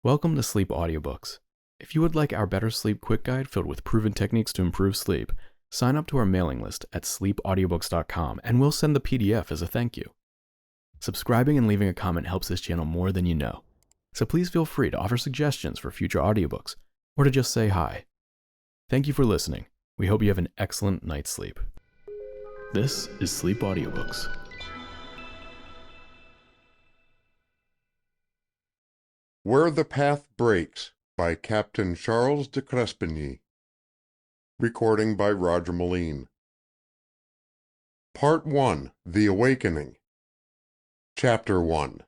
Welcome to Sleep Audiobooks. If you would like our Better Sleep Quick Guide filled with proven techniques to improve sleep, sign up to our mailing list at sleepaudiobooks.com and we'll send the PDF as a thank you. Subscribing and leaving a comment helps this channel more than you know, so please feel free to offer suggestions for future audiobooks or to just say hi. Thank you for listening. We hope you have an excellent night's sleep. This is Sleep Audiobooks. Where the Path Breaks by Captain Charles de Créspigny. Recording by Roger Melin. Part 1. The Awakening. Chapter 1.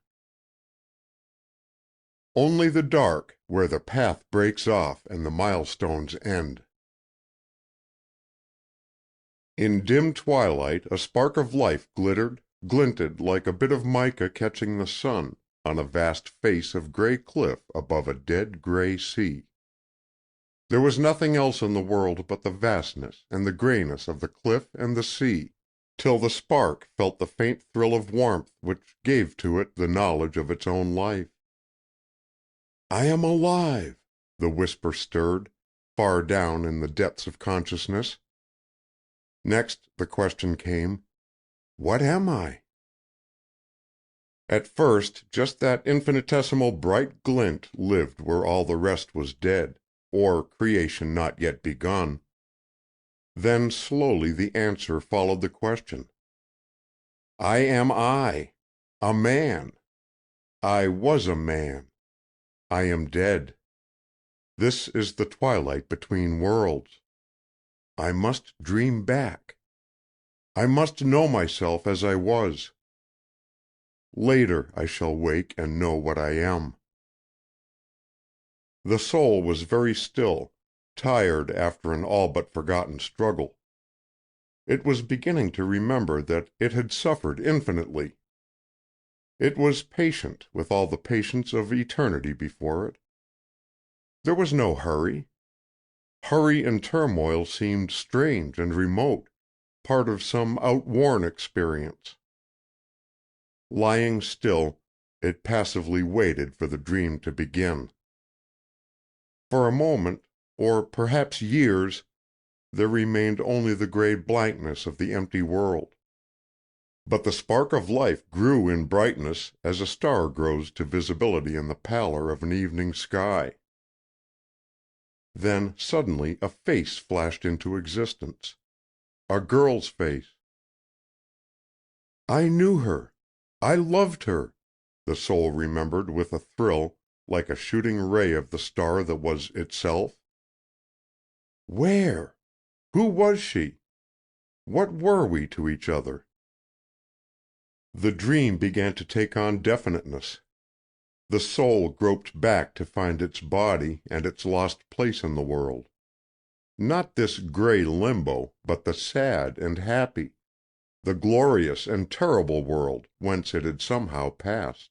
Only the dark, where the path breaks off and the milestones end. In dim twilight a spark of life glinted like a bit of mica catching the sun, on a vast face of gray cliff above a dead gray sea. There was nothing else in the world but the vastness and the grayness of the cliff and the sea, till the spark felt the faint thrill of warmth which gave to it the knowledge of its own life. "I am alive," the whisper stirred, far down in the depths of consciousness. Next the question came, "What am I?" At first just that infinitesimal bright glint lived where all the rest was dead, or creation not yet begun. Then slowly the answer followed the question. I am I, a man. I was a man. I am dead. This is the twilight between worlds. I must dream back. I must know myself as I was. Later I shall wake and know what I am. The soul was very still, tired after an all but forgotten struggle. It was beginning to remember that it had suffered infinitely. It was patient with all the patience of eternity before it. There was no hurry. Hurry and turmoil seemed strange and remote, part of some outworn experience. Lying still, it passively waited for the dream to begin. For a moment, or perhaps years, there remained only the gray blankness of the empty world. But the spark of life grew in brightness as a star grows to visibility in the pallor of an evening sky. Then suddenly a face flashed into existence. A girl's face. I knew her. I loved her, the soul remembered with a thrill, like a shooting ray of the star that was itself. Where? Who was she? What were we to each other? The dream began to take on definiteness. The soul groped back to find its body and its lost place in the world. Not this gray limbo, but the sad and happy, the glorious and terrible world whence it had somehow passed.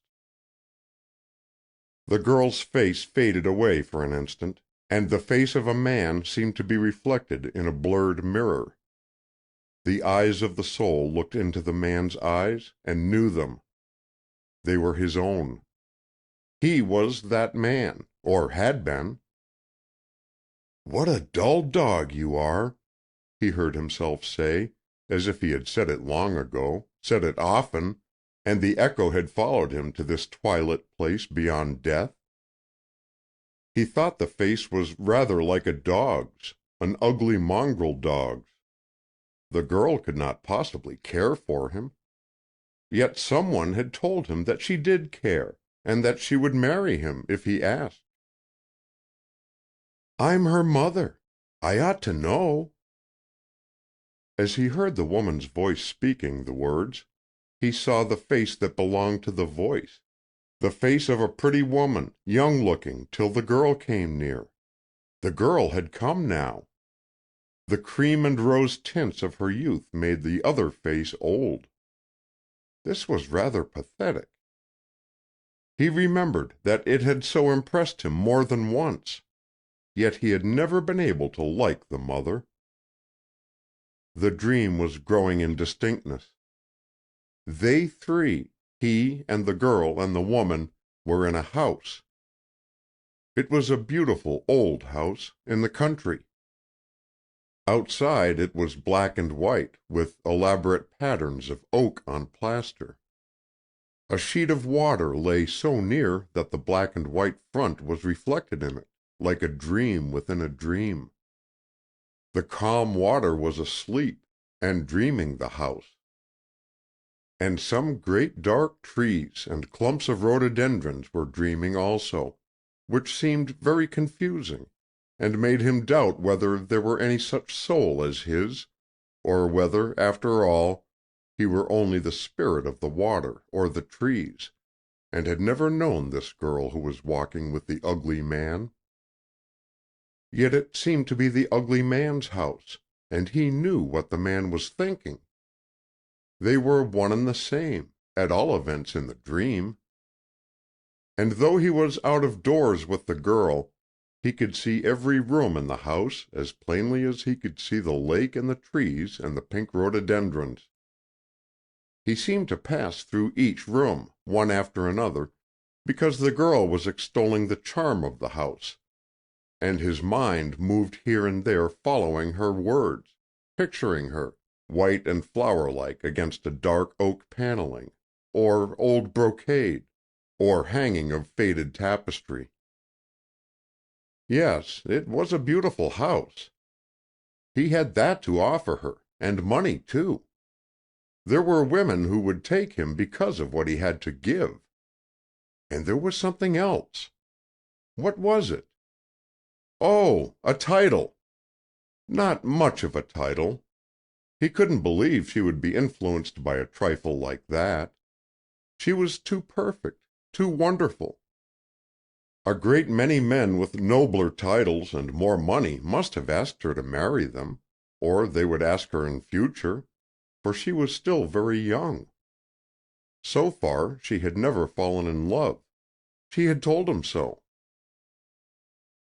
The girl's face faded away for an instant, and the face of a man seemed to be reflected in a blurred mirror. The eyes of the soul looked into the man's eyes and knew them. They were his own. He was that man, or had been. "What a dull dog you are," he heard himself say, as if he had said it long ago, said it often, and the echo had followed him to this twilit place beyond death. He thought the face was rather like a dog's, an ugly mongrel dog's. The girl could not possibly care for him. Yet someone had told him that she did care, and that she would marry him if he asked. I'm her mother. I ought to know. As he heard the woman's voice speaking the words, he saw the face that belonged to the voice, the face of a pretty woman, young-looking, till the girl came near. The girl had come now. The cream and rose tints of her youth made the other face old. This was rather pathetic. He remembered that it had so impressed him more than once, yet he had never been able to like the mother. The dream was growing in distinctness. They three, he and the girl and the woman, were in a house. It was a beautiful old house in the country. Outside it was black and white, with elaborate patterns of oak on plaster. A sheet of water lay so near that the black and white front was reflected in it, like a dream within a dream. The calm water was asleep and dreaming the house. And some great dark trees and clumps of rhododendrons were dreaming also, which seemed very confusing, and made him doubt whether there were any such soul as his, or whether, after all, he were only the spirit of the water or the trees, and had never known this girl who was walking with the ugly man. Yet it seemed to be the ugly man's house, and he knew what the man was thinking. They were one and the same, at all events in the dream. And though he was out of doors with the girl, he could see every room in the house as plainly as he could see the lake and the trees and the pink rhododendrons. He seemed to pass through each room, one after another, because the girl was extolling the charm of the house, and his mind moved here and there following her words, picturing her, white and flower-like against a dark oak paneling, or old brocade, or hanging of faded tapestry. Yes, it was a beautiful house. He had that to offer her, and money too. There were women who would take him because of what he had to give. And there was something else. What was it? Oh, a title! Not much of a title. He couldn't believe she would be influenced by a trifle like that. She was too perfect, too wonderful. A great many men with nobler titles and more money must have asked her to marry them, or they would ask her in future, for she was still very young. So far she had never fallen in love. She had told him so.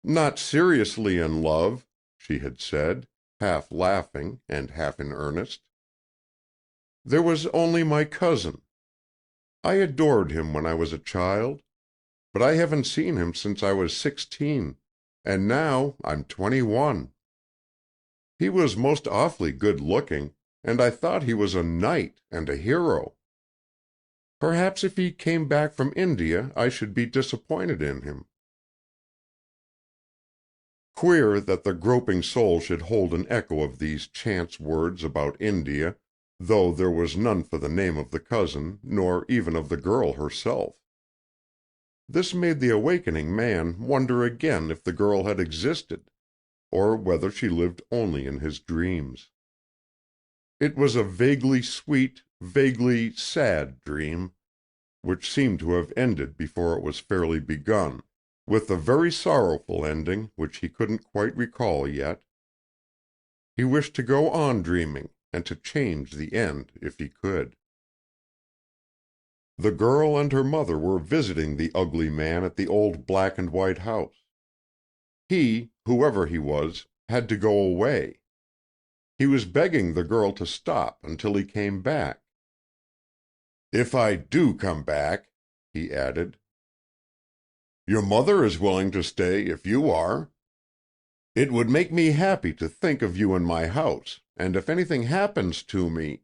"Not seriously in love," she had said, half laughing and half in earnest. "There was only my cousin. I adored him when I was a child, but I haven't seen him since I was 16, and now I'm 21. He was most awfully good-looking, and I thought he was a knight and a hero. Perhaps if he came back from India I should be disappointed in him." Queer that the groping soul should hold an echo of these chance words about India, though there was none for the name of the cousin, nor even of the girl herself. This made the awakening man wonder again if the girl had existed, or whether she lived only in his dreams. It was a vaguely sweet, vaguely sad dream, which seemed to have ended before it was fairly begun, with a very sorrowful ending which he couldn't quite recall yet. He wished to go on dreaming, and to change the end if he could. The girl and her mother were visiting the ugly man at the old black and white house. He, whoever he was, had to go away. He was begging the girl to stop until he came back. "If I do come back," he added. "Your mother is willing to stay if you are. It would make me happy to think of you in my house, and if anything happens to me—"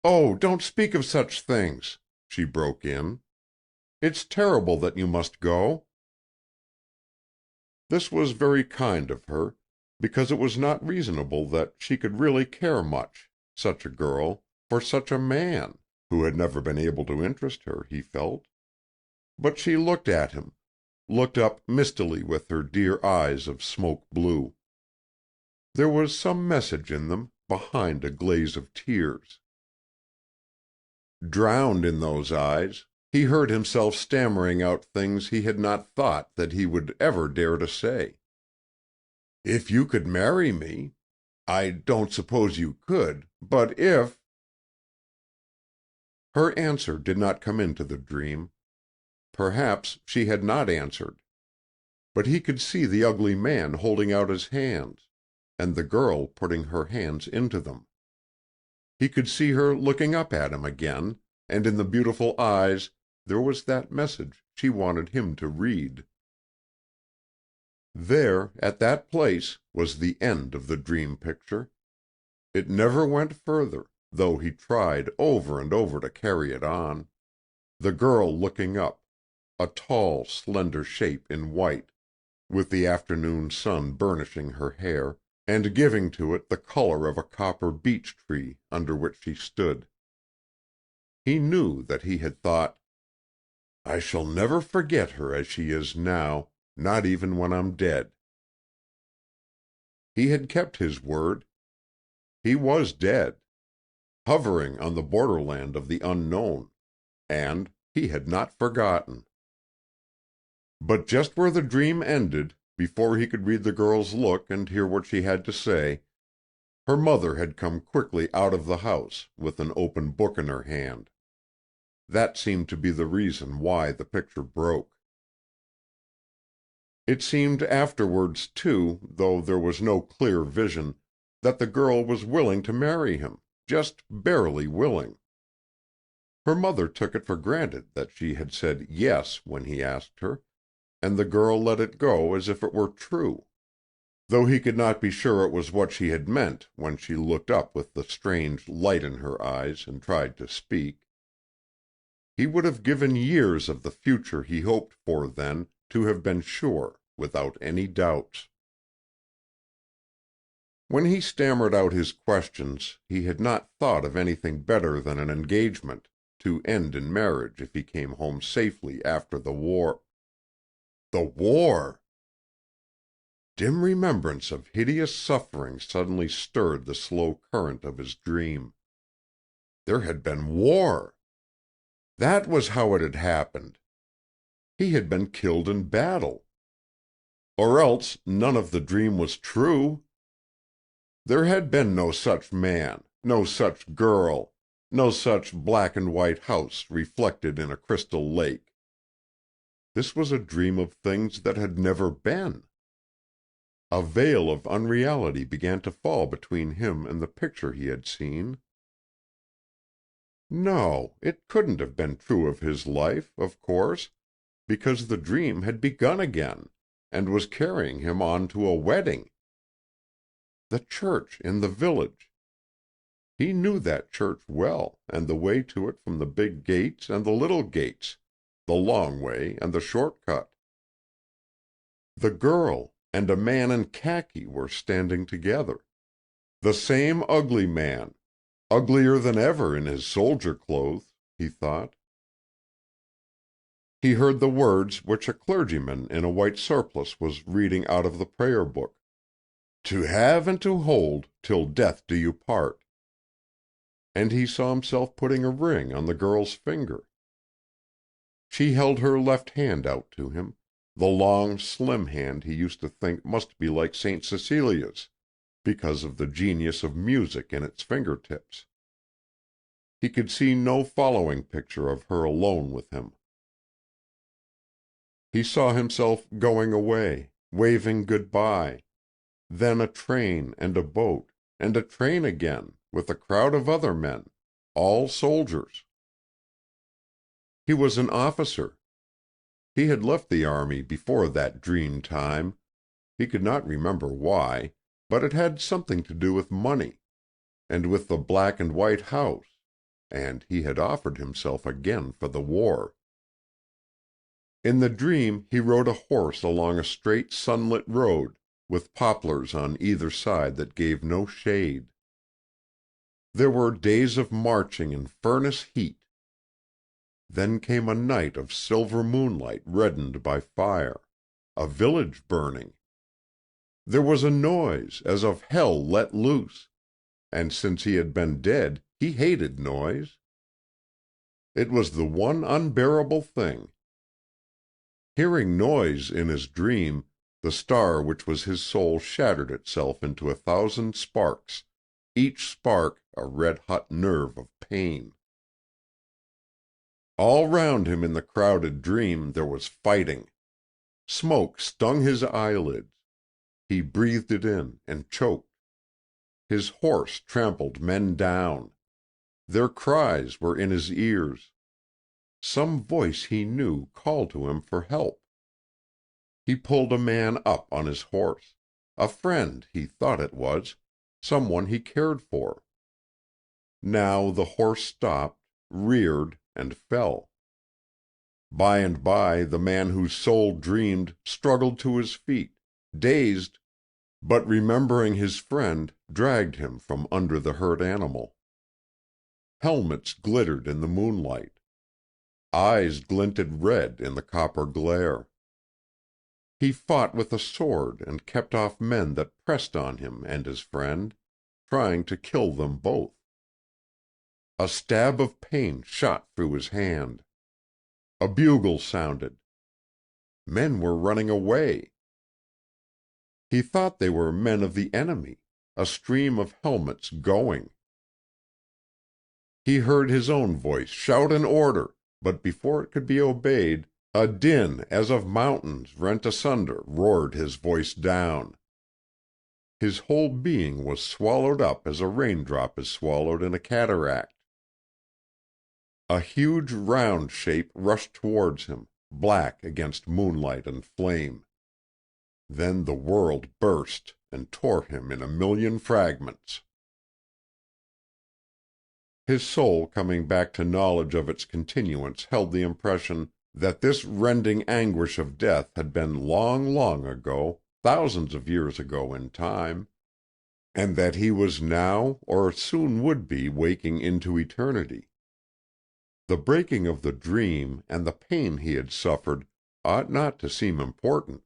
"Oh, don't speak of such things," she broke in. "It's terrible that you must go." This was very kind of her, because it was not reasonable that she could really care much, such a girl, for such a man, who had never been able to interest her, he felt. But she looked at him, looked up mistily with her dear eyes of smoke blue. There was some message in them, behind a glaze of tears. Drowned in those eyes, he heard himself stammering out things he had not thought that he would ever dare to say. "If you could marry me, I don't suppose you could, but if—" Her answer did not come into the dream. Perhaps she had not answered. But he could see the ugly man holding out his hands, and the girl putting her hands into them. He could see her looking up at him again, and in the beautiful eyes there was that message she wanted him to read. There, at that place, was the end of the dream picture. It never went further, though he tried over and over to carry it on. The girl looking up, a tall, slender shape in white, with the afternoon sun burnishing her hair, and giving to it the color of a copper beech tree under which she stood. He knew that he had thought, "I shall never forget her as she is now, not even when I'm dead." He had kept his word. He was dead, hovering on the borderland of the unknown, and he had not forgotten. But just where the dream ended, before he could read the girl's look and hear what she had to say, her mother had come quickly out of the house with an open book in her hand. That seemed to be the reason why the picture broke. It seemed afterwards, too, though there was no clear vision, that the girl was willing to marry him, just barely willing. Her mother took it for granted that she had said yes when he asked her, and the girl let it go as if it were true, though he could not be sure it was what she had meant when she looked up with the strange light in her eyes and tried to speak. He would have given years of the future he hoped for then to have been sure, without any doubts. When he stammered out his questions, he had not thought of anything better than an engagement, to end in marriage if he came home safely after the war. The war! Dim remembrance of hideous suffering suddenly stirred the slow current of his dream. There had been war! That was how it had happened. He had been killed in battle. Or else none of the dream was true. There had been no such man, no such girl, no such black and white house reflected in a crystal lake. This was a dream of things that had never been. A veil of unreality began to fall between him and the picture he had seen. No, it couldn't have been true of his life, of course, because the dream had begun again, and was carrying him on to a wedding. The church in the village. He knew that church well, and the way to it from the big gates and the little gates, the long way and the short cut. The girl and a man in khaki were standing together. The same ugly man, uglier than ever in his soldier clothes, he thought. He heard the words which a clergyman in a white surplice was reading out of the prayer book. "To have and to hold, till death do you part." And he saw himself putting a ring on the girl's finger. She held her left hand out to him, the long, slim hand he used to think must be like St. Cecilia's, because of the genius of music in its finger-tips. He could see no following picture of her alone with him. He saw himself going away, waving good-bye, then a train and a boat, and a train again, with a crowd of other men, all soldiers. He was an officer. He had left the army before that dream time. He could not remember why, but it had something to do with money, and with the black and white house, and he had offered himself again for the war. In the dream he rode a horse along a straight sunlit road, with poplars on either side that gave no shade. There were days of marching in furnace heat. Then came a night of silver moonlight reddened by fire, a village burning. There was a noise as of hell let loose, and since he had been dead he hated noise. It was the one unbearable thing. Hearing noise in his dream, the star which was his soul shattered itself into 1,000 sparks, each spark a red-hot nerve of pain. All round him in the crowded dream there was fighting. Smoke stung his eyelids. He breathed it in and choked. His horse trampled men down. Their cries were in his ears. Some voice he knew called to him for help. He pulled a man up on his horse. A friend, he thought it was, someone he cared for. Now the horse stopped, reared, and fell. By and by the man whose soul dreamed struggled to his feet, dazed, but remembering his friend, dragged him from under the hurt animal. Helmets glittered in the moonlight. Eyes glinted red in the copper glare. He fought with a sword and kept off men that pressed on him and his friend, trying to kill them both. A stab of pain shot through his hand. A bugle sounded. Men were running away. He thought they were men of the enemy, a stream of helmets going. He heard his own voice shout an order, but before it could be obeyed, a din as of mountains rent asunder roared his voice down. His whole being was swallowed up as a raindrop is swallowed in a cataract. A huge round shape rushed towards him, black against moonlight and flame. Then the world burst and tore him in a million fragments. His soul, coming back to knowledge of its continuance, held the impression that this rending anguish of death had been long, long ago, thousands of years ago in time, and that he was now, or soon would be, waking into eternity. The breaking of the dream and the pain he had suffered ought not to seem important.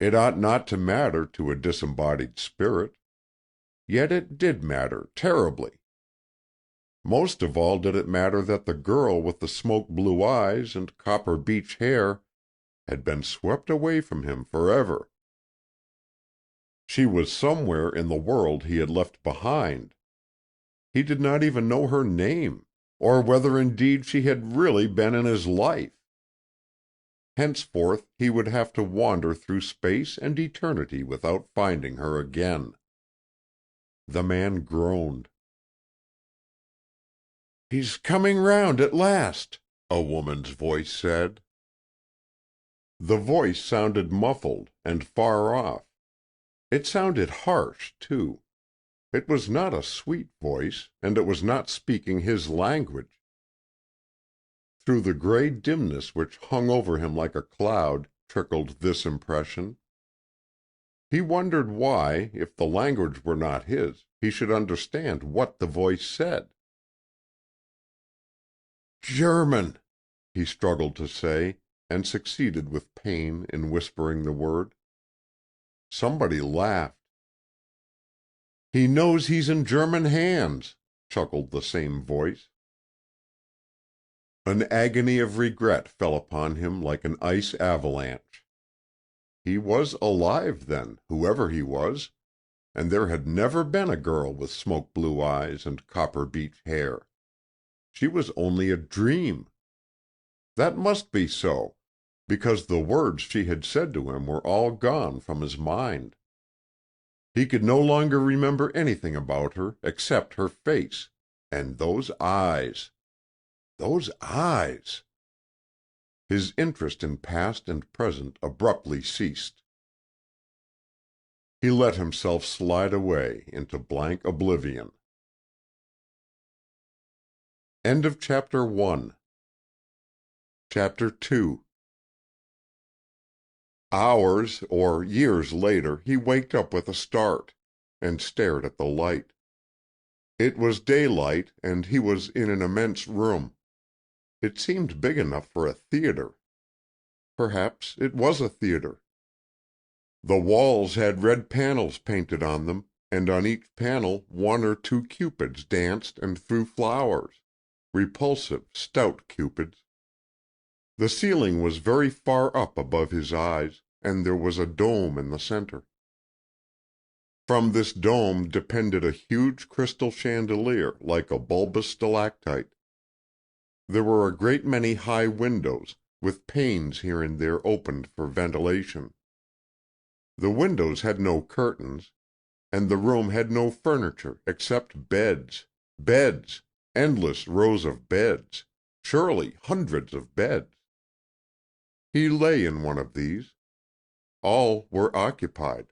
It ought not to matter to a disembodied spirit. Yet it did matter terribly. Most of all did it matter that the girl with the smoke-blue eyes and copper beech hair had been swept away from him forever. She was somewhere in the world he had left behind. He did not even know her name, or whether indeed she had really been in his life. Henceforth he would have to wander through space and eternity without finding her again. The man groaned. "He's coming round at last," a woman's voice said. The voice sounded muffled and far off. It sounded harsh, too. It was not a sweet voice, and it was not speaking his language. Through the gray dimness which hung over him like a cloud trickled this impression. He wondered why, if the language were not his, he should understand what the voice said. "German," he struggled to say, and succeeded with pain in whispering the word. Somebody laughed. "He knows he's in German hands," chuckled the same voice. An agony of regret fell upon him like an ice avalanche. He was alive, then, whoever he was, and there had never been a girl with smoke-blue eyes and copper beech hair. She was only a dream. That must be so, because the words she had said to him were all gone from his mind. He could no longer remember anything about her except her face, and those eyes. Those eyes! His interest in past and present abruptly ceased. He let himself slide away into blank oblivion. End of Chapter 1. Chapter 2. Hours or years later he waked up with a start, and stared at the light. It was daylight, and he was in an immense room. It seemed big enough for a theater. Perhaps it was a theater. The walls had red panels painted on them, and on each panel one or two cupids danced and threw flowers. Repulsive, stout cupids. The ceiling was very far up above his eyes, and there was a dome in the center. From this dome depended a huge crystal chandelier like a bulbous stalactite. There were a great many high windows, with panes here and there opened for ventilation. The windows had no curtains, and the room had no furniture except beds, beds, endless rows of beds, surely hundreds of beds. He lay in one of these. all were occupied.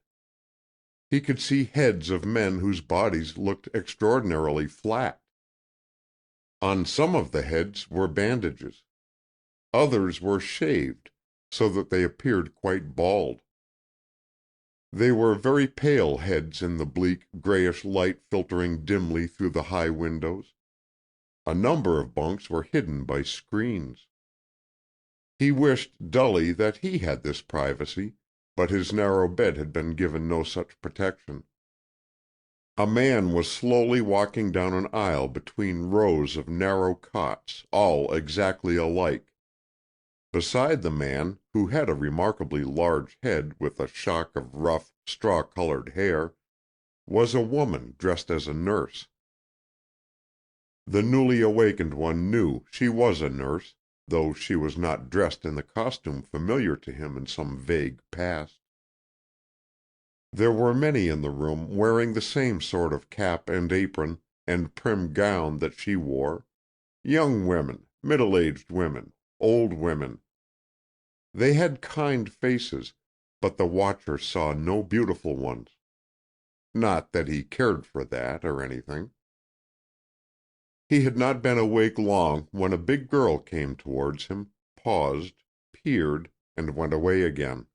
He could see heads of men whose bodies looked extraordinarily flat. On some of the heads were bandages. Others were shaved, so that they appeared quite bald. They were very pale heads in the bleak, grayish light filtering dimly through the high windows. A number of bunks were hidden by screens. He wished dully that he had this privacy, but his narrow bed had been given no such protection. A man was slowly walking down an aisle between rows of narrow cots, all exactly alike. Beside the man, who had a remarkably large head with a shock of rough, straw-colored hair, was a woman dressed as a nurse. The newly awakened one knew she was a nurse, though she was not dressed in the costume familiar to him in some vague past. There were many in the room wearing the same sort of cap and apron and prim gown that she wore, young women, middle-aged women, old women. They had kind faces, but the watcher saw no beautiful ones. Not that he cared for that or anything. He had not been awake long when a big girl came towards him, paused, peered, and went away again.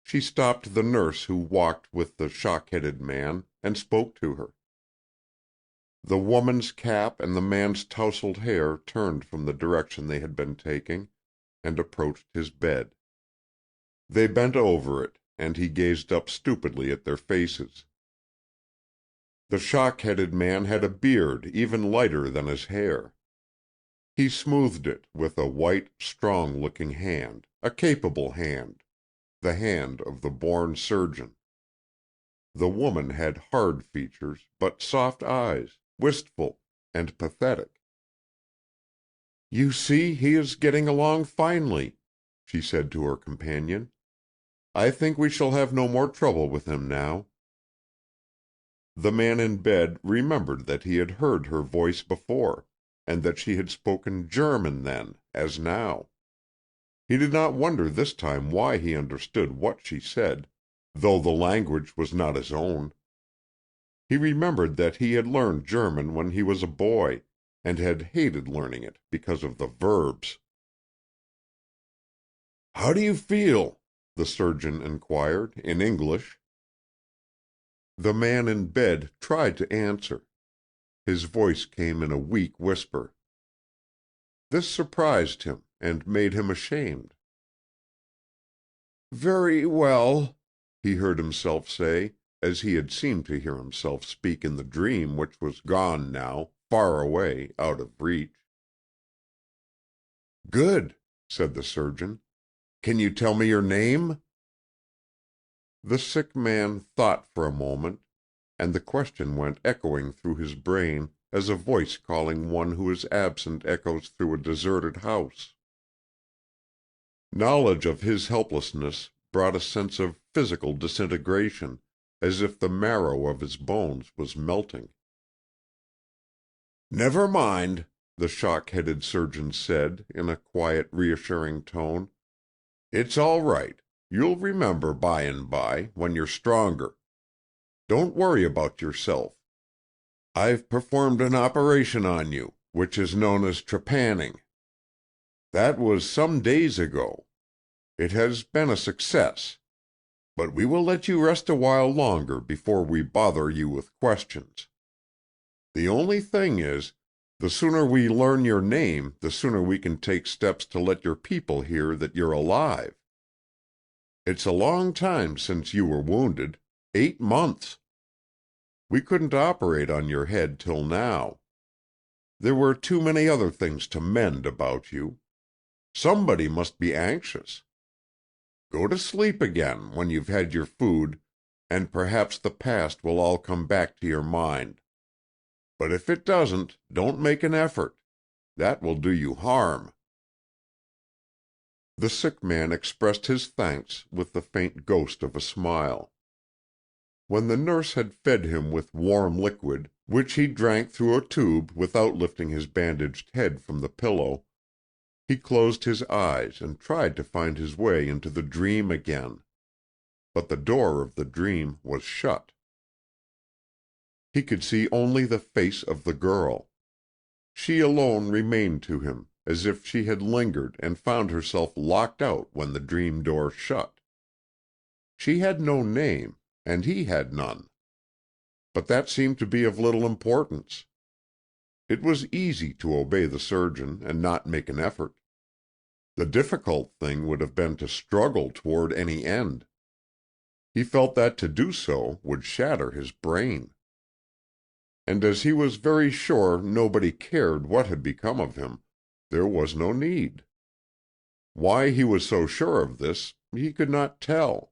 She stopped the nurse who walked with the shock-headed man, and spoke to her. The woman's cap and the man's tousled hair turned from the direction they had been taking, and approached his bed. They bent over it, and he gazed up stupidly at their faces. The shock-headed man had a beard even lighter than his hair. He smoothed it with a white, strong-looking hand, a capable hand, the hand of the born surgeon. The woman had hard features, but soft eyes, wistful and pathetic. "You see, he is getting along finely," she said to her companion. "I think we shall have no more trouble with him now." The man in bed remembered that he had heard her voice before, and that she had spoken German then, as now. He did not wonder this time why he understood what she said, though the language was not his own. He remembered that he had learned German when he was a boy, and had hated learning it because of the verbs. "How do you feel?" the surgeon inquired, in English. The man in bed tried to answer. His voice came in a weak whisper. This surprised him, and made him ashamed. "Very well," he heard himself say, as he had seemed to hear himself speak in the dream which was gone now, far away, out of reach. "Good," said the surgeon. "Can you tell me your name?" The sick man thought for a moment, and the question went echoing through his brain as a voice calling one who is absent echoes through a deserted house. Knowledge of his helplessness brought a sense of physical disintegration, as if the marrow of his bones was melting. "Never mind," the shock-headed surgeon said, in a quiet, reassuring tone. "It's all right. You'll remember by and by, when you're stronger. Don't worry about yourself. I've performed an operation on you, which is known as trepanning. That was some days ago. It has been a success. But we will let you rest a while longer before we bother you with questions. The only thing is, the sooner we learn your name, the sooner we can take steps to let your people hear that you're alive. It's a long time since you were wounded, 8 months. We couldn't operate on your head till now. There were too many other things to mend about you. Somebody must be anxious. Go to sleep again when you've had your food, and perhaps the past will all come back to your mind. But if it doesn't, don't make an effort. That will do you harm." The sick man expressed his thanks with the faint ghost of a smile. When the nurse had fed him with warm liquid, which he drank through a tube without lifting his bandaged head from the pillow, he closed his eyes and tried to find his way into the dream again. but the door of the dream was shut. He could see only the face of the girl. She alone remained to him, as if she had lingered and found herself locked out when the dream door shut. She had no name, and he had none. But that seemed to be of little importance. It was easy to obey the surgeon and not make an effort. The difficult thing would have been to struggle toward any end. He felt that to do so would shatter his brain. And as he was very sure nobody cared what had become of him, there was no need. Why he was so sure of this, he could not tell.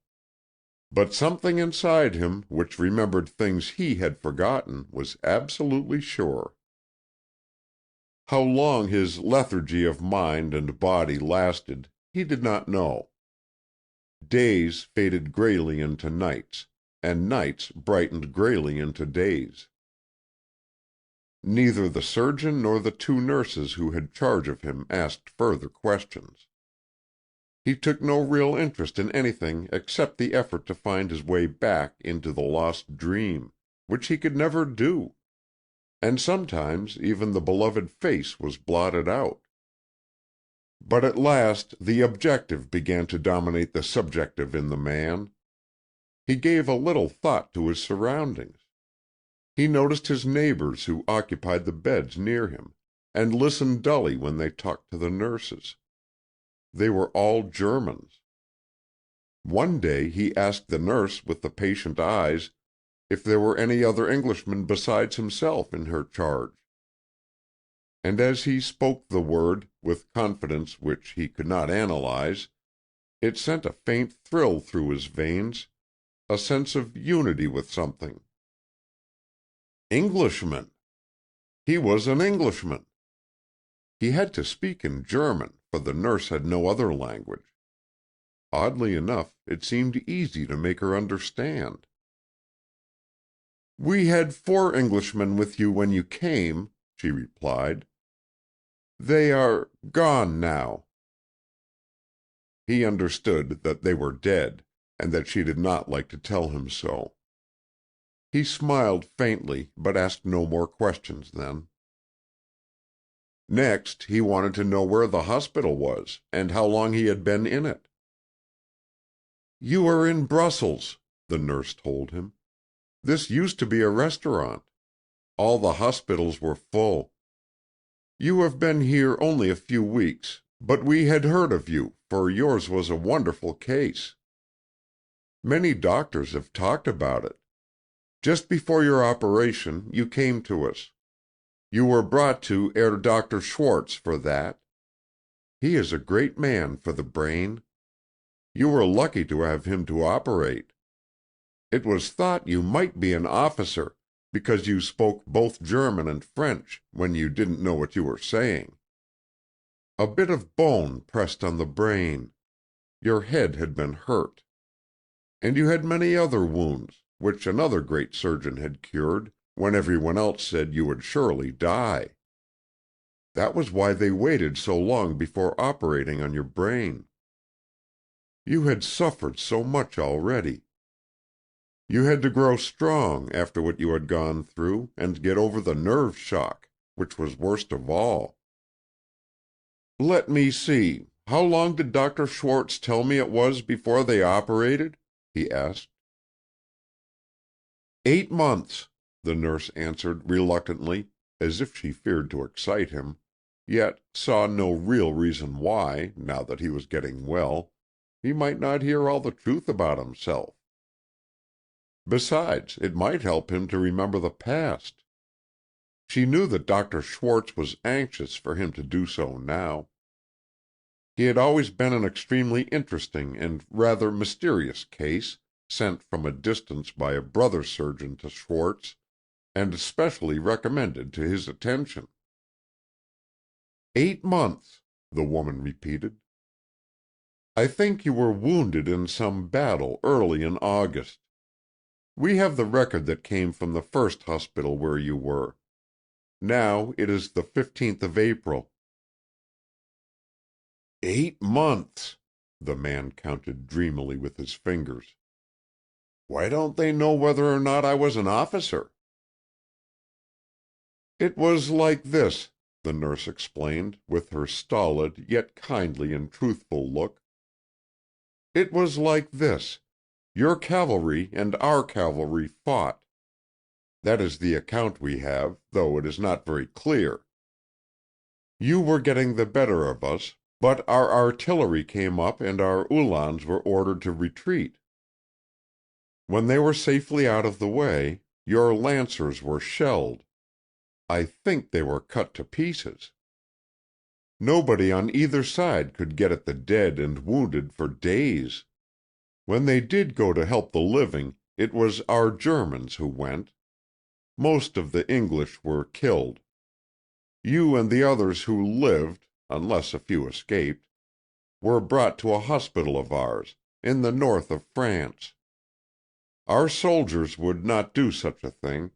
But something inside him, which remembered things he had forgotten, was absolutely sure. How long his lethargy of mind and body lasted, he did not know. Days faded grayly into nights, and nights brightened grayly into days. Neither the surgeon nor the two nurses who had charge of him asked further questions. He took no real interest in anything except the effort to find his way back into the lost dream, which he could never do, and sometimes even the beloved face was blotted out. But at last the objective began to dominate the subjective in the man. He gave a little thought to his surroundings. He noticed his neighbors who occupied the beds near him, and listened dully when they talked to the nurses. They were all Germans. One day he asked the nurse with the patient eyes if there were any other Englishmen besides himself in her charge. And as he spoke the word, with confidence which he could not analyze, it sent a faint thrill through his veins, a sense of unity with something. Englishman! He was an Englishman! He had to speak in German, for the nurse had no other language. Oddly enough, it seemed easy to make her understand. "We had 4 Englishmen with you when you came," she replied. "They are gone now." He understood that they were dead, and that she did not like to tell him so. He smiled faintly, but asked no more questions then. Next, he wanted to know where the hospital was, and how long he had been in it. "You are in Brussels," the nurse told him. "This used to be a restaurant. All the hospitals were full. You have been here only a few weeks, but we had heard of you, for yours was a wonderful case. Many doctors have talked about it. Just before your operation, you came to us. You were brought to Herr Dr. Schwartz for that. He is a great man for the brain. You were lucky to have him to operate. It was thought you might be an officer, because you spoke both German and French when you didn't know what you were saying. A bit of bone pressed on the brain. Your head had been hurt. And you had many other wounds, which another great surgeon had cured, when everyone else said you would surely die. That was why they waited so long before operating on your brain. You had suffered so much already. You had to grow strong after what you had gone through, and get over the nerve shock, which was worst of all. Let me see, how long did Dr. Schwartz tell me it was before they operated?" he asked. 8 months, the nurse answered reluctantly, as if she feared to excite him, yet saw no real reason why, now that he was getting well, he might not hear all the truth about himself. Besides, it might help him to remember the past. She knew that Dr. Schwartz was anxious for him to do so now. He had always been an extremely interesting and rather mysterious case, sent from a distance by a brother surgeon to Schwartz, and specially recommended to his attention. 8 months, the woman repeated. I think you were wounded in some battle early in August. We have the record that came from the first hospital where you were. Now it is the 15th of April. 8 months, the man counted dreamily with his fingers. Why don't they know whether or not I was an officer?" "It was like this," the nurse explained, with her stolid yet kindly and truthful look. "It was like this. Your cavalry and our cavalry fought. That is the account we have, though it is not very clear. You were getting the better of us, but our artillery came up and our Uhlans were ordered to retreat. When they were safely out of the way, your lancers were shelled. I think they were cut to pieces. Nobody on either side could get at the dead and wounded for days. When they did go to help the living, it was our Germans who went. Most of the English were killed. You and the others who lived, unless a few escaped, were brought to a hospital of ours, in the north of France. Our soldiers would not do such a thing,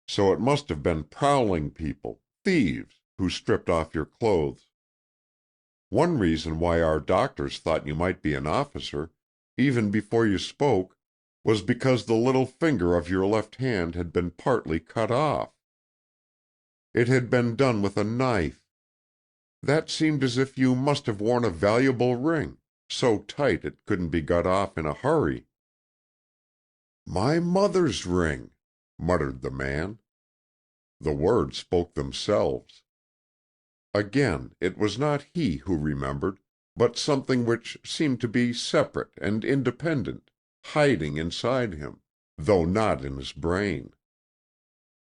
so it must have been prowling people, thieves, who stripped off your clothes. One reason why our doctors thought you might be an officer, even before you spoke, was because the little finger of your left hand had been partly cut off. It had been done with a knife. That seemed as if you must have worn a valuable ring, so tight it couldn't be got off in a hurry." "My mother's ring," muttered the man. The words spoke themselves. Again, it was not he who remembered, but something which seemed to be separate and independent, hiding inside him, though not in his brain.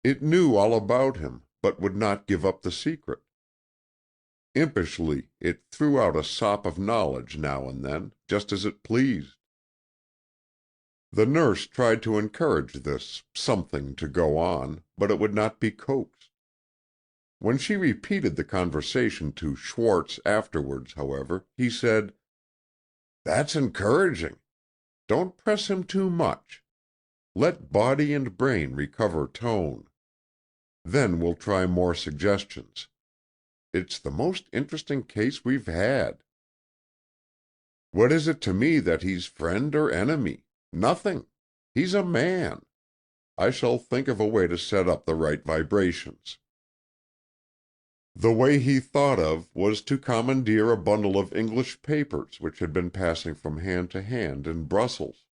It knew all about him, but would not give up the secret. Impishly, it threw out a sop of knowledge now and then, just as it pleased. The nurse tried to encourage this something to go on, but it would not be coaxed. When she repeated the conversation to Schwartz afterwards, however, he said, "That's encouraging. Don't press him too much. Let body and brain recover tone. Then we'll try more suggestions. It's the most interesting case we've had. What is it to me that he's friend or enemy? Nothing. He's a man. I shall think of a way to set up the right vibrations." The way he thought of was to commandeer a bundle of English papers which had been passing from hand to hand in Brussels.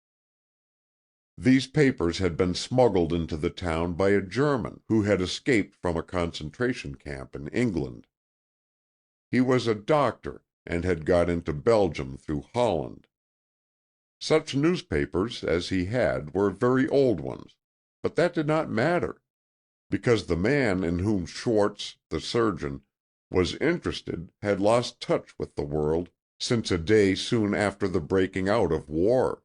These papers had been smuggled into the town by a German who had escaped from a concentration camp in England. He was a doctor, and had got into Belgium through Holland. Such newspapers as he had were very old ones, but that did not matter, because the man in whom Schwartz, the surgeon, was interested had lost touch with the world since a day soon after the breaking out of war.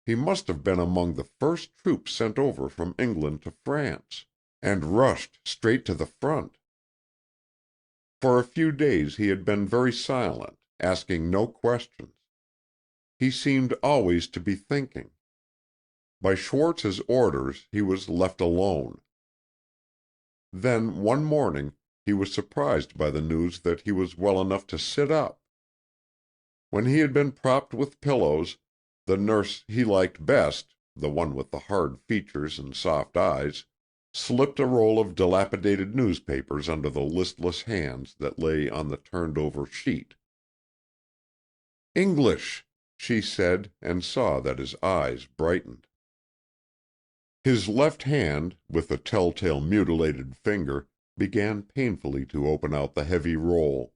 He must have been among the first troops sent over from England to France, and rushed straight to the front. For a few days he had been very silent, asking no questions. He seemed always to be thinking. By Schwartz's orders he was left alone. Then one morning he was surprised by the news that he was well enough to sit up. When he had been propped with pillows, the nurse he liked best, the one with the hard features and soft eyes, slipped a roll of dilapidated newspapers under the listless hands that lay on the turned-over sheet. "English," she said, and saw that his eyes brightened. His left hand, with a telltale mutilated finger, began painfully to open out the heavy roll.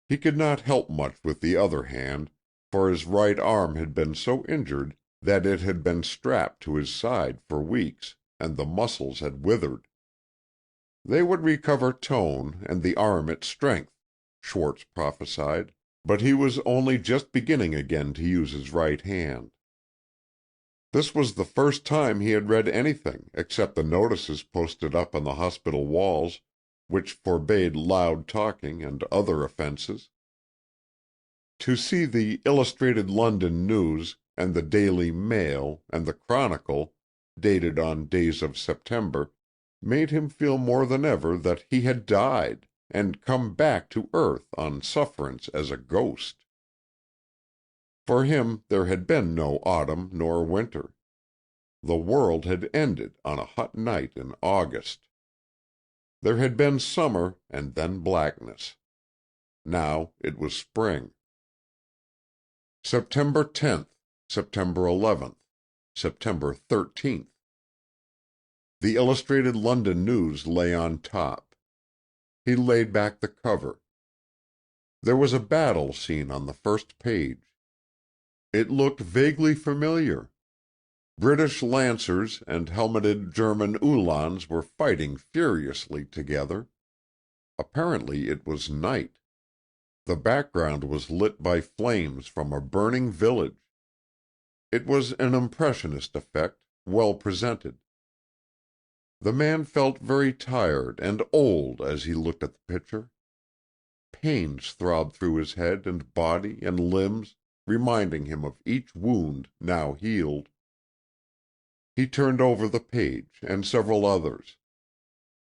He could not help much with the other hand, for his right arm had been so injured that it had been strapped to his side for weeks, and the muscles had withered. They would recover tone and the arm its strength, Schwartz prophesied, but he was only just beginning again to use his right hand. This was the first time he had read anything except the notices posted up on the hospital walls, which forbade loud talking and other offenses. To see the Illustrated London News and the Daily Mail and the Chronicle, dated on days of September, made him feel more than ever that he had died, and come back to earth on sufferance as a ghost. For him there had been no autumn nor winter. The world had ended on a hot night in August. There had been summer and then blackness. Now it was spring. September 10th, September 11th, September 13th. The Illustrated London News lay on top. He laid back the cover. There was a battle scene on the first page. It looked vaguely familiar. British lancers and helmeted German uhlans were fighting furiously together. Apparently it was night. The background was lit by flames from a burning village. It was an impressionist effect, well presented. The man felt very tired and old as he looked at the picture. Pains throbbed through his head and body and limbs, reminding him of each wound now healed. He turned over the page and several others.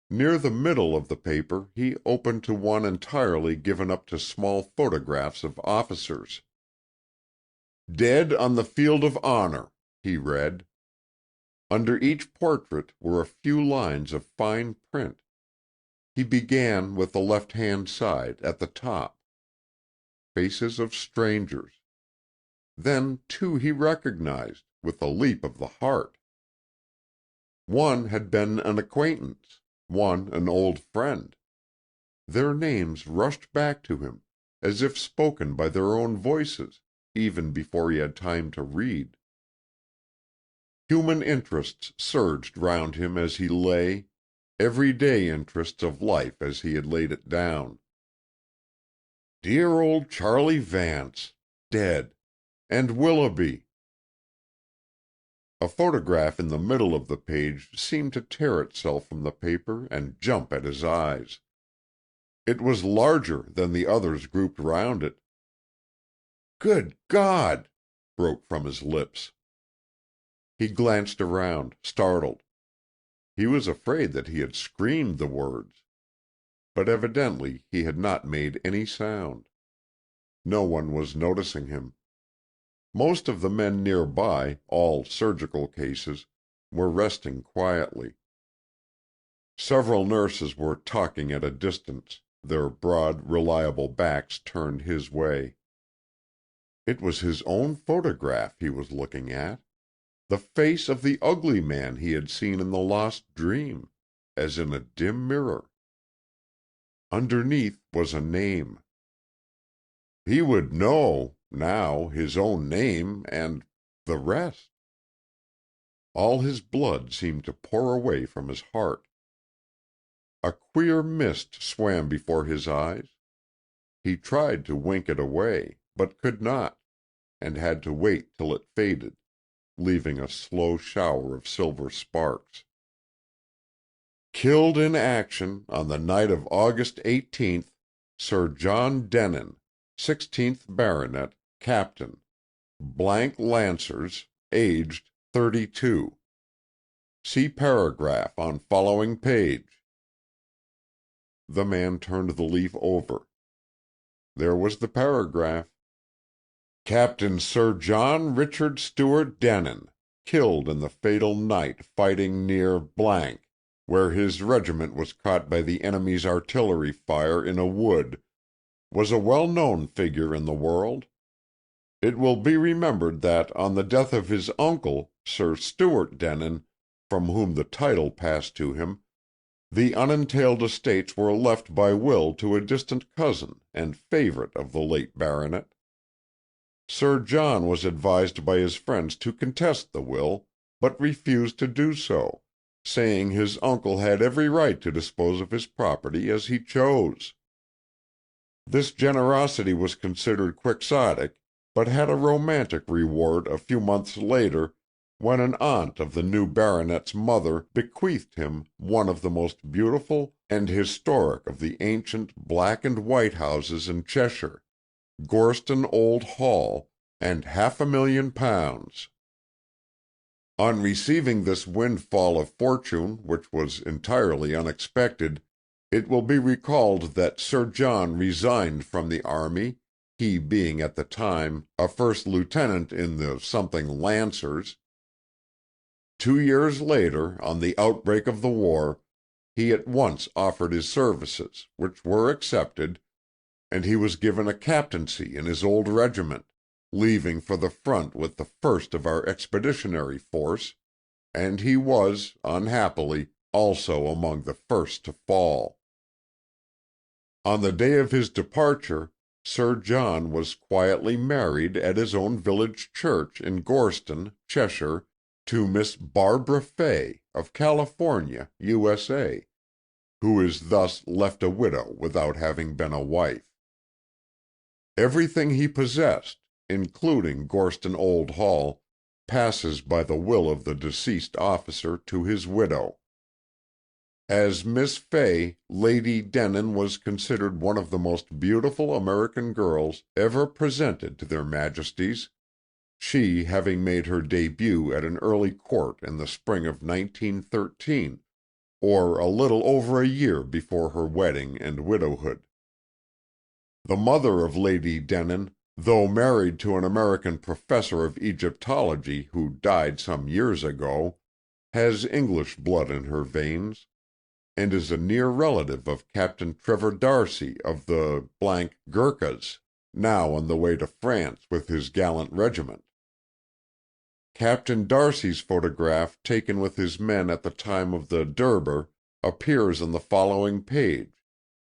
Near the middle of the paper he opened to one entirely given up to small photographs of officers. "Dead on the field of honor," he read. Under each portrait were a few lines of fine print. He began with the left-hand side at the top. Faces of strangers. Then two he recognized, with a leap of the heart. One had been an acquaintance, one an old friend. Their names rushed back to him, as if spoken by their own voices, even before he had time to read. Human interests surged round him as he lay, everyday interests of life as he had laid it down. Dear old Charlie Vance, dead, and Willoughby. A photograph in the middle of the page seemed to tear itself from the paper and jump at his eyes. It was larger than the others grouped round it. "Good God!" broke from his lips. He glanced around, startled. He was afraid that he had screamed the words. But evidently he had not made any sound. No one was noticing him. Most of the men nearby, all surgical cases, were resting quietly. Several nurses were talking at a distance, their broad, reliable backs turned his way. It was his own photograph he was looking at. The face of the ugly man he had seen in the lost dream, as in a dim mirror. Underneath was a name. He would know, now, his own name and the rest. All his blood seemed to pour away from his heart. A queer mist swam before his eyes. He tried to wink it away, but could not, and had to wait till it faded, leaving a slow shower of silver sparks. Killed in action, on the night of August 18th, Sir John Denin, 16th Baronet, Captain, blank Lancers, aged 32. See paragraph on following page. The man turned the leaf over. There was the paragraph. Captain Sir John Richard Stewart Denin, killed in the fatal night fighting near blank, where his regiment was caught by the enemy's artillery fire in a wood, was a well-known figure in the world. It will be remembered that on the death of his uncle, Sir Stewart Denin, from whom the title passed to him, the unentailed estates were left by will to a distant cousin and favourite of the late baronet. Sir John was advised by his friends to contest the will, but refused to do so, saying his uncle had every right to dispose of his property as he chose. This generosity was considered quixotic, but had a romantic reward a few months later, when an aunt of the new baronet's mother bequeathed him one of the most beautiful and historic of the ancient black and white houses in Cheshire, Gorston Old Hall, and £500,000. On receiving this windfall of fortune, which was entirely unexpected, it will be recalled that Sir John resigned from the army, he being at the time a first lieutenant in the something Lancers. 2 years later, on the outbreak of the war, he at once offered his services, which were accepted, and he was given a captaincy in his old regiment, leaving for the front with the first of our expeditionary force, and he was, unhappily, also among the first to fall. On the day of his departure, Sir John was quietly married at his own village church in Gorston, Cheshire, to Miss Barbara Fay, of California, USA, who is thus left a widow without having been a wife. Everything he possessed, including Gorston Old Hall, passes by the will of the deceased officer to his widow. As Miss Fay, Lady Denon was considered one of the most beautiful American girls ever presented to their Majesties, she having made her debut at an early court in the spring of 1913, or a little over a year before her wedding and widowhood. The mother of Lady Denon, though married to an American professor of Egyptology who died some years ago, has English blood in her veins, and is a near relative of Captain Trevor D'Arcy of the Gurkhas, now on the way to France with his gallant regiment. Captain D'Arcy's photograph taken with his men at the time of the Durbar appears on the following page,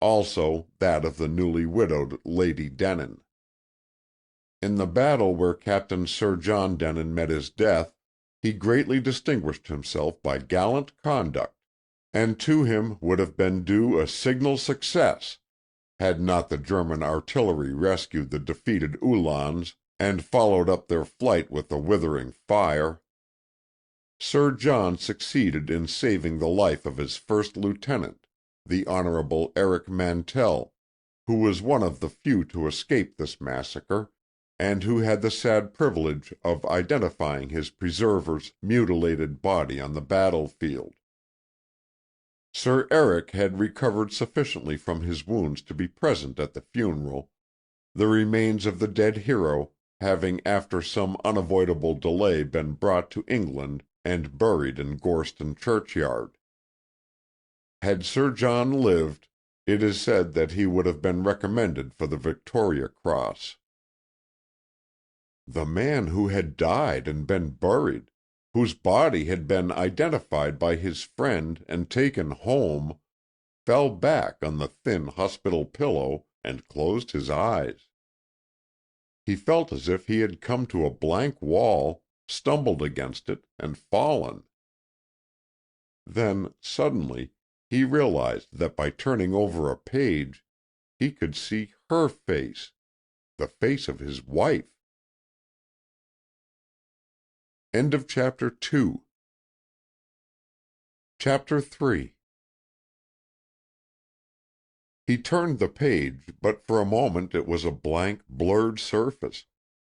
also that of the newly widowed Lady Denon. In the battle where Captain Sir John Denon met his death, he greatly distinguished himself by gallant conduct, and to him would have been due a signal success, had not the German artillery rescued the defeated Uhlans and followed up their flight with a withering fire. Sir John succeeded in saving the life of his first lieutenant, the Honorable Eric Mantell, who was one of the few to escape this massacre, and who had the sad privilege of identifying his preserver's mutilated body on the battlefield. Sir Eric had recovered sufficiently from his wounds to be present at the funeral, the remains of the dead hero having after some unavoidable delay been brought to England and buried in Gorston churchyard. Had Sir John lived, it is said that he would have been recommended for the Victoria Cross. The man who had died and been buried, whose body had been identified by his friend and taken home, fell back on the thin hospital pillow and closed his eyes. He felt as if he had come to a blank wall, stumbled against it, and fallen. Then, suddenly, he realized that by turning over a page, he could see her face, the face of his wife. End of Chapter 2. Chapter 3. He turned the page, but for a moment it was a blank, blurred surface,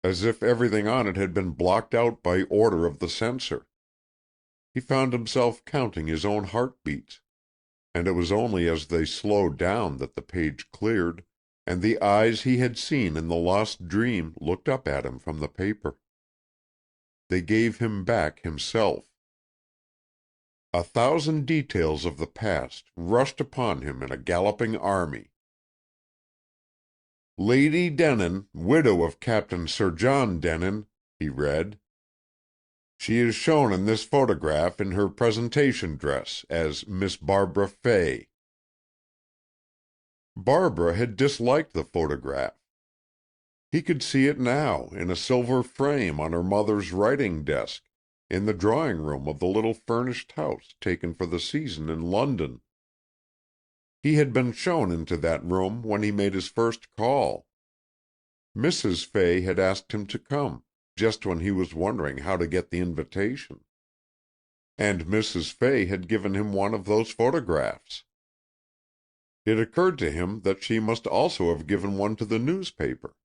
as if everything on it had been blocked out by order of the censor. He found himself counting his own heartbeats, and it was only as they slowed down that the page cleared, and the eyes he had seen in the lost dream looked up at him from the paper. They gave him back himself. 1,000 details of the past rushed upon him in a galloping army. "Lady Denon, widow of Captain Sir John Denon," he read. "She is shown in this photograph in her presentation dress as Miss Barbara Fay." Barbara had disliked the photograph. He could see it now, in a silver frame on her mother's writing desk, in the drawing-room of the little furnished house taken for the season in London. He had been shown into that room when he made his first call. Mrs. Fay had asked him to come, just when he was wondering how to get the invitation. And Mrs. Fay had given him one of those photographs. It occurred to him that she must also have given one to the newspaper.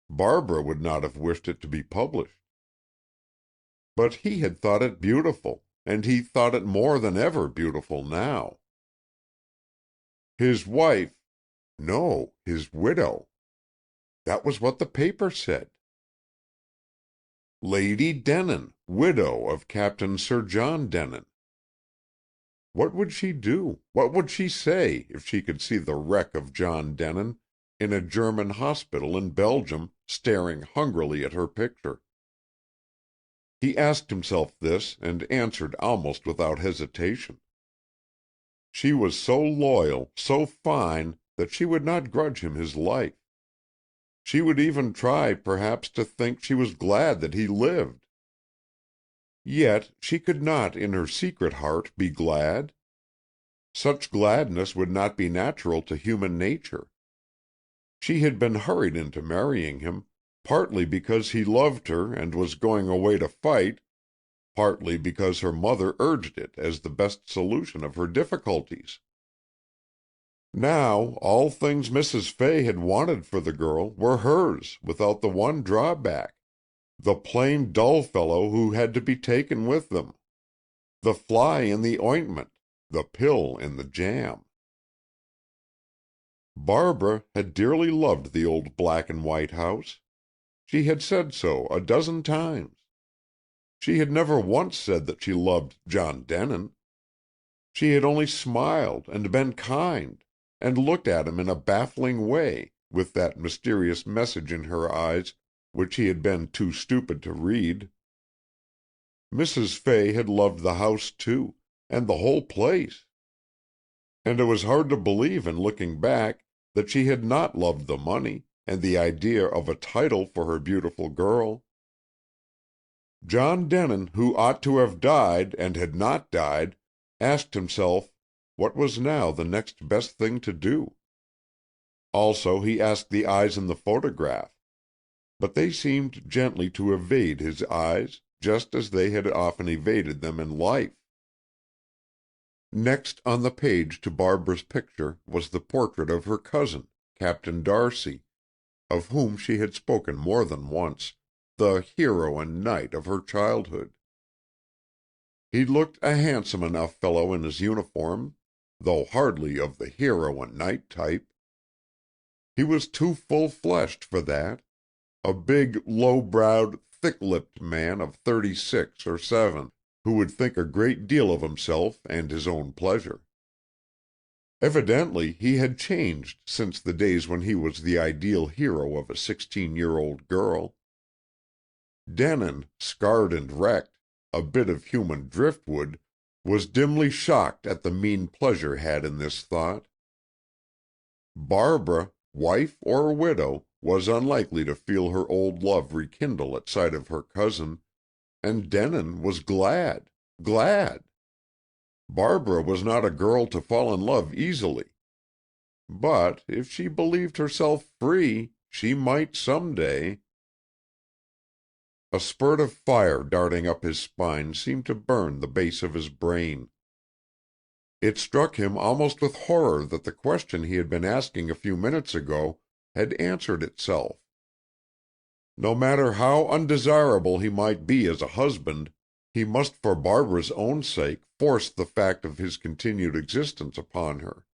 Barbara would not have wished it to be published. But he had thought it beautiful, and he thought it more than ever beautiful now. His wife—no, his widow. That was what the paper said. Lady Denin, widow of Captain Sir John Denin. What would she do, what would she say, if she could see the wreck of John Denin in a German hospital in Belgium staring hungrily at her picture? He asked himself this, and answered almost without hesitation. She was so loyal, so fine, that she would not grudge him his life. She would even try, perhaps, to think she was glad that he lived. Yet she could not, in her secret heart, be glad. Such gladness would not be natural to human nature. She had been hurried into marrying him, partly because he loved her and was going away to fight, partly because her mother urged it as the best solution of her difficulties. Now all things Mrs. Fay had wanted for the girl were hers without the one drawback, the plain dull fellow who had to be taken with them, the fly in the ointment, the pill in the jam. Barbara had dearly loved the old black and white house. She had said so a dozen times. She had never once said that she loved John Denin. She had only smiled and been kind, and looked at him in a baffling way, with that mysterious message in her eyes which he had been too stupid to read. Mrs. Fay had loved the house too, and the whole place. And it was hard to believe in looking back that she had not loved the money, and the idea of a title for her beautiful girl. John Denin, who ought to have died and had not died, asked himself what was now the next best thing to do. Also he asked the eyes in the photograph, but they seemed gently to evade his eyes, just as they had often evaded them in life. Next on the page to Barbara's picture was the portrait of her cousin, Captain D'Arcy, of whom she had spoken more than once, the hero and knight of her childhood. He looked a handsome enough fellow in his uniform, though hardly of the hero and knight type. He was too full-fleshed for that, a big, low-browed, thick-lipped man of 36 or 7, who would think a great deal of himself and his own pleasure. Evidently he had changed since the days when he was the ideal hero of a 16-year-old girl. Denin, scarred and wrecked, a bit of human driftwood, was dimly shocked at the mean pleasure had in this thought. Barbara, wife or widow, was unlikely to feel her old love rekindle at sight of her cousin, and Denin was glad, glad. Barbara was not a girl to fall in love easily. But if she believed herself free, she might some day. A spurt of fire darting up his spine seemed to burn the base of his brain. It struck him almost with horror that the question he had been asking a few minutes ago had answered itself. No matter how undesirable he might be as a husband, he must for Barbara's own sake force the fact of his continued existence upon her.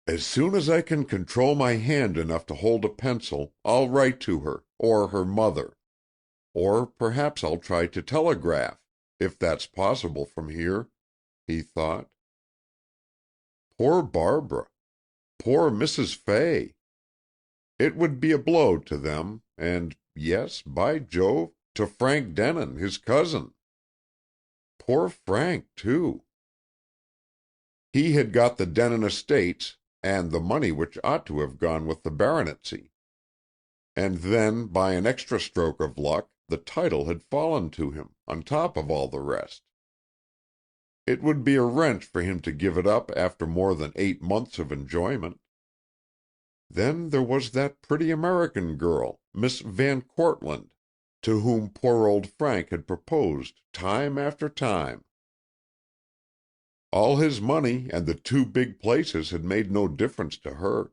As soon as I can control my hand enough to hold a pencil, I'll write to her, or her mother. Or perhaps I'll try to telegraph, if that's possible from here, he thought. Poor Barbara! Poor Mrs. Fay! It would be a blow to them, and, yes, by Jove, to Frank Denin, his cousin. Poor Frank, too. He had got the Denin estates, and the money which ought to have gone with the baronetcy. And then, by an extra stroke of luck, the title had fallen to him, on top of all the rest. It would be a wrench for him to give it up after more than 8 months of enjoyment. Then there was that pretty American girl, Miss Van Cortlandt, to whom poor old Frank had proposed time after time. All his money and the 2 big places had made no difference to her.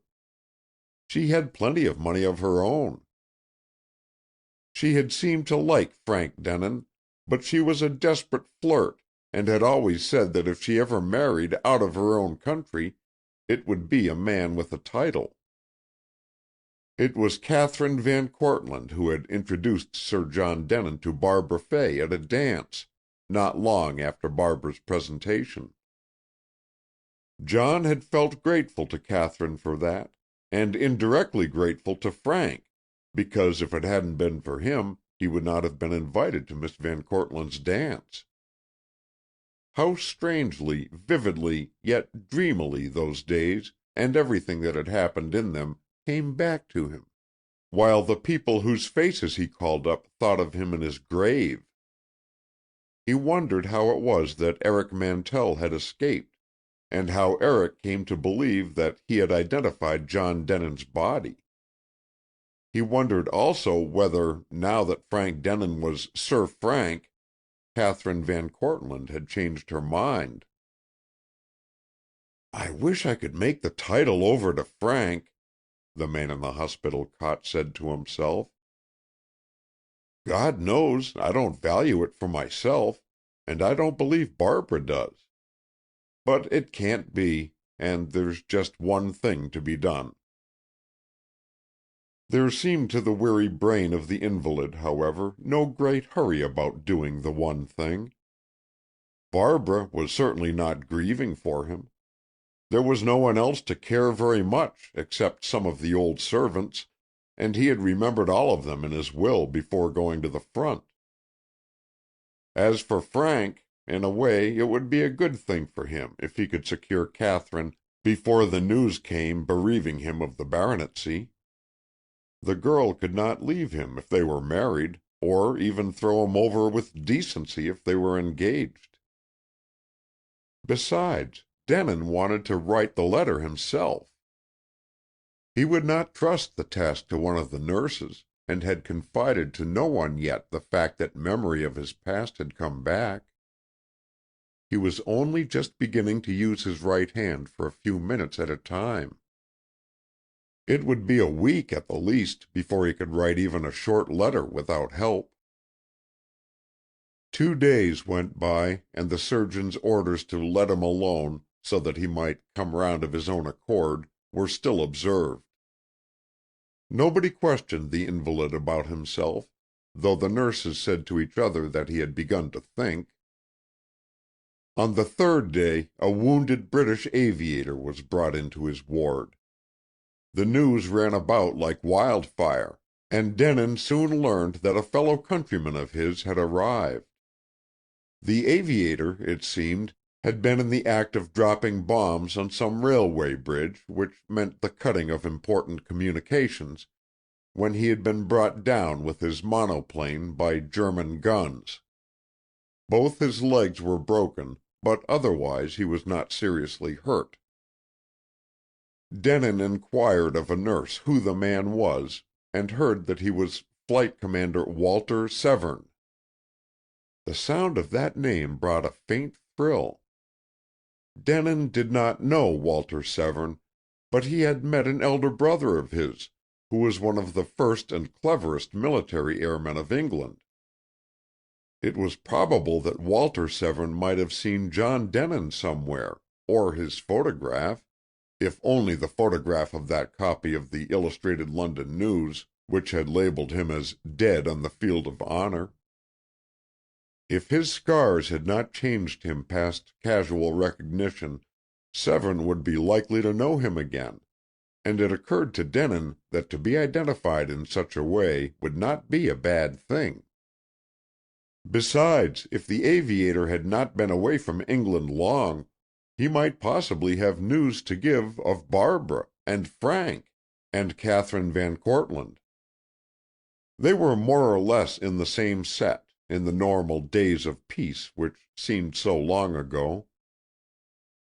She had plenty of money of her own. She had seemed to like Frank Denin, but she was a desperate flirt, and had always said that if she ever married out of her own country, it would be a man with a title. It was Catherine Van Cortlandt who had introduced Sir John Denin to Barbara Fay at a dance, not long after Barbara's presentation. John had felt grateful to Catherine for that, and indirectly grateful to Frank, because if it hadn't been for him, he would not have been invited to Miss Van Cortlandt's dance. How strangely, vividly, yet dreamily those days, and everything that had happened in them, came back to him, while the people whose faces he called up thought of him in his grave. He wondered how it was that Eric Mantell had escaped, and how Eric came to believe that he had identified John Denin's body. He wondered also whether, now that Frank Denin was Sir Frank, Catherine Van Cortlandt had changed her mind. "I wish I could make the title over to Frank," the man in the hospital cot said to himself. "God knows I don't value it for myself, and I don't believe Barbara does. But it can't be, and there's just one thing to be done." There seemed to the weary brain of the invalid, however, no great hurry about doing the one thing. Barbara was certainly not grieving for him. There was no one else to care very much, except some of the old servants, and he had remembered all of them in his will before going to the front. As for Frank, in a way it would be a good thing for him if he could secure Catherine before the news came bereaving him of the baronetcy. The girl could not leave him if they were married, or even throw him over with decency if they were engaged. Besides, Denin wanted to write the letter himself. He would not trust the task to one of the nurses, and had confided to no one yet the fact that memory of his past had come back. He was only just beginning to use his right hand for a few minutes at a time. It would be a week at the least before he could write even a short letter without help. 2 days went by, and the surgeon's orders to let him alone, so that he might come round of his own accord, were still observed. Nobody questioned the invalid about himself, though the nurses said to each other that he had begun to think. On the 3rd day a wounded British aviator was brought into his ward. The news ran about like wildfire, and Denin soon learned that a fellow countryman of his had arrived. The aviator, it seemed, had been in the act of dropping bombs on some railway bridge, which meant the cutting of important communications, when he had been brought down with his monoplane by German guns. Both his legs were broken, but otherwise he was not seriously hurt. Denin inquired of a nurse who the man was, and heard that he was Flight Commander Walter Severn. The sound of that name brought a faint thrill. Denin did not know Walter Severn, but he had met an elder brother of his, who was one of the first and cleverest military airmen of England. It was probable that Walter Severn might have seen John Denin somewhere, or his photograph, if only the photograph of that copy of the Illustrated London News, which had labelled him as dead on the field of honor. If his scars had not changed him past casual recognition, Severn would be likely to know him again, and it occurred to Denin that to be identified in such a way would not be a bad thing. Besides, if the aviator had not been away from England long, he might possibly have news to give of Barbara, and Frank, and Catherine Van Cortlandt. They were more or less in the same set, in the normal days of peace which seemed so long ago.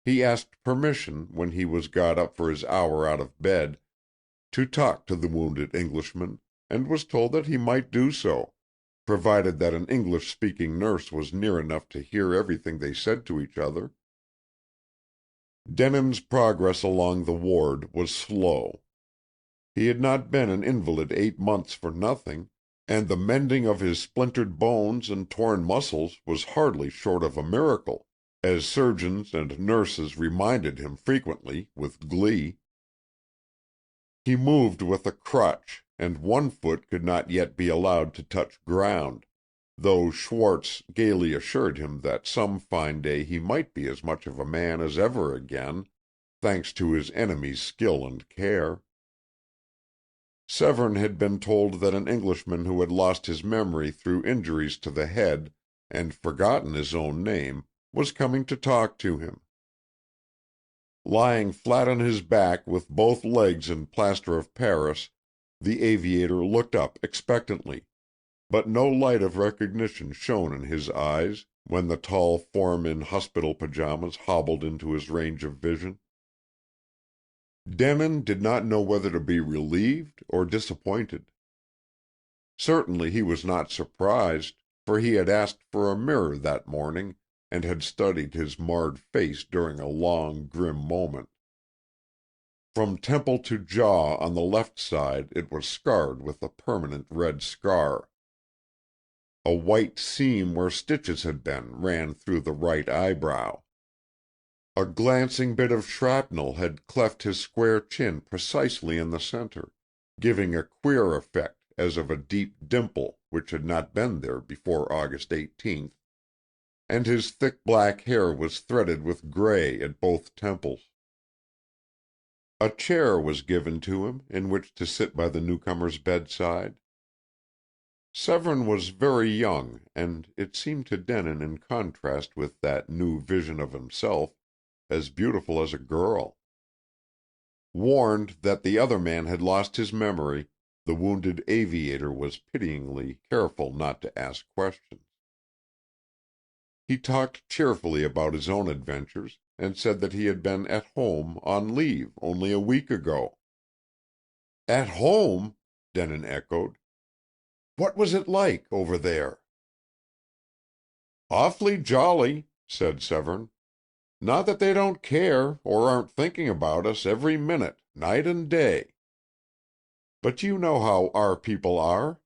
He asked permission, when he was got up for his hour out of bed, to talk to the wounded Englishman, and was told that he might do so, provided that an English-speaking nurse was near enough to hear everything they said to each other. Denin's progress along the ward was slow. He had not been an invalid 8 months for nothing, and the mending of his splintered bones and torn muscles was hardly short of a miracle, as surgeons and nurses reminded him frequently with glee. He moved with a crutch, and one foot could not yet be allowed to touch ground, though Schwartz gaily assured him that some fine day he might be as much of a man as ever again, thanks to his enemy's skill and care. Severn had been told that an Englishman who had lost his memory through injuries to the head and forgotten his own name was coming to talk to him. Lying flat on his back with both legs in plaster of Paris, the aviator looked up expectantly, but no light of recognition shone in his eyes when the tall form in hospital pajamas hobbled into his range of vision. Denin did not know whether to be relieved or disappointed. Certainly he was not surprised, for he had asked for a mirror that morning and had studied his marred face during a long, grim moment. From temple to jaw on the left side it was scarred with a permanent red scar. A white seam where stitches had been ran through the right eyebrow. A glancing bit of shrapnel had cleft his square chin precisely in the center, giving a queer effect as of a deep dimple which had not been there before August 18th, and his thick black hair was threaded with gray at both temples. A chair was given to him in which to sit by the newcomer's bedside. Severn was very young, and it seemed to Denin in contrast with that new vision of himself, as beautiful as a girl. Warned that the other man had lost his memory, the wounded aviator was pityingly careful not to ask questions. He talked cheerfully about his own adventures, and said that he had been at home on leave only a week ago. "At home?" Denin echoed. "What was it like over there?" "Awfully jolly," said Severn. "Not that they don't care, or aren't thinking about us every minute, night and day. But you know how our people are.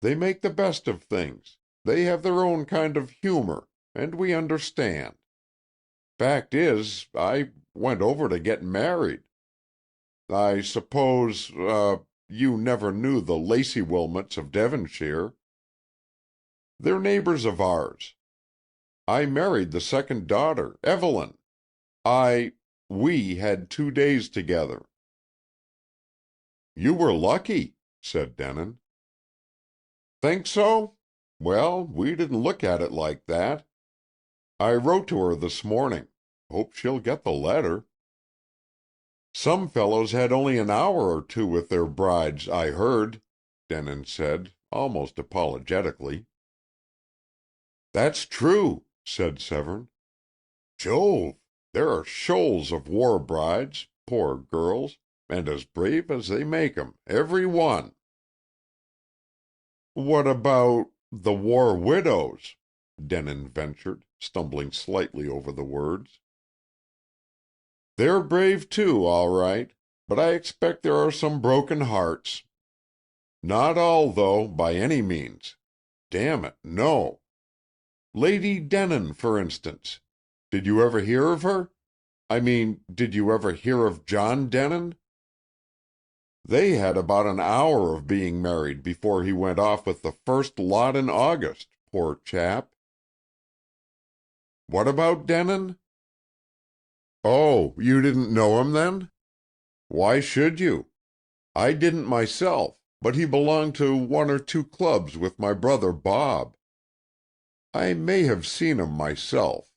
They make the best of things. They have their own kind of humor, and we understand. Fact is, I went over to get married. I suppose, you never knew the Lacey Wilmots of Devonshire. They're neighbors of ours. I married the second daughter, Evelyn. We had 2 days together." "You were lucky," said Denin. "Think so? Well, we didn't look at it like that. I wrote to her this morning. Hope she'll get the letter." "Some fellows had only an hour or two with their brides, I heard," Denin said, almost apologetically. "That's true," said Severn. "Jove! There are shoals of war brides, poor girls, and as brave as they make 'em, every one." "What about the war widows?" Denin ventured, stumbling slightly over the words. "They're brave too, all right, but I expect there are some broken hearts. Not all, though, by any means. Damn it, no. Lady Denin, for instance. Did you ever hear of her? I mean, did you ever hear of John Denin? They had about an hour of being married before he went off with the first lot in August, poor chap." "What about Denin?" "Oh, you didn't know him, then? Why should you? I didn't myself, but he belonged to one or two clubs with my brother Bob. I may have seen him myself.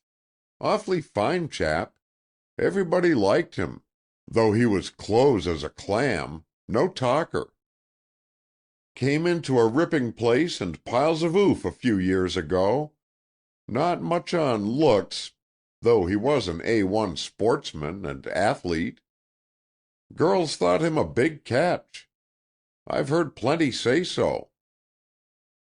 Awfully fine chap. Everybody liked him, though he was close as a clam, no talker. Came into a ripping place and piles of oof a few years ago. Not much on looks, though he was an A1 sportsman and athlete. Girls thought him a big catch. I've heard plenty say so.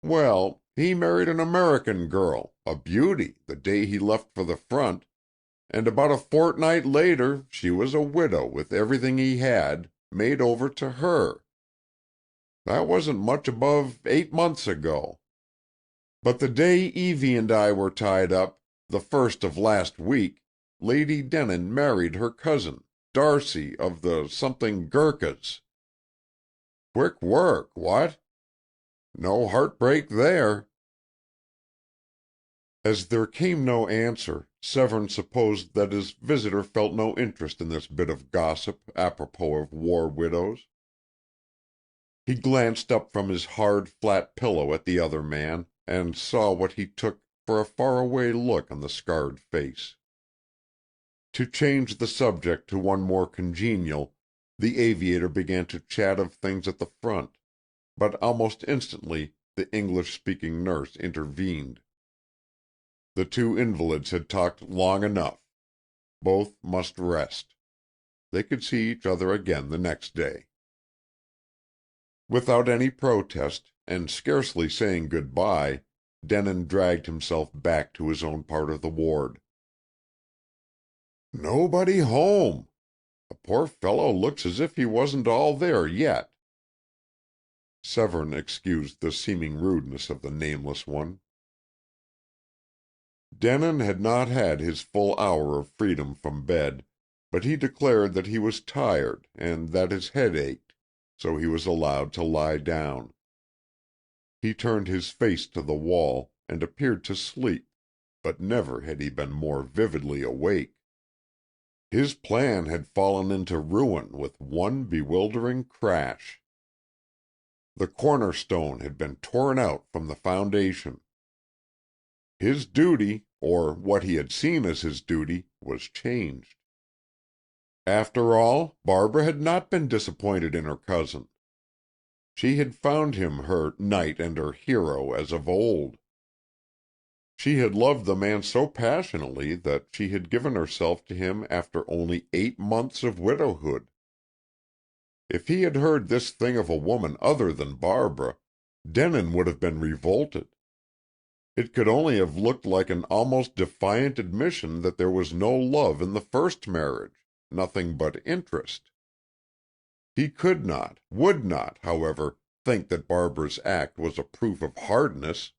Well, he married an American girl, a beauty, the day he left for the front, and about a fortnight later she was a widow with everything he had, made over to her. That wasn't much above 8 months ago. But the day Evie and I were tied up, the first of last week, Lady Denin married her cousin, Darcy of the something Gurkhas. Quick work, what? No heartbreak there." As there came no answer, Severn supposed that his visitor felt no interest in this bit of gossip apropos of war widows. He glanced up from his hard, flat pillow at the other man, and saw what he took for a far-away look on the scarred face. To change the subject to one more congenial, the aviator began to chat of things at the front, but almost instantly the English-speaking nurse intervened. The two invalids had talked long enough. Both must rest. They could see each other again the next day. Without any protest, and scarcely saying good-bye, Denin dragged himself back to his own part of the ward. "Nobody home! The poor fellow looks as if he wasn't all there yet." Severn excused the seeming rudeness of the nameless one. Denin had not had his full hour of freedom from bed, but he declared that he was tired and that his head ached, so he was allowed to lie down. He turned his face to the wall, and appeared to sleep, but never had he been more vividly awake. His plan had fallen into ruin with one bewildering crash. The corner-stone had been torn out from the foundation. His duty, or what he had seen as his duty, was changed. After all, Barbara had not been disappointed in her cousin. She had found him her knight and her hero as of old. She had loved the man so passionately that she had given herself to him after only 8 months of widowhood. If he had heard this thing of a woman other than Barbara, Denin would have been revolted. It could only have looked like an almost defiant admission that there was no love in the first marriage, nothing but interest. He could not, would not, however, think that Barbara's act was a proof of hardness.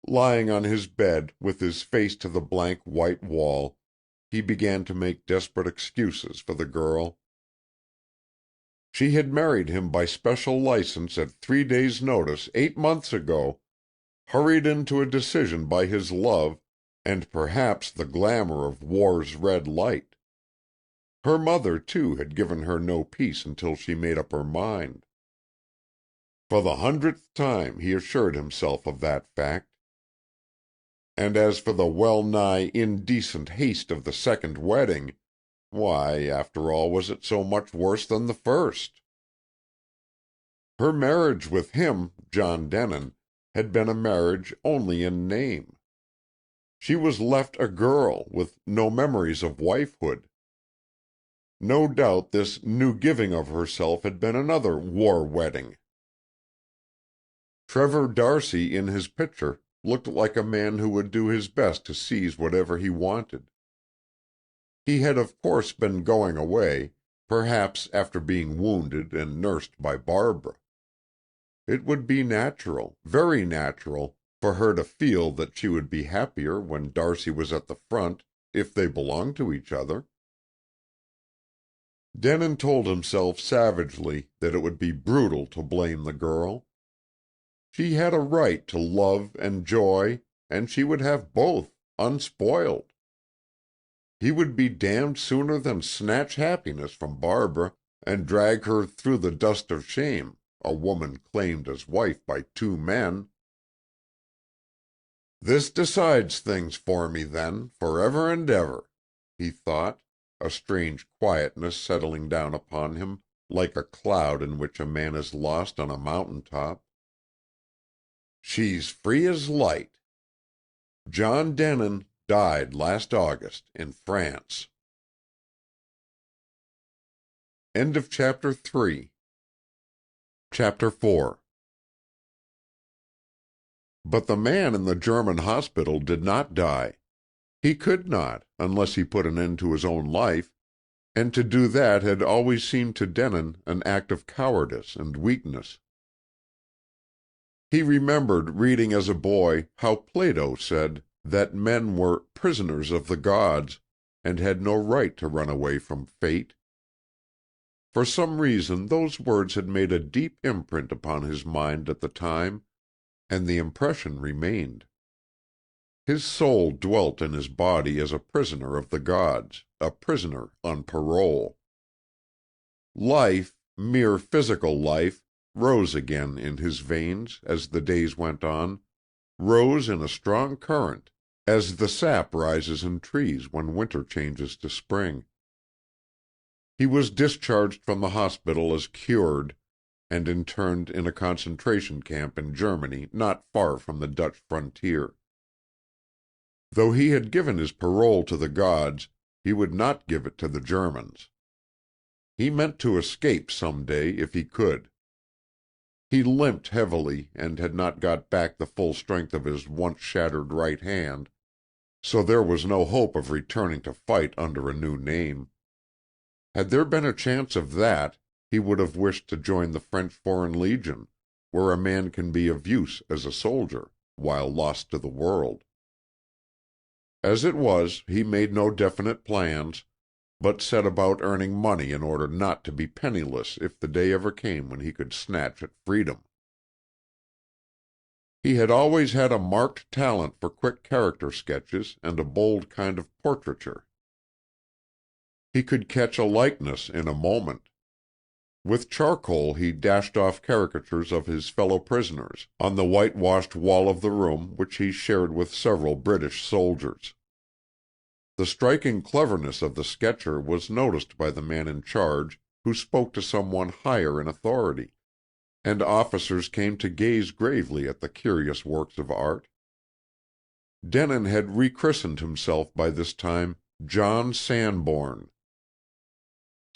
Lying on his bed, with his face to the blank white wall, he began to make desperate excuses for the girl. She had married him by special license at 3 days' notice 8 months ago, hurried into a decision by his love, and perhaps the glamour of war's red light. Her mother, too, had given her no peace until she made up her mind. For the 100th time he assured himself of that fact. And as for the well-nigh indecent haste of the second wedding, why, after all, was it so much worse than the first? Her marriage with him, John Denin, had been a marriage only in name. She was left a girl, with no memories of wifehood. No doubt this new giving of herself had been another war wedding. Trevor D'Arcy, in his picture, looked like a man who would do his best to seize whatever he wanted. He had of course been going away, perhaps after being wounded and nursed by Barbara. It would be natural, very natural, for her to feel that she would be happier when D'Arcy was at the front, if they belonged to each other. Denin told himself savagely that it would be brutal to blame the girl. She had a right to love and joy, and she would have both, unspoiled. He would be damned sooner than snatch happiness from Barbara and drag her through the dust of shame, a woman claimed as wife by 2 men. "This decides things for me, then, forever and ever," he thought, a strange quietness settling down upon him, like a cloud in which a man is lost on a mountain-top. "She's free as light. John Denin died last August in France." End of Chapter 3. Chapter 4. But the man in the German hospital did not die. He could not, unless he put an end to his own life, and to do that had always seemed to Denin an act of cowardice and weakness. He remembered reading as a boy how Plato said that men were prisoners of the gods, and had no right to run away from fate. For some reason those words had made a deep imprint upon his mind at the time, and the impression remained. His soul dwelt in his body as a prisoner of the gods, a prisoner on parole. Life, mere physical life, rose again in his veins as the days went on, rose in a strong current, as the sap rises in trees when winter changes to spring. He was discharged from the hospital as cured, and interned in a concentration camp in Germany not far from the Dutch frontier. Though he had given his parole to the gods, he would not give it to the Germans. He meant to escape some day if he could. He limped heavily and had not got back the full strength of his once shattered right hand, so there was no hope of returning to fight under a new name. Had there been a chance of that, he would have wished to join the French Foreign Legion, where a man can be of use as a soldier, while lost to the world. As it was, he made no definite plans, but set about earning money in order not to be penniless if the day ever came when he could snatch at freedom. He had always had a marked talent for quick character sketches and a bold kind of portraiture. He could catch a likeness in a moment. With charcoal he dashed off caricatures of his fellow prisoners, on the whitewashed wall of the room which he shared with several British soldiers. The striking cleverness of the sketcher was noticed by the man in charge, who spoke to someone higher in authority, and officers came to gaze gravely at the curious works of art. Denon had rechristened himself by this time John Sanborn.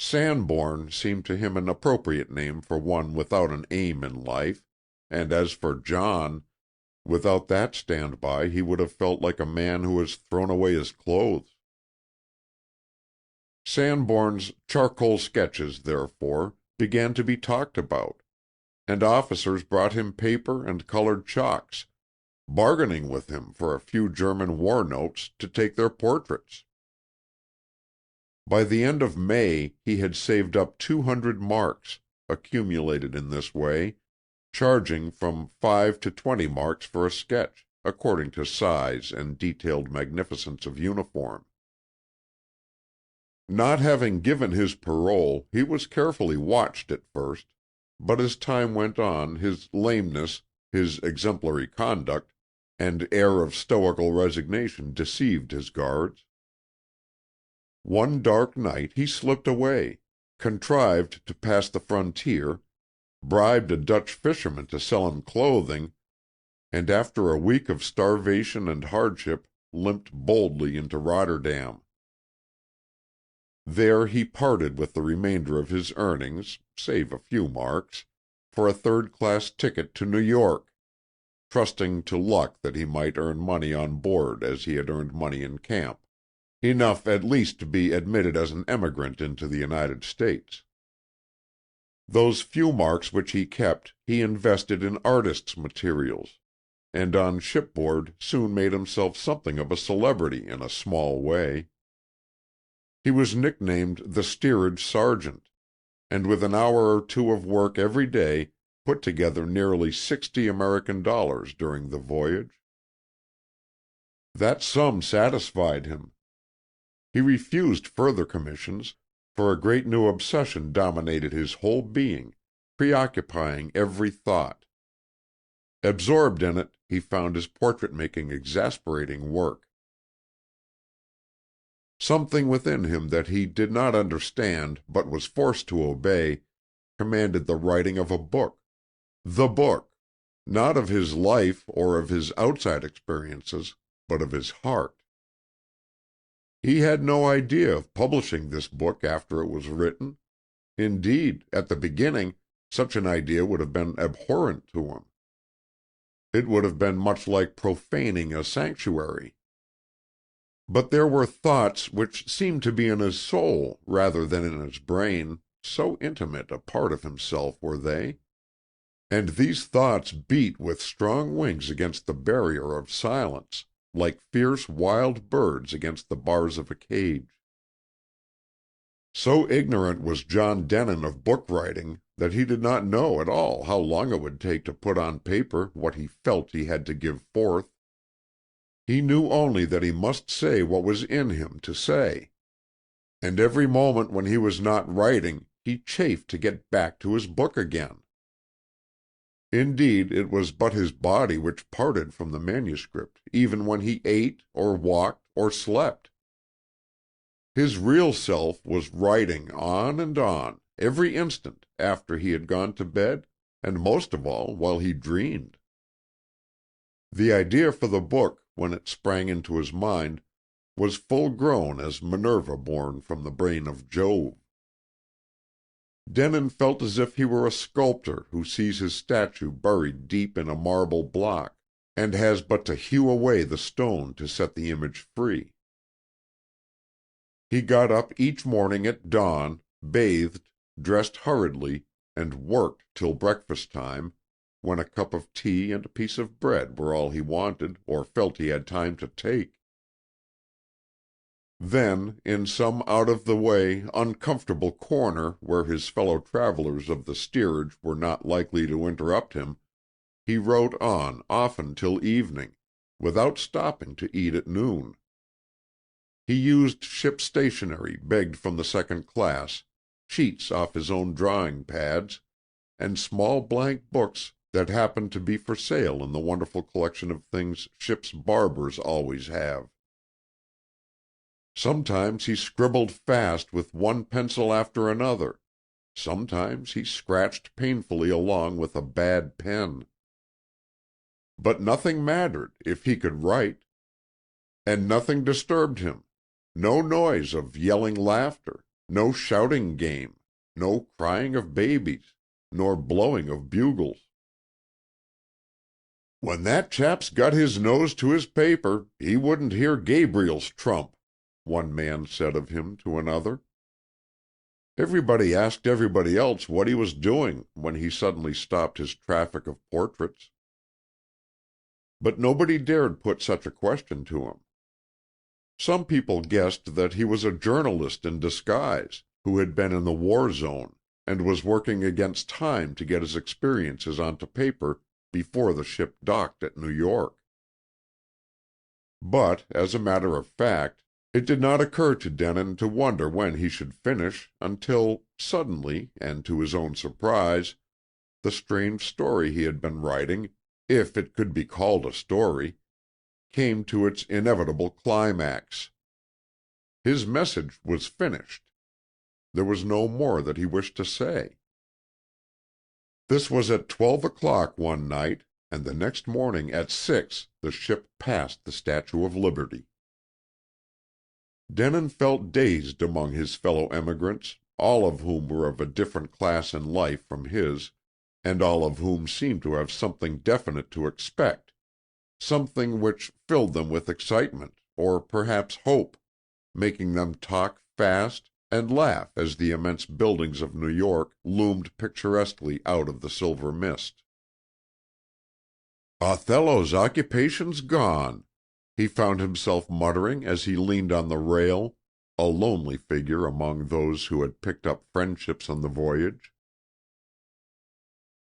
Sanborn seemed to him an appropriate name for one without an aim in life, and as for John, without that stand-by he would have felt like a man who has thrown away his clothes. Sanborn's charcoal sketches, therefore, began to be talked about, and officers brought him paper and colored chalks, bargaining with him for a few German war notes to take their portraits. By the end of May he had saved up 200 marks, accumulated in this way, charging from 5 to 20 marks for a sketch, according to size and detailed magnificence of uniform. Not having given his parole, he was carefully watched at first, but as time went on his lameness, his exemplary conduct, and air of stoical resignation deceived his guards. One dark night he slipped away, contrived to pass the frontier, bribed a Dutch fisherman to sell him clothing, and after a week of starvation and hardship limped boldly into Rotterdam. There he parted with the remainder of his earnings, save a few marks, for a third-class ticket to New York, trusting to luck that he might earn money on board as he had earned money in camp. Enough at least to be admitted as an emigrant into the United States. Those few marks which he kept he invested in artists' materials, and on shipboard soon made himself something of a celebrity in a small way. He was nicknamed the steerage sergeant, and with an hour or two of work every day put together nearly $60 American during the voyage. That sum satisfied him. He refused further commissions, for a great new obsession dominated his whole being, preoccupying every thought. Absorbed in it, he found his portrait-making exasperating work. Something within him that he did not understand but was forced to obey commanded the writing of a book. The book, not of his life or of his outside experiences, but of his heart. He had no idea of publishing this book after it was written. Indeed, at the beginning, such an idea would have been abhorrent to him. It would have been much like profaning a sanctuary. But there were thoughts which seemed to be in his soul rather than in his brain, so intimate a part of himself were they. And these thoughts beat with strong wings against the barrier of silence, like fierce wild birds against the bars of a cage. So ignorant was John Denin of book writing that he did not know at all how long it would take to put on paper what he felt he had to give forth. He knew only that he must say what was in him to say. And every moment when he was not writing he chafed to get back to his book again. Indeed, it was but his body which parted from the manuscript, even when he ate, or walked, or slept. His real self was writing on, every instant, after he had gone to bed, and most of all while he dreamed. The idea for the book, when it sprang into his mind, was full grown as Minerva born from the brain of Jove. Denin felt as if he were a sculptor who sees his statue buried deep in a marble block, and has but to hew away the stone to set the image free. He got up each morning at dawn, bathed, dressed hurriedly, and worked till breakfast time, when a cup of tea and a piece of bread were all he wanted or felt he had time to take. Then, in some out-of-the-way, uncomfortable corner where his fellow travelers of the steerage were not likely to interrupt him, he wrote on often till evening, without stopping to eat at noon. He used ship stationery begged from the second class, sheets off his own drawing-pads, and small blank books that happened to be for sale in the wonderful collection of things ship's barbers always have. Sometimes he scribbled fast with one pencil after another. Sometimes he scratched painfully along with a bad pen. But nothing mattered if he could write. And nothing disturbed him. No noise of yelling laughter, no shouting game, no crying of babies, nor blowing of bugles. "When that chap's got his nose to his paper, he wouldn't hear Gabriel's trump," one man said of him to another. Everybody asked everybody else what he was doing when he suddenly stopped his traffic of portraits. But nobody dared put such a question to him. Some people guessed that he was a journalist in disguise, who had been in the war zone, and was working against time to get his experiences onto paper before the ship docked at New York. But, as a matter of fact, it did not occur to Denin to wonder when he should finish until, suddenly, and to his own surprise, the strange story he had been writing, if it could be called a story, came to its inevitable climax. His message was finished. There was no more that he wished to say. This was at 12 o'clock one night, and the next morning at 6 the ship passed the Statue of Liberty. Denin felt dazed among his fellow emigrants, all of whom were of a different class in life from his, and all of whom seemed to have something definite to expect, something which filled them with excitement, or perhaps hope, making them talk fast and laugh as the immense buildings of New York loomed picturesquely out of the silver mist. "Othello's occupation's gone," he found himself muttering as he leaned on the rail, a lonely figure among those who had picked up friendships on the voyage.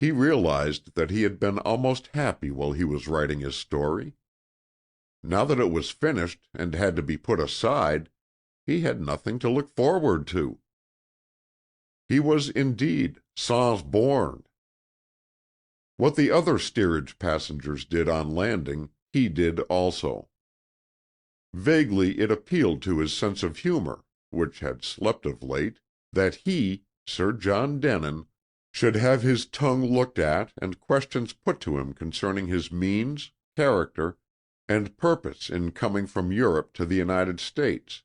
He realized that he had been almost happy while he was writing his story. Now that it was finished and had to be put aside, he had nothing to look forward to. He was indeed sans born. What the other steerage passengers did on landing, he did also. Vaguely it appealed to his sense of humor, which had slept of late, that he, Sir John Denin, should have his tongue looked at and questions put to him concerning his means, character, and purpose in coming from Europe to the United States.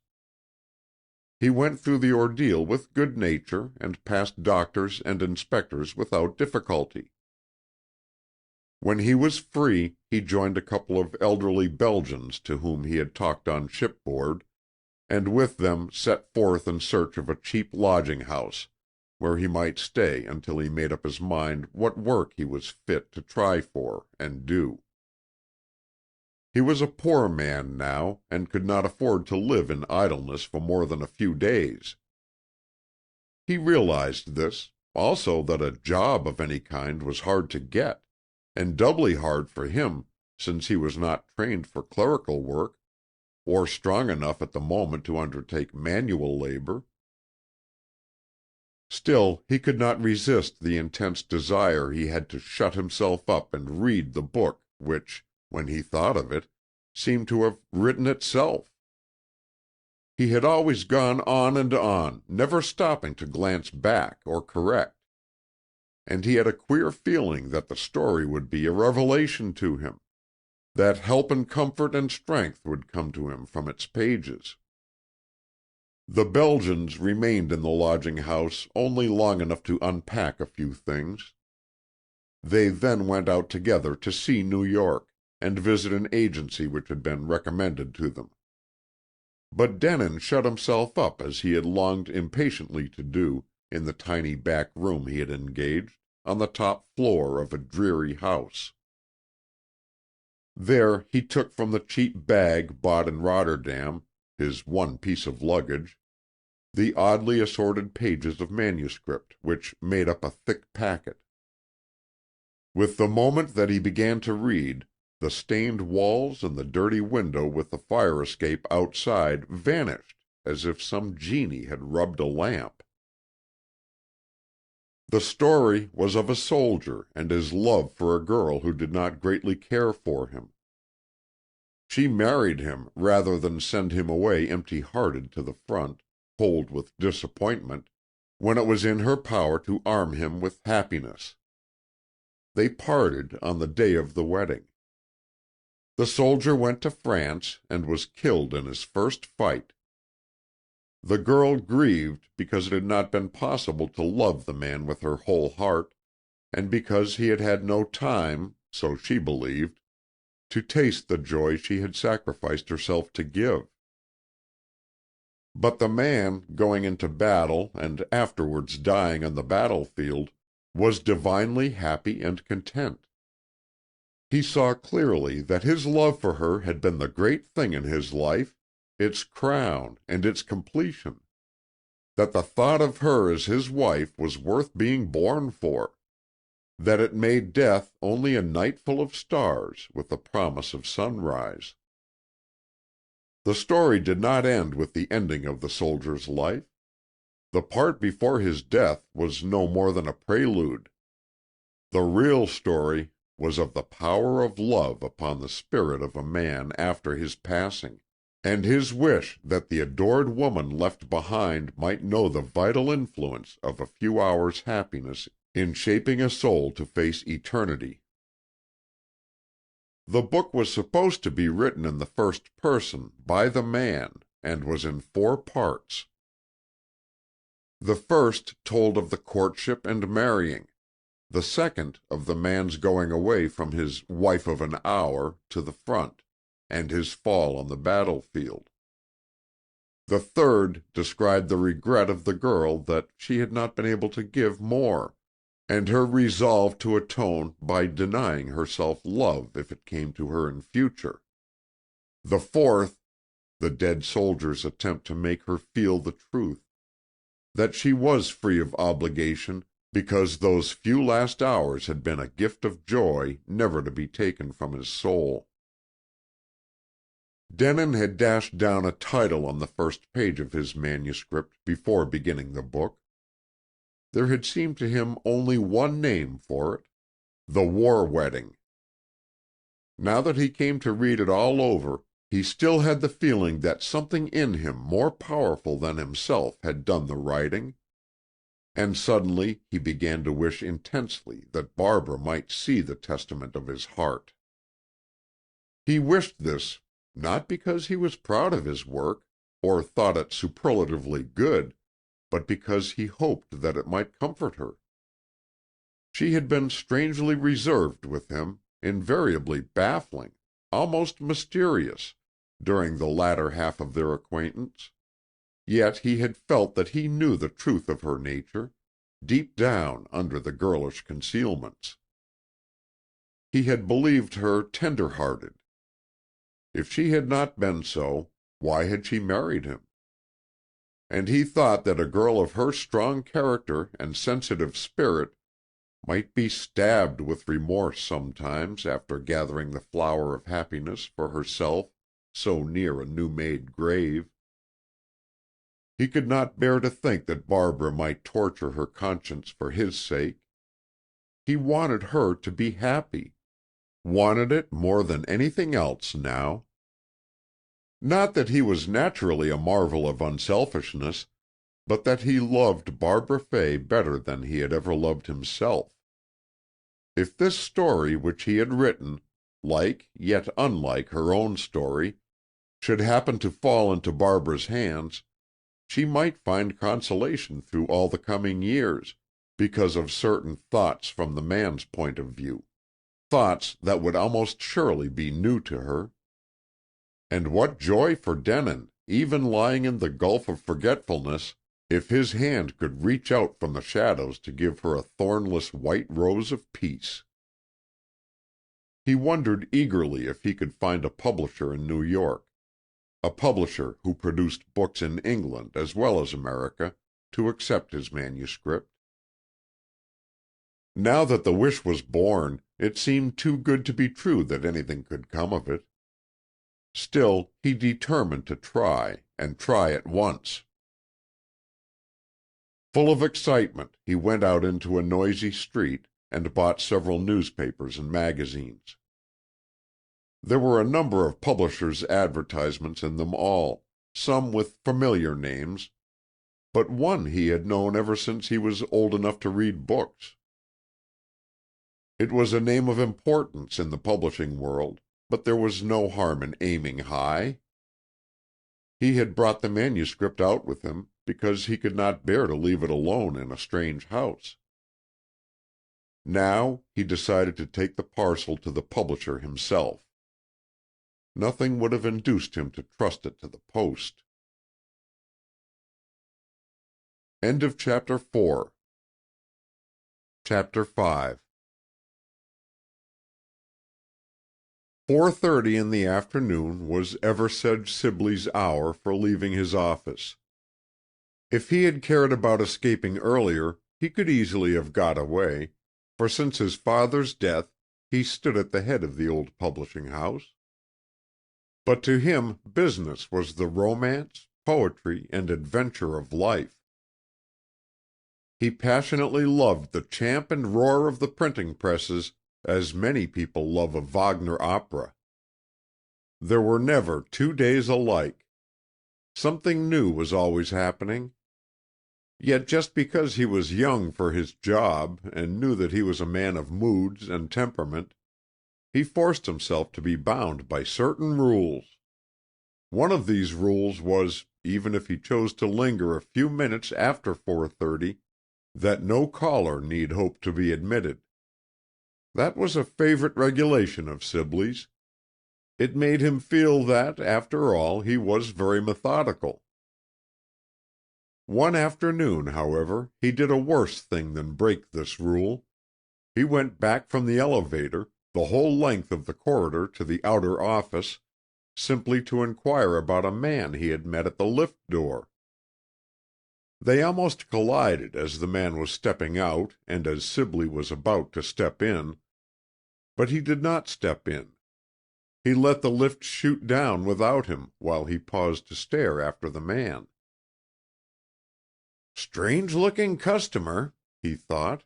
He went through the ordeal with good nature and passed doctors and inspectors without difficulty. When he was free, he joined a couple of elderly Belgians to whom he had talked on shipboard, and with them set forth in search of a cheap lodging-house, where he might stay until he made up his mind what work he was fit to try for and do. He was a poor man now, and could not afford to live in idleness for more than a few days. He realized this, also that a job of any kind was hard to get, and doubly hard for him since he was not trained for clerical work, or strong enough at the moment to undertake manual labor. Still, he could not resist the intense desire he had to shut himself up and read the book which, when he thought of it, seemed to have written itself. He had always gone on and on, never stopping to glance back or correct. And he had a queer feeling that the story would be a revelation to him, that help and comfort and strength would come to him from its pages. The Belgians remained in the lodging-house only long enough to unpack a few things. They then went out together to see New York, and visit an agency which had been recommended to them. But Denin shut himself up as he had longed impatiently to do, in the tiny back room he had engaged, on the top floor of a dreary house. There he took from the cheap bag bought in Rotterdam, his one piece of luggage, the oddly assorted pages of manuscript which made up a thick packet. With the moment that he began to read, the stained walls and the dirty window with the fire escape outside vanished as if some genie had rubbed a lamp. The story was of a soldier and his love for a girl who did not greatly care for him. She married him rather than send him away empty-hearted to the front, cold with disappointment, when it was in her power to arm him with happiness. They parted on the day of the wedding. The soldier went to France and was killed in his first fight. The girl grieved because it had not been possible to love the man with her whole heart, and because he had had no time, so she believed, to taste the joy she had sacrificed herself to give. But the man, going into battle and afterwards dying on the battlefield, was divinely happy and content. He saw clearly that his love for her had been the great thing in his life, its crown and its completion, that the thought of her as his wife was worth being born for, that it made death only a night full of stars with the promise of sunrise. The story did not end with the ending of the soldier's life. The part before his death was no more than a prelude. The real story was of the power of love upon the spirit of a man after his passing, and his wish that the adored woman left behind might know the vital influence of a few hours' happiness in shaping a soul to face eternity. The book was supposed to be written in the first person by the man, and was in 4 parts. The first told of the courtship and marrying, the second of the man's going away from his wife of an hour to the front, and his fall on the battlefield. The third described the regret of the girl that she had not been able to give more, and her resolve to atone by denying herself love if it came to her in future. The fourth, the dead soldier's attempt to make her feel the truth, that she was free of obligation because those few last hours had been a gift of joy never to be taken from his soul. Denin had dashed down a title on the first page of his manuscript before beginning the book. There had seemed to him only one name for it: The War Wedding. Now that he came to read it all over, he still had the feeling that something in him more powerful than himself had done the writing, and suddenly he began to wish intensely that Barbara might see the testament of his heart. He wished this, not because he was proud of his work, or thought it superlatively good, but because he hoped that it might comfort her. She had been strangely reserved with him, invariably baffling, almost mysterious, during the latter half of their acquaintance, yet he had felt that he knew the truth of her nature, deep down under the girlish concealments. He had believed her tender-hearted. If she had not been so, why had she married him? and he thought that a girl of her strong character and sensitive spirit might be stabbed with remorse sometimes after gathering the flower of happiness for herself so near a new-made grave. He could not bear to think that Barbara might torture her conscience for his sake. He wanted her to be happy, wanted it more than anything else now. Not that he was naturally a marvel of unselfishness, but that he loved Barbara Fay better than he had ever loved himself. If this story which he had written, like yet unlike her own story, should happen to fall into Barbara's hands, she might find consolation through all the coming years, because of certain thoughts from the man's point of view, thoughts that would almost surely be new to her. And what joy for Denin, even lying in the gulf of forgetfulness, if his hand could reach out from the shadows to give her a thornless white rose of peace. He wondered eagerly if he could find a publisher in New York, a publisher who produced books in England as well as America, to accept his manuscript. Now that the wish was born, it seemed too good to be true that anything could come of it. Still, he determined to try, and try at once. Full of excitement, he went out into a noisy street, and bought several newspapers and magazines. There were a number of publishers' advertisements in them all, some with familiar names, but one he had known ever since he was old enough to read books. It was a name of importance in the publishing world, but there was no harm in aiming high. He had brought the manuscript out with him, because he could not bear to leave it alone in a strange house. Now he decided to take the parcel to the publisher himself. Nothing would have induced him to trust it to the post. End of Chapter 4. Chapter 5. 4:30 in the afternoon was Eversedge Sibley's hour for leaving his office. If he had cared about escaping earlier, he could easily have got away, for since his father's death he stood at the head of the old publishing house. But to him business was the romance, poetry, and adventure of life. He passionately loved the champ and roar of the printing presses as many people love a Wagner opera. There were never 2 days alike. Something new was always happening. Yet just because he was young for his job, and knew that he was a man of moods and temperament, he forced himself to be bound by certain rules. One of these rules was, even if he chose to linger a few minutes after 4:30, that no caller need hope to be admitted. That was a favorite regulation of Sibley's. It made him feel that, after all, he was very methodical. One afternoon, however, he did a worse thing than break this rule. He went back from the elevator, the whole length of the corridor to the outer office, simply to inquire about a man he had met at the lift door. They almost collided as the man was stepping out and as Sibley was about to step in. But he did not step in. He let the lift shoot down without him while he paused to stare after the man. "Strange-looking customer," he thought.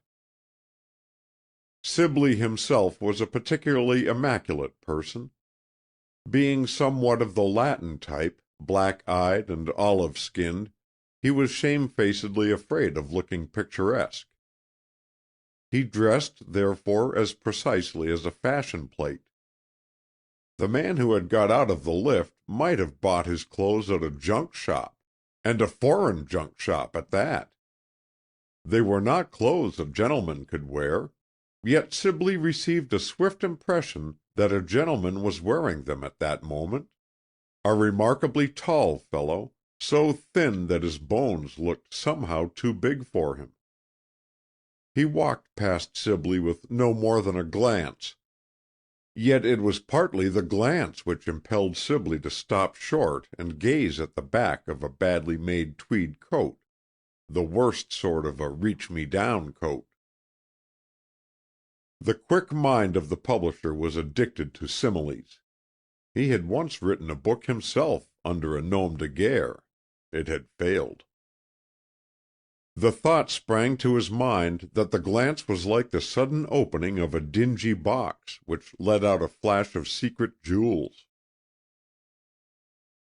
Sibley himself was a particularly immaculate person. Being somewhat of the Latin type, black-eyed and olive-skinned, he was shamefacedly afraid of looking picturesque. He dressed, therefore, as precisely as a fashion plate. The man who had got out of the lift might have bought his clothes at a junk shop, and a foreign junk shop at that. They were not clothes a gentleman could wear, yet Sibley received a swift impression that a gentleman was wearing them at that moment. A remarkably tall fellow, so thin that his bones looked somehow too big for him. He walked past Sibley with no more than a glance. Yet it was partly the glance which impelled Sibley to stop short and gaze at the back of a badly made tweed coat, the worst sort of a reach-me-down coat. The quick mind of the publisher was addicted to similes. He had once written a book himself under a nom de guerre. It had failed. The thought sprang to his mind that the glance was like the sudden opening of a dingy box, which let out a flash of secret jewels.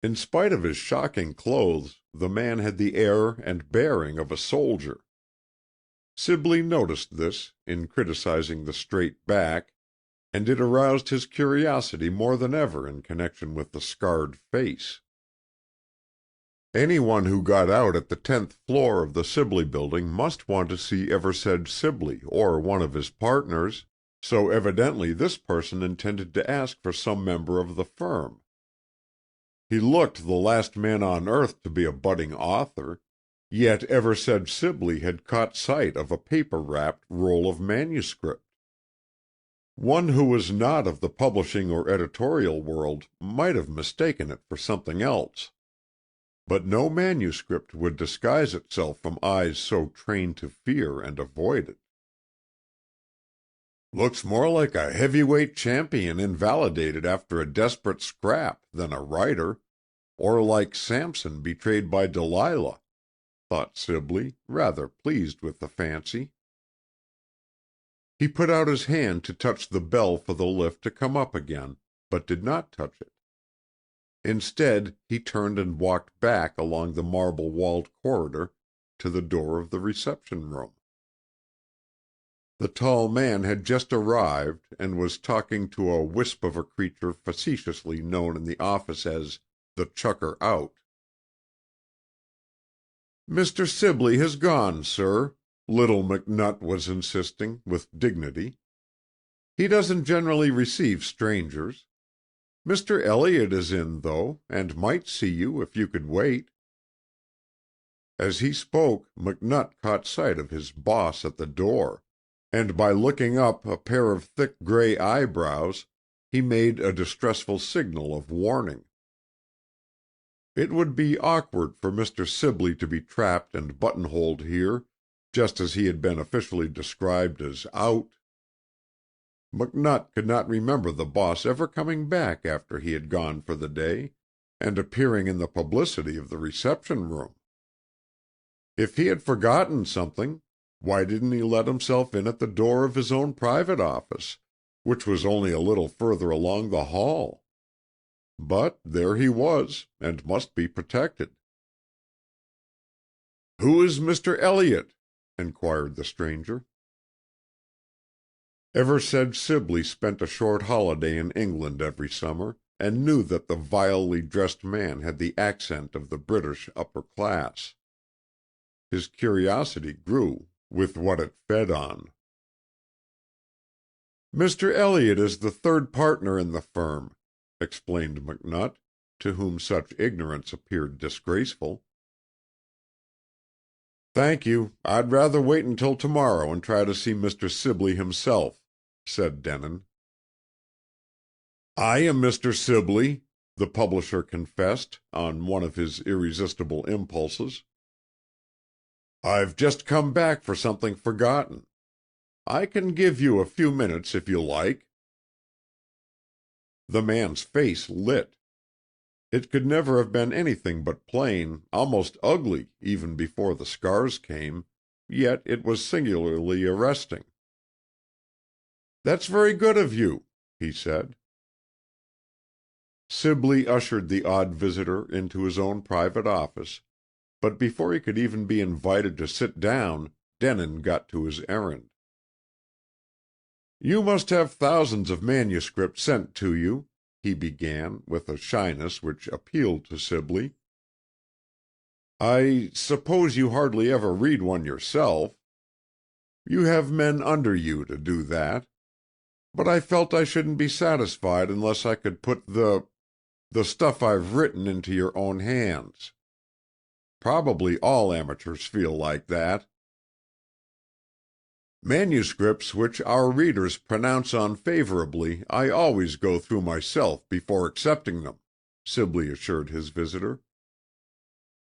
In spite of his shocking clothes, the man had the air and bearing of a soldier. Sibley noticed this, in criticizing the straight back, and it aroused his curiosity more than ever in connection with the scarred face. Anyone who got out at the 10th floor of the Sibley building must want to see Eversedge Sibley or one of his partners, so evidently this person intended to ask for some member of the firm. He looked the last man on earth to be a budding author, yet Eversedge Sibley had caught sight of a paper-wrapped roll of manuscript. One who was not of the publishing or editorial world might have mistaken it for something else. But no manuscript would disguise itself from eyes so trained to fear and avoid it. "Looks more like a heavyweight champion invalidated after a desperate scrap than a writer, or like Samson betrayed by Delilah," thought Sibley, rather pleased with the fancy. He put out his hand to touch the bell for the lift to come up again, but did not touch it. Instead, he turned and walked back along the marble-walled corridor to the door of the reception-room. The tall man had just arrived, and was talking to a wisp of a creature facetiously known in the office as the chucker out. "Mr. Sibley has gone, sir," little McNutt was insisting, with dignity. "He doesn't generally receive strangers. Mr. Elliot is in, though, and might see you if you could wait." As he spoke, McNutt caught sight of his boss at the door, and by looking up a pair of thick gray eyebrows, he made a distressful signal of warning. It would be awkward for Mr. Sibley to be trapped and buttonholed here, just as he had been officially described as out. McNutt could not remember the boss ever coming back after he had gone for the day, and appearing in the publicity of the reception-room. If he had forgotten something, why didn't he let himself in at the door of his own private office, which was only a little further along the hall? But there he was, and must be protected. "Who is Mr. Elliot?" inquired the stranger. Eversedge Sibley spent a short holiday in England every summer, and knew that the vilely dressed man had the accent of the British upper class. His curiosity grew with what it fed on. "Mr. Elliot is the third partner in the firm," explained McNutt, to whom such ignorance appeared disgraceful. "Thank you. I'd rather wait until tomorrow and try to see Mr. Sibley himself," said Denin. "I am Mr. Sibley," the publisher confessed, on one of his irresistible impulses. "I've just come back for something forgotten. I can give you a few minutes if you like." The man's face lit. It could never have been anything but plain, almost ugly, even before the scars came, yet it was singularly arresting. "That's very good of you," he said. Sibley ushered the odd visitor into his own private office, but before he could even be invited to sit down, Denin got to his errand. "You must have thousands of manuscripts sent to you," he began, with a shyness which appealed to Sibley. "I suppose you hardly ever read one yourself. You have men under you to do that. But I felt I shouldn't be satisfied unless I could put the stuff I've written into your own hands. Probably all amateurs feel like that." Manuscripts which our readers pronounce unfavorably I always go through myself before accepting them," Sibley assured his visitor.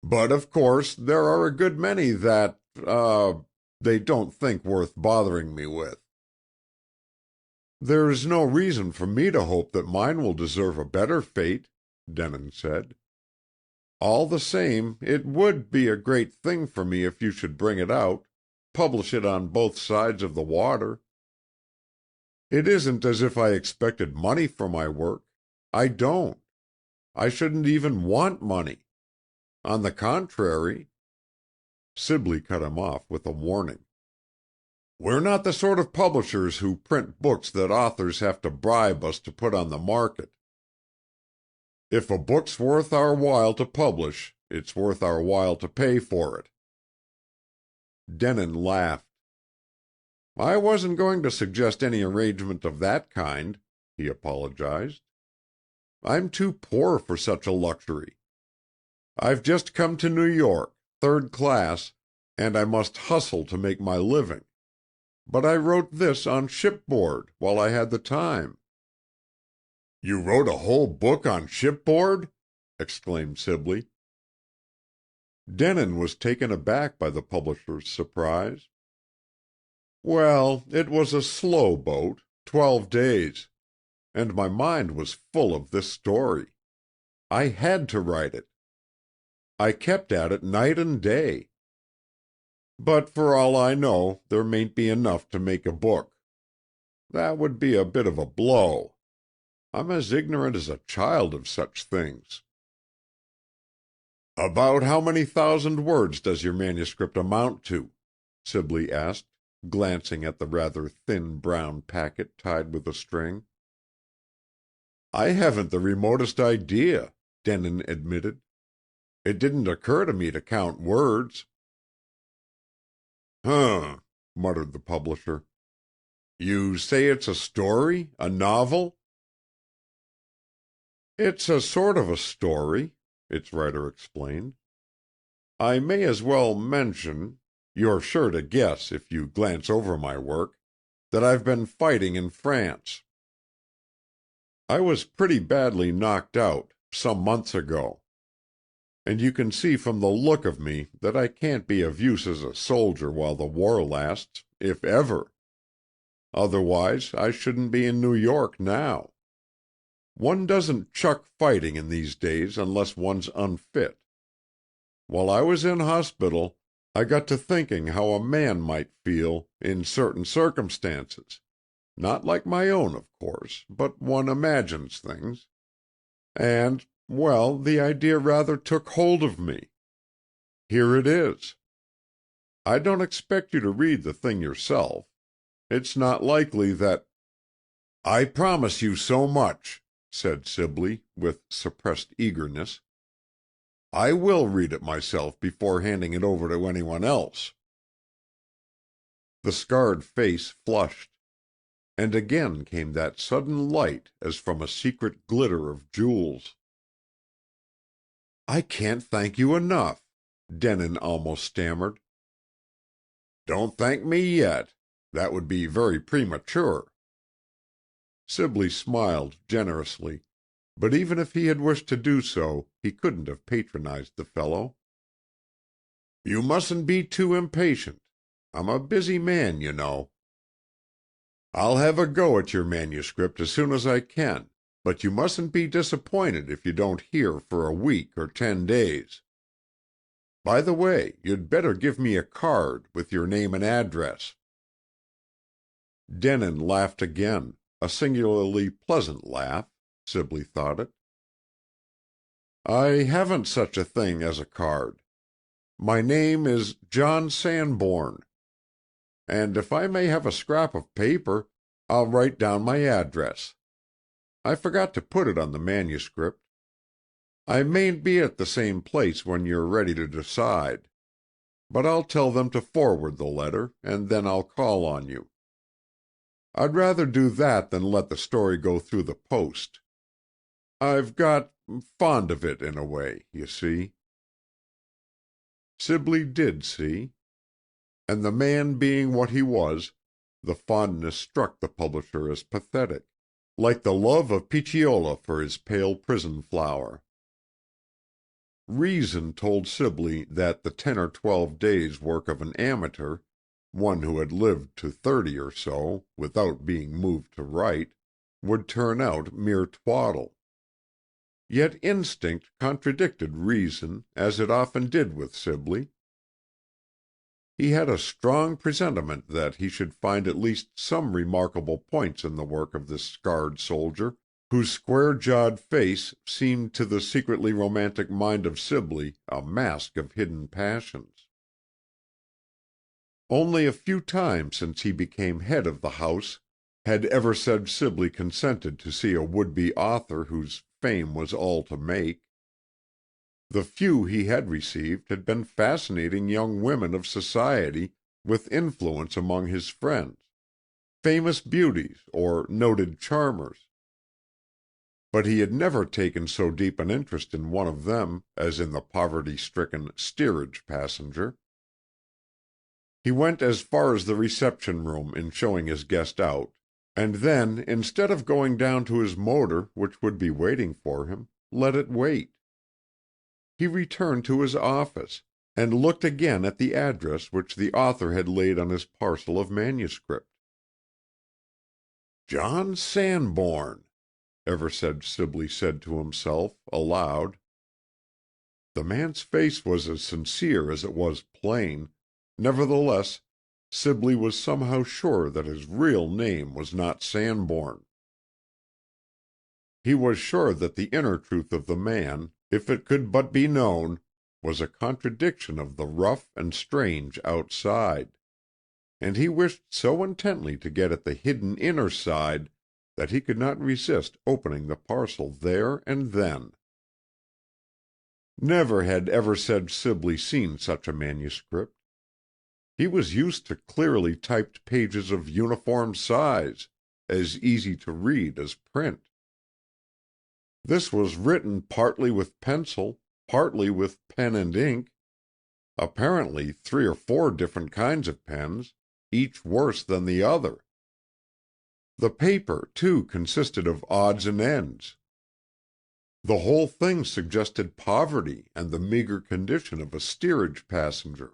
"But of course there are a good many that they don't think worth bothering me with." "There's no reason for me to hope that mine will deserve a better fate," Denin said. "All the same, it would be a great thing for me if you should bring it out, publish it on both sides of the water. It isn't as if I expected money for my work. I don't. I shouldn't even want money. On the contrary—" Sibley cut him off with a warning. "We're not the sort of publishers who print books that authors have to bribe us to put on the market. If a book's worth our while to publish, it's worth our while to pay for it." Denin laughed. "I wasn't going to suggest any arrangement of that kind," he apologized. "I'm too poor for such a luxury. I've just come to New York, third class, and I must hustle to make my living. But I wrote this on shipboard, while I had the time." "You wrote a whole book on shipboard?" exclaimed Sibley. Denin was taken aback by the publisher's surprise. "Well, it was a slow boat, 12 days, and my mind was full of this story. I had to write it. I kept at it night and day. But for all I know, there mayn't be enough to make a book. That would be a bit of a blow. I'm as ignorant as a child of such things." "About how many thousand words does your manuscript amount to?" Sibley asked, glancing at the rather thin brown packet tied with a string. "I haven't the remotest idea," Denin admitted. "It didn't occur to me to count words." "Hum," muttered the publisher. "You say it's a story, a novel?" "It's a sort of a story," its writer explained. "I may as well mention—you're sure to guess, if you glance over my work—that I've been fighting in France. I was pretty badly knocked out, some months ago. And you can see from the look of me that I can't be of use as a soldier while the war lasts, if ever. Otherwise I shouldn't be in New York now. One doesn't chuck fighting in these days unless one's unfit. While I was in hospital, I got to thinking how a man might feel in certain circumstances. Not like my own, of course, but one imagines things. And, well, the idea rather took hold of me. Here it is. I don't expect you to read the thing yourself. It's not likely that—" "I promise you so much," said Sibley, with suppressed eagerness. "I will read it myself before handing it over to anyone else." The scarred face flushed, and again came that sudden light as from a secret glitter of jewels. "I can't thank you enough," Denin almost stammered. "Don't thank me yet. That would be very premature." Sibley smiled generously, but even if he had wished to do so, he couldn't have patronized the fellow. "You mustn't be too impatient. I'm a busy man, you know. I'll have a go at your manuscript as soon as I can, but you mustn't be disappointed if you don't hear for a week or 10 days. By the way, you'd better give me a card with your name and address." Denin laughed again, a singularly pleasant laugh, Sibley thought it. "I haven't such a thing as a card. My name is John Sanborn. And if I may have a scrap of paper, I'll write down my address. I forgot to put it on the manuscript. I mayn't be at the same place when you're ready to decide. But I'll tell them to forward the letter, and then I'll call on you. I'd rather do that than let the story go through the post. I've got fond of it in a way, you see." Sibley did see. And the man being what he was, the fondness struck the publisher as pathetic, like the love of Picciola for his pale prison flower. Reason told Sibley that the 10 or 12 days' work of an amateur, one who had lived to 30 or so, without being moved to write, would turn out mere twaddle. Yet instinct contradicted reason, as it often did with Sibley. He had a strong presentiment that he should find at least some remarkable points in the work of this scarred soldier, whose square-jawed face seemed to the secretly romantic mind of Sibley a mask of hidden passions. Only a few times since he became head of the house had Eversedge Sibley consented to see a would-be author whose fame was all to make. The few he had received had been fascinating young women of society with influence among his friends, famous beauties or noted charmers. But he had never taken so deep an interest in one of them as in the poverty-stricken steerage passenger. He went as far as the reception-room in showing his guest out, and then, instead of going down to his motor, which would be waiting for him, let it wait. He returned to his office, and looked again at the address which the author had laid on his parcel of manuscript. "John Sanborn," Eversedge Sibley said to himself, aloud. The man's face was as sincere as it was plain, nevertheless Sibley was somehow sure that his real name was not Sanborn. He was sure that the inner truth of the man, if it could but be known, was a contradiction of the rough and strange outside, and he wished so intently to get at the hidden inner side that he could not resist opening the parcel there and then. Never had Eversedge Sibley seen such a manuscript. He was used to clearly typed pages of uniform size, as easy to read as print. This was written partly with pencil, partly with pen and ink, apparently 3 or 4 different kinds of pens, each worse than the other. The paper, too, consisted of odds and ends. The whole thing suggested poverty and the meager condition of a steerage passenger.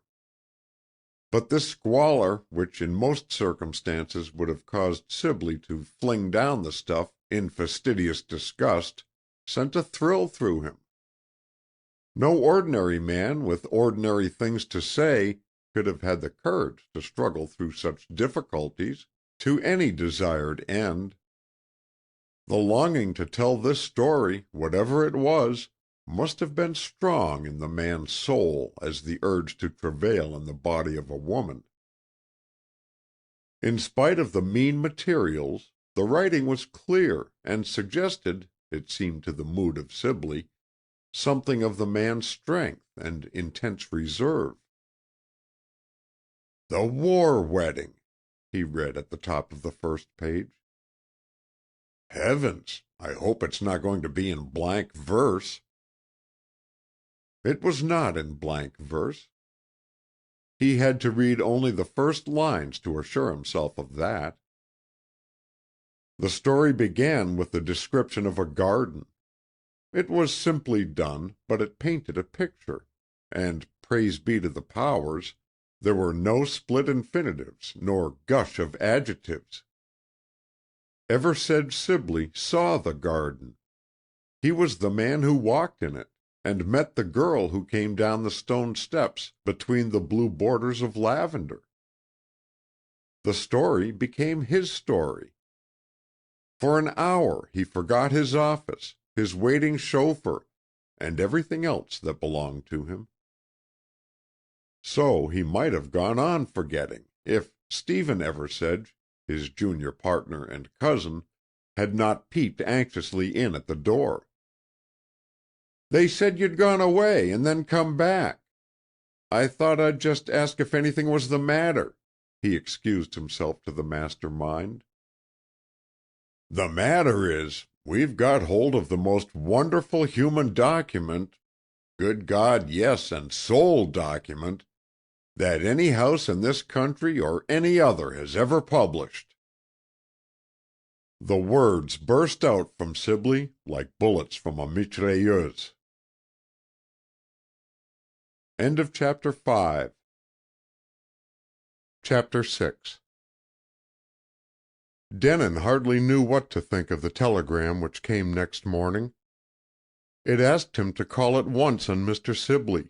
But this squalor, which in most circumstances would have caused Sibley to fling down the stuff in fastidious disgust, sent a thrill through him. No ordinary man with ordinary things to say could have had the courage to struggle through such difficulties to any desired end. The longing to tell this story, whatever it was, must have been strong in the man's soul as the urge to travail in the body of a woman. In spite of the mean materials, the writing was clear and suggested, it seemed to the mood of Sibley, something of the man's strength and intense reserve. "The War Wedding," he read at the top of the first page. "Heavens, I hope it's not going to be in blank verse." It was not in blank verse. He had to read only the first lines to assure himself of that. The story began with the description of a garden. It was simply done, but it painted a picture, and, praise be to the powers, there were no split infinitives nor gush of adjectives. Eversedge Sibley saw the garden. He was the man who walked in it, and met the girl who came down the stone steps between the blue borders of lavender. The story became his story. For an hour he forgot his office, his waiting chauffeur, and everything else that belonged to him. So he might have gone on forgetting, if Stephen Eversedge, his junior partner and cousin, had not peeped anxiously in at the door. "They said you'd gone away and then come back. I thought I'd just ask if anything was the matter," he excused himself to the master mind. "The matter is, we've got hold of the most wonderful human document, good God, yes, and soul document, that any house in this country or any other has ever published." The words burst out from Sibley like bullets from a mitrailleuse. End of Chapter 5. Chapter 6. Denin hardly knew what to think of the telegram which came next morning. It asked him to call at once on Mr. Sibley,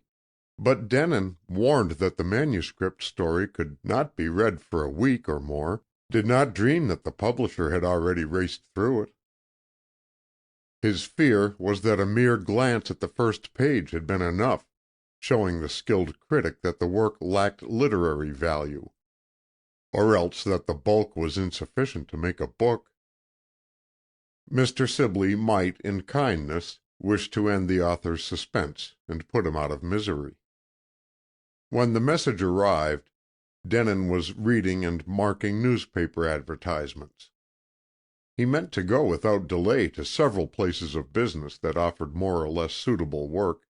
but Denin, warned that the manuscript story could not be read for a week or more, did not dream that the publisher had already raced through it. His fear was that a mere glance at the first page had been enough, showing the skilled critic that the work lacked literary value, or else that the bulk was insufficient to make a book. Mr. Sibley might, in kindness, wish to end the author's suspense and put him out of misery. When the message arrived, Denin was reading and marking newspaper advertisements. He meant to go without delay to several places of business that offered more or less suitable work,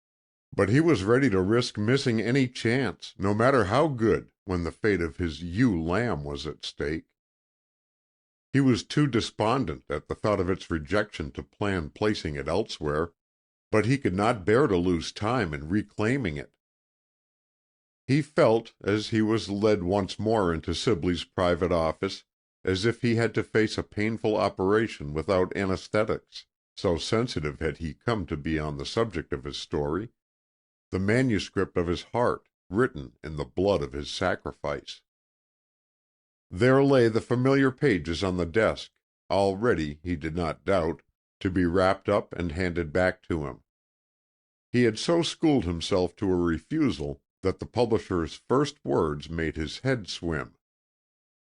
but he was ready to risk missing any chance, no matter how good, when the fate of his ewe lamb was at stake. He was too despondent at the thought of its rejection to plan placing it elsewhere, but he could not bear to lose time in reclaiming it. He felt, as he was led once more into Sibley's private office, as if he had to face a painful operation without anesthetics, so sensitive had he come to be on the subject of his story, the manuscript of his heart, written in the blood of his sacrifice. There lay the familiar pages on the desk, all ready, he did not doubt, to be wrapped up and handed back to him. He had so schooled himself to a refusal that the publisher's first words made his head swim.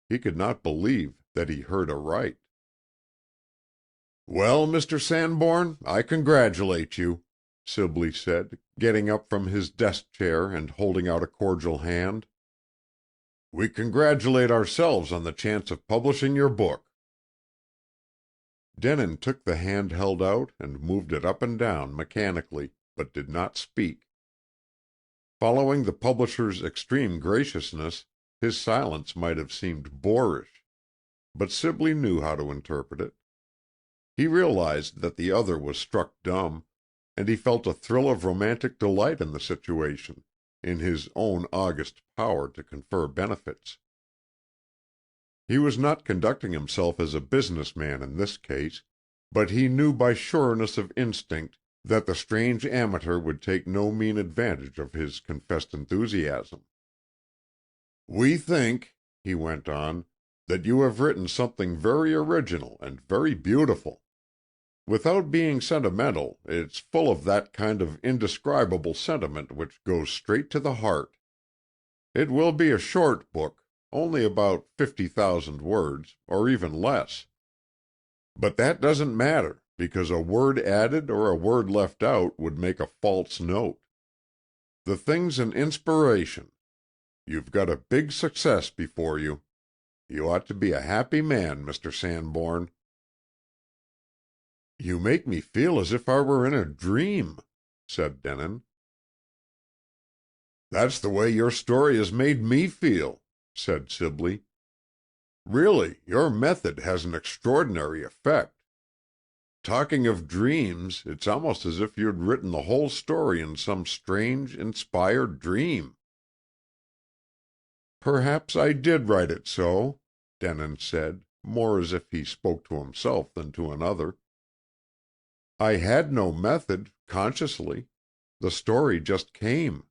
He could not believe that he heard aright. "Well, Mr. Sanborn, I congratulate you," Sibley said, getting up from his desk chair and holding out a cordial hand. "We congratulate ourselves on the chance of publishing your book." Denin took the hand held out and moved it up and down mechanically, but did not speak. Following the publisher's extreme graciousness, his silence might have seemed boorish, but Sibley knew how to interpret it. He realized that the other was struck dumb, and he felt a thrill of romantic delight in the situation, in his own august power to confer benefits. He was not conducting himself as a business man in this case, but he knew by sureness of instinct that the strange amateur would take no mean advantage of his confessed enthusiasm. "We think," he went on, "that you have written something very original and very beautiful. Without being sentimental, it's full of that kind of indescribable sentiment which goes straight to the heart. It will be a short book, only about 50,000 words, or even less. But that doesn't matter, because a word added or a word left out would make a false note. The thing's an inspiration. You've got a big success before you. You ought to be a happy man, Mr. Sanborn." "You make me feel as if I were in a dream," said Denin. "That's the way your story has made me feel," said Sibley. "Really, your method has an extraordinary effect. Talking of dreams, it's almost as if you'd written the whole story in some strange, inspired dream." "Perhaps I did write it so," Denin said, more as if he spoke to himself than to another. "I had no method, consciously. The story just came."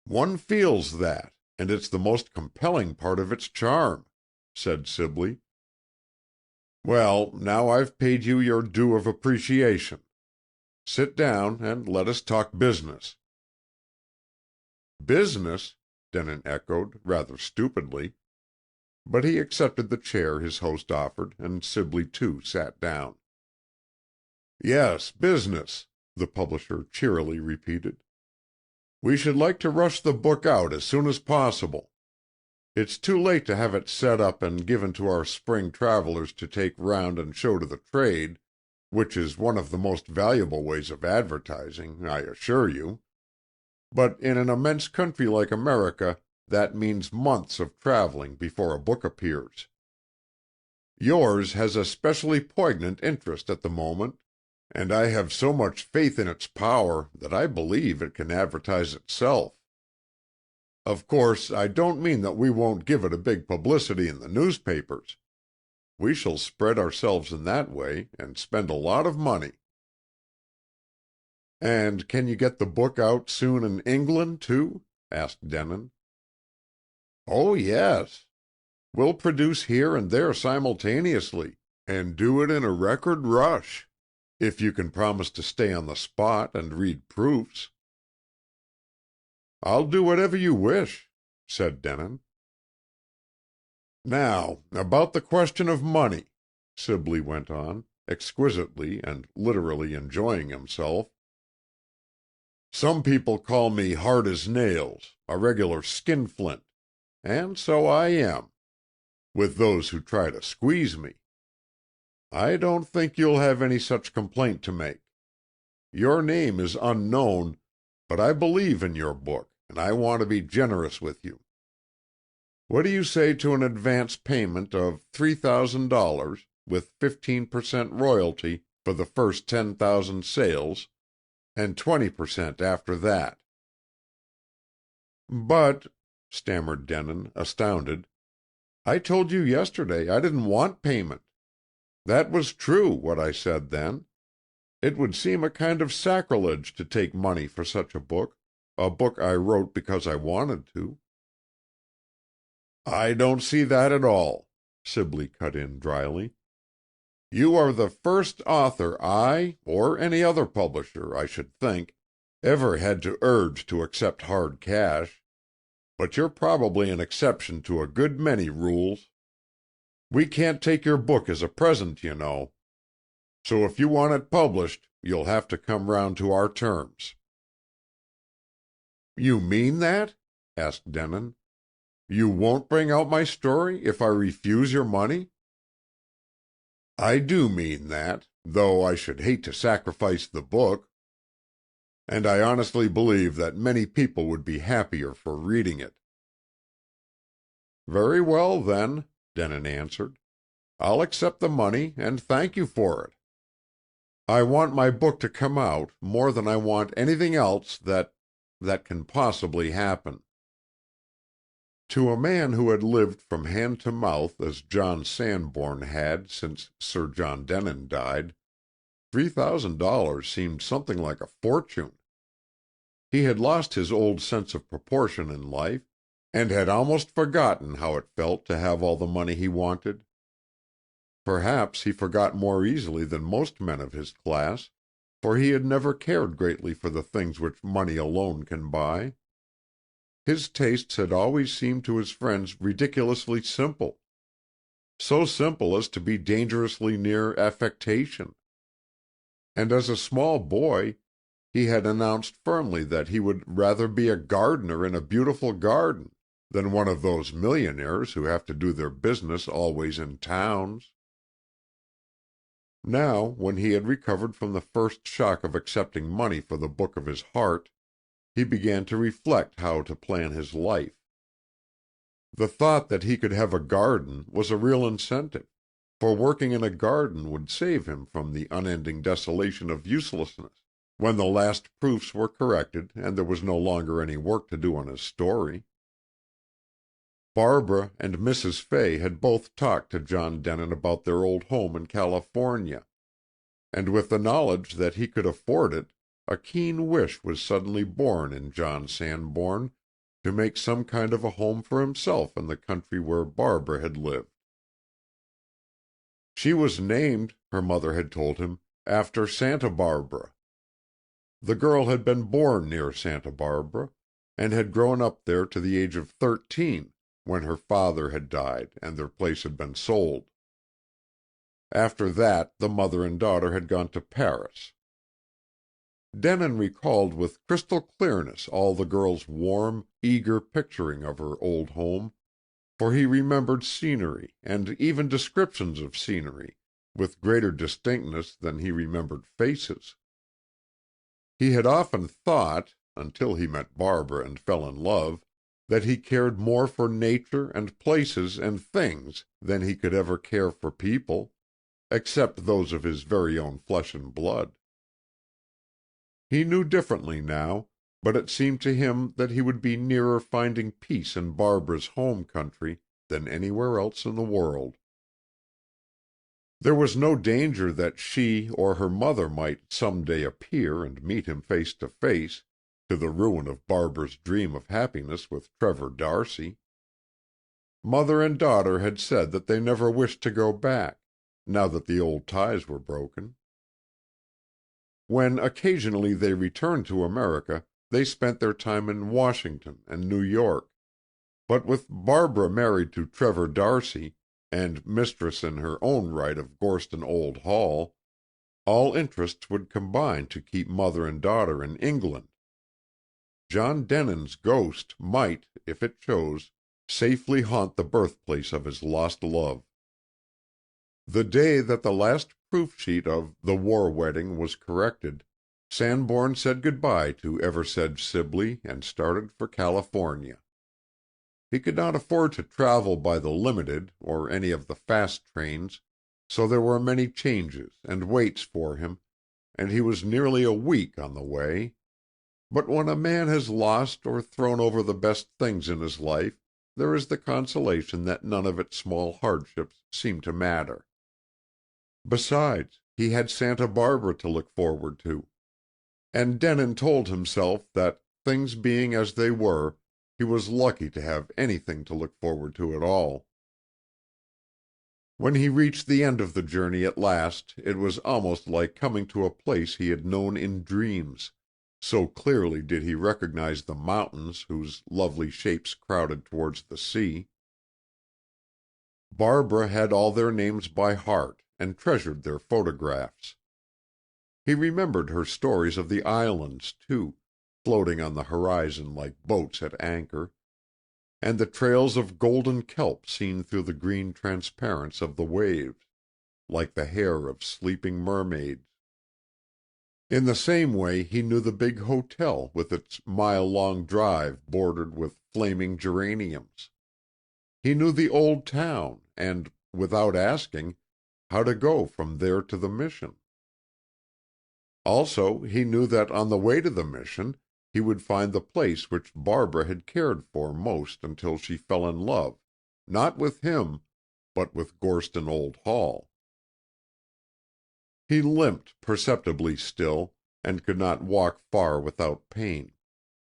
"One feels that, and it's the most compelling part of its charm," said Sibley. "Well, now I've paid you your due of appreciation. Sit down and let us talk business." "Business?" Denin echoed, rather stupidly. But he accepted the chair his host offered, and Sibley too sat down. "Yes, business," the publisher cheerily repeated. "We should like to rush the book out as soon as possible. It's too late to have it set up and given to our spring travelers to take round and show to the trade, which is one of the most valuable ways of advertising, I assure you. But in an immense country like America, that means months of traveling before a book appears. Yours has a specially poignant interest at the moment, and I have so much faith in its power that I believe it can advertise itself. Of course, I don't mean that we won't give it a big publicity in the newspapers. We shall spread ourselves in that way, and spend a lot of money." "And can you get the book out soon in England, too?" asked Denin. "Oh, yes. We'll produce here and there simultaneously, and do it in a record rush, if you can promise to stay on the spot and read proofs." "I'll do whatever you wish," said Denin. "Now, about the question of money," Sibley went on, exquisitely and literally enjoying himself. "Some people call me hard as nails, a regular skinflint, and so I am, with those who try to squeeze me. I don't think you'll have any such complaint to make. Your name is unknown, but I believe in your book, and I want to be generous with you. What do you say to an advance payment of $3,000, with 15% royalty for the first 10,000 sales, and 20% after that?" "But," stammered Denin, astounded, "I told you yesterday I didn't want payment. That was true, what I said then. It would seem a kind of sacrilege to take money for such a book I wrote because I wanted to." "I don't see that at all," Sibley cut in dryly. "You are the first author I, or any other publisher, I should think, ever had to urge to accept hard cash. But you're probably an exception to a good many rules. We can't take your book as a present, you know. So if you want it published, you'll have to come round to our terms." "You mean that?" asked Denin. "You won't bring out my story if I refuse your money?" "I do mean that, though I should hate to sacrifice the book. And I honestly believe that many people would be happier for reading it." "Very well, then," Denin answered. "I'll accept the money, and thank you for it. I want my book to come out more than I want anything else that can possibly happen." To a man who had lived from hand to mouth as John Sanborn had since Sir John Denin died, $3,000 seemed something like a fortune. He had lost his old sense of proportion in life, and had almost forgotten how it felt to have all the money he wanted. Perhaps he forgot more easily than most men of his class, for he had never cared greatly for the things which money alone can buy. His tastes had always seemed to his friends ridiculously simple, so simple as to be dangerously near affectation. And as a small boy he had announced firmly that he would rather be a gardener in a beautiful garden than one of those millionaires who have to do their business always in towns. Now, when he had recovered from the first shock of accepting money for the book of his heart, he began to reflect how to plan his life. The thought that he could have a garden was a real incentive, for working in a garden would save him from the unending desolation of uselessness, when the last proofs were corrected and there was no longer any work to do on his story. Barbara and Mrs. Fay had both talked to John Denin about their old home in California, and with the knowledge that he could afford it, a keen wish was suddenly born in John Sanborn to make some kind of a home for himself in the country where Barbara had lived. She was named, her mother had told him, after Santa Barbara. The girl had been born near Santa Barbara, and had grown up there to the age of 13, when her father had died and their place had been sold. After that the mother and daughter had gone to Paris. Denin recalled with crystal clearness all the girl's warm, eager picturing of her old home, for he remembered scenery, and even descriptions of scenery, with greater distinctness than he remembered faces. He had often thought, until he met Barbara and fell in love, that he cared more for nature and places and things than he could ever care for people, except those of his very own flesh and blood. He knew differently now, but it seemed to him that he would be nearer finding peace in Barbara's home country than anywhere else in the world. There was no danger that she or her mother might some day appear and meet him face to face, to the ruin of Barbara's dream of happiness with Trevor D'Arcy. Mother and daughter had said that they never wished to go back, now that the old ties were broken. When occasionally they returned to America, they spent their time in Washington and New York, but with Barbara married to Trevor D'Arcy, and mistress in her own right of Gorston Old Hall, all interests would combine to keep mother and daughter in England. John Denin's ghost might, if it chose, safely haunt the birthplace of his lost love. The day that the last proof sheet of The War Wedding was corrected, Sanborn said good-bye to Eversedge Sibley and started for California. He could not afford to travel by the limited or any of the fast trains, so there were many changes and waits for him, and he was nearly a week on the way. But when a man has lost or thrown over the best things in his life, there is the consolation that none of its small hardships seem to matter. Besides, he had Santa Barbara to look forward to. And Denin told himself that, things being as they were, he was lucky to have anything to look forward to at all. When he reached the end of the journey at last, it was almost like coming to a place he had known in dreams, so clearly did he recognize the mountains whose lovely shapes crowded towards the sea. Barbara had all their names by heart, and treasured their photographs. He remembered her stories of the islands, too, floating on the horizon like boats at anchor, and the trails of golden kelp seen through the green transparence of the waves, like the hair of sleeping mermaids. In the same way he knew the big hotel with its mile-long drive bordered with flaming geraniums. He knew the old town, and, without asking, how to go from there to the mission. Also, he knew that on the way to the mission he would find the place which Barbara had cared for most until she fell in love, not with him, but with Gorston Old Hall. He limped perceptibly still, and could not walk far without pain,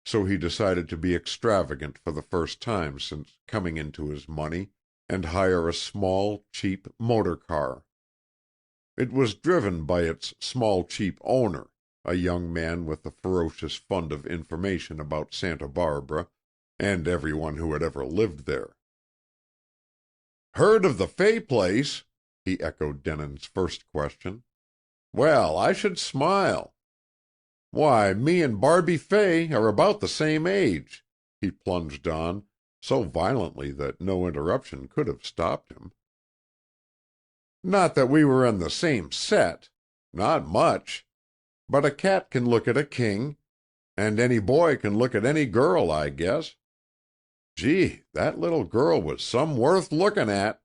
so he decided to be extravagant for the first time since coming into his money, and hire a small, cheap motor car. It was driven by its small, cheap owner, a young man with a ferocious fund of information about Santa Barbara, and everyone who had ever lived there. "Heard of the Fay place?" he echoed Denin's first question. "Well, I should smile. Why, me and Barbie Fay are about the same age," he plunged on, so violently that no interruption could have stopped him. "Not that we were in the same set. Not much. But a cat can look at a king, and any boy can look at any girl, I guess. Gee, that little girl was some worth looking at.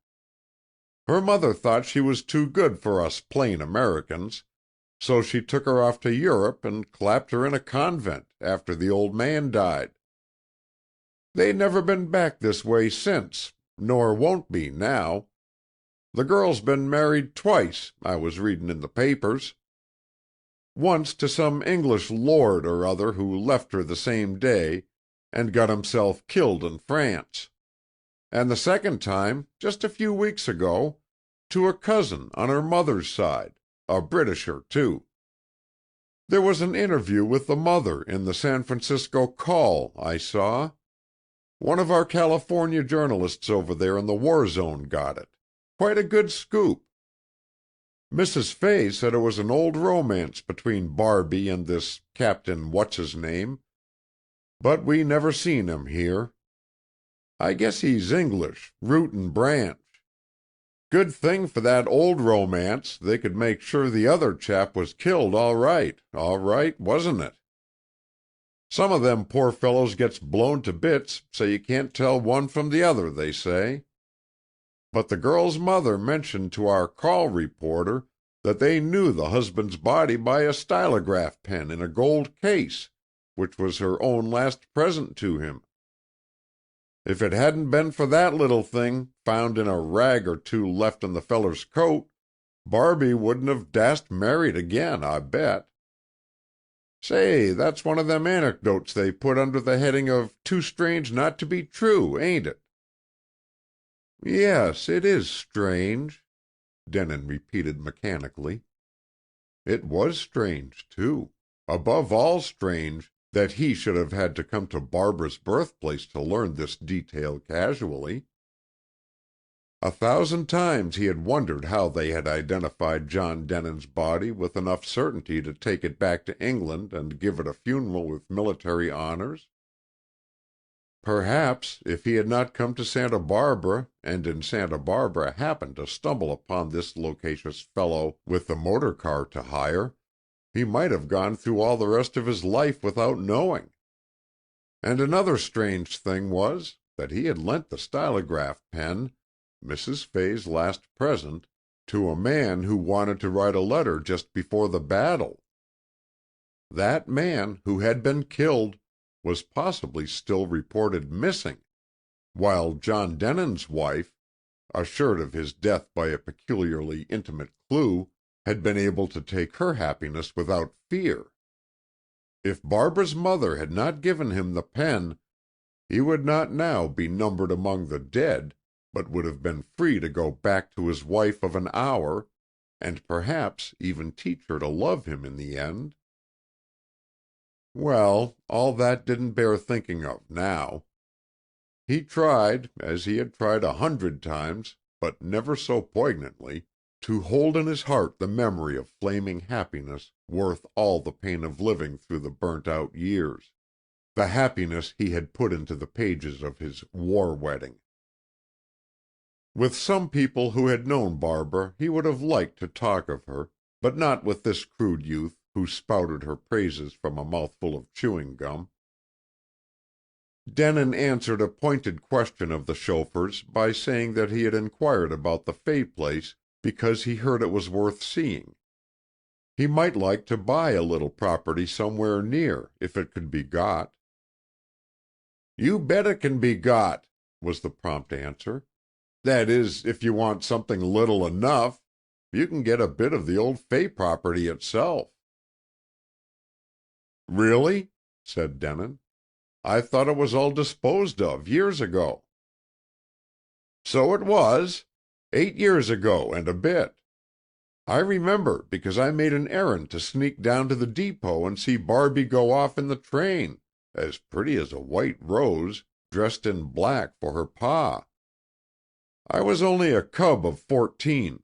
Her mother thought she was too good for us plain Americans, so she took her off to Europe and clapped her in a convent after the old man died. They never been back this way since, nor won't be now. The girl's been married twice, I was readin' in the papers. Once to some English lord or other who left her the same day, and got himself killed in France. And the second time, just a few weeks ago, to a cousin on her mother's side, a Britisher too. There was an interview with the mother in the San Francisco Call, I saw. One of our California journalists over there in the war zone got it. Quite a good scoop. Mrs. Fay said it was an old romance between Barbie and this Captain What's-his-name, but we never seen him here. I guess he's English, root and branch. Good thing for that old romance they could make sure the other chap was killed all right, wasn't it? Some of them poor fellows gets blown to bits so you can't tell one from the other, they say. But the girl's mother mentioned to our call reporter that they knew the husband's body by a stylograph pen in a gold case, which was her own last present to him. If it hadn't been for that little thing, found in a rag or two left in the feller's coat, Barbie wouldn't have dast married again, I bet. Say, that's one of them anecdotes they put under the heading of too strange not to be true, ain't it?" "Yes, it is strange," Denin repeated mechanically. It was strange, too. Above all strange that he should have had to come to Barbara's birthplace to learn this detail casually. 1,000 times he had wondered how they had identified John Denin's body with enough certainty to take it back to England and give it a funeral with military honors. Perhaps, if he had not come to Santa Barbara, and in Santa Barbara happened to stumble upon this loquacious fellow with the motor car to hire, he might have gone through all the rest of his life without knowing. And another strange thing was that he had lent the stylograph pen, Mrs. Fay's last present, to a man who wanted to write a letter just before the battle. That man, who had been killed, was possibly still reported missing, while John Denin's wife, assured of his death by a peculiarly intimate clue, had been able to take her happiness without fear. If Barbara's mother had not given him the pen, he would not now be numbered among the dead, but would have been free to go back to his wife of an hour, and perhaps even teach her to love him in the end. Well, all that didn't bear thinking of now. He tried, as he had tried 100 times, but never so poignantly, to hold in his heart the memory of flaming happiness worth all the pain of living through the burnt-out years, the happiness he had put into the pages of his war wedding. With some people who had known Barbara he would have liked to talk of her, but not with this crude youth who spouted her praises from a mouthful of chewing gum. Denin answered a pointed question of the chauffeur's by saying that he had inquired about the Fay place because he heard it was worth seeing. He might like to buy a little property somewhere near, if it could be got. "You bet it can be got," was the prompt answer. "That is, if you want something little enough, you can get a bit of the old Fay property itself." "Really?" said Denin. "I thought it was all disposed of years ago." "So it was. 8 years ago and a bit. I remember because I made an errand to sneak down to the depot and see Barbie go off in the train, as pretty as a white rose, dressed in black for her pa. I was only a cub of 14.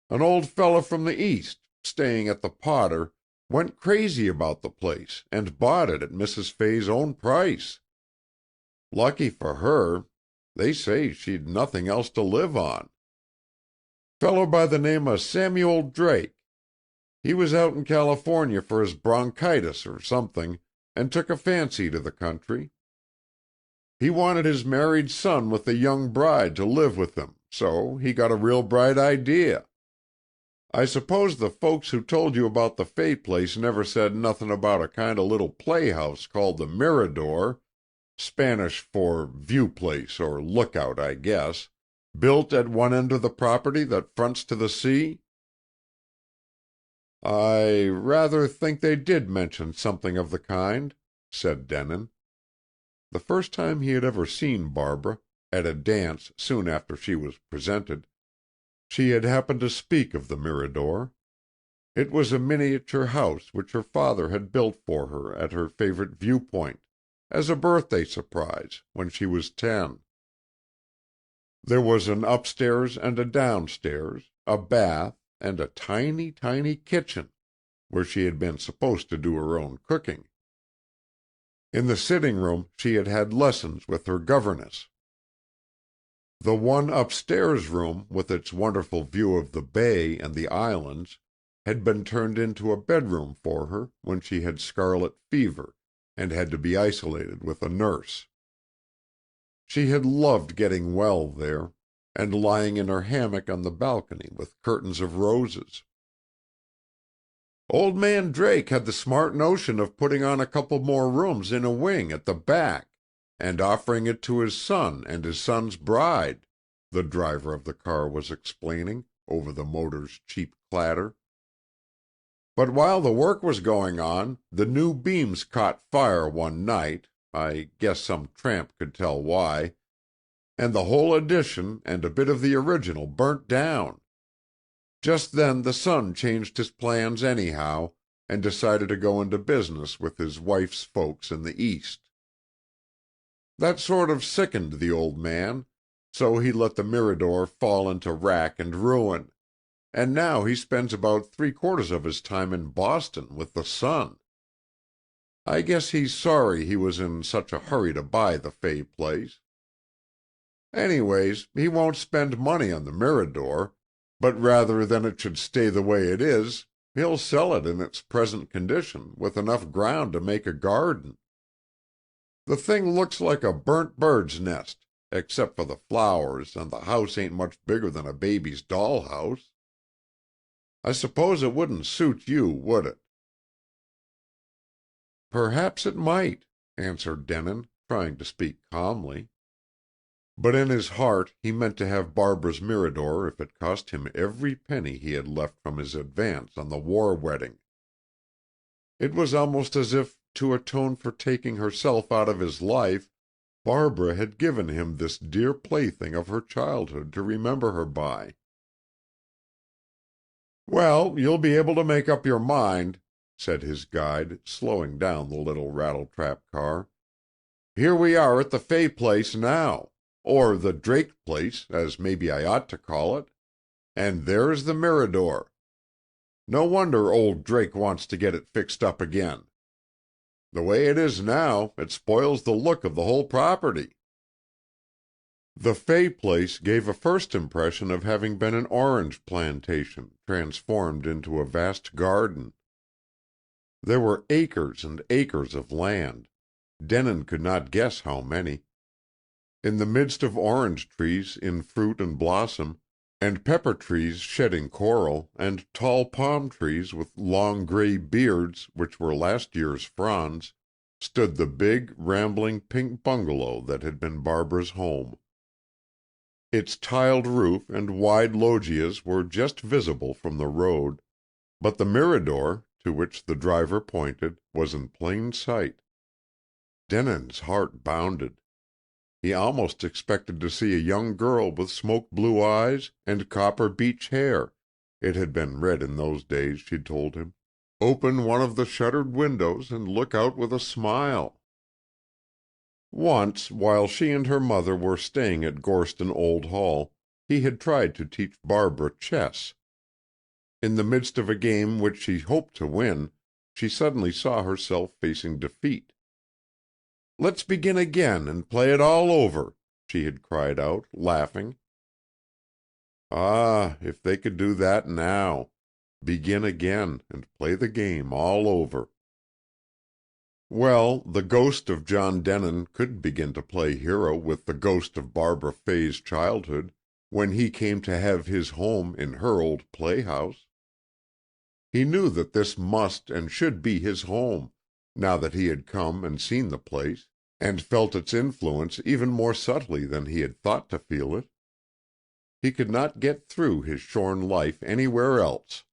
An old fellow from the East, staying at the Potter, went crazy about the place and bought it at Mrs. Fay's own price. Lucky for her, they say she'd nothing else to live on. Fellow by the name of Samuel Drake. He was out in California for his bronchitis or something, and took a fancy to the country. He wanted his married son with a young bride to live with him, so he got a real bright idea. I suppose the folks who told you about the Fay place never said nothin' about a kind of little playhouse called the Mirador, Spanish for view place or lookout, I guess, built at one end of the property that fronts to the sea?" "I rather think they did mention something of the kind," said Denin. The first time he had ever seen Barbara, at a dance soon after she was presented, she had happened to speak of the Mirador. It was a miniature house which her father had built for her at her favorite viewpoint, as a birthday surprise, when she was 10. There was an upstairs and a downstairs, a bath, and a tiny, tiny kitchen, where she had been supposed to do her own cooking. In the sitting room she had had lessons with her governess. The one upstairs room, with its wonderful view of the bay and the islands, had been turned into a bedroom for her when she had scarlet fever, and had to be isolated with a nurse. She had loved getting well there, and lying in her hammock on the balcony with curtains of roses. Old man Drake had the smart notion of putting on a couple more rooms in a wing at the back, and offering it to his son and his son's bride, the driver of the car was explaining, over the motor's cheap clatter. But while the work was going on, the new beams caught fire one night, I guess some tramp could tell why, and the whole addition and a bit of the original burnt down. Just then the son changed his plans anyhow, and decided to go into business with his wife's folks in the East. That sort of sickened the old man, so he let the Mirador fall into rack and ruin, and now he spends about 3/4 of his time in Boston with the son. I guess he's sorry he was in such a hurry to buy the Fay place. Anyways, he won't spend money on the Mirador, but rather than it should stay the way it is, he'll sell it in its present condition with enough ground to make a garden. The thing looks like a burnt bird's nest, except for the flowers, and the house ain't much bigger than a baby's dollhouse. I suppose it wouldn't suit you, would it?" "Perhaps it might," answered Denin, trying to speak calmly. But in his heart he meant to have Barbara's Mirador if it cost him every penny he had left from his advance on the war wedding. It was almost as if, to atone for taking herself out of his life, Barbara had given him this dear plaything of her childhood to remember her by. "Well, you'll be able to make up your mind," said his guide, slowing down the little rattletrap car. "Here we are at the Fay place now. Or the Drake place, as maybe I ought to call it. And there's the Mirador. No wonder old Drake wants to get it fixed up again. The way it is now, it spoils the look of the whole property." The Fay place gave a first impression of having been an orange plantation, transformed into a vast garden. There were acres and acres of land. Denin could not guess how many. In the midst of orange trees in fruit and blossom, and pepper trees shedding coral, and tall palm trees with long gray beards which were last year's fronds, stood the big, rambling pink bungalow that had been Barbara's home. Its tiled roof and wide loggias were just visible from the road, but the Mirador, to which the driver pointed, was in plain sight. Denin's heart bounded. He almost expected to see a young girl with smoke-blue eyes and copper beech hair, it had been red in those days, she told him, open one of the shuttered windows and look out with a smile. Once, while she and her mother were staying at Gorston Old Hall, he had tried to teach Barbara chess. In the midst of a game which she hoped to win, she suddenly saw herself facing defeat. "Let's begin again and play it all over," she had cried out, laughing. Ah, if they could do that now! Begin again, and play the game all over. Well, the ghost of John Denin could begin to play hero with the ghost of Barbara Fay's childhood, when he came to have his home in her old playhouse. He knew that this must and should be his home, now that he had come and seen the place, and felt its influence even more subtly than he had thought to feel it. He could not get through his shorn life anywhere else.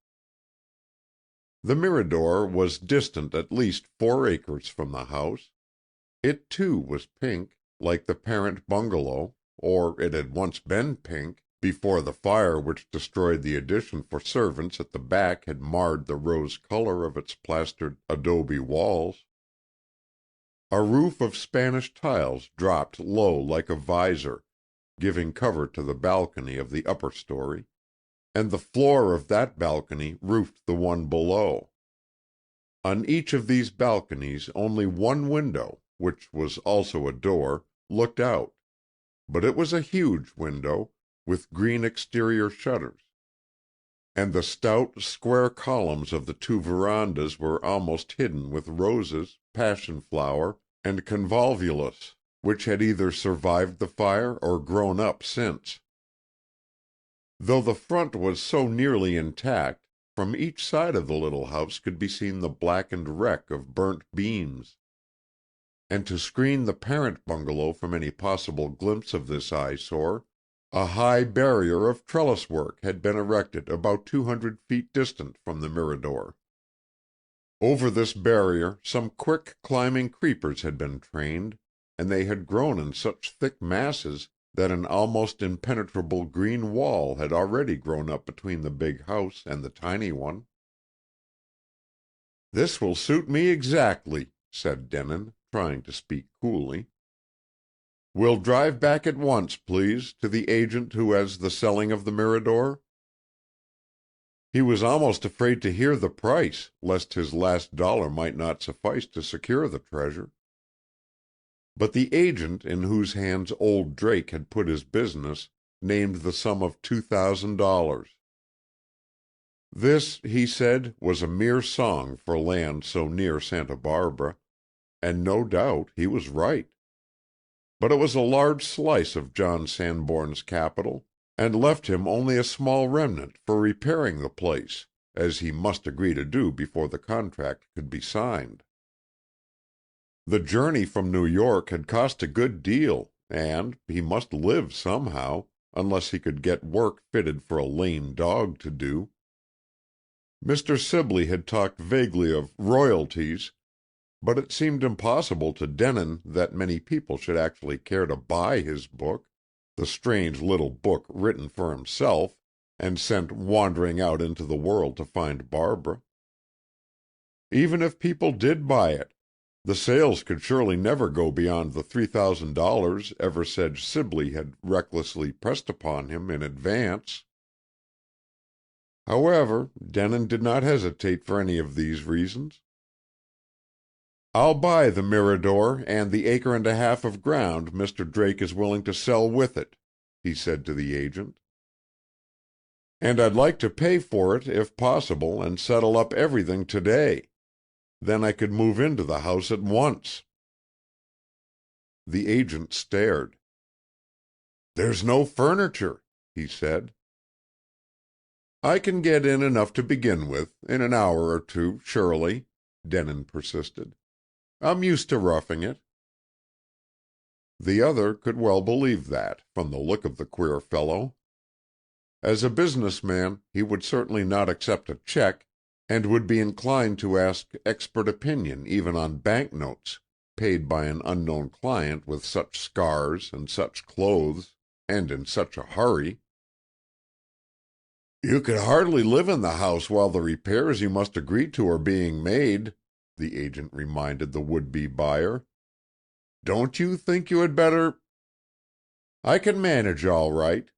The Mirador was distant at least 4 acres from the house. It, too, was pink, like the parent bungalow, or it had once been pink, before the fire which destroyed the addition for servants at the back had marred the rose color of its plastered adobe walls. A roof of Spanish tiles dropped low like a visor, giving cover to the balcony of the upper story, and the floor of that balcony roofed the one below. On each of these balconies only one window, which was also a door, looked out, but it was a huge window, with green exterior shutters, and the stout, square columns of the 2 verandas were almost hidden with roses, passion flower, and convolvulus, which had either survived the fire or grown up since. Though the front was so nearly intact, from each side of the little house could be seen the blackened wreck of burnt beams. And to screen the parent bungalow from any possible glimpse of this eyesore, a high barrier of trellis work had been erected about 200 feet distant from the mirador. Over this barrier some quick climbing creepers had been trained, and they had grown in such thick masses that an almost impenetrable green wall had already grown up between the big house and the tiny one. "This will suit me exactly," said Denin, trying to speak coolly. "We'll drive back at once, please, to the agent who has the selling of the Mirador." He was almost afraid to hear the price, lest his last dollar might not suffice to secure the treasure. But the agent in whose hands old Drake had put his business named the sum of $2,000. This, he said, was a mere song for land so near Santa Barbara, and no doubt he was right. But it was a large slice of John Sanborn's capital, and left him only a small remnant for repairing the place, as he must agree to do before the contract could be signed. The journey from New York had cost a good deal, and he must live somehow, unless he could get work fitted for a lame dog to do. Mr. Sibley had talked vaguely of royalties, but it seemed impossible to Denin that many people should actually care to buy his book, the strange little book written for himself, and sent wandering out into the world to find Barbara. Even if people did buy it, the sales could surely never go beyond the $3,000 Eversedge Sibley had recklessly pressed upon him in advance. However, Denin did not hesitate for any of these reasons. "I'll buy the Mirador and the acre and a half of ground Mr. Drake is willing to sell with it," he said to the agent. "And I'd like to pay for it, if possible, and settle up everything today. Then I could move into the house at once." The agent stared. "There's no furniture," he said. "I can get in enough to begin with, in an hour or two, surely," Denin persisted. "I'm used to roughing it." The other could well believe that, from the look of the queer fellow. As a business man, he would certainly not accept a check, and would be inclined to ask expert opinion even on banknotes, paid by an unknown client with such scars and such clothes, and in such a hurry. "You could hardly live in the house while the repairs you must agree to are being made," the agent reminded the would-be buyer. "Don't you think you had better—" "I can manage all right,"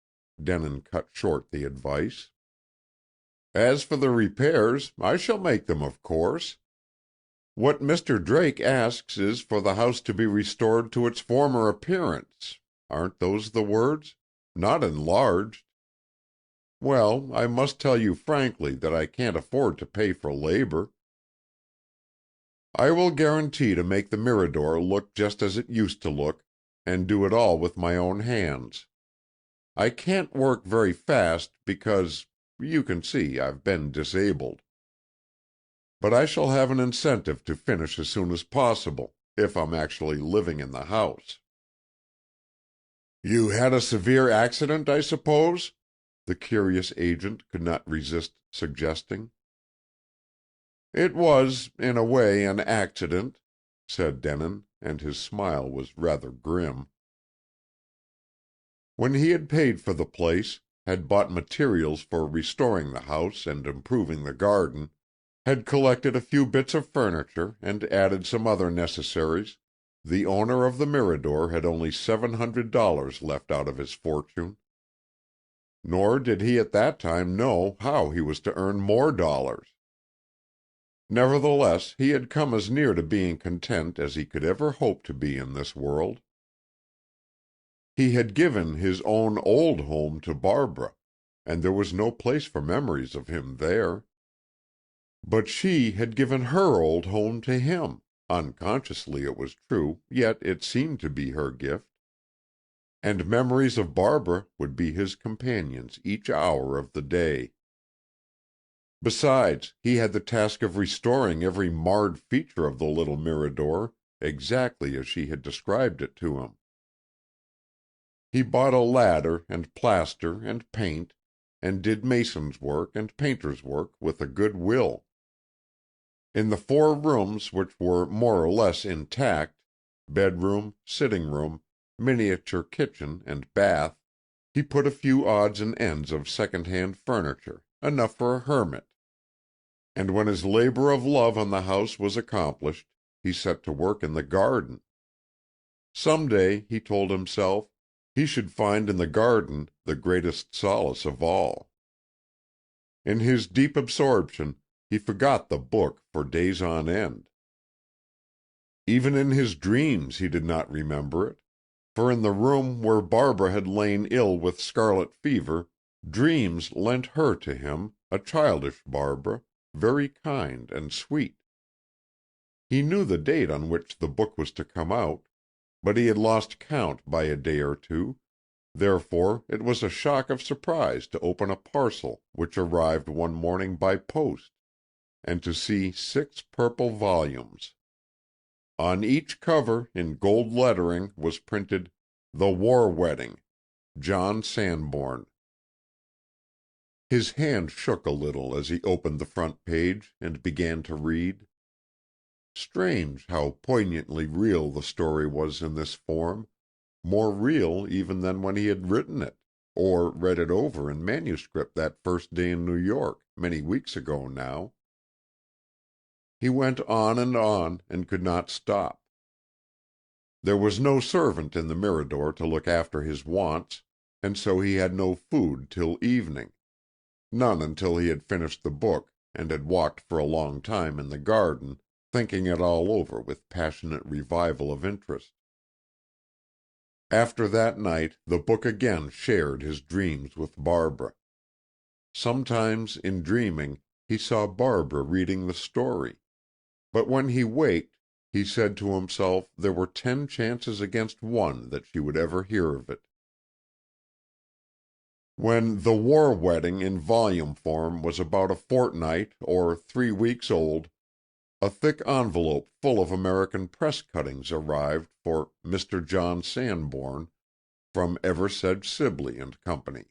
Denin cut short the advice. "As for the repairs, I shall make them, of course. What Mr. Drake asks is for the house to be restored to its former appearance—aren't those the words? Not enlarged. Well, I must tell you frankly that I can't afford to pay for labor. I will guarantee to make the Mirador look just as it used to look, and do it all with my own hands. I can't work very fast because, you can see, I've been disabled. But I shall have an incentive to finish as soon as possible, if I'm actually living in the house." "You had a severe accident, I suppose?" the curious agent could not resist suggesting. "It was, in a way, an accident," said Denin, and his smile was rather grim. When he had paid for the place, had bought materials for restoring the house and improving the garden, had collected a few bits of furniture, and added some other necessaries, the owner of the Mirador had only $700 left out of his fortune. Nor did he at that time know how he was to earn more dollars. Nevertheless, he had come as near to being content as he could ever hope to be in this world. He had given his own old home to Barbara, and there was no place for memories of him there. But she had given her old home to him, Unconsciously it was true, yet it seemed to be her gift. And memories of Barbara would be his companions each hour of the day. Besides, he had the task of restoring every marred feature of the little Mirador exactly as she had described it to him. He bought a ladder and plaster and paint, and did mason's work and painter's work with a good will. In the 4 rooms which were more or less intact, bedroom, sitting room, miniature kitchen, and bath, he put a few odds and ends of second-hand furniture, enough for a hermit. And when his labor of love on the house was accomplished, he set to work in the garden. Some day, he told himself, he should find in the garden the greatest solace of all. In his deep absorption, he forgot the book for days on end. Even in his dreams he did not remember it, for in the room where Barbara had lain ill with scarlet fever, dreams lent her to him, a childish Barbara, very kind and sweet. He knew the date on which the book was to come out, but he had lost count by a day or two, therefore it was a shock of surprise to open a parcel which arrived one morning by post, and to see 6 purple volumes. On each cover, in gold lettering, was printed, "The War Wedding, John Sanborn." His hand shook a little as he opened the front page and began to read. Strange how poignantly real the story was in this form, more real even than when he had written it, or read it over in manuscript that first day in New York, many weeks ago now. He went on, and could not stop. There was no servant in the Mirador to look after his wants, and so he had no food till evening. None until he had finished the book, and had walked for a long time in the garden, thinking it all over with passionate revival of interest. After that night the book again shared his dreams with Barbara. Sometimes, in dreaming, he saw Barbara reading the story, but when he waked, he said to himself there were 10 chances against 1 that she would ever hear of it. When The War Wedding in volume form was about a fortnight or 3 weeks old, a thick envelope full of American press cuttings arrived for Mr. John Sanborn from Eversedge Sibley and Company.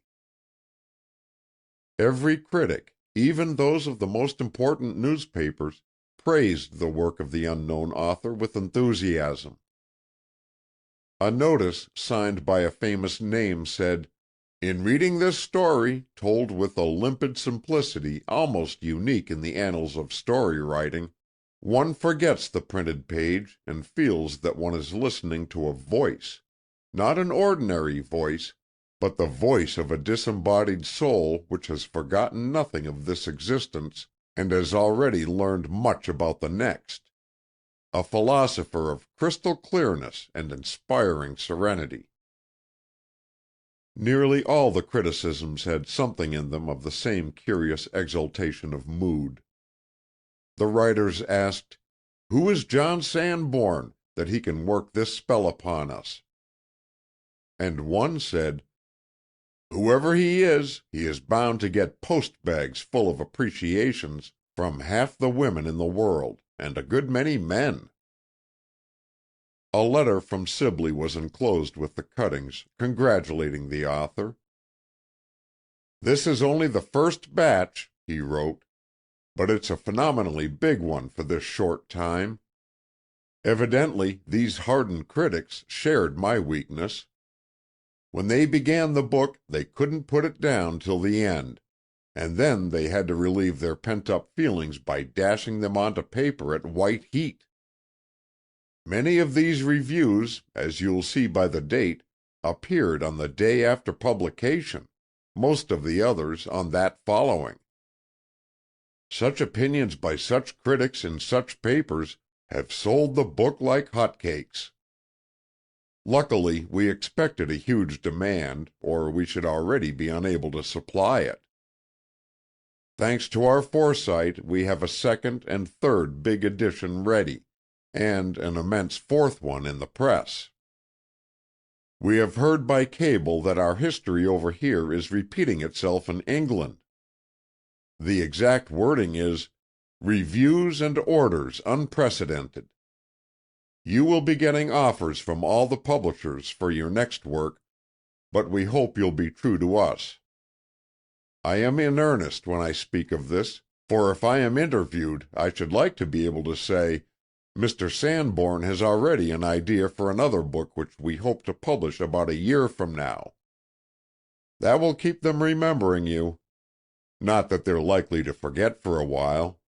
Every critic, even those of the most important newspapers, praised the work of the unknown author with enthusiasm. A notice signed by a famous name said, "In reading this story, told with a limpid simplicity almost unique in the annals of story writing, one forgets the printed page and feels that one is listening to a voice, not an ordinary voice, but the voice of a disembodied soul which has forgotten nothing of this existence and has already learned much about the next. A philosopher of crystal clearness and inspiring serenity." Nearly all the criticisms had something in them of the same curious exaltation of mood. The writers asked, "Who is John Sanborn, that he can work this spell upon us?" And one said, "Whoever he is bound to get post-bags full of appreciations from half the women in the world, and a good many men." A letter from Sibley was enclosed with the cuttings, congratulating the author. "This is only the first batch," he wrote, "but it's a phenomenally big one for this short time. Evidently these hardened critics shared my weakness. When they began the book they couldn't put it down till the end, and then they had to relieve their pent-up feelings by dashing them onto paper at white heat. Many of these reviews, as you'll see by the date, appeared on the day after publication, most of the others on that following. Such opinions by such critics in such papers have sold the book like hotcakes. Luckily, we expected a huge demand, or we should already be unable to supply it. Thanks to our foresight, we have a second and third big edition ready, and an immense fourth one in the press. We have heard by cable that our history over here is repeating itself in England. The exact wording is, "Reviews and orders unprecedented." You will be getting offers from all the publishers for your next work, but we hope you'll be true to us. I am in earnest when I speak of this, for if I am interviewed I should like to be able to say, "Mr. Sanborn has already an idea for another book which we hope to publish about a year from now." That will keep them remembering you. Not that they're likely to forget for a while.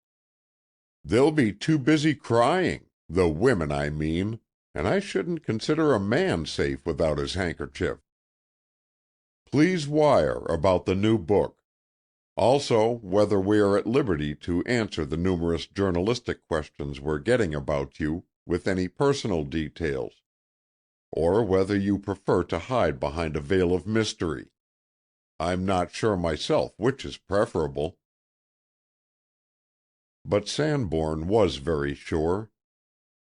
They'll be too busy crying, the women I mean, and I shouldn't consider a man safe without his handkerchief. Please wire about the new book. Also, whether we are at liberty to answer the numerous journalistic questions we're getting about you with any personal details, or whether you prefer to hide behind a veil of mystery. I'm not sure myself which is preferable. But Sanborn was very sure.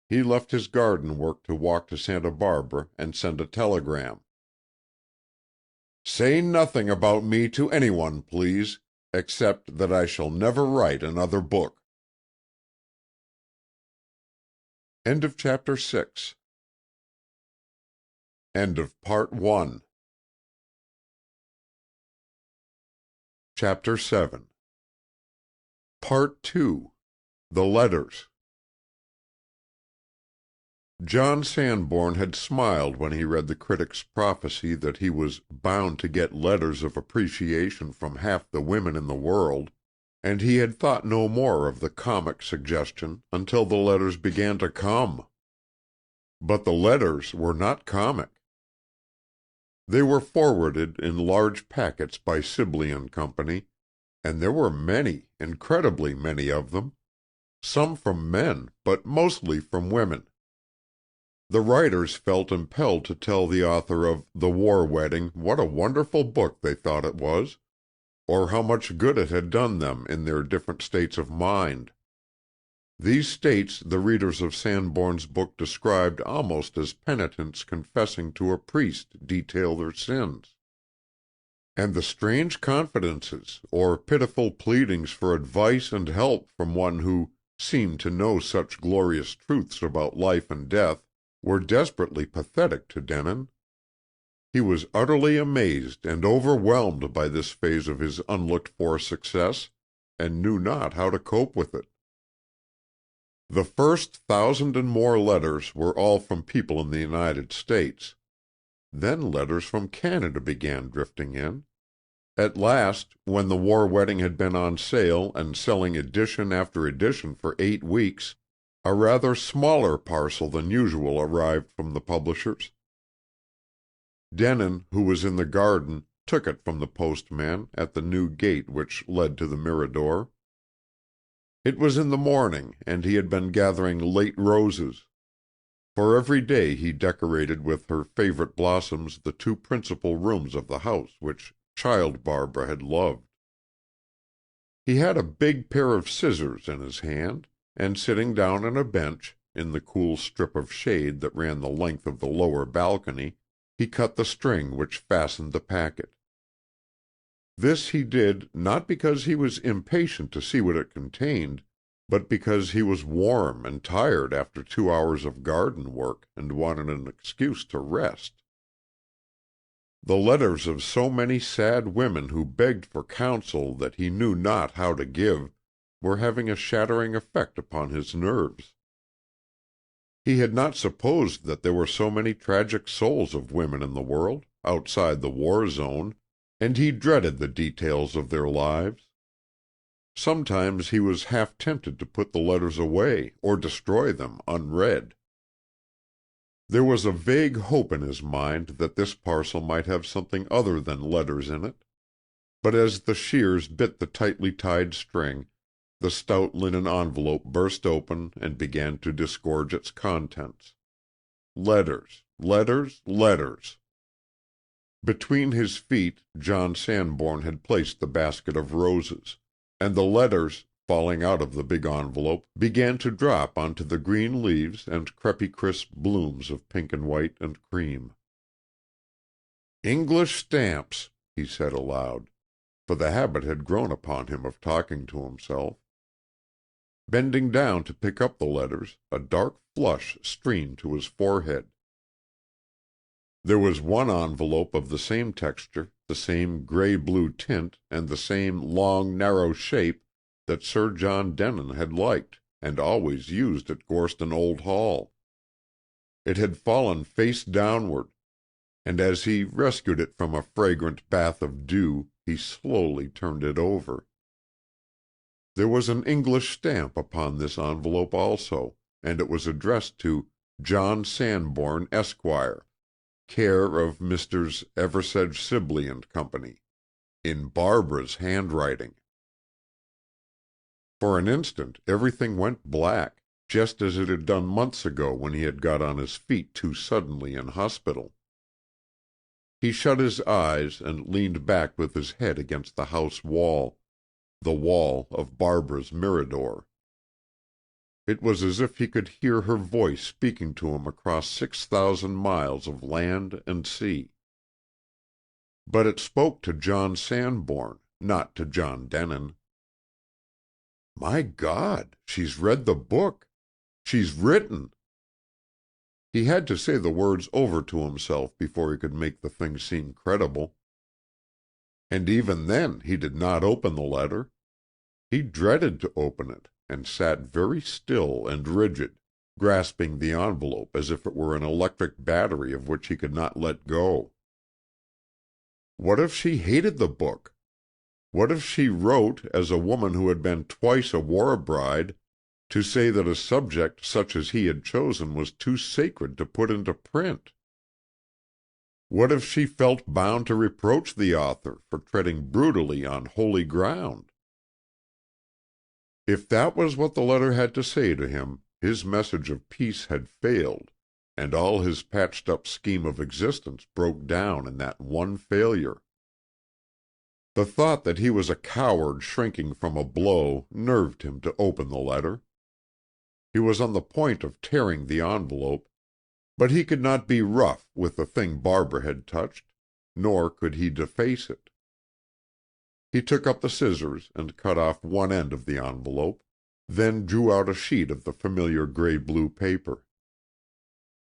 He left his garden work to walk to Santa Barbara and send a telegram. "Say nothing about me to anyone, please, except that I shall never write another book." End of chapter 6. End of part 1. Chapter 7. Part 2. The Letters. John Sanborn had smiled when he read the critic's prophecy that he was bound to get letters of appreciation from half the women in the world, and he had thought no more of the comic suggestion until the letters began to come. But the letters were not comic. They were forwarded in large packets by Sibley and Company, and there were many, incredibly many of them, some from men, but mostly from women. The writers felt impelled to tell the author of The War Wedding what a wonderful book they thought it was, or how much good it had done them in their different states of mind. These states the readers of Sanborn's book described almost as penitents confessing to a priest detail their sins. And the strange confidences, or pitiful pleadings for advice and help from one who seemed to know such glorious truths about life and death, were desperately pathetic to Denin. He was utterly amazed and overwhelmed by this phase of his unlooked-for success, and knew not how to cope with it. The first 1,000 and more letters were all from people in the United States. Then letters from Canada began drifting in. At last, when The War Wedding had been on sale and selling edition after edition for 8 weeks, a rather smaller parcel than usual arrived from the publishers. Denin, who was in the garden, took it from the postman at the new gate which led to the Mirador. It was in the morning, and he had been gathering late roses. For every day he decorated with her favorite blossoms the 2 principal rooms of the house which child Barbara had loved. He had a big pair of scissors in his hand, and sitting down on a bench, in the cool strip of shade that ran the length of the lower balcony, he cut the string which fastened the packet. This he did not because he was impatient to see what it contained, but because he was warm and tired after 2 hours of garden work and wanted an excuse to rest. The letters of so many sad women who begged for counsel that he knew not how to give were having a shattering effect upon his nerves. He had not supposed that there were so many tragic souls of women in the world, outside the war zone, and he dreaded the details of their lives. Sometimes he was half tempted to put the letters away or destroy them unread. There was a vague hope in his mind that this parcel might have something other than letters in it, but as the shears bit the tightly tied string, the stout linen envelope burst open and began to disgorge its contents. Letters, letters, letters. Between his feet John Sanborn had placed the basket of roses, and the letters, falling out of the big envelope, began to drop onto the green leaves and crepey-crisp blooms of pink and white and cream. "English stamps," he said aloud, for the habit had grown upon him of talking to himself. Bending down to pick up the letters, a dark flush streamed to his forehead. There was one envelope of the same texture, the same gray-blue tint, and the same long, narrow shape that Sir John Denon had liked, and always used at Gorston Old Hall. It had fallen face downward, and as he rescued it from a fragrant bath of dew, he slowly turned it over. There was an English stamp upon this envelope also, and it was addressed to John Sanborn, Esquire, care of Messrs. Eversedge Sibley and Company, in Barbara's handwriting. For an instant everything went black, just as it had done months ago when he had got on his feet too suddenly in hospital. He shut his eyes and leaned back with his head against the house wall, the wall of Barbara's Mirador. It was as if he could hear her voice speaking to him across 6,000 miles of land and sea. But it spoke to John Sanborn, not to John Denon. My God, she's read the book! She's written! He had to say the words over to himself before he could make the thing seem credible. And even then he did not open the letter. He dreaded to open it, and sat very still and rigid, grasping the envelope as if it were an electric battery of which he could not let go. What if she hated the book? What if she wrote, as a woman who had been twice a war bride, to say that a subject such as he had chosen was too sacred to put into print? What if she felt bound to reproach the author for treading brutally on holy ground? If that was what the letter had to say to him, his message of peace had failed, and all his patched-up scheme of existence broke down in that one failure. The thought that he was a coward shrinking from a blow nerved him to open the letter. He was on the point of tearing the envelope, but he could not be rough with the thing Barbara had touched, nor could he deface it. He took up the scissors and cut off one end of the envelope, then drew out a sheet of the familiar gray-blue paper.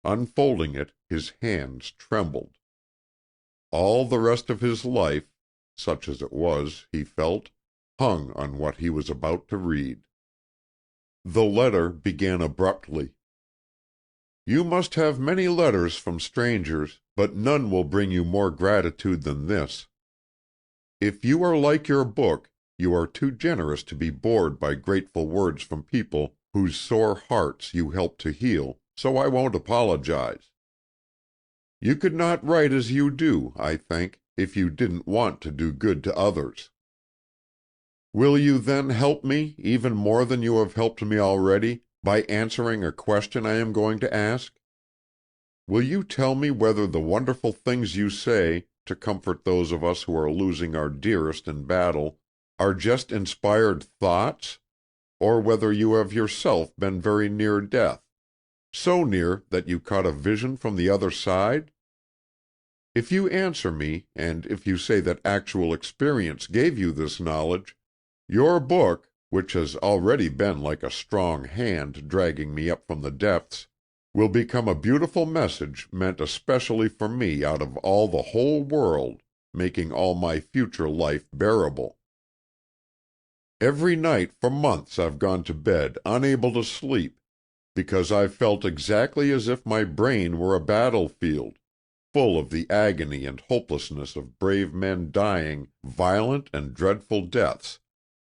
Unfolding it, his hands trembled. All the rest of his life, such as it was, he felt, hung on what he was about to read. The letter began abruptly. "You must have many letters from strangers, but none will bring you more gratitude than this. If you are like your book, you are too generous to be bored by grateful words from people whose sore hearts you helped to heal, so I won't apologize. You could not write as you do, I think, if you didn't want to do good to others. Will you then help me, even more than you have helped me already, by answering a question I am going to ask? Will you tell me whether the wonderful things you say, to comfort those of us who are losing our dearest in battle, are just inspired thoughts, or whether you have yourself been very near death, so near that you caught a vision from the other side? If you answer me, and if you say that actual experience gave you this knowledge, your book, which has already been like a strong hand dragging me up from the depths, will become a beautiful message meant especially for me out of all the whole world, making all my future life bearable. Every night for months I've gone to bed unable to sleep, because I've felt exactly as if my brain were a battlefield, full of the agony and hopelessness of brave men dying violent and dreadful deaths,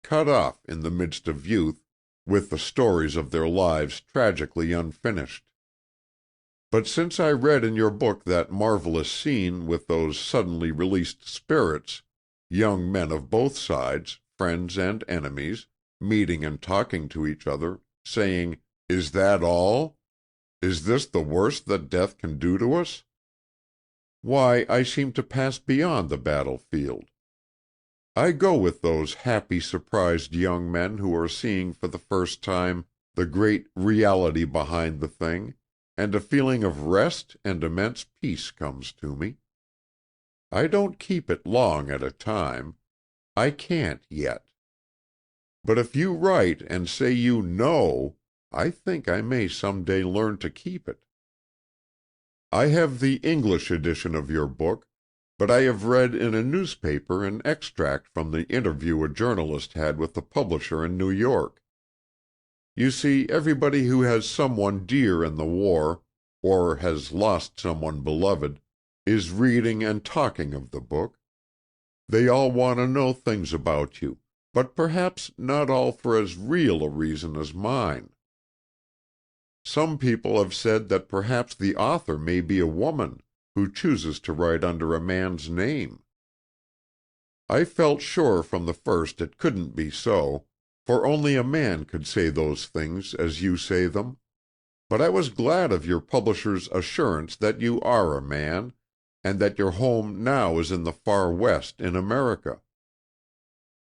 cut off in the midst of youth, with the stories of their lives tragically unfinished. But since I read in your book that marvelous scene with those suddenly released spirits, young men of both sides, friends and enemies, meeting and talking to each other, saying, 'Is that all? Is this the worst that death can do to us?' Why, I seem to pass beyond the battlefield. I go with those happy, surprised young men who are seeing for the first time the great reality behind the thing, and a feeling of rest and immense peace comes to me. I don't keep it long at a time. I can't yet. But if you write and say you know, I think I may some day learn to keep it. I have the English edition of your book, but I have read in a newspaper an extract from the interview a journalist had with the publisher in New York. You see, everybody who has someone dear in the war, or has lost someone beloved, is reading and talking of the book. They all want to know things about you, but perhaps not all for as real a reason as mine. Some people have said that perhaps the author may be a woman who chooses to write under a man's name. I felt sure from the first it couldn't be so, for only a man could say those things as you say them. But I was glad of your publisher's assurance that you are a man, and that your home now is in the far West in America.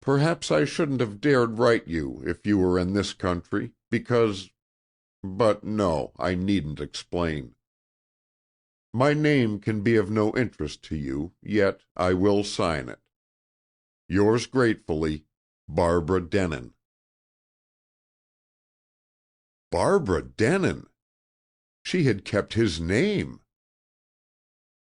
Perhaps I shouldn't have dared write you if you were in this country, because—but no, I needn't explain. My name can be of no interest to you, yet I will sign it. Yours gratefully, Barbara Denin. Barbara Denin! She had kept his name!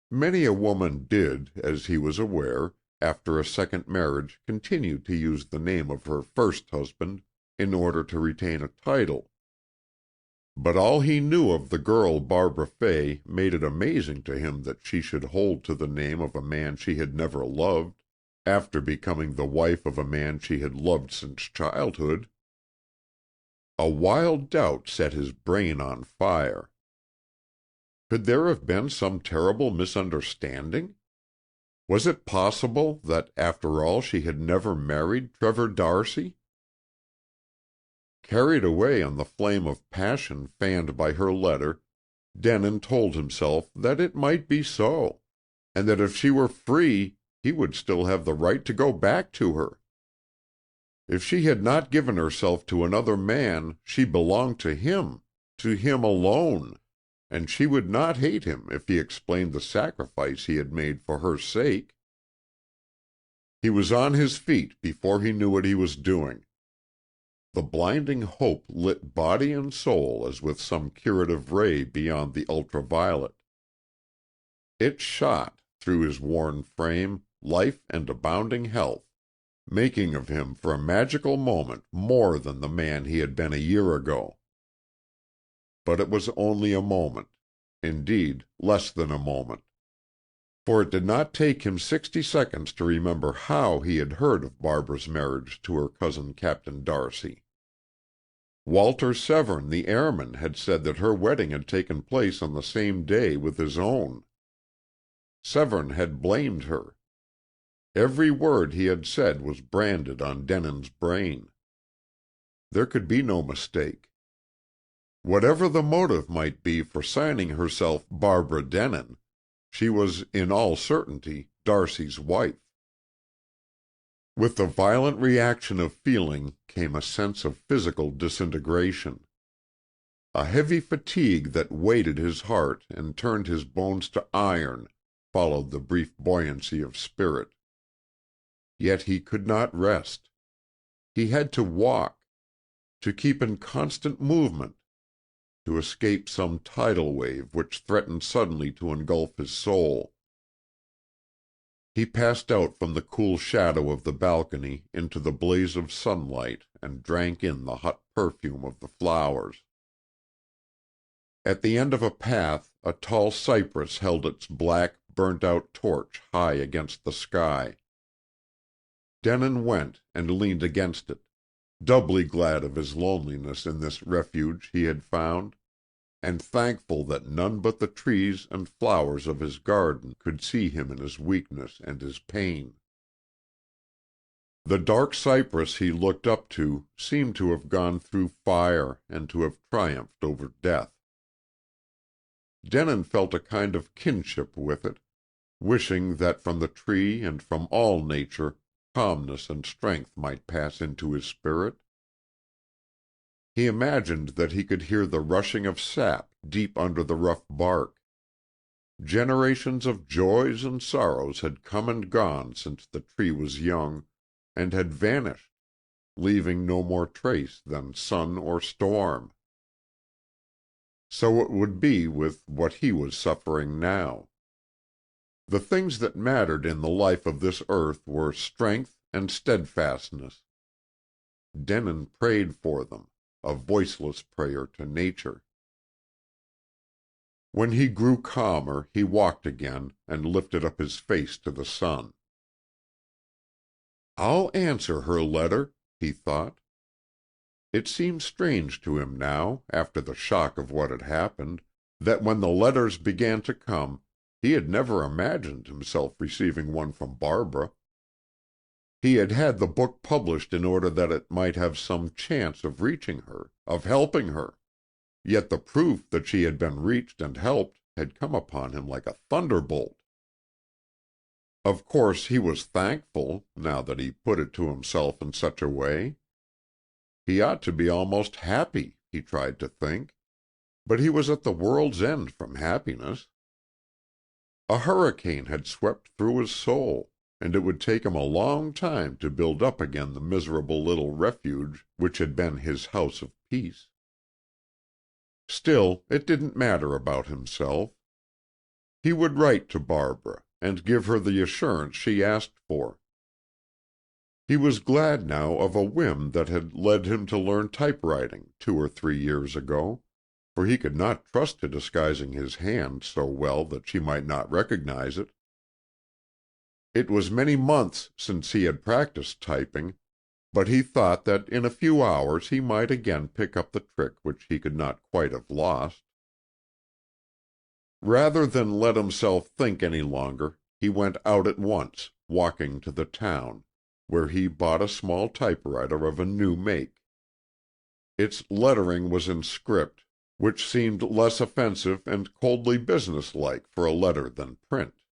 Many a woman did, as he was aware, after a second marriage continue to use the name of her first husband in order to retain a title. But all he knew of the girl Barbara Fay made it amazing to him that she should hold to the name of a man she had never loved, after becoming the wife of a man she had loved since childhood. A wild doubt set his brain on fire. Could there have been some terrible misunderstanding? Was it possible that, after all, she had never married Trevor D'Arcy? Carried away on the flame of passion fanned by her letter, Denin told himself that it might be so, and that if she were free he would still have the right to go back to her. If she had not given herself to another man, she belonged to him alone, and she would not hate him if he explained the sacrifice he had made for her sake. He was on his feet before he knew what he was doing. The blinding hope lit body and soul as with some curative ray beyond the ultraviolet. It shot, through his worn frame, life and abounding health, making of him for a magical moment more than the man he had been a year ago. But it was only a moment, indeed less than a moment, for it did not take him 60 seconds to remember how he had heard of Barbara's marriage to her cousin Captain D'Arcy. Walter Severn, the airman, had said that her wedding had taken place on the same day with his own. Severn had blamed her. Every word he had said was branded on Denin's brain. There could be no mistake. Whatever the motive might be for signing herself Barbara Denin, she was in all certainty D'Arcy's wife. With the violent reaction of feeling came a sense of physical disintegration. A heavy fatigue that weighted his heart and turned his bones to iron followed the brief buoyancy of spirit. Yet he could not rest. He had to walk, to keep in constant movement, to escape some tidal wave which threatened suddenly to engulf his soul. He passed out from the cool shadow of the balcony into the blaze of sunlight and drank in the hot perfume of the flowers. At the end of a path a tall cypress held its black, burnt-out torch high against the sky. Denin went and leaned against it, doubly glad of his loneliness in this refuge he had found, and thankful that none but the trees and flowers of his garden could see him in his weakness and his pain. The dark cypress he looked up to seemed to have gone through fire and to have triumphed over death. Denin felt a kind of kinship with it, wishing that from the tree and from all nature calmness and strength might pass into his spirit. He imagined that he could hear the rushing of sap deep under the rough bark. Generations of joys and sorrows had come and gone since the tree was young, and had vanished, leaving no more trace than sun or storm. So it would be with what he was suffering now. The things that mattered in the life of this earth were strength and steadfastness. Denon prayed for them, a voiceless prayer to nature. When he grew calmer, he walked again, and lifted up his face to the sun. "I'll answer her letter," he thought. It seemed strange to him now, after the shock of what had happened, that when the letters began to come, he had never imagined himself receiving one from Barbara. He had had the book published in order that it might have some chance of reaching her, of helping her. Yet the proof that she had been reached and helped had come upon him like a thunderbolt. Of course he was thankful, now that he put it to himself in such a way. He ought to be almost happy, he tried to think, but he was at the world's end from happiness. A hurricane had swept through his soul, and it would take him a long time to build up again the miserable little refuge which had been his house of peace. Still, it didn't matter about himself. He would write to Barbara, and give her the assurance she asked for. He was glad now of a whim that had led him to learn typewriting 2 or 3 years ago, for he could not trust to disguising his hand so well that she might not recognize it. It was many months since he had practiced typing, but he thought that in a few hours he might again pick up the trick which he could not quite have lost. Rather than let himself think any longer, he went out at once, walking to the town, where he bought a small typewriter of a new make. Its lettering was in script, which seemed less offensive and coldly businesslike for a letter than print.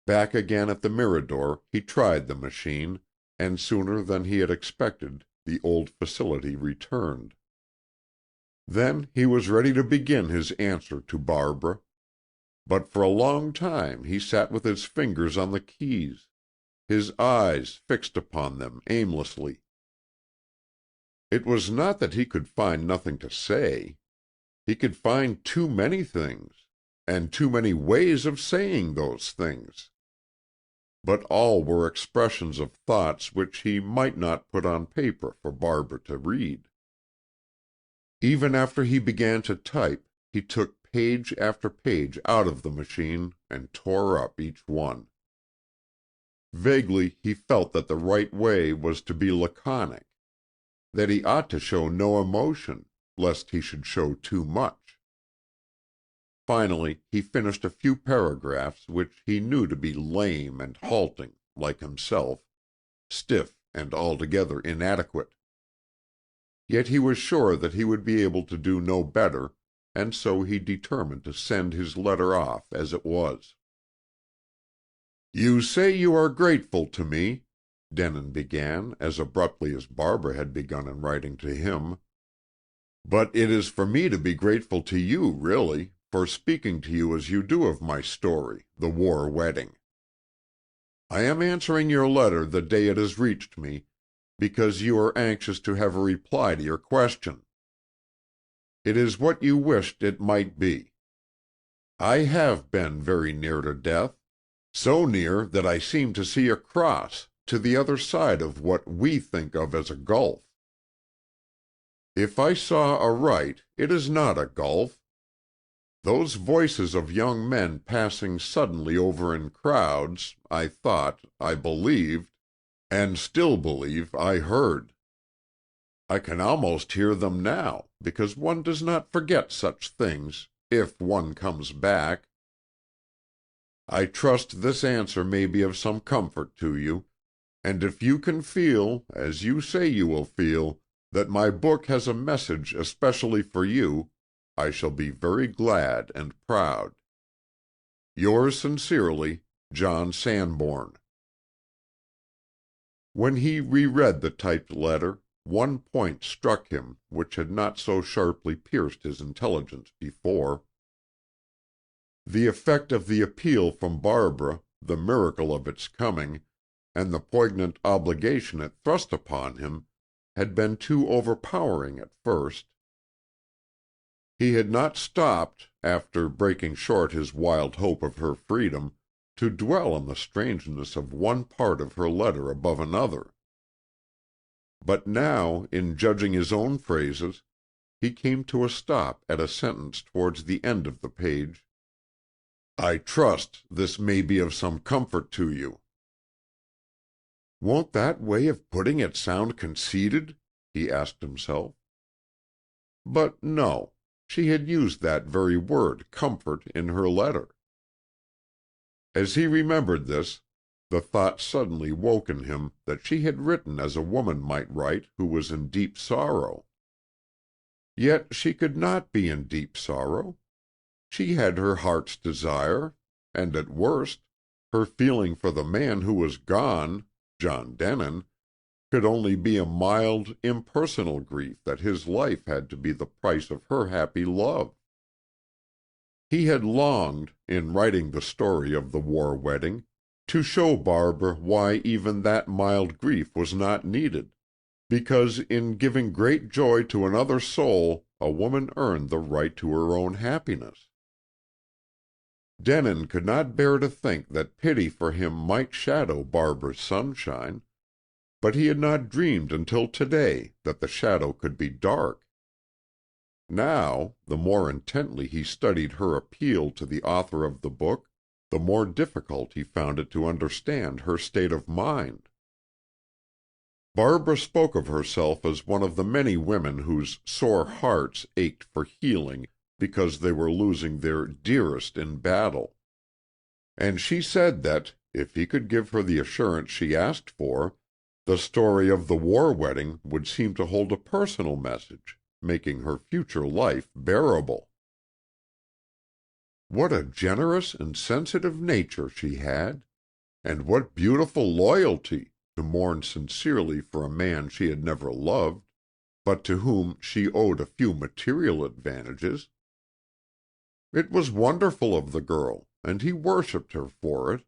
Back again at the Mirador, he tried the machine, and sooner than he had expected the old facility returned. Then he was ready to begin his answer to Barbara. But for a long time he sat with his fingers on the keys, his eyes fixed upon them aimlessly. It was not that he could find nothing to say. He could find too many things, and too many ways of saying those things. But all were expressions of thoughts which he might not put on paper for Barbara to read. Even after he began to type, he took page after page out of the machine and tore up each one. Vaguely he felt that the right way was to be laconic, that he ought to show no emotion, lest he should show too much. Finally he finished a few paragraphs which he knew to be lame and halting, like himself, stiff and altogether inadequate. Yet he was sure that he would be able to do no better, and so he determined to send his letter off as it was. "You say you are grateful to me," Denon began, as abruptly as Barbara had begun in writing to him. "But it is for me to be grateful to you, really, for speaking to you as you do of my story, The War Wedding. I am answering your letter the day it has reached me, because you are anxious to have a reply to your question. It is what you wished it might be. I have been very near to death, so near that I seem to see a cross to the other side of what we think of as a gulf. If I saw aright, it is not a gulf. Those voices of young men passing suddenly over in crowds, I thought, I believed, and still believe I heard. I can almost hear them now, because one does not forget such things, if one comes back. I trust this answer may be of some comfort to you, and if you can feel, as you say you will feel, that my book has a message especially for you, I shall be very glad and proud. Yours sincerely, John Sanborn. When he reread the typed letter, one point struck him which had not so sharply pierced his intelligence before. The effect of the appeal from Barbara, the miracle of its coming, and the poignant obligation it thrust upon him, had been too overpowering at first. He had not stopped, after breaking short his wild hope of her freedom, to dwell on the strangeness of one part of her letter above another. But now, in judging his own phrases, he came to a stop at a sentence towards the end of the page. "I trust this may be of some comfort to you." "Won't that way of putting it sound conceited?" he asked himself. But no. She had used that very word, comfort, in her letter. As he remembered this, the thought suddenly woke in him that she had written as a woman might write who was in deep sorrow. Yet she could not be in deep sorrow. She had her heart's desire, and at worst, her feeling for the man who was gone, John Denin, could only be a mild, impersonal grief that his life had to be the price of her happy love. He had longed, in writing the story of the war wedding, to show Barbara why even that mild grief was not needed, because in giving great joy to another soul a woman earned the right to her own happiness. Denin could not bear to think that pity for him might shadow Barbara's sunshine, but he had not dreamed until today that the shadow could be dark. Now, the more intently he studied her appeal to the author of the book, the more difficult he found it to understand her state of mind. Barbara spoke of herself as one of the many women whose sore hearts ached for healing because they were losing their dearest in battle. And she said that, if he could give her the assurance she asked for, the story of the war wedding would seem to hold a personal message, making her future life bearable. What a generous and sensitive nature she had, and what beautiful loyalty to mourn sincerely for a man she had never loved, but to whom she owed a few material advantages. It was wonderful of the girl, and he worshipped her for it.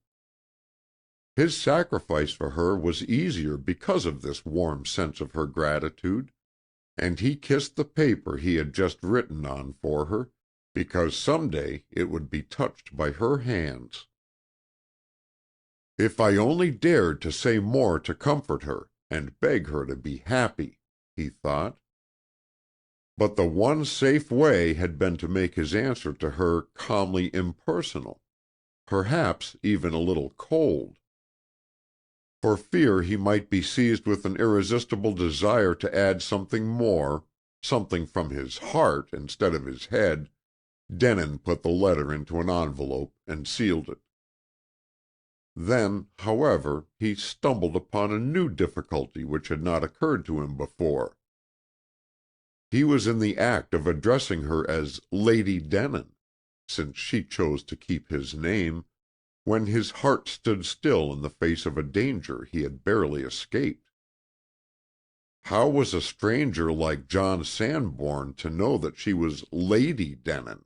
His sacrifice for her was easier because of this warm sense of her gratitude, and he kissed the paper he had just written on for her, because some day it would be touched by her hands. If I only dared to say more to comfort her, and beg her to be happy, he thought. But the one safe way had been to make his answer to her calmly impersonal, perhaps even a little cold. For fear he might be seized with an irresistible desire to add something more, something from his heart instead of his head, Denin put the letter into an envelope and sealed it. Then, however, he stumbled upon a new difficulty which had not occurred to him before. He was in the act of addressing her as Lady Denin, since she chose to keep his name, when his heart stood still in the face of a danger he had barely escaped. How was a stranger like John Sanborn to know that she was Lady Denin?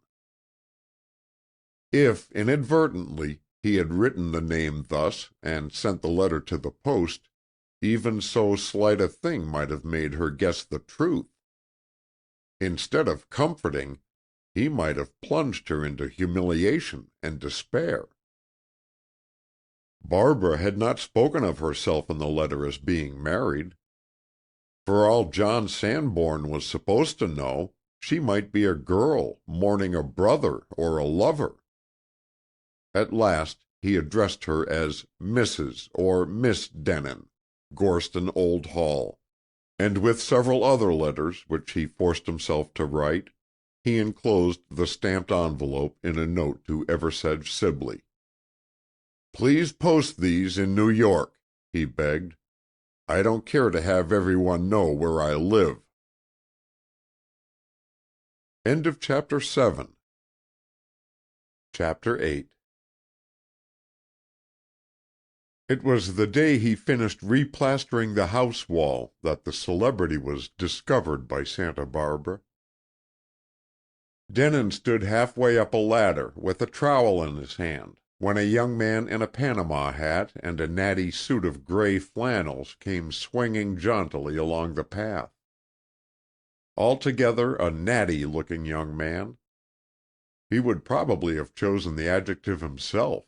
If, inadvertently, he had written the name thus and sent the letter to the post, even so slight a thing might have made her guess the truth. Instead of comforting, he might have plunged her into humiliation and despair. Barbara had not spoken of herself in the letter as being married. For all John Sanborn was supposed to know, she might be a girl mourning a brother or a lover. At last he addressed her as Mrs. or Miss Denin, Gorston Old Hall, and with several other letters which he forced himself to write, he enclosed the stamped envelope in a note to Eversedge Sibley. "Please post these in New York," he begged. "I don't care to have everyone know where I live." Chapter 8. It was the day he finished replastering the house wall that the celebrity was discovered by Santa Barbara. Denin stood halfway up a ladder with a trowel in his hand, when a young man in a Panama hat and a natty suit of gray flannels came swinging jauntily along the path. Altogether a natty-looking young man. He would probably have chosen the adjective himself.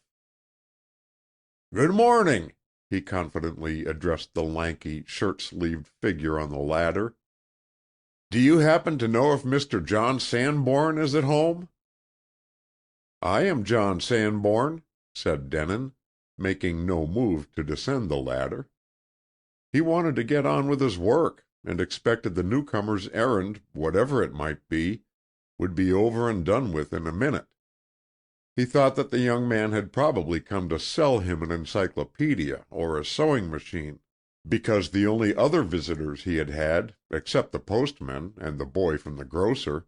"Good morning," he confidently addressed the lanky, shirt-sleeved figure on the ladder. "Do you happen to know if Mr. John Sanborn is at home?" "I am John Sanborn," said Denin, making no move to descend the ladder. He wanted to get on with his work, and expected the newcomer's errand, whatever it might be, would be over and done with in a minute. He thought that the young man had probably come to sell him an encyclopedia or a sewing machine, because the only other visitors he had had, except the postman and the boy from the grocer,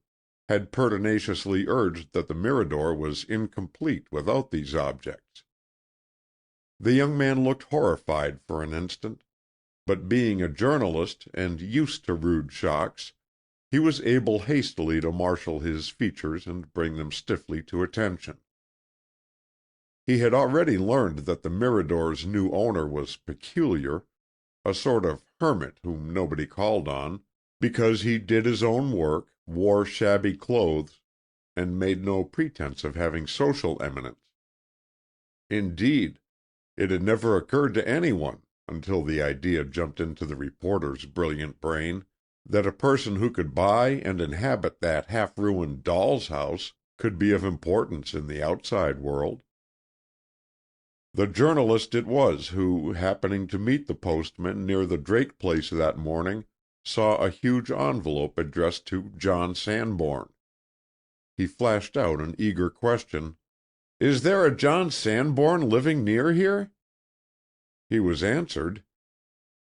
had pertinaciously urged that the Mirador was incomplete without these objects. The young man looked horrified for an instant, but being a journalist and used to rude shocks, he was able hastily to marshal his features and bring them stiffly to attention. He had already learned that the Mirador's new owner was peculiar, a sort of hermit whom nobody called on, because he did his own work, wore shabby clothes, and made no pretense of having social eminence. Indeed, it had never occurred to anyone, until the idea jumped into the reporter's brilliant brain, that a person who could buy and inhabit that half-ruined doll's house could be of importance in the outside world. The journalist it was who, happening to meet the postman near the Drake place that morning, saw a huge envelope addressed to John Sanborn. He flashed out an eager question: "Is there a John Sanborn living near here?" He was answered: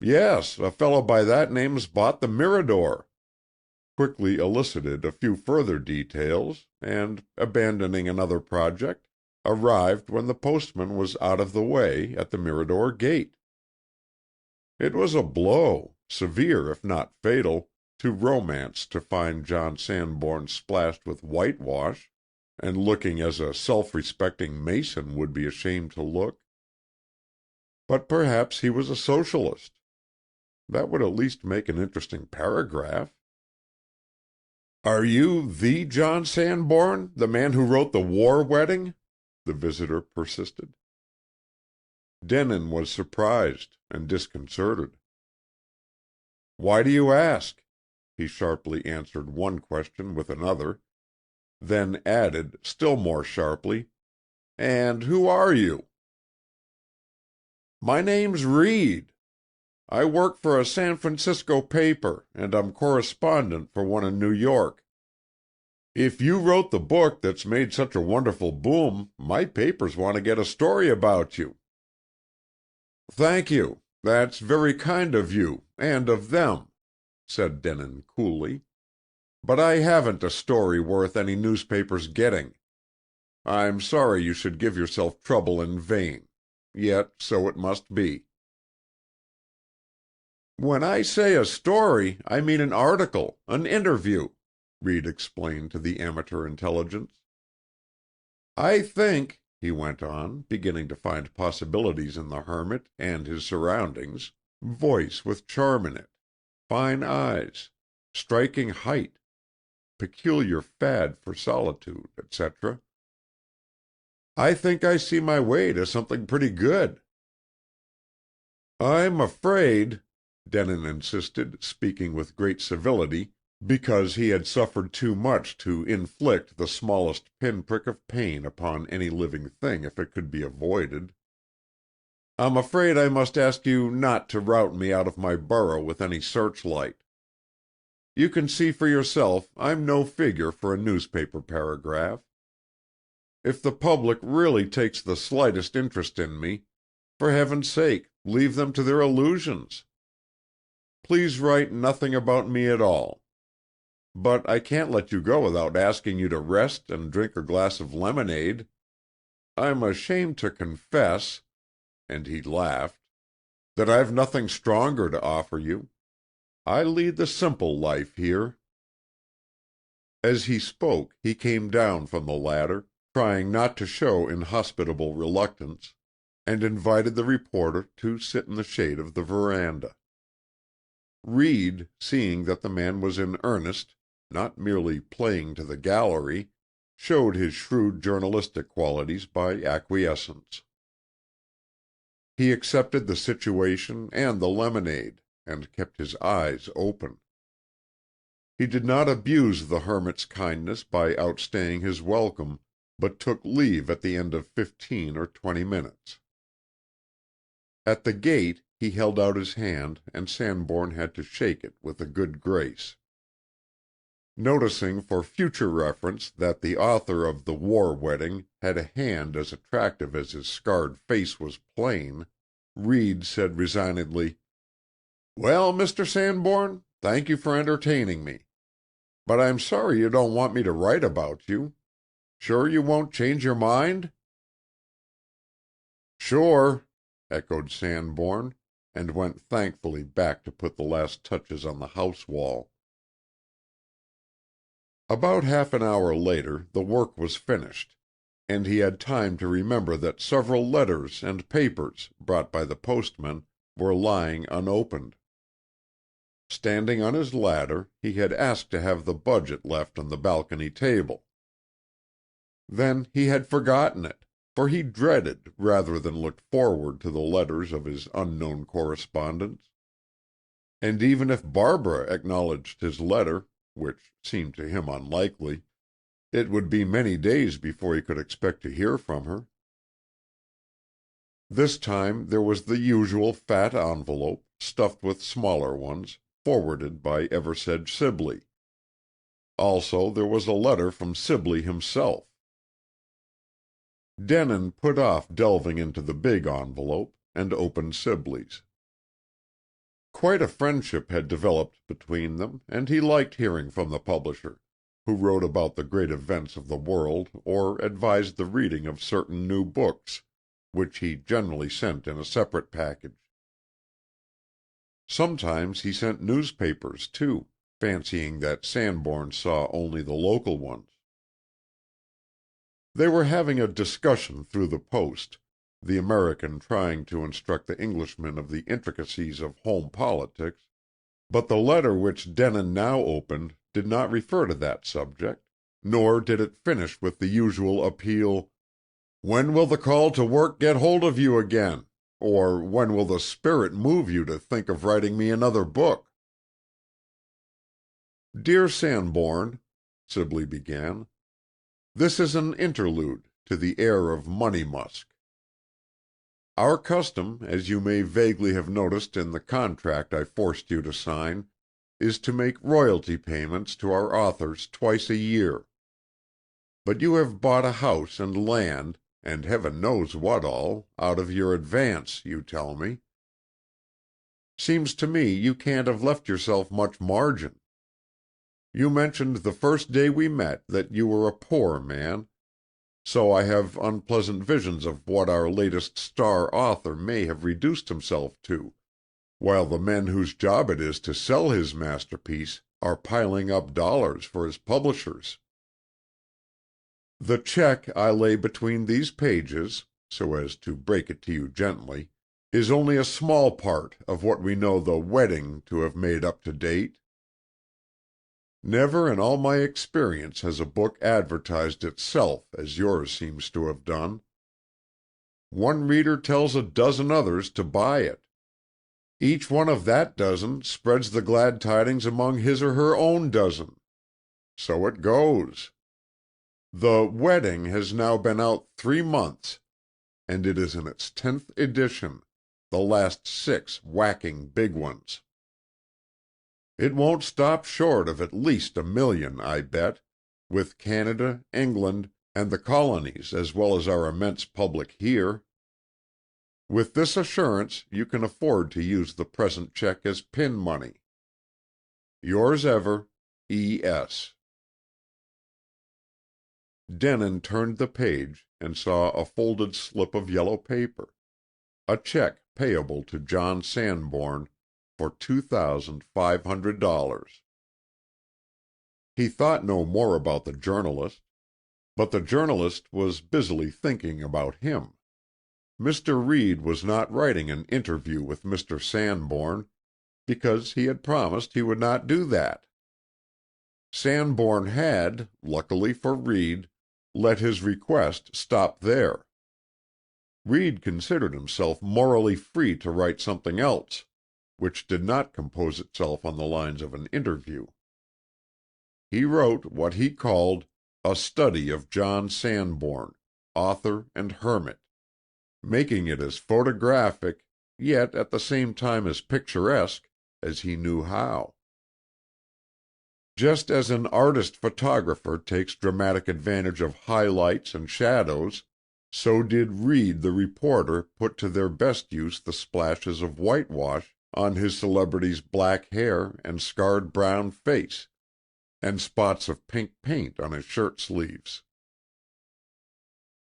"Yes, a fellow by that name's bought the Mirador." Quickly elicited a few further details, and, abandoning another project, arrived when the postman was out of the way at the Mirador gate. It was a blow, severe if not fatal, to romance to find John Sanborn splashed with whitewash, and looking as a self-respecting mason would be ashamed to look. But perhaps he was a socialist. That would at least make an interesting paragraph. "Are you the John Sanborn, the man who wrote The War Wedding?" the visitor persisted. Denin was surprised and disconcerted. "Why do you ask?" He sharply answered one question with another, then added, still more sharply, "And who are you?" "My name's Reed. I work for a San Francisco paper, and I'm correspondent for one in New York. If you wrote the book that's made such a wonderful boom, my papers want to get a story about you." "Thank you. That's very kind of you, and of them," said Denin coolly. "But I haven't a story worth any newspaper's getting. I'm sorry you should give yourself trouble in vain. Yet so it must be." "When I say a story, I mean an article, an interview," Reed explained to the amateur intelligence. "I think," he went on, beginning to find possibilities in the hermit and his surroundings, voice with charm in it, fine eyes, striking height, peculiar fad for solitude, etc. "I think I see my way to something pretty good." "I'm afraid," Denin insisted, speaking with great civility, because he had suffered too much to inflict the smallest pinprick of pain upon any living thing if it could be avoided. "I'm afraid I must ask you not to rout me out of my burrow with any searchlight. You can see for yourself I'm no figure for a newspaper paragraph. If the public really takes the slightest interest in me, for heaven's sake, leave them to their illusions. Please write nothing about me at all. But I can't let you go without asking you to rest and drink a glass of lemonade. I'm ashamed to confess and he laughed, "that I've nothing stronger to offer you. I lead the simple life here." As he spoke, he came down from the ladder, trying not to show inhospitable reluctance, and invited the reporter to sit in the shade of the veranda. Reed, seeing that the man was in earnest, not merely playing to the gallery, showed his shrewd journalistic qualities by acquiescence. He accepted the situation and the lemonade, and kept his eyes open. He did not abuse the hermit's kindness by outstaying his welcome, but took leave at the end of 15 or 20 minutes. At the gate he held out his hand, and Sanborn had to shake it with a good grace. Noticing for future reference that the author of The War Wedding had a hand as attractive as his scarred face was plain, Reed said resignedly, "Well, Mr. Sanborn, thank you for entertaining me. But I'm sorry you don't want me to write about you. Sure you won't change your mind?" "Sure," echoed Sanborn, and went thankfully back to put the last touches on the house wall. About half an hour later the work was finished, and he had time to remember that several letters and papers, brought by the postman, were lying unopened. Standing on his ladder, he had asked to have the budget left on the balcony table. Then he had forgotten it, for he dreaded rather than looked forward to the letters of his unknown correspondents. And even if Barbara acknowledged his letter, which seemed to him unlikely, it would be many days before he could expect to hear from her. This time there was the usual fat envelope, stuffed with smaller ones, forwarded by Eversedge Sibley. Also there was a letter from Sibley himself. Denin put off delving into the big envelope, and opened Sibley's. Quite a friendship had developed between them, and he liked hearing from the publisher, who wrote about the great events of the world or advised the reading of certain new books, which he generally sent in a separate package. Sometimes he sent newspapers, too, fancying that Sanborn saw only the local ones. They were having a discussion through the post, the American trying to instruct the Englishman of the intricacies of home politics, but the letter which Denin now opened did not refer to that subject, nor did it finish with the usual appeal, "When will the call to work get hold of you again? Or when will the spirit move you to think of writing me another book?" "Dear Sanborn," Sibley began, "this is an interlude to the air of Money Musk. Our custom, as you may vaguely have noticed in the contract I forced you to sign, is to make royalty payments to our authors twice a year. But you have bought a house and land, and heaven knows what all, out of your advance, you tell me. Seems to me you can't have left yourself much margin. You mentioned the first day we met that you were a poor man, so I have unpleasant visions of what our latest star author may have reduced himself to, while the men whose job it is to sell his masterpiece are piling up dollars for his publishers. The check I lay between these pages, so as to break it to you gently, is only a small part of what we know the wedding to have made up to date. Never in all my experience has a book advertised itself as yours seems to have done. One reader tells a dozen others to buy it. Each one of that dozen spreads the glad tidings among his or her own dozen. So it goes. The Wedding has now been out 3 months, and it is in its 10th edition, the last 6 whacking big ones. It won't stop short of at least 1,000,000, I bet, with Canada, England, and the colonies as well as our immense public here. With this assurance you can afford to use the present check as pin money. Yours ever, E.S. Denin turned the page and saw a folded slip of yellow paper. a check payable to John Sanborn for $2,500. He thought no more about the journalist, but the journalist was busily thinking about him. Mr. Reed was not writing an interview with Mr. Sanborn, because he had promised he would not do that. Sanborn had, luckily for Reed, let his request stop there. Reed considered himself morally free to write something else, which did not compose itself on the lines of an interview. He wrote what he called a study of John Sanborn, author and hermit, making it as photographic, yet at the same time as picturesque, as he knew how. Just as an artist photographer takes dramatic advantage of highlights and shadows, so did Reed the reporter put to their best use the splashes of whitewash on his celebrity's black hair and scarred brown face, and spots of pink paint on his shirt sleeves.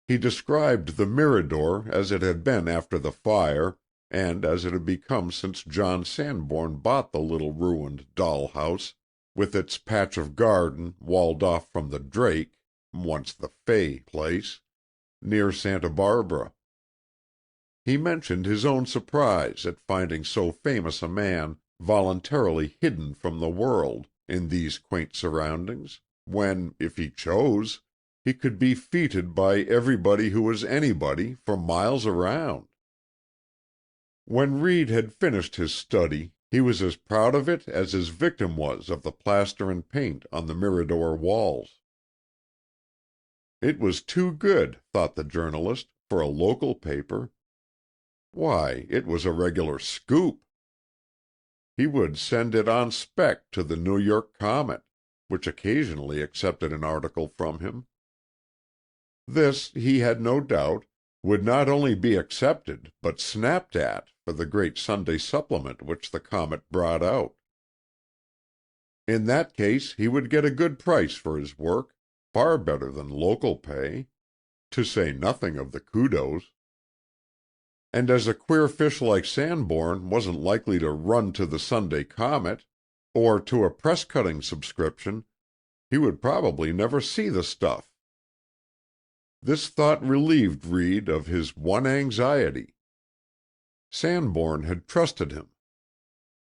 He described the Mirador as it had been after the fire, and as it had become since John Sanborn bought the little ruined doll-house, with its patch of garden walled off from the Drake, once the Fay place, near Santa Barbara. He mentioned his own surprise at finding so famous a man voluntarily hidden from the world in these quaint surroundings, when, if he chose, he could be feted by everybody who was anybody for miles around. When Reed had finished his study, he was as proud of it as his victim was of the plaster and paint on the Mirador walls. It was too good, thought the journalist, for a local paper. Why, it was a regular scoop. He would send it on spec to the New York Comet, which occasionally accepted an article from him. This, he had no doubt, would not only be accepted, but snapped at for the great Sunday supplement which the Comet brought out. In that case he would get a good price for his work, far better than local pay, to say nothing of the kudos. And as a queer fish like Sanborn wasn't likely to run to the Sunday Comet, or to a press-cutting subscription, he would probably never see the stuff. This thought relieved Reed of his one anxiety. Sanborn had trusted him,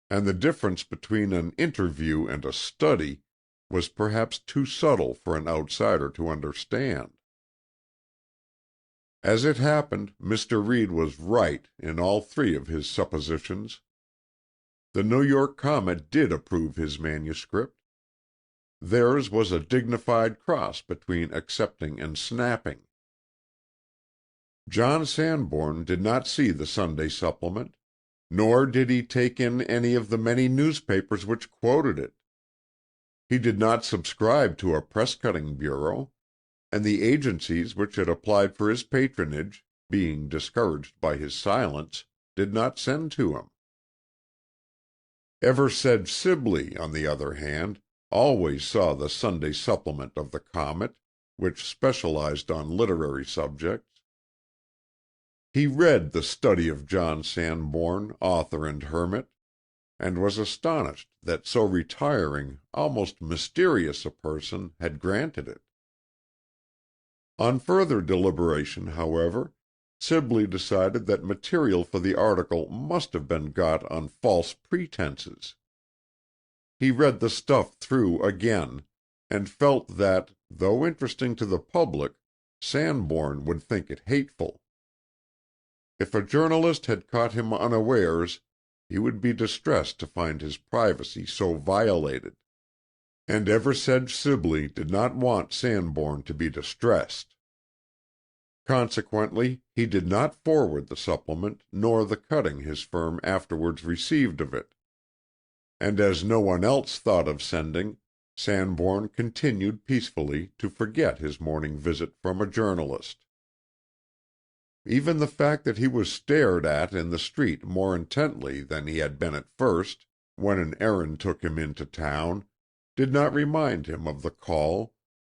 and the difference between an interview and a study was perhaps too subtle for an outsider to understand. As it happened, Mr. Reed was right in all three of his suppositions. The New York Comet did approve his manuscript. Theirs was a dignified cross between accepting and snapping. John Sanborn did not see the Sunday supplement, nor did he take in any of the many newspapers which quoted it. He did not subscribe to a press-cutting bureau, and the agencies which had applied for his patronage, being discouraged by his silence, did not send to him. Eversedge Sibley, on the other hand, always saw the Sunday supplement of the Comet, which specialized on literary subjects. He read the study of John Sanborn, author and hermit, and was astonished that so retiring, almost mysterious a person had granted it. On further deliberation, however, Sibley decided that material for the article must have been got on false pretenses. He read the stuff through again, and felt that, though interesting to the public, Sanborn would think it hateful. If a journalist had caught him unawares, he would be distressed to find his privacy so violated. And Eversedge Sibley did not want Sanborn to be distressed. Consequently, he did not forward the supplement nor the cutting his firm afterwards received of it. And as no one else thought of sending, Sanborn continued peacefully to forget his morning visit from a journalist. Even the fact that he was stared at in the street more intently than he had been at first, when an errand took him into town, did not remind him of the call,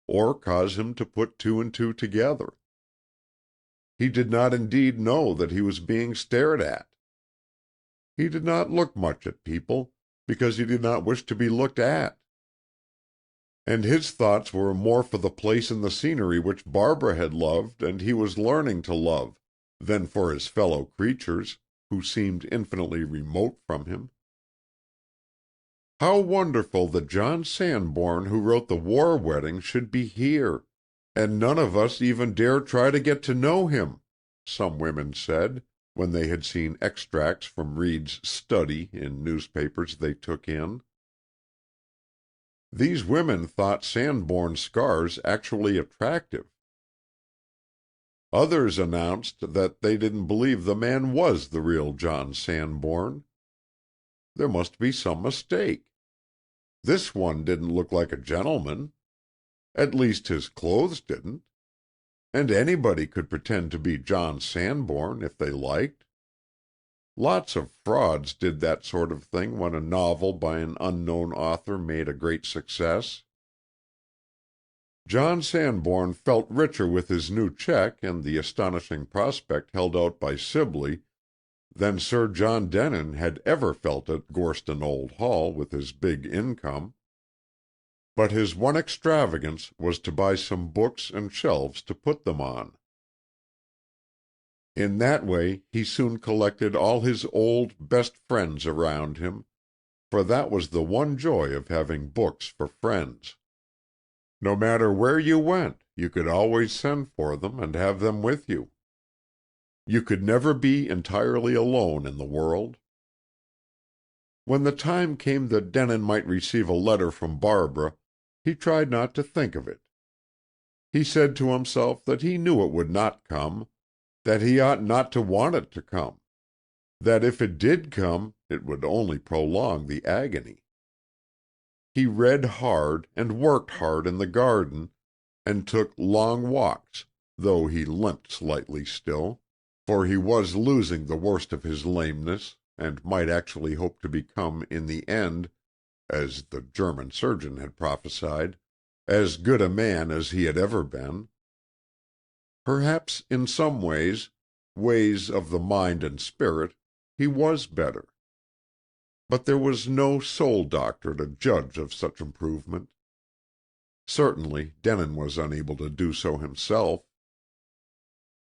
or cause him to put two and two together. He did not indeed know that he was being stared at. He did not look much at people, because he did not wish to be looked at. And his thoughts were more for the place in the scenery which Barbara had loved and he was learning to love, than for his fellow creatures, who seemed infinitely remote from him. How wonderful that John Sanborn, who wrote The War Wedding, should be here, and none of us even dare try to get to know him, some women said, when they had seen extracts from Reed's study in newspapers they took in. These women thought Sanborn's scars actually attractive. Others announced that they didn't believe the man was the real John Sanborn. There must be some mistake. This one didn't look like a gentleman. At least his clothes didn't. And anybody could pretend to be John Sanborn if they liked. Lots of frauds did that sort of thing when a novel by an unknown author made a great success. John Sanborn felt richer with his new check and the astonishing prospect held out by Sibley than Sir John Denin had ever felt at Gorston Old Hall with his big income. But his one extravagance was to buy some books and shelves to put them on. In that way he soon collected all his old best friends around him, for that was the one joy of having books for friends. No matter where you went, you could always send for them and have them with you. You could never be entirely alone in the world. When the time came that Denin might receive a letter from Barbara, he tried not to think of it. He said to himself that he knew it would not come, that he ought not to want it to come, that if it did come, it would only prolong the agony. He read hard and worked hard in the garden, and took long walks, though he limped slightly still, for he was losing the worst of his lameness, and might actually hope to become in the end, as the German surgeon had prophesied, as good a man as he had ever been. Perhaps in some ways of the mind and spirit, he was better. But there was no soul doctor to judge of such improvement. Certainly Denin was unable to do so himself.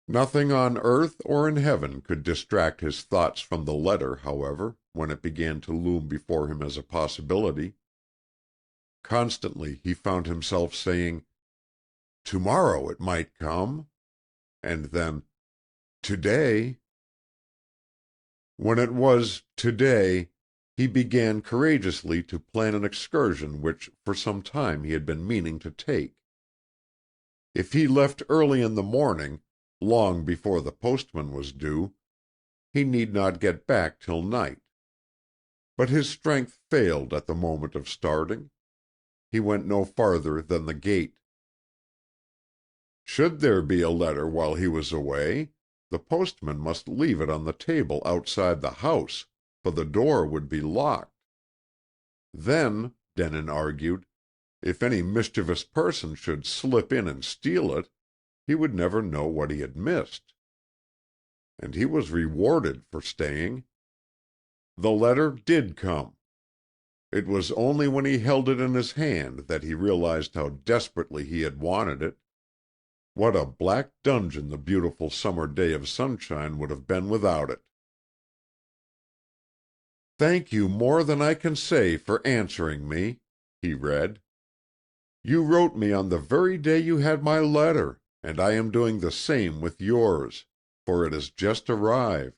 Nothing on earth or in heaven could distract his thoughts from the letter, however, when it began to loom before him as a possibility. Constantly he found himself saying, "Tomorrow it might come," and then, "Today." When it was "today," he began courageously to plan an excursion which for some time he had been meaning to take. If he left early in the morning, long before the postman was due, he need not get back till night. But his strength failed at the moment of starting. He went no farther than the gate. Should there be a letter while he was away, the postman must leave it on the table outside the house, for the door would be locked. Then, Denin argued, if any mischievous person should slip in and steal it, he would never know what he had missed. And he was rewarded for staying. The letter did come. It was only when he held it in his hand that he realized how desperately he had wanted it. What a black dungeon the beautiful summer day of sunshine would have been without it. "Thank you more than I can say for answering me," he read. "You wrote me on the very day you had my letter, and I am doing the same with yours, for it has just arrived.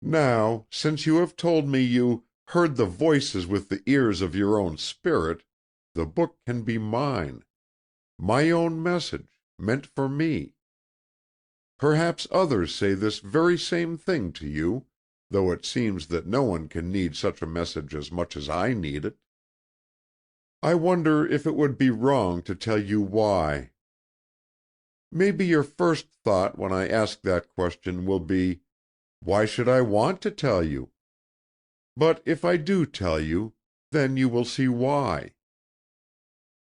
Now, since you have told me you heard the voices with the ears of your own spirit, the book can be mine. My own message, meant for me. Perhaps others say this very same thing to you, though it seems that no one can need such a message as much as I need it. I wonder if it would be wrong to tell you why. Maybe your first thought when I ask that question will be, why should I want to tell you? But if I do tell you, then you will see why.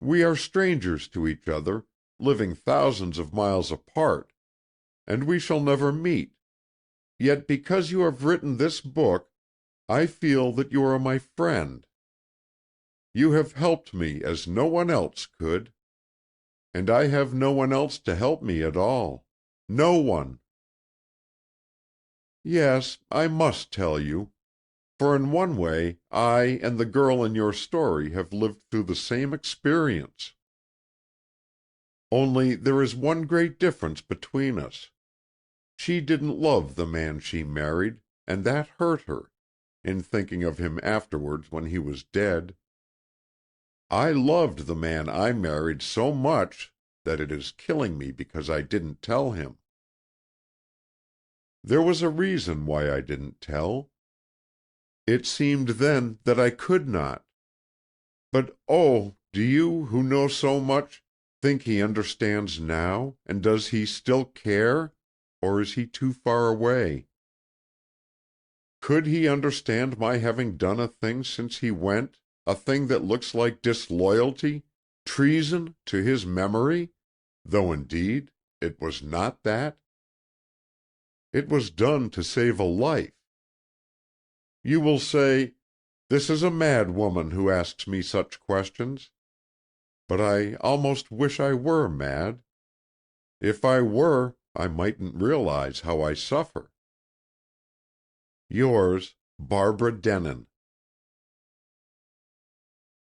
We are strangers to each other, living thousands of miles apart, and we shall never meet. Yet because you have written this book, I feel that you are my friend. You have helped me as no one else could. And I have no one else to help me at all. No one. Yes, I must tell you. For in one way, I and the girl in your story have lived through the same experience. Only there is one great difference between us. She didn't love the man she married, and that hurt her, in thinking of him afterwards when he was dead. I loved the man I married so much that it is killing me because I didn't tell him. There was a reason why I didn't tell. It seemed then that I could not. But oh, do you, who know so much, think he understands now, and does he still care, or is he too far away? Could he understand my having done a thing since he went, a thing that looks like disloyalty, treason to his memory, though indeed it was not that? It was done to save a life. You will say, "This is a mad woman who asks me such questions." But I almost wish I were mad. If I were, I mightn't realize how I suffer. Yours, Barbara Denin.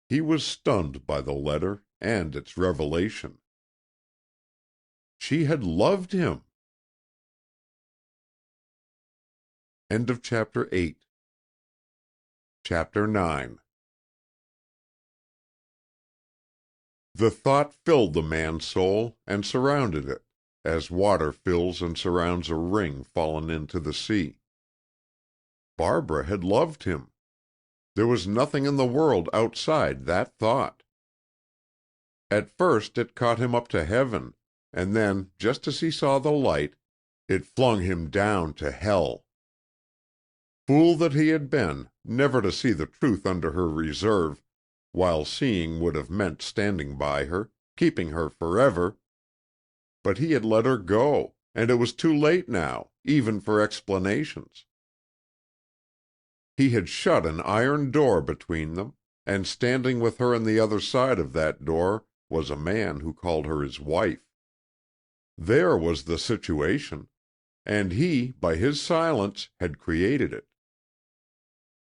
He was stunned by the letter and its revelation. She had loved him. End of Chapter 8. Chapter 9. The thought filled the man's soul and surrounded it, as water fills and surrounds a ring fallen into the sea. Barbara had loved him. There was nothing in the world outside that thought. At first it caught him up to heaven, and then, just as he saw the light, it flung him down to hell. Fool that he had been, never to see the truth under her reserve, while seeing would have meant standing by her, keeping her forever. But he had let her go, and it was too late now, even for explanations. He had shut an iron door between them, and standing with her on the other side of that door was a man who called her his wife. There was the situation, and he, by his silence, had created it.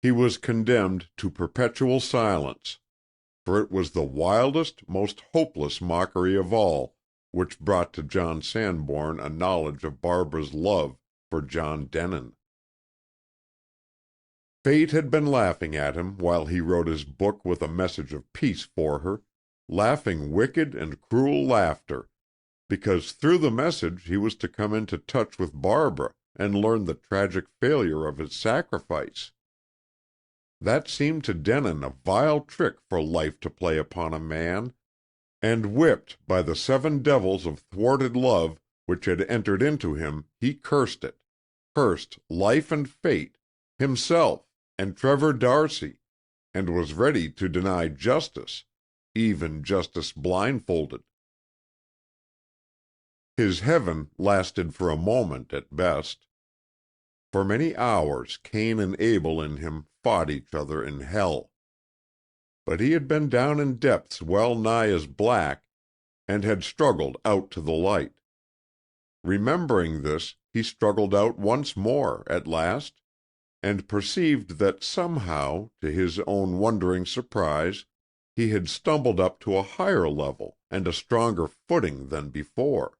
He was condemned to perpetual silence, for it was the wildest, most hopeless mockery of all which brought to John Sanborn a knowledge of Barbara's love for John Denin. Fate had been laughing at him while he wrote his book with a message of peace for her, laughing wicked and cruel laughter, because through the message he was to come into touch with Barbara and learn the tragic failure of his sacrifice. That seemed to Denin a vile trick for life to play upon a man, and whipped by the 7 devils of thwarted love which had entered into him, he cursed it, cursed life and fate, himself, and Trevor D'Arcy, and was ready to deny justice, even justice blindfolded. His heaven lasted for a moment at best. For many hours Cain and Abel in him fought each other in hell. But he had been down in depths well nigh as black, and had struggled out to the light. Remembering this, he struggled out once more, at last, and perceived that somehow, to his own wondering surprise, he had stumbled up to a higher level and a stronger footing than before.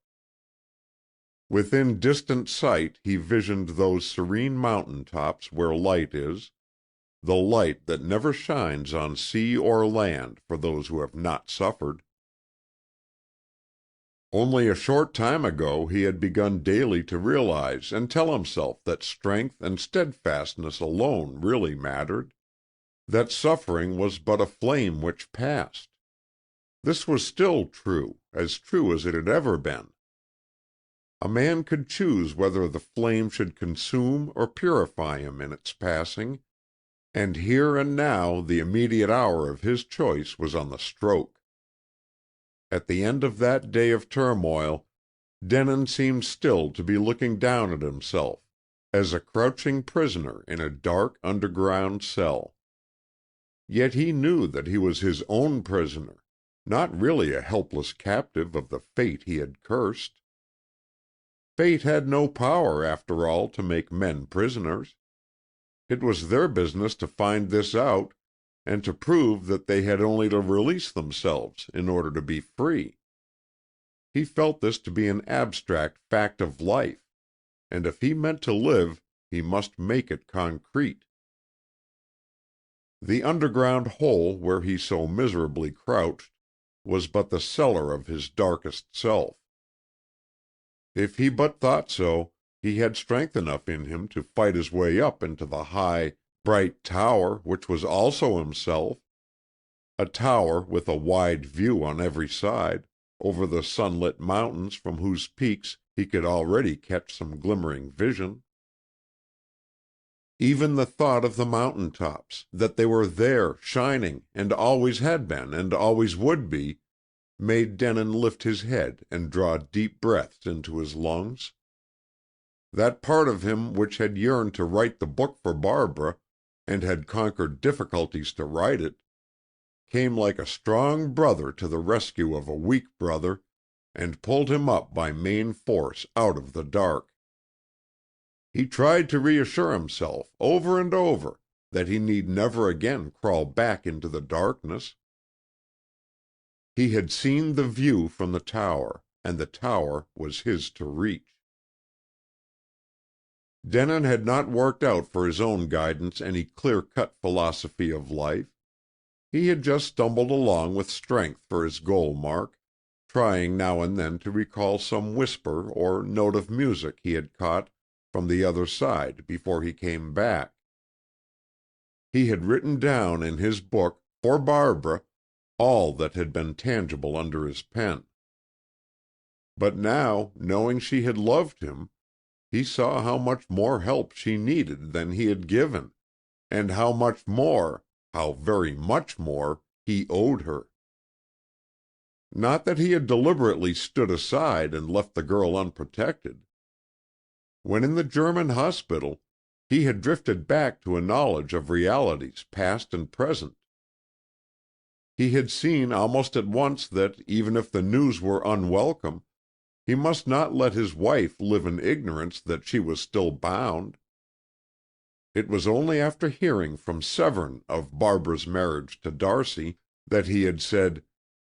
Within distant sight he visioned those serene mountain tops where light is, the light that never shines on sea or land for those who have not suffered. Only a short time ago he had begun daily to realize and tell himself that strength and steadfastness alone really mattered, that suffering was but a flame which passed. This was still true as it had ever been. A man could choose whether the flame should consume or purify him in its passing, and here and now the immediate hour of his choice was on the stroke. At the end of that day of turmoil, Denon seemed still to be looking down at himself, as a crouching prisoner in a dark underground cell. Yet he knew that he was his own prisoner, not really a helpless captive of the fate he had cursed. Fate had no power, after all, to make men prisoners. It was their business to find this out, and to prove that they had only to release themselves in order to be free. He felt this to be an abstract fact of life, and if he meant to live, he must make it concrete. The underground hole where he so miserably crouched was but the cellar of his darkest self. If he but thought so, he had strength enough in him to fight his way up into the high, bright tower which was also himself, a tower with a wide view on every side, over the sunlit mountains from whose peaks he could already catch some glimmering vision. Even the thought of the mountain tops, that they were there, shining, and always had been and always would be, made Denon lift his head and draw deep breaths into his lungs. That part of him which had yearned to write the book for Barbara, and had conquered difficulties to write it, came like a strong brother to the rescue of a weak brother, and pulled him up by main force out of the dark. He tried to reassure himself, over and over, that he need never again crawl back into the darkness. He had seen the view from the tower, and the tower was his to reach. Denon had not worked out for his own guidance any clear-cut philosophy of life. He had just stumbled along with strength for his goal mark, trying now and then to recall some whisper or note of music he had caught from the other side before he came back. He had written down in his book, for Barbara, all that had been tangible under his pen. But now, knowing she had loved him, he saw how much more help she needed than he had given, and how much more, how very much more, he owed her. Not that he had deliberately stood aside and left the girl unprotected. When in the German hospital, he had drifted back to a knowledge of realities past and present. He had seen almost at once that, even if the news were unwelcome, he must not let his wife live in ignorance that she was still bound. It was only after hearing from Severn of Barbara's marriage to Darcy that he had said,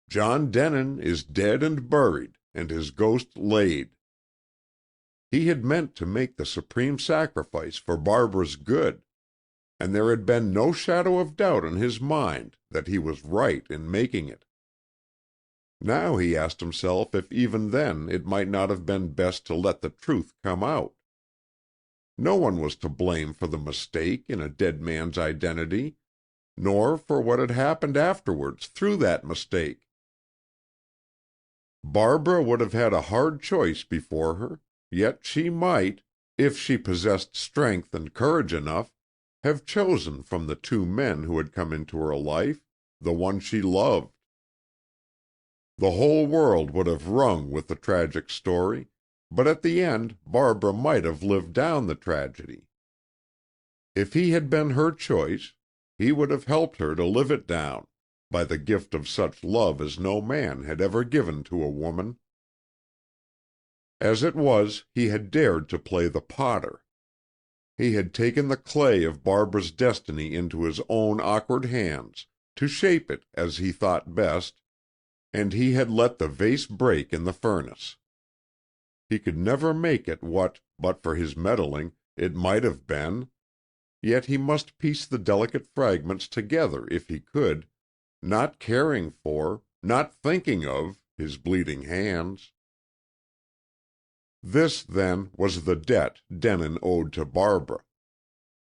"John Denon is dead and buried, and his ghost laid." He had meant to make the supreme sacrifice for Barbara's good, and there had been no shadow of doubt in his mind that he was right in making it. Now he asked himself if even then it might not have been best to let the truth come out. No one was to blame for the mistake in a dead man's identity, nor for what had happened afterwards through that mistake. Barbara would have had a hard choice before her, yet she might, if she possessed strength and courage enough, have chosen from the two men who had come into her life the one she loved. The whole world would have rung with the tragic story, but at the end Barbara might have lived down the tragedy. If he had been her choice, he would have helped her to live it down, by the gift of such love as no man had ever given to a woman. As it was, he had dared to play the potter. He had taken the clay of Barbara's destiny into his own awkward hands, to shape it as he thought best, and he had let the vase break in the furnace. He could never make it what, but for his meddling, it might have been, yet he must piece the delicate fragments together if he could, not caring for, not thinking of, his bleeding hands. This, then, was the debt Denon owed to Barbara,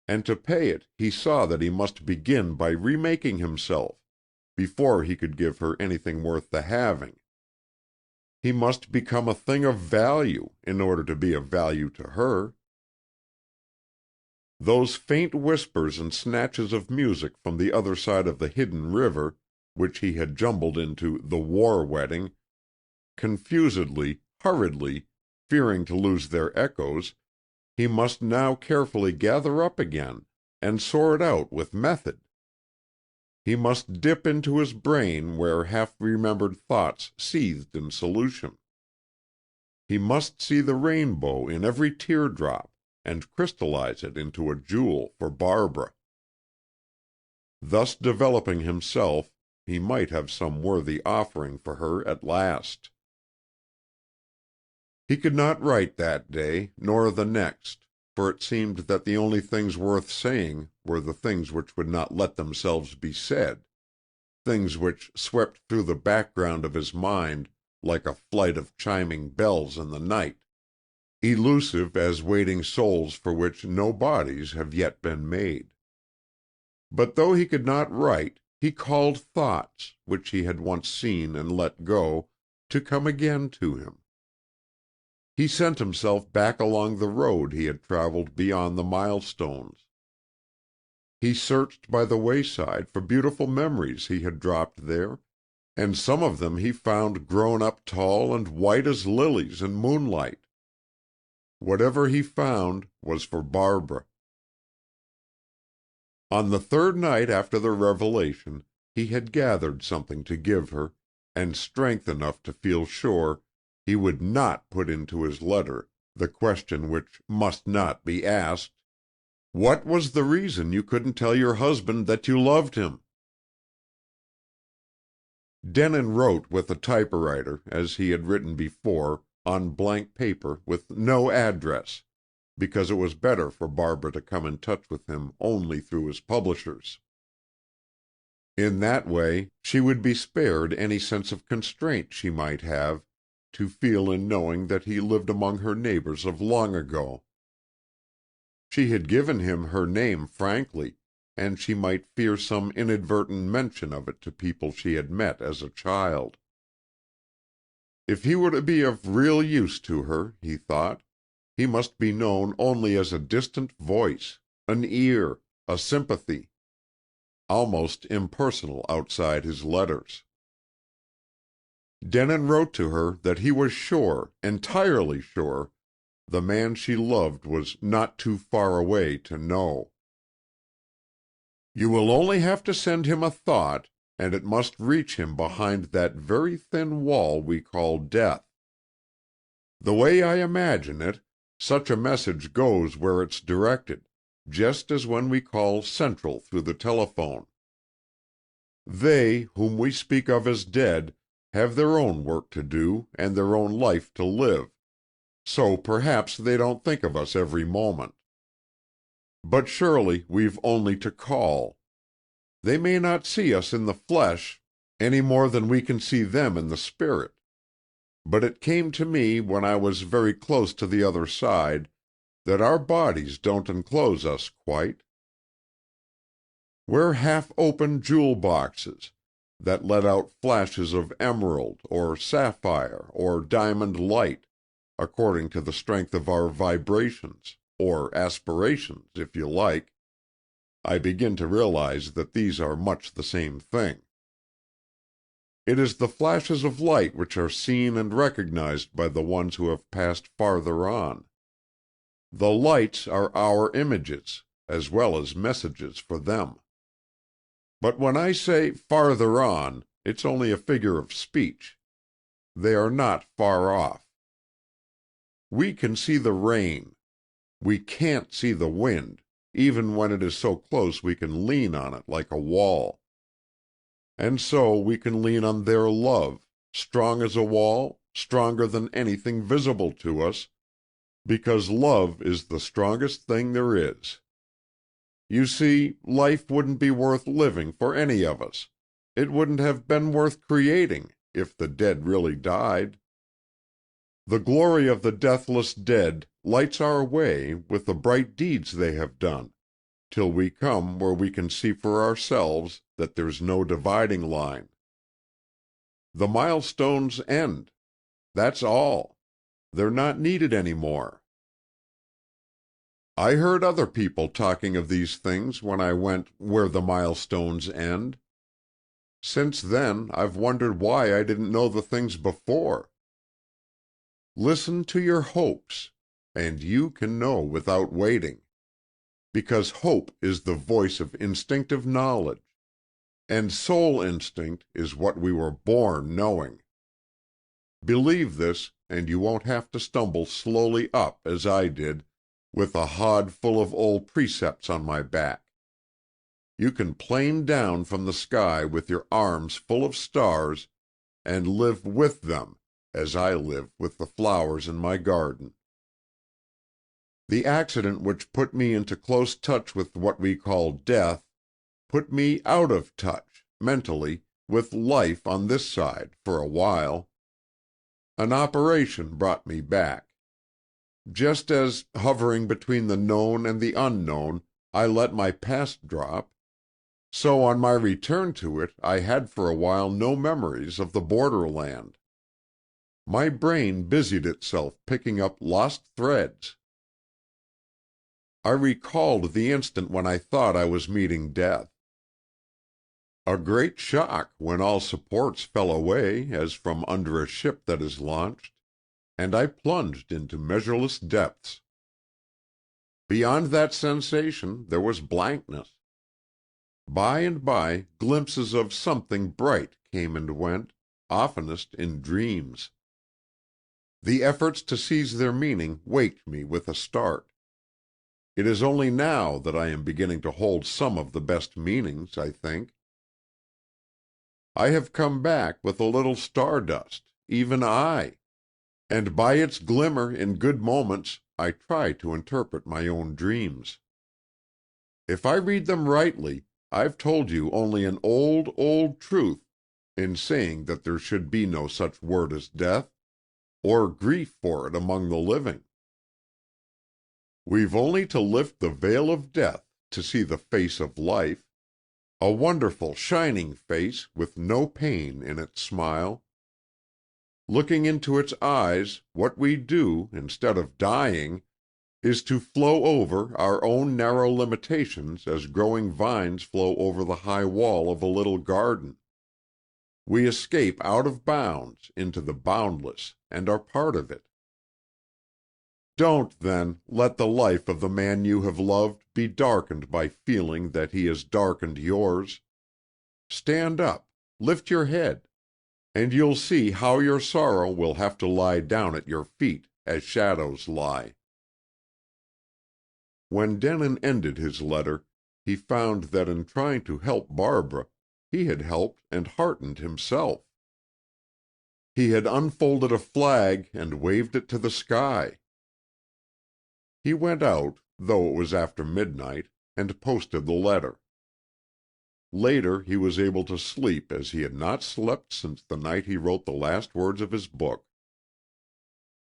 and to pay it he saw that he must begin by remaking himself, before he could give her anything worth the having. He must become a thing of value in order to be of value to her. Those faint whispers and snatches of music from the other side of the hidden river, which he had jumbled into "The War Wedding," confusedly, hurriedly, fearing to lose their echoes, he must now carefully gather up again and sort out with method. He must dip into his brain where half-remembered thoughts seethed in solution. He must see the rainbow in every teardrop and crystallize it into a jewel for Barbara. Thus developing himself, he might have some worthy offering for her at last. He could not write that day, nor the next, for it seemed that the only things worth saying were the things which would not let themselves be said, things which swept through the background of his mind like a flight of chiming bells in the night, elusive as waiting souls for which no bodies have yet been made. But though he could not write, he called thoughts, which he had once seen and let go, to come again to him. He sent himself back along the road he had traveled beyond the milestones. He searched by the wayside for beautiful memories he had dropped there, and some of them he found grown up tall and white as lilies in moonlight. Whatever he found was for Barbara. On the third night after the revelation, he had gathered something to give her, and strength enough to feel sure he would not put into his letter the question which must not be asked: what was the reason you couldn't tell your husband that you loved him? Denin wrote with a typewriter, as he had written before, on blank paper with no address, because it was better for Barbara to come in touch with him only through his publishers. In that way she would be spared any sense of constraint she might have to feel in knowing that he lived among her neighbors of long ago. She had given him her name frankly, and she might fear some inadvertent mention of it to people she had met as a child. If he were to be of real use to her, he thought, he must be known only as a distant voice, an ear, a sympathy, almost impersonal outside his letters. Denin wrote to her that he was sure, entirely sure, the man she loved was not too far away to know. You will only have to send him a thought, and it must reach him behind that very thin wall we call death. The way I imagine it, such a message goes where it's directed, just as when we call Central through the telephone. They, whom we speak of as dead, have their own work to do and their own life to live, so perhaps they don't think of us every moment. But surely we've only to call. They may not see us in the flesh any more than we can see them in the spirit. But it came to me when I was very close to the other side that our bodies don't enclose us quite. We're half-open jewel boxes that let out flashes of emerald or sapphire or diamond light, according to the strength of our vibrations, or aspirations, if you like. I begin to realize that these are much the same thing. It is the flashes of light which are seen and recognized by the ones who have passed farther on. The lights are our images, as well as messages for them. But when I say farther on, it's only a figure of speech. They are not far off. We can see the rain. We can't see the wind, even when it is so close we can lean on it like a wall. And so we can lean on their love, strong as a wall, stronger than anything visible to us, because love is the strongest thing there is. You see, life wouldn't be worth living for any of us. It wouldn't have been worth creating, if the dead really died. The glory of the deathless dead lights our way with the bright deeds they have done, till we come where we can see for ourselves that there's no dividing line. The milestones end. That's all. They're not needed any more. I heard other people talking of these things when I went where the milestones end. Since then, I've wondered why I didn't know the things before. Listen to your hopes, and you can know without waiting, because hope is the voice of instinctive knowledge, and soul instinct is what we were born knowing. Believe this, and you won't have to stumble slowly up as I did, with a hod full of old precepts on my back. You can plane down from the sky with your arms full of stars, and live with them, as I live with the flowers in my garden. The accident which put me into close touch with what we call death, put me out of touch, mentally, with life on this side, for a while. An operation brought me back. Just as, hovering between the known and the unknown, I let my past drop, so on my return to it I had for a while no memories of the borderland. My brain busied itself picking up lost threads. I recalled the instant when I thought I was meeting death. A great shock when all supports fell away as from under a ship that is launched, and I plunged into measureless depths. Beyond that sensation there was blankness. By and by glimpses of something bright came and went, oftenest in dreams. The efforts to seize their meaning waked me with a start. It is only now that I am beginning to hold some of the best meanings, I think. I have come back with a little stardust, even I, and by its glimmer in good moments I try to interpret my own dreams. If I read them rightly, I've told you only an old, old truth in saying that there should be no such word as death, or grief for it among the living. We've only to lift the veil of death to see the face of life, a wonderful shining face with no pain in its smile. Looking into its eyes, what we do, instead of dying, is to flow over our own narrow limitations as growing vines flow over the high wall of a little garden. We escape out of bounds into the boundless and are part of it. Don't, then, let the life of the man you have loved be darkened by feeling that he has darkened yours. Stand up, lift your head, and you'll see how your sorrow will have to lie down at your feet as shadows lie. When Denin ended his letter, he found that in trying to help Barbara, he had helped and heartened himself. He had unfolded a flag and waved it to the sky. He went out, though it was after midnight, and posted the letter. Later he was able to sleep as he had not slept since the night he wrote the last words of his book.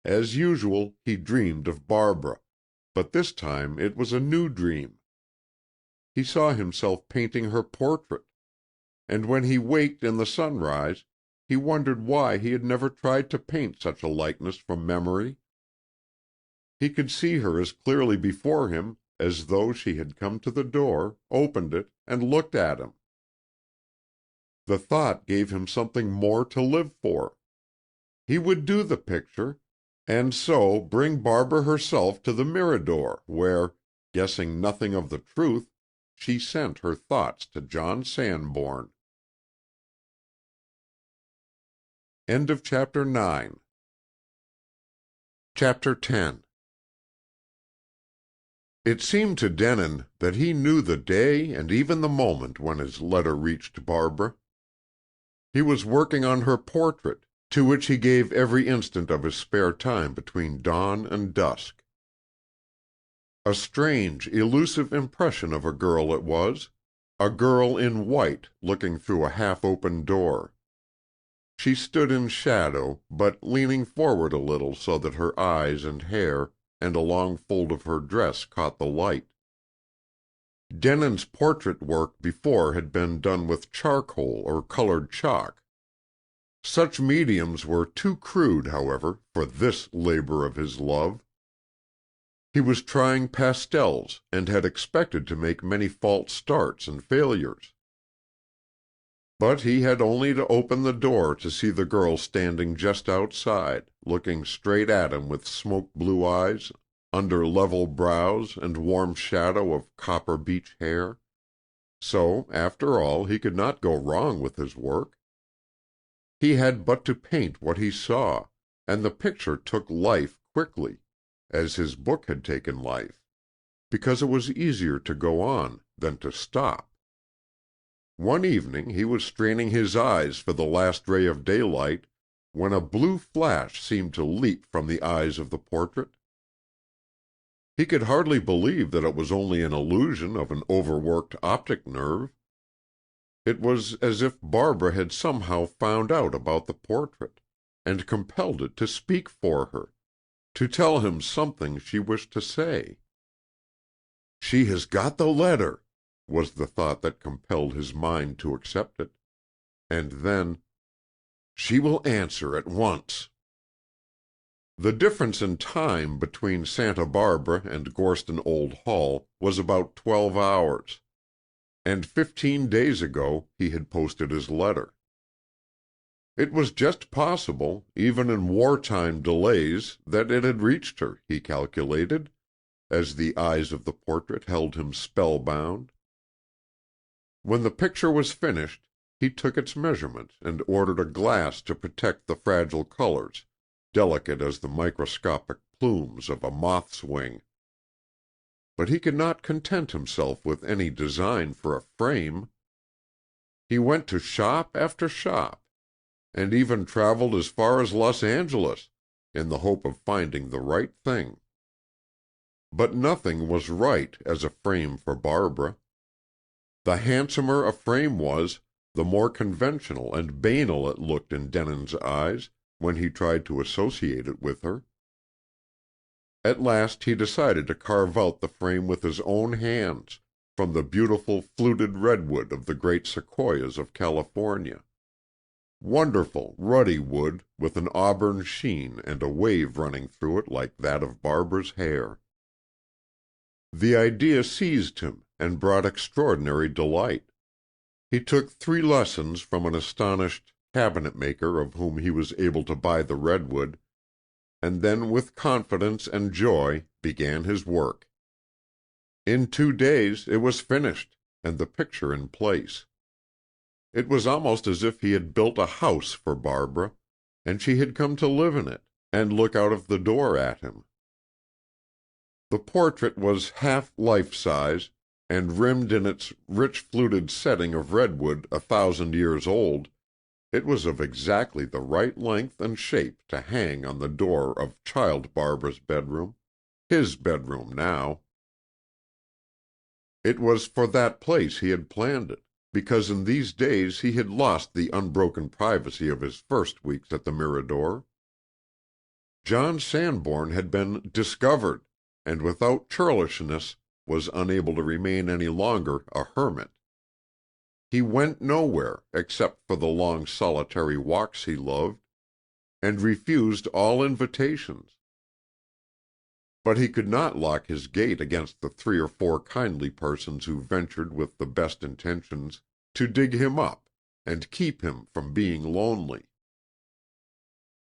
As usual, he dreamed of Barbara, but this time it was a new dream. He saw himself painting her portrait, and when he waked in the sunrise, he wondered why he had never tried to paint such a likeness from memory. He could see her as clearly before him as though she had come to the door, opened it, and looked at him. The thought gave him something more to live for. He would do the picture, and so bring Barbara herself to the Mirador, where, guessing nothing of the truth, she sent her thoughts to John Sanborn. End of Chapter 9. Chapter 10. It seemed to Denin that he knew the day and even the moment when his letter reached Barbara. He was working on her portrait, to which he gave every instant of his spare time between dawn and dusk. A strange, elusive impression of a girl it was, a girl in white looking through a half-open door. She stood in shadow, but leaning forward a little so that her eyes and hair and a long fold of her dress caught the light. Denin's portrait work before had been done with charcoal or colored chalk. Such mediums were too crude, however, for this labor of his love. He was trying pastels and had expected to make many false starts and failures. But he had only to open the door to see the girl standing just outside, looking straight at him with smoke-blue eyes, under level brows and warm shadow of copper beech hair. So, after all, he could not go wrong with his work. He had but to paint what he saw, and the picture took life quickly, as his book had taken life, because it was easier to go on than to stop. One evening he was straining his eyes for the last ray of daylight when a blue flash seemed to leap from the eyes of the portrait. He could hardly believe that it was only an illusion of an overworked optic nerve. It was as if Barbara had somehow found out about the portrait, and compelled it to speak for her, to tell him something she wished to say. "She has got the letter," was the thought that compelled his mind to accept it. And then, "She will answer at once." The difference in time between Santa Barbara and Gorston Old Hall was about 12 hours, and 15 days ago he had posted his letter. It was just possible, even in wartime delays, that it had reached her, he calculated, as the eyes of the portrait held him spellbound. When the picture was finished, he took its measurement and ordered a glass to protect the fragile colors, delicate as the microscopic plumes of a moth's wing. But he could not content himself with any design for a frame. He went to shop after shop, and even traveled as far as Los Angeles, in the hope of finding the right thing. But nothing was right as a frame for Barbara. The handsomer a frame was, the more conventional and banal it looked in Denin's eyes when he tried to associate it with her. At last he decided to carve out the frame with his own hands, from the beautiful fluted redwood of the great sequoias of California. Wonderful, ruddy wood, with an auburn sheen and a wave running through it like that of Barbara's hair. The idea seized him and brought extraordinary delight. He took 3 lessons from an astonished cabinet-maker of whom he was able to buy the redwood, and then with confidence and joy began his work. In 2 days it was finished, and the picture in place. It was almost as if he had built a house for Barbara, and she had come to live in it, and look out of the door at him. The portrait was half life-size, and rimmed in its rich fluted setting of redwood 1,000 years old. It was of exactly the right length and shape to hang on the door of child Barbara's bedroom, his bedroom now. It was for that place he had planned it, because in these days he had lost the unbroken privacy of his first weeks at the Mirador. John Sanborn had been discovered, and without churlishness was unable to remain any longer a hermit. He went nowhere except for the long solitary walks he loved, and refused all invitations. But he could not lock his gate against the 3 or 4 kindly persons who ventured with the best intentions to dig him up and keep him from being lonely.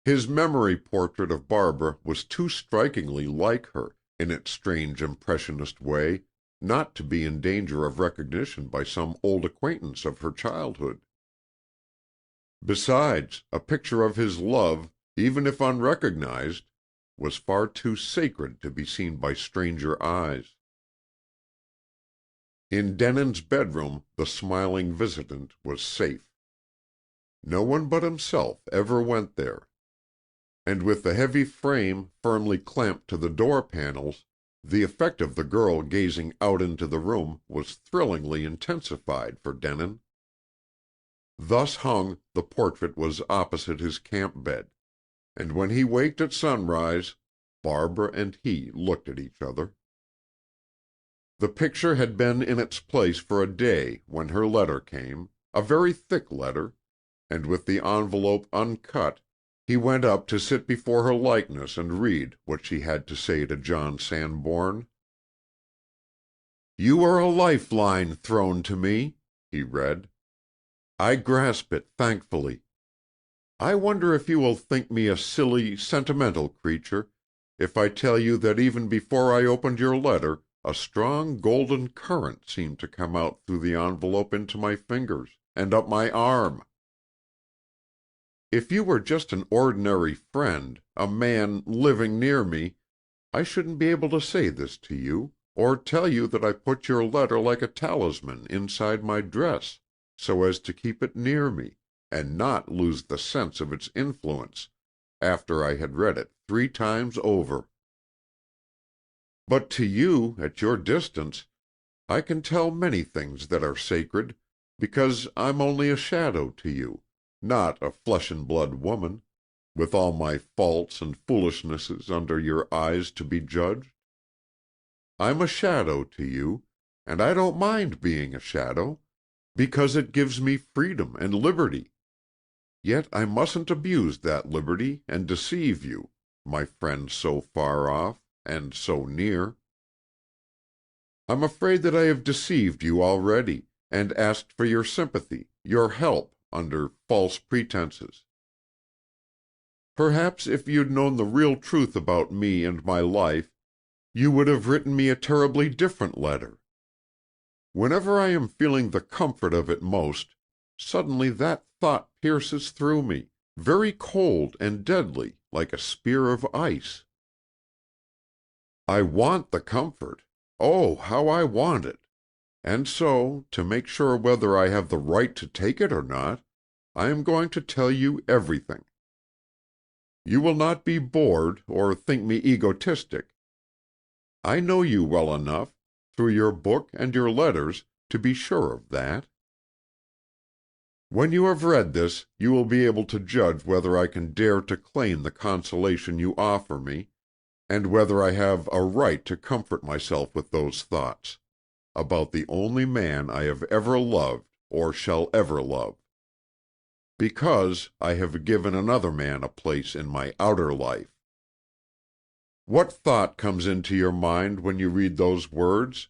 His memory portrait of Barbara was too strikingly like her, in its strange impressionist way, not to be in danger of recognition by some old acquaintance of her childhood. Besides, a picture of his love, even if unrecognized, was far too sacred to be seen by stranger eyes. In Denin's bedroom the smiling visitant was safe. No one but himself ever went there, and with the heavy frame firmly clamped to the door panels, the effect of the girl gazing out into the room was thrillingly intensified for Denin. Thus hung, the portrait was opposite his camp bed, and when he waked at sunrise, Barbara and he looked at each other. The picture had been in its place for a day when her letter came, a very thick letter, and with the envelope uncut, he went up to sit before her likeness and read what she had to say to John Sanborn. "You are a lifeline thrown to me," he read. I grasp it thankfully. I wonder if you will think me a silly, sentimental creature if I tell you that even before I opened your letter a strong golden current seemed to come out through the envelope into my fingers, and up my arm. If you were just an ordinary friend, a man living near me, I shouldn't be able to say this to you, or tell you that I put your letter like a talisman inside my dress, so as to keep it near me, and not lose the sense of its influence after I had read it 3 times over. But to you, at your distance, I can tell many things that are sacred, because I'm only a shadow to you, not a flesh-and-blood woman, with all my faults and foolishnesses under your eyes to be judged. I'm a shadow to you, and I don't mind being a shadow, because it gives me freedom and liberty. Yet I mustn't abuse that liberty and deceive you, my friend so far off and so near. I'm afraid that I have deceived you already, and asked for your sympathy, your help, under false pretenses. Perhaps if you'd known the real truth about me and my life, you would have written me a terribly different letter. Whenever I am feeling the comfort of it most, suddenly that thought pierces through me, very cold and deadly, like a spear of ice. I want the comfort. Oh, how I want it! And so, to make sure whether I have the right to take it or not, I am going to tell you everything. You will not be bored or think me egotistic. I know you well enough, through your book and your letters, to be sure of that. When you have read this, you will be able to judge whether I can dare to claim the consolation you offer me, and whether I have a right to comfort myself with those thoughts, about the only man I have ever loved or shall ever love. Because I have given another man a place in my outer life. What thought comes into your mind when you read those words?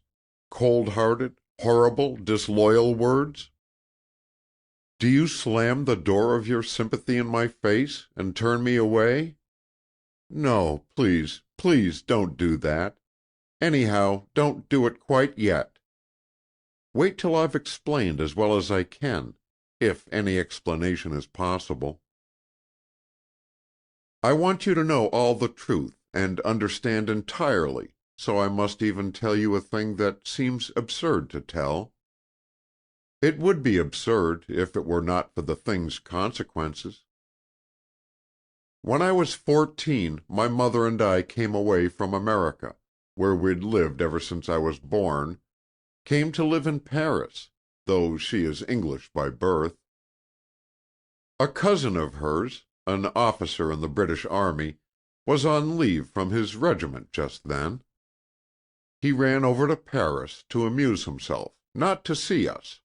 Cold-hearted, horrible, disloyal words? Do you slam the door of your sympathy in my face and turn me away? No, please, please don't do that. Anyhow, don't do it quite yet. Wait till I've explained as well as I can, if any explanation is possible. I want you to know all the truth and understand entirely, so I must even tell you a thing that seems absurd to tell. It would be absurd if it were not for the thing's consequences. When I was 14, my mother and I came away from America, where we'd lived ever since I was born, came to live in Paris, though she is English by birth. A cousin of hers, an officer in the British Army, was on leave from his regiment just then. He ran over to Paris to amuse himself, not to see us.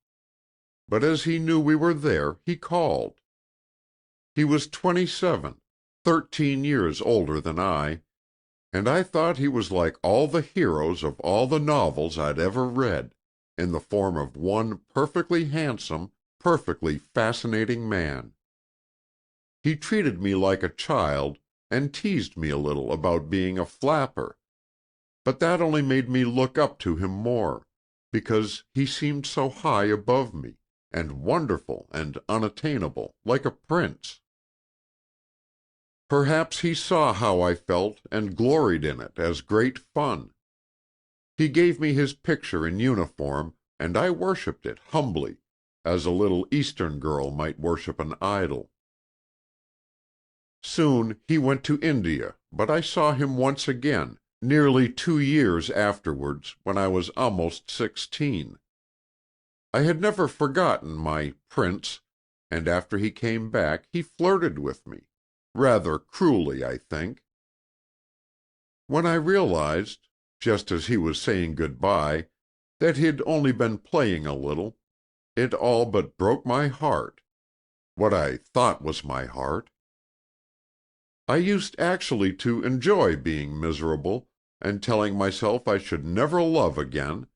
But as he knew we were there, he called. He was 27, 13 years older than I, and I thought he was like all the heroes of all the novels I'd ever read, in the form of one perfectly handsome, perfectly fascinating man. He treated me like a child, and teased me a little about being a flapper, but that only made me look up to him more, because he seemed so high above me, and wonderful and unattainable, like a prince. Perhaps he saw how I felt and gloried in it as great fun. He gave me his picture in uniform, and I worshipped it humbly, as a little Eastern girl might worship an idol. Soon he went to India, but I saw him once again, nearly 2 years afterwards, when I was almost 16. I had never forgotten my prince, and after he came back he flirted with me, rather cruelly, I think. When I realized, just as he was saying good-bye, that he'd only been playing a little, it all but broke my heart, what I thought was my heart. I used actually to enjoy being miserable, and telling myself I should never love again,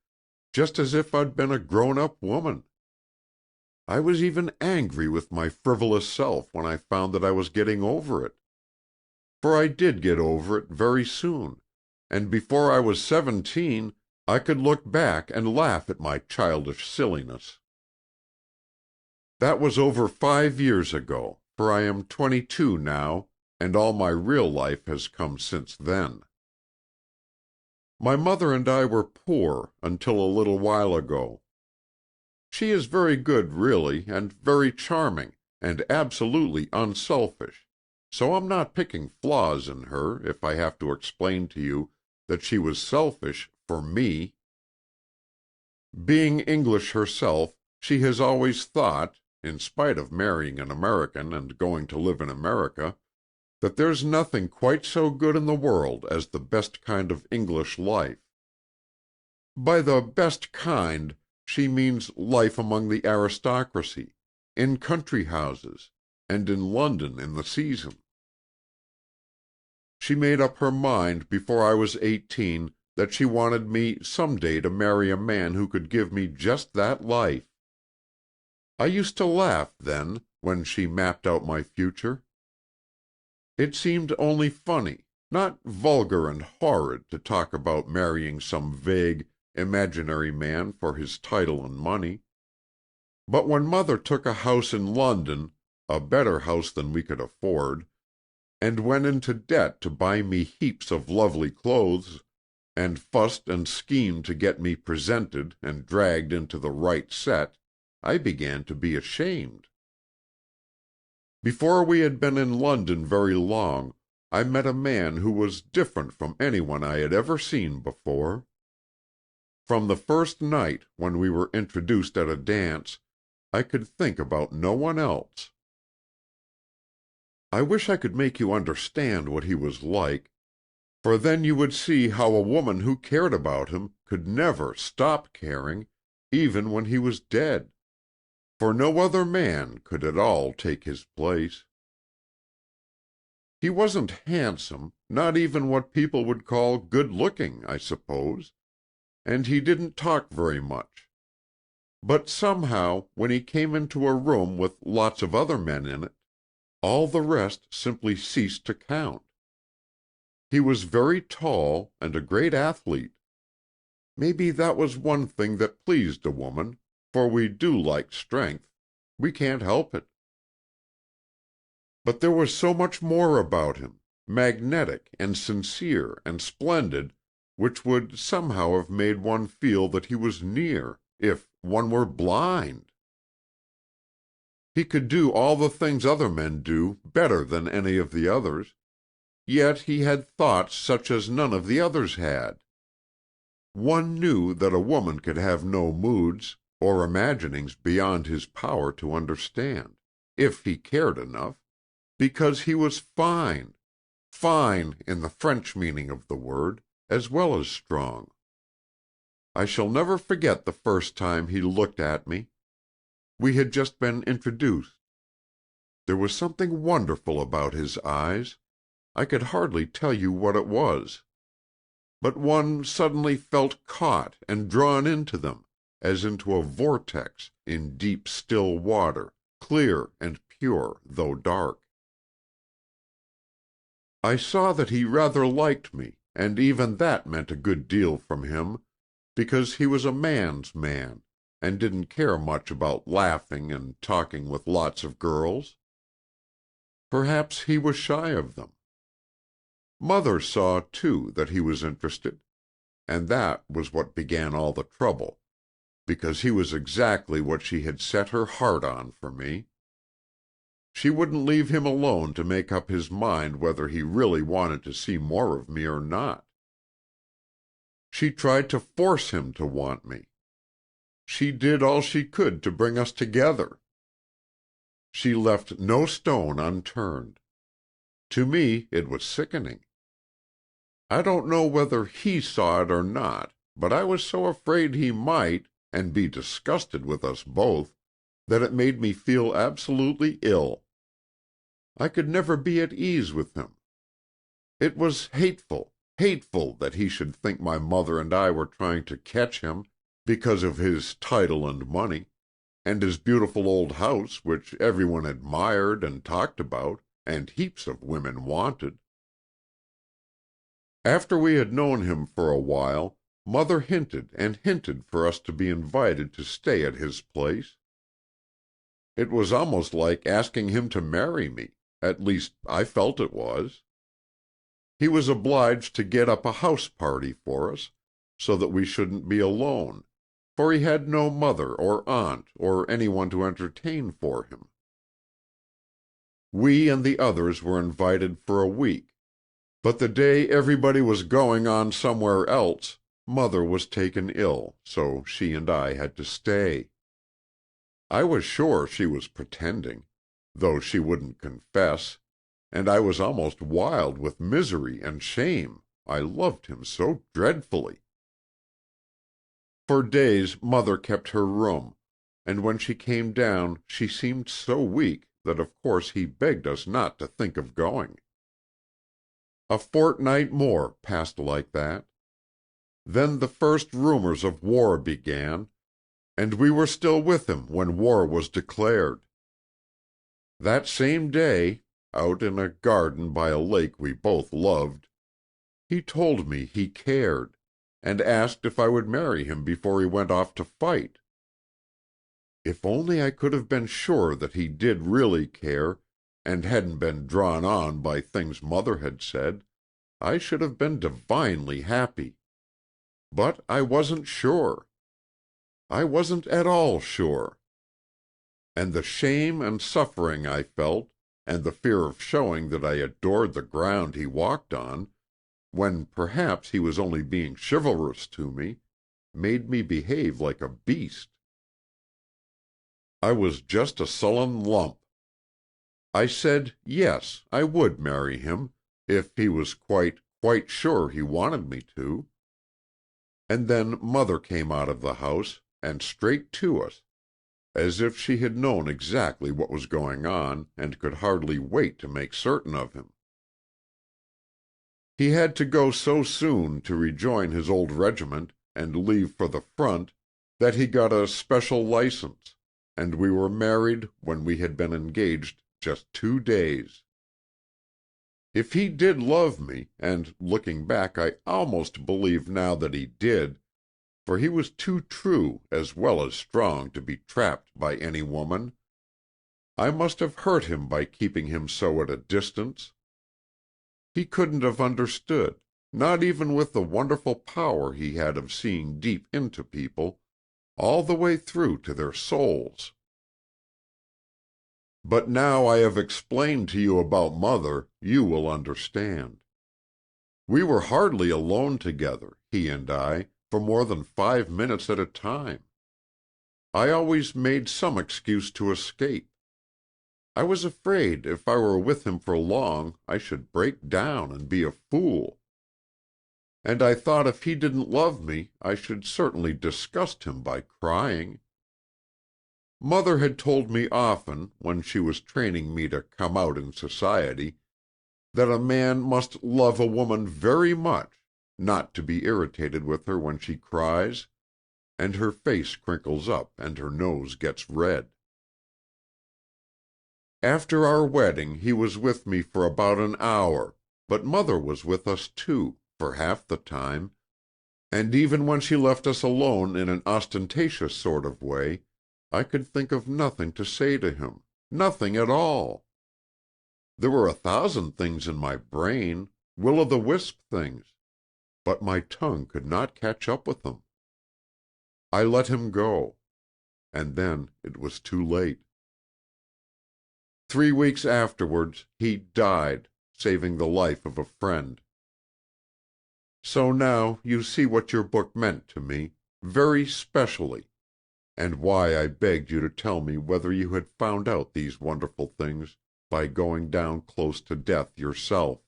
just as if I'd been a grown-up woman. I was even angry with my frivolous self when I found that I was getting over it. For I did get over it very soon, and before I was 17 I could look back and laugh at my childish silliness. That was over 5 years ago, for I am 22 now, and all my real life has come since then. My mother and I were poor until a little while ago. She is very good really, and very charming, and absolutely unselfish, so I'm not picking flaws in her if I have to explain to you that she was selfish for me. Being English herself, she has always thought, in spite of marrying an American and going to live in America, that there's nothing quite so good in the world as the best kind of English life. By the best kind, she means life among the aristocracy, in country houses, and in London in the season. She made up her mind before I was 18 that she wanted me some day to marry a man who could give me just that life. I used to laugh then, when she mapped out my future. It seemed only funny, not vulgar and horrid, to talk about marrying some vague, imaginary man for his title and money. But when Mother took a house in London, a better house than we could afford, and went into debt to buy me heaps of lovely clothes, and fussed and schemed to get me presented and dragged into the right set, I began to be ashamed. Before we had been in London very long, I met a man who was different from anyone I had ever seen before. From the first night, when we were introduced at a dance, I could think about no one else. I wish I could make you understand what he was like, for then you would see how a woman who cared about him could never stop caring, even when he was dead, for no other man could at all take his place. He wasn't handsome, not even what people would call good-looking, I suppose, and he didn't talk very much. But somehow, when he came into a room with lots of other men in it, all the rest simply ceased to count. He was very tall, and a great athlete. Maybe that was one thing that pleased a woman, for we do like strength. We can't help it. But there was so much more about him, magnetic and sincere and splendid, which would somehow have made one feel that he was near, if one were blind. He could do all the things other men do better than any of the others, yet he had thoughts such as none of the others had. One knew that a woman could have no moods or imaginings beyond his power to understand, if he cared enough, because he was fine, fine in the French meaning of the word, as well as strong. I shall never forget the first time he looked at me. We had just been introduced. There was something wonderful about his eyes. I could hardly tell you what it was. But one suddenly felt caught and drawn into them, as into a vortex in deep still water, clear and pure, though dark. I saw that he rather liked me, and even that meant a good deal from him, because he was a man's man, and didn't care much about laughing and talking with lots of girls. Perhaps he was shy of them. Mother saw, too, that he was interested, and that was what began all the trouble, because he was exactly what she had set her heart on for me. She wouldn't leave him alone to make up his mind whether he really wanted to see more of me or not. She tried to force him to want me. She did all she could to bring us together. She left no stone unturned. To me it was sickening. I don't know whether he saw it or not, but I was so afraid he might, and be disgusted with us both, that it made me feel absolutely ill. I could never be at ease with him. It was hateful, hateful that he should think my mother and I were trying to catch him because of his title and money. and his beautiful old house which everyone admired and talked about, and heaps of women wanted. After we had known him for a while, Mother hinted and hinted for us to be invited to stay at his place. It was almost like asking him to marry me, at least I felt it was. He was obliged to get up a house party for us, so that we shouldn't be alone, for he had no mother or aunt or anyone to entertain for him. We and the others were invited for a week, but the day everybody was going on somewhere else, Mother was taken ill, so she and I had to stay. I was sure she was pretending, though she wouldn't confess, and I was almost wild with misery and shame, I loved him so dreadfully. For days Mother kept her room, and when she came down she seemed so weak that of course he begged us not to think of going. A fortnight more passed like that. Then the first rumors of war began, and we were still with him when war was declared. That same day, out in a garden by a lake we both loved, he told me he cared, and asked if I would marry him before he went off to fight. If only I could have been sure that he did really care, and hadn't been drawn on by things Mother had said, I should have been divinely happy. But I wasn't sure. I wasn't at all sure. And the shame and suffering I felt, and the fear of showing that I adored the ground he walked on, when perhaps he was only being chivalrous to me, made me behave like a beast. I was just a sullen lump. I said yes, I would marry him, if he was quite sure he wanted me to. And then Mother came out of the house, and straight to us, as if she had known exactly what was going on, and could hardly wait to make certain of him. He had to go so soon to rejoin his old regiment and leave for the front that he got a special license, and we were married when we had been engaged just 2 days. If he did love me, and looking back I almost believe now that he did, for he was too true as well as strong to be trapped by any woman, I must have hurt him by keeping him so at a distance. He couldn't have understood, not even with the wonderful power he had of seeing deep into people, all the way through to their souls. But now I have explained to you about Mother, you will understand. We were hardly alone together, he and I, for more than 5 minutes at a time. I always made some excuse to escape. I was afraid if I were with him for long I should break down and be a fool. And I thought if he didn't love me I should certainly disgust him by crying. Mother had told me often, when she was training me to come out in society, that a man must love a woman very much, not to be irritated with her when she cries, and her face crinkles up and her nose gets red. After our wedding he was with me for about an hour, but Mother was with us too, for half the time, and even when she left us alone in an ostentatious sort of way, I could think of nothing to say to him, nothing at all. There were 1,000 things in my brain, will-o'-the-wisp things, but my tongue could not catch up with them. I let him go, and then it was too late. 3 weeks afterwards he died, saving the life of a friend. So now you see what your book meant to me, very specially, and why I begged you to tell me whether you had found out these wonderful things by going down close to death yourself.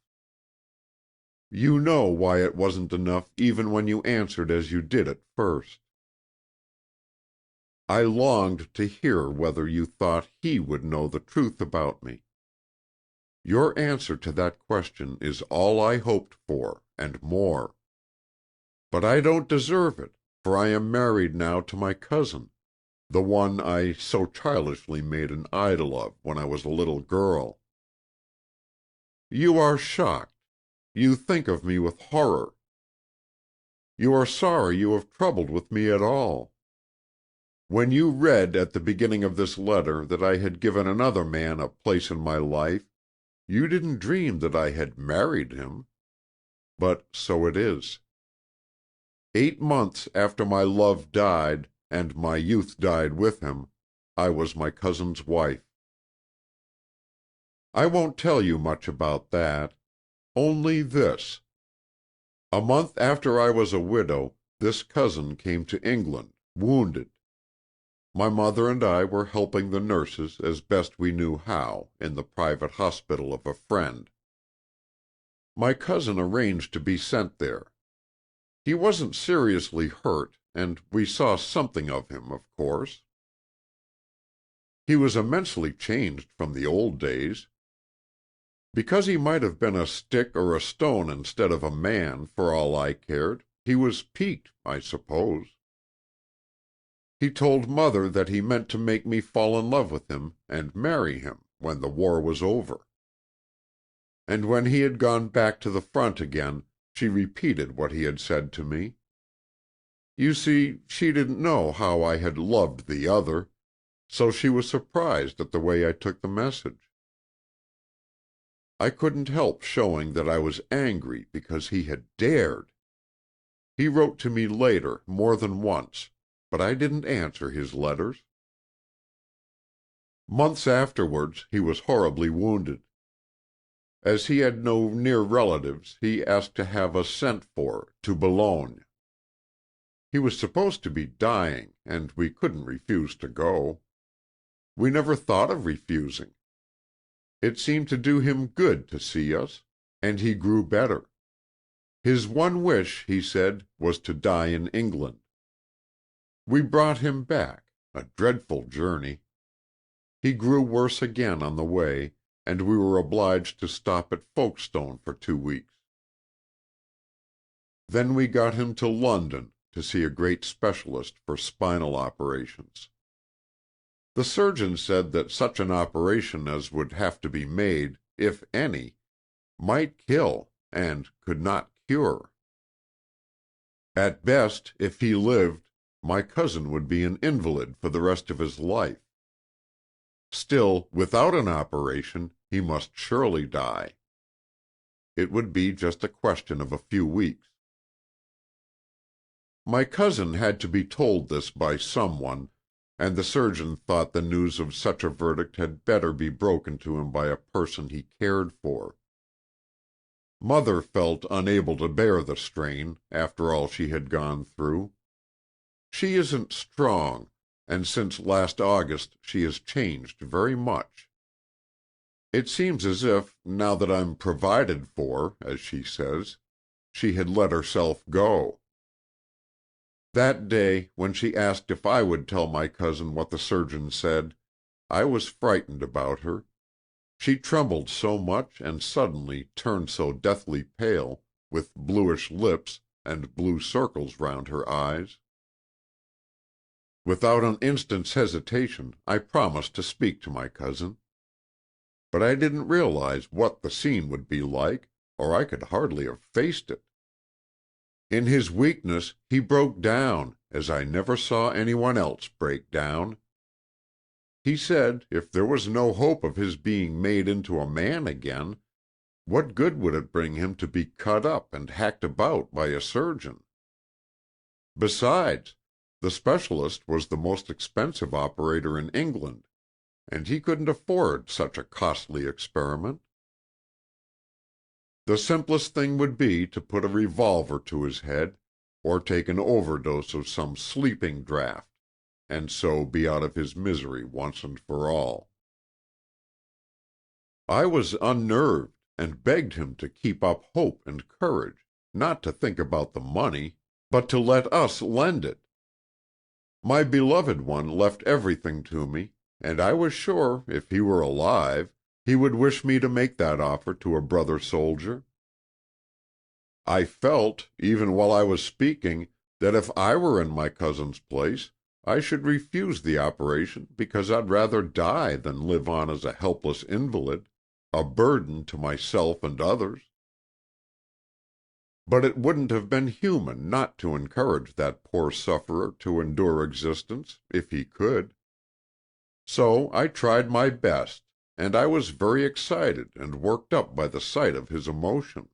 You know why it wasn't enough even when you answered as you did at first. I longed to hear whether you thought he would know the truth about me. Your answer to that question is all I hoped for, and more. But I don't deserve it, for I am married now to my cousin, the one I so childishly made an idol of when I was a little girl. You are shocked. You think of me with horror. You are sorry you have troubled with me at all. When you read at the beginning of this letter that I had given another man a place in my life, you didn't dream that I had married him. But so it is. 8 months after my love died, and my youth died with him, I was my cousin's wife. I won't tell you much about that. Only this. A month after I was a widow, this cousin came to England, wounded. My mother and I were helping the nurses as best we knew how in the private hospital of a friend. My cousin arranged to be sent there. He wasn't seriously hurt, and we saw something of him, of course. He was immensely changed from the old days. Because he might have been a stick or a stone instead of a man, for all I cared, he was piqued, I suppose. He told Mother that he meant to make me fall in love with him and marry him when the war was over. And when he had gone back to the front again, she repeated what he had said to me. You see, she didn't know how I had loved the other, so she was surprised at the way I took the message. I couldn't help showing that I was angry because he had dared. He wrote to me later, more than once, but I didn't answer his letters. Months afterwards, he was horribly wounded. As he had no near relatives, he asked to have us sent for to Boulogne. He was supposed to be dying, and we couldn't refuse to go. We never thought of refusing. It seemed to do him good to see us, and he grew better. His one wish, he said, was to die in England. We brought him back, a dreadful journey. He grew worse again on the way, and we were obliged to stop at Folkestone for 2 weeks. Then we got him to London to see a great specialist for spinal operations. The surgeon said that such an operation as would have to be made, if any, might kill and could not cure. At best, if he lived, my cousin would be an invalid for the rest of his life. Still, without an operation, he must surely die. It would be just a question of a few weeks. My cousin had to be told this by someone, and the surgeon thought the news of such a verdict had better be broken to him by a person he cared for. Mother felt unable to bear the strain, after all she had gone through. She isn't strong, and since last August she has changed very much. It seems as if, now that I'm provided for, as she says, she had let herself go. That day, when she asked if I would tell my cousin what the surgeon said, I was frightened about her. She trembled so much and suddenly turned so deathly pale, with bluish lips and blue circles round her eyes. Without an instant's hesitation, I promised to speak to my cousin. But I didn't realize what the scene would be like, or I could hardly have faced it. In his weakness he broke down, as I never saw anyone else break down. He said if there was no hope of his being made into a man again, what good would it bring him to be cut up and hacked about by a surgeon? Besides, the specialist was the most expensive operator in England, and he couldn't afford such a costly experiment. The simplest thing would be to put a revolver to his head, or take an overdose of some sleeping draught, and so be out of his misery once and for all. I was unnerved, and begged him to keep up hope and courage, not to think about the money, but to let us lend it. My beloved one left everything to me, and I was sure, if he were alive, he would wish me to make that offer to a brother soldier. I felt, even while I was speaking, that if I were in my cousin's place, I should refuse the operation because I'd rather die than live on as a helpless invalid, a burden to myself and others. But it wouldn't have been human not to encourage that poor sufferer to endure existence, if he could. So I tried my best, and I was very excited and worked up by the sight of his emotion.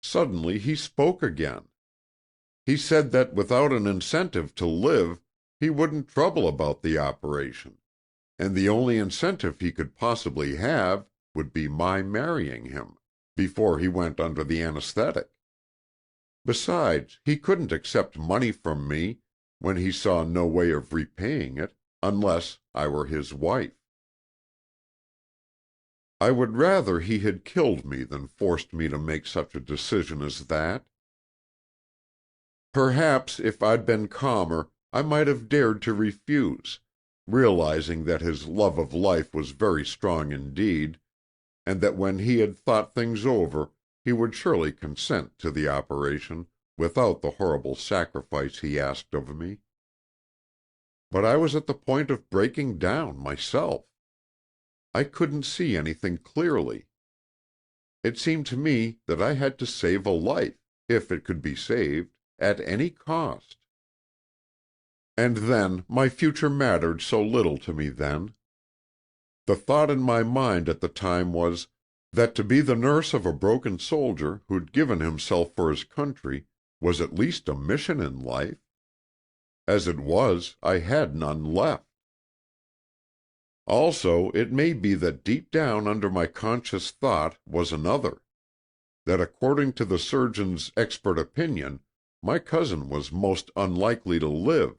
Suddenly he spoke again. He said that without an incentive to live, he wouldn't trouble about the operation, and the only incentive he could possibly have would be my marrying him, before he went under the anesthetic. Besides, he couldn't accept money from me when he saw no way of repaying it, unless I were his wife. I would rather he had killed me than forced me to make such a decision as that. Perhaps if I'd been calmer I might have dared to refuse, realizing that his love of life was very strong indeed, and that when he had thought things over he would surely consent to the operation without the horrible sacrifice he asked of me. But I was at the point of breaking down myself. I couldn't see anything clearly. It seemed to me that I had to save a life, if it could be saved, at any cost. And then my future mattered so little to me then. The thought in my mind at the time was that to be the nurse of a broken soldier who'd given himself for his country was at least a mission in life. As it was, I had none left. Also, it may be that deep down under my conscious thought was another, that according to the surgeon's expert opinion, my cousin was most unlikely to live.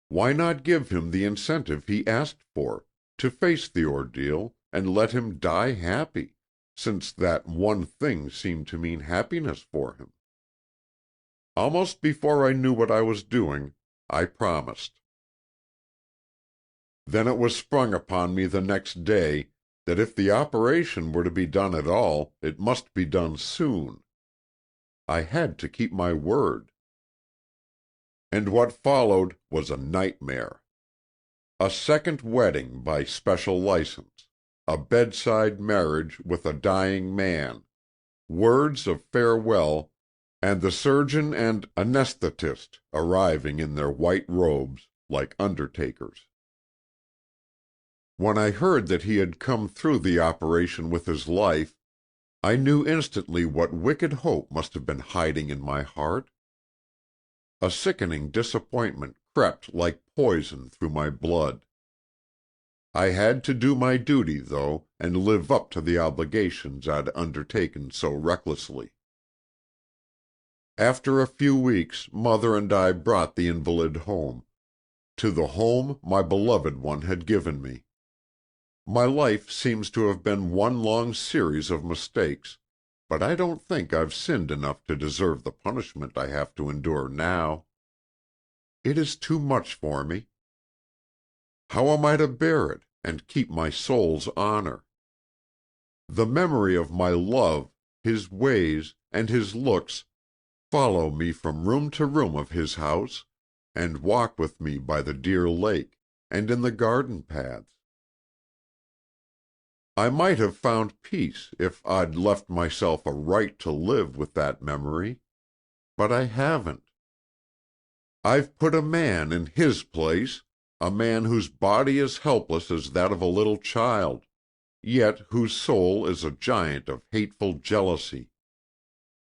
Why not give him the incentive he asked for, to face the ordeal, and let him die happy, since that one thing seemed to mean happiness for him? Almost before I knew what I was doing, I promised. Then it was sprung upon me the next day that if the operation were to be done at all, it must be done soon. I had to keep my word. And what followed was a nightmare. A second wedding by special license, a bedside marriage with a dying man, words of farewell, and the surgeon and anesthetist arriving in their white robes like undertakers. When I heard that he had come through the operation with his life, I knew instantly what wicked hope must have been hiding in my heart. A sickening disappointment crept like poison through my blood. I had to do my duty, though, and live up to the obligations I'd undertaken so recklessly. After a few weeks, Mother and I brought the invalid home, to the home my beloved one had given me. My life seems to have been one long series of mistakes, but I don't think I've sinned enough to deserve the punishment I have to endure now. It is too much for me. How am I to bear it, and keep my soul's honor? The memory of my love, his ways, and his looks follow me from room to room of his house, and walk with me by the dear lake, and in the garden paths. I might have found peace if I'd left myself a right to live with that memory, but I haven't. I've put a man in his place, a man whose body is helpless as that of a little child, yet whose soul is a giant of hateful jealousy.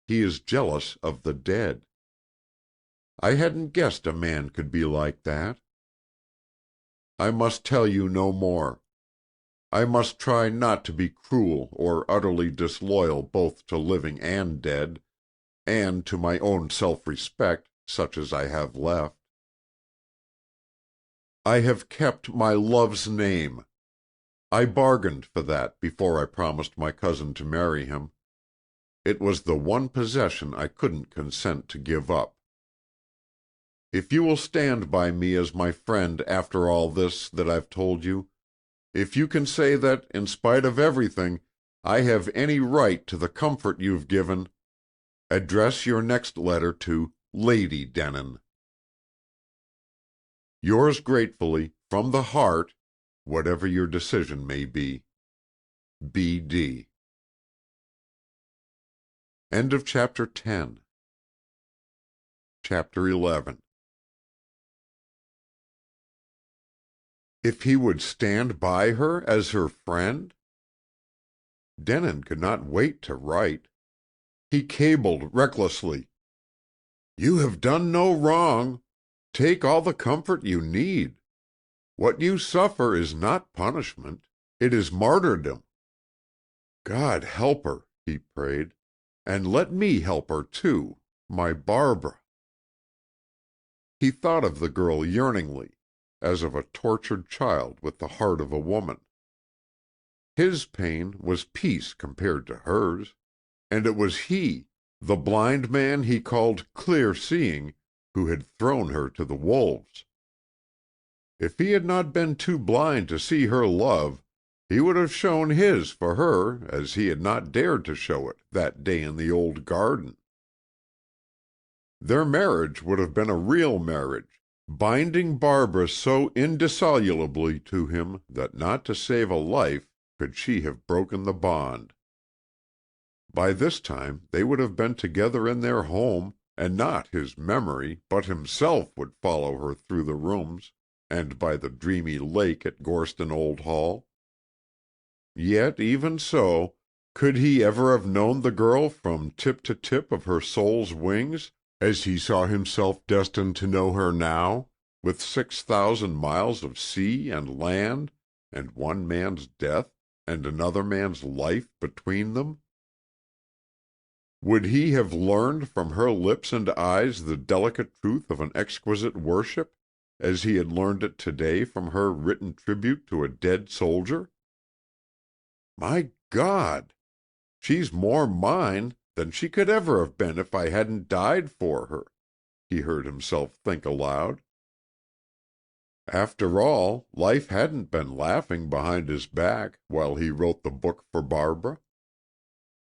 He is jealous of the dead. I hadn't guessed a man could be like that. I must tell you no more. I must try not to be cruel or utterly disloyal both to living and dead, and to my own self-respect, such as I have left. I have kept my love's name. I bargained for that before I promised my cousin to marry him. It was the one possession I couldn't consent to give up. If you will stand by me as my friend after all this that I've told you, if you can say that, in spite of everything, I have any right to the comfort you've given, address your next letter to Lady Denin. Yours gratefully, from the heart, whatever your decision may be, B.D. End of Chapter 10. Chapter 11. If he would stand by her as her friend? Denon could not wait to write. He cabled recklessly, "You have done no wrong. Take all the comfort you need. What you suffer is not punishment. It is martyrdom. God help her," he prayed, "and let me help her too, my Barbara." He thought of the girl yearningly, as of a tortured child with the heart of a woman. His pain was peace compared to hers, and it was he, the blind man he called clear-seeing, who had thrown her to the wolves. If he had not been too blind to see her love, he would have shown his for her as he had not dared to show it that day in the old garden. Their marriage would have been a real marriage, binding Barbara so indissolubly to him that not to save a life could she have broken the bond. By this time they would have been together in their home, and not his memory, but himself would follow her through the rooms, and by the dreamy lake at Gorston Old Hall. Yet, even so, could he ever have known the girl from tip to tip of her soul's wings, as he saw himself destined to know her now, with 6,000 miles of sea and land, and one man's death, and another man's life between them? Would he have learned from her lips and eyes the delicate truth of an exquisite worship, as he had learned it today from her written tribute to a dead soldier? My God! She's more mine than she could ever have been if I hadn't died for her, he heard himself think aloud. After all, life hadn't been laughing behind his back while he wrote the book for Barbara.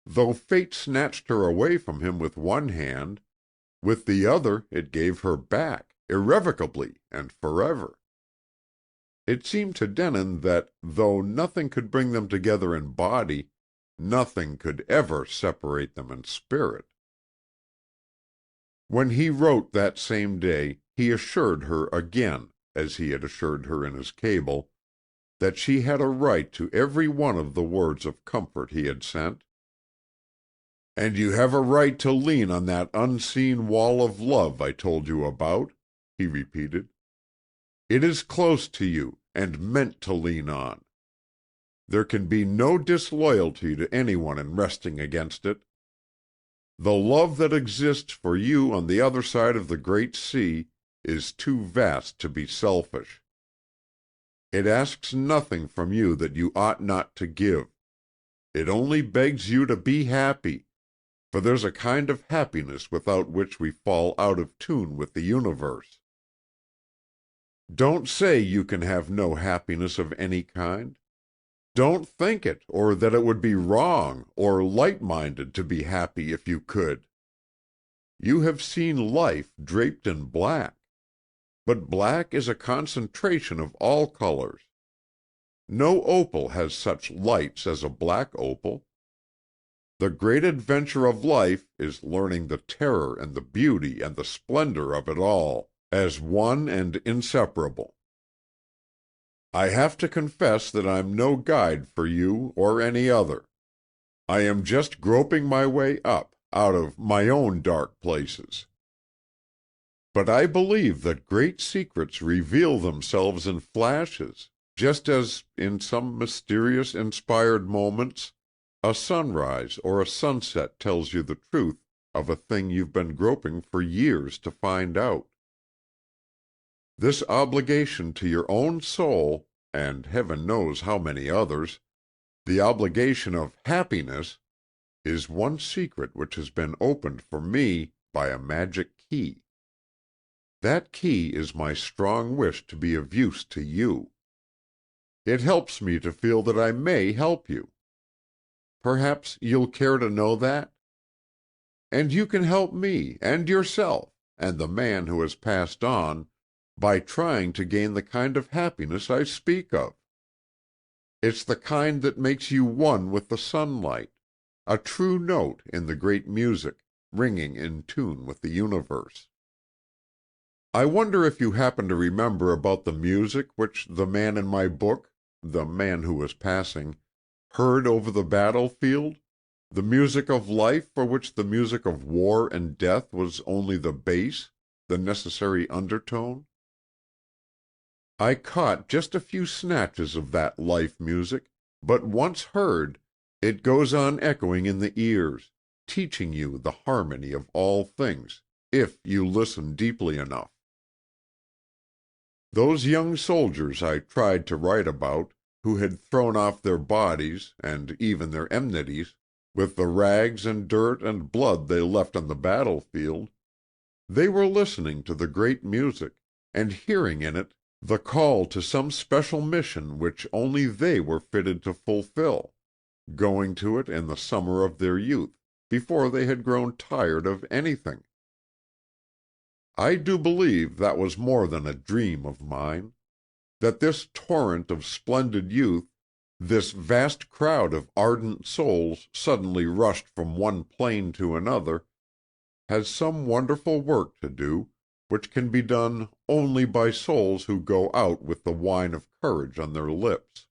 Though fate snatched her away from him with one hand, with the other it gave her back, irrevocably and forever. It seemed to Denon that, though nothing could bring them together in body, nothing could ever separate them in spirit. When he wrote that same day, he assured her again, as he had assured her in his cable, that she had a right to every one of the words of comfort he had sent. "And you have a right to lean on that unseen wall of love I told you about," he repeated. "It is close to you, and meant to lean on. There can be no disloyalty to anyone in resting against it. The love that exists for you on the other side of the great sea is too vast to be selfish. It asks nothing from you that you ought not to give. It only begs you to be happy, for there's a kind of happiness without which we fall out of tune with the universe. Don't say you can have no happiness of any kind. Don't think it, or that it would be wrong or light-minded to be happy if you could. You have seen life draped in black, but black is a concentration of all colors. No opal has such lights as a black opal. The great adventure of life is learning the terror and the beauty and the splendor of it all, as one and inseparable. I have to confess that I'm no guide for you or any other. I am just groping my way up, out of my own dark places. But I believe that great secrets reveal themselves in flashes, just as, in some mysterious, inspired moments, a sunrise or a sunset tells you the truth of a thing you've been groping for years to find out. This obligation to your own soul, and heaven knows how many others, the obligation of happiness, is one secret which has been opened for me by a magic key. That key is my strong wish to be of use to you. It helps me to feel that I may help you. Perhaps you'll care to know that? And you can help me, and yourself, and the man who has passed on, by trying to gain the kind of happiness I speak of. It's the kind that makes you one with the sunlight, a true note in the great music, ringing in tune with the universe. I wonder if you happen to remember about the music which the man in my book, the man who was passing, heard over the battlefield, the music of life for which the music of war and death was only the base, the necessary undertone? I caught just a few snatches of that life music, but once heard, it goes on echoing in the ears, teaching you the harmony of all things, if you listen deeply enough. Those young soldiers I tried to write about, who had thrown off their bodies, and even their enmities, with the rags and dirt and blood they left on the battlefield, they were listening to the great music, and hearing in it the call to some special mission which only they were fitted to fulfill, going to it in the summer of their youth, before they had grown tired of anything. I do believe that was more than a dream of mine, that this torrent of splendid youth, this vast crowd of ardent souls suddenly rushed from one plane to another, has some wonderful work to do, which can be done only by souls who go out with the wine of courage on their lips.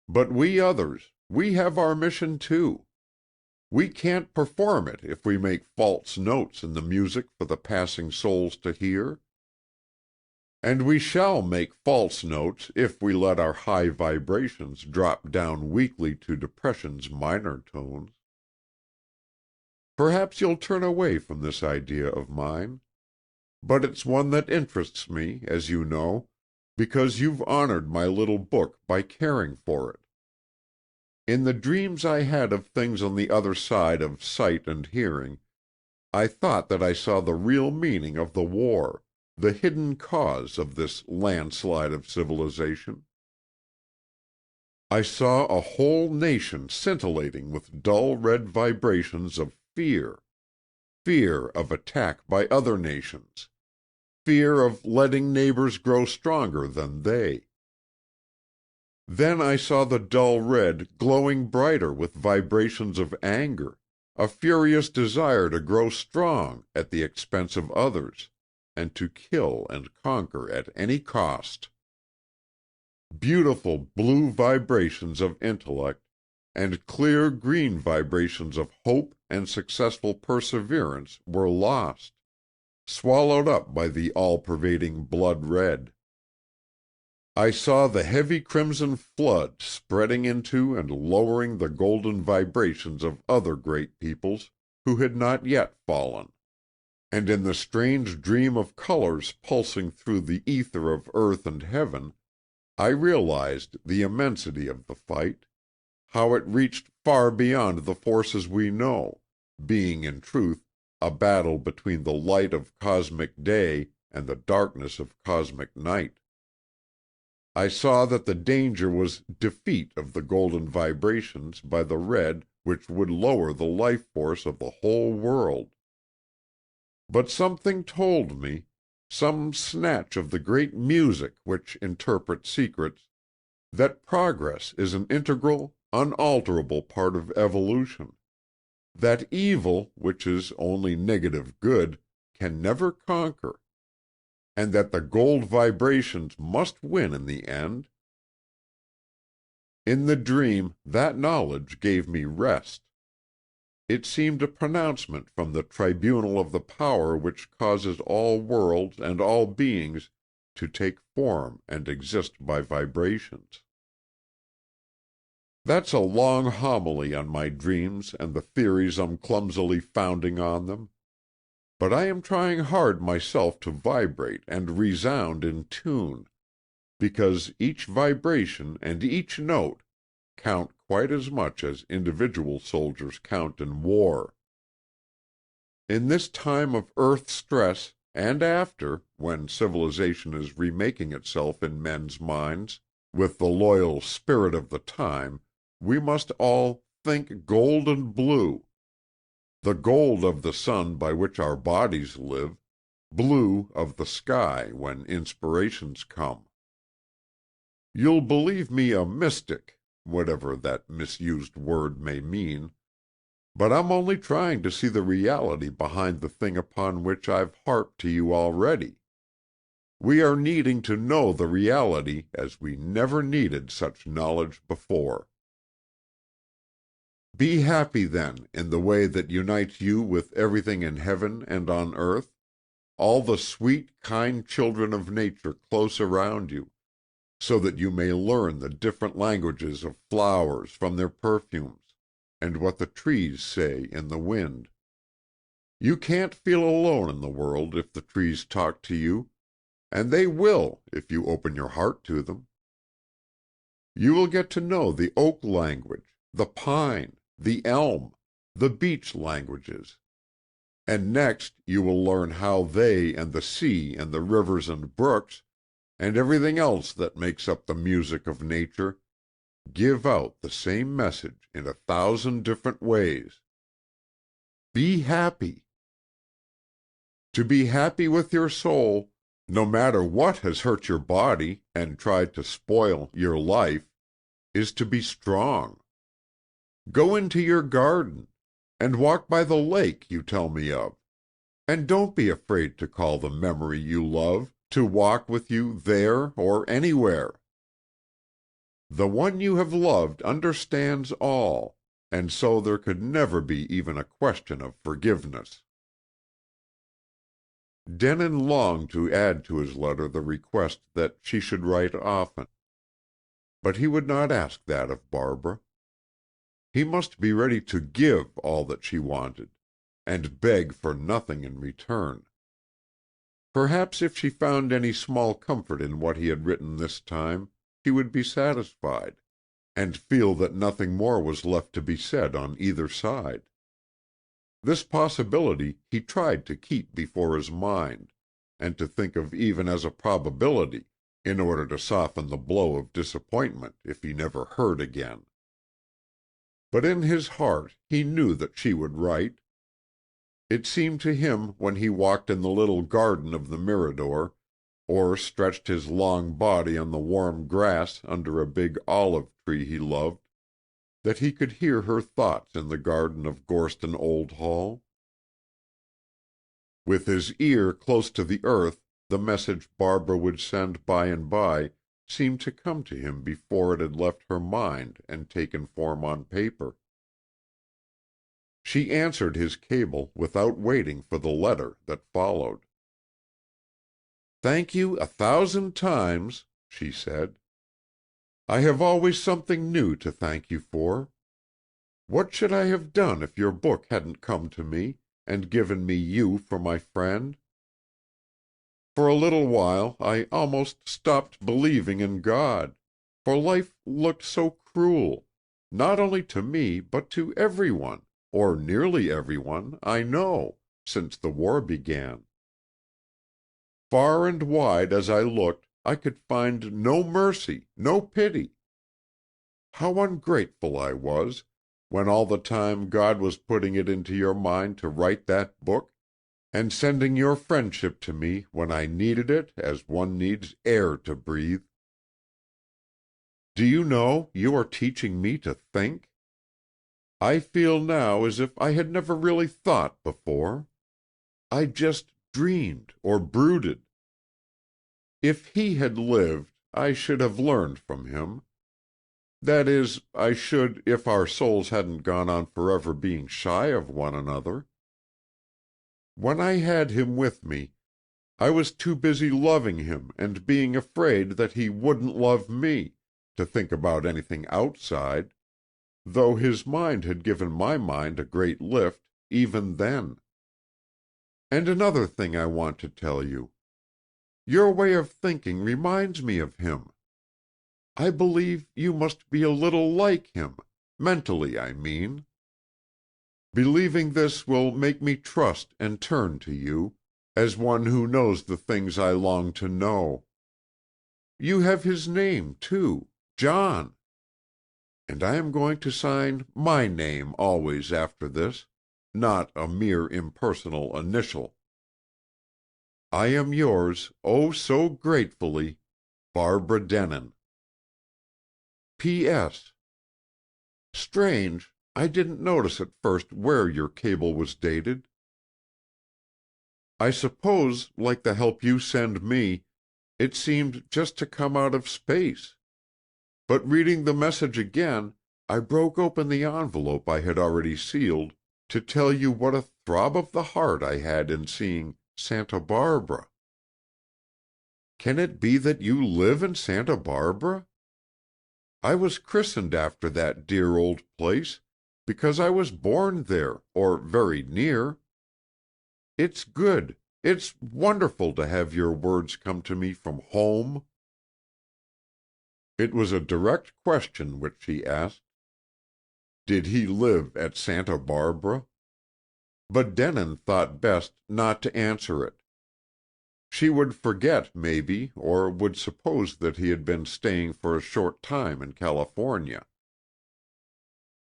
But we others, we have our mission too. We can't perform it if we make false notes in the music for the passing souls to hear. And we shall make false notes if we let our high vibrations drop down weakly to depression's minor tones. Perhaps you'll turn away from this idea of mine, but it's one that interests me, as you know, because you've honored my little book by caring for it. In the dreams I had of things on the other side of sight and hearing, I thought that I saw the real meaning of the war, the hidden cause of this landslide of civilization. I saw a whole nation scintillating with dull red vibrations of fear, fear of attack by other nations, fear of letting neighbors grow stronger than they. Then I saw the dull red glowing brighter with vibrations of anger, a furious desire to grow strong at the expense of others, and to kill and conquer at any cost. Beautiful blue vibrations of intellect, and clear green vibrations of hope and successful perseverance were lost, swallowed up by the all-pervading blood red. I saw the heavy crimson flood spreading into and lowering the golden vibrations of other great peoples who had not yet fallen. And in the strange dream of colors pulsing through the ether of earth and heaven, I realized the immensity of the fight, how it reached far beyond the forces we know, being in truth a battle between the light of cosmic day and the darkness of cosmic night. I saw that the danger was defeat of the golden vibrations by the red which would lower the life force of the whole world. But something told me, some snatch of the great music which interprets secrets, that progress is an integral, unalterable part of evolution, that evil, which is only negative good, can never conquer, and that the gold vibrations must win in the end. In the dream that knowledge gave me rest. It seemed a pronouncement from the tribunal of the power which causes all worlds and all beings to take form and exist by vibrations. That's a long homily on my dreams and the theories I'm clumsily founding on them. But I am trying hard myself to vibrate and resound in tune, because each vibration and each note count quite as much as individual soldiers count in war. In this time of earth stress, and after, when civilization is remaking itself in men's minds, with the loyal spirit of the time, we must all think gold and blue, the gold of the sun by which our bodies live, blue of the sky when inspirations come. You'll believe me a mystic, whatever that misused word may mean, but I'm only trying to see the reality behind the thing upon which I've harped to you already. We are needing to know the reality as we never needed such knowledge before. Be happy, then, in the way that unites you with everything in heaven and on earth, all the sweet, kind children of nature close around you, so that you may learn the different languages of flowers from their perfumes, and what the trees say in the wind. You can't feel alone in the world if the trees talk to you, and they will if you open your heart to them. You will get to know the oak language, the pine, the elm, the beech languages. And next you will learn how they and the sea and the rivers and brooks, and everything else that makes up the music of nature, give out the same message in 1,000 different ways. Be happy. To be happy with your soul, no matter what has hurt your body and tried to spoil your life, is to be strong. Go into your garden, and walk by the lake you tell me of, and don't be afraid to call the memory you love to walk with you there or anywhere. The one you have loved understands all, and so there could never be even a question of forgiveness. Denin longed to add to his letter the request that she should write often, but he would not ask that of Barbara. He must be ready to give all that she wanted, and beg for nothing in return. Perhaps if she found any small comfort in what he had written this time, he would be satisfied, and feel that nothing more was left to be said on either side. This possibility he tried to keep before his mind, and to think of even as a probability, in order to soften the blow of disappointment if he never heard again. But in his heart he knew that she would write. It seemed to him when he walked in the little garden of the Mirador, or stretched his long body on the warm grass under a big olive tree he loved, that he could hear her thoughts in the garden of Gorston Old Hall. With his ear close to the earth, the message Barbara would send by and by seemed to come to him before it had left her mind and taken form on paper. She answered his cable without waiting for the letter that followed. "Thank you 1,000 times," she said. "I have always something new to thank you for. What should I have done if your book hadn't come to me, and given me you for my friend? For a little while I almost stopped believing in God, for life looked so cruel, not only to me but to everyone, or nearly everyone, I know, since the war began. Far and wide as I looked, I could find no mercy, no pity. How ungrateful I was, when all the time God was putting it into your mind to write that book, and sending your friendship to me when I needed it as one needs air to breathe. Do you know you are teaching me to think? I feel now as if I had never really thought before. I just dreamed or brooded. If he had lived, I should have learned from him. That is, I should if our souls hadn't gone on forever being shy of one another. When I had him with me, I was too busy loving him and being afraid that he wouldn't love me, to think about anything outside, though his mind had given my mind a great lift, even then. And another thing I want to tell you. Your way of thinking reminds me of him. I believe you must be a little like him, mentally, I mean. Believing this will make me trust and turn to you, as one who knows the things I long to know. You have his name, too, John. And I am going to sign my name always after this, not a mere impersonal initial. I am yours, oh so gratefully, Barbara Denin. P.S. Strange, I didn't notice at first where your cable was dated. I suppose, like the help you send me, it seemed just to come out of space. But reading the message again, I broke open the envelope I had already sealed to tell you what a throb of the heart I had in seeing Santa Barbara. Can it be that you live in Santa Barbara? I was christened after that dear old place because I was born there, or very near. It's good, it's wonderful to have your words come to me from home. It was a direct question which she asked. Did he live at Santa Barbara? But Denin thought best not to answer it. She would forget, maybe, or would suppose that he had been staying for a short time in California.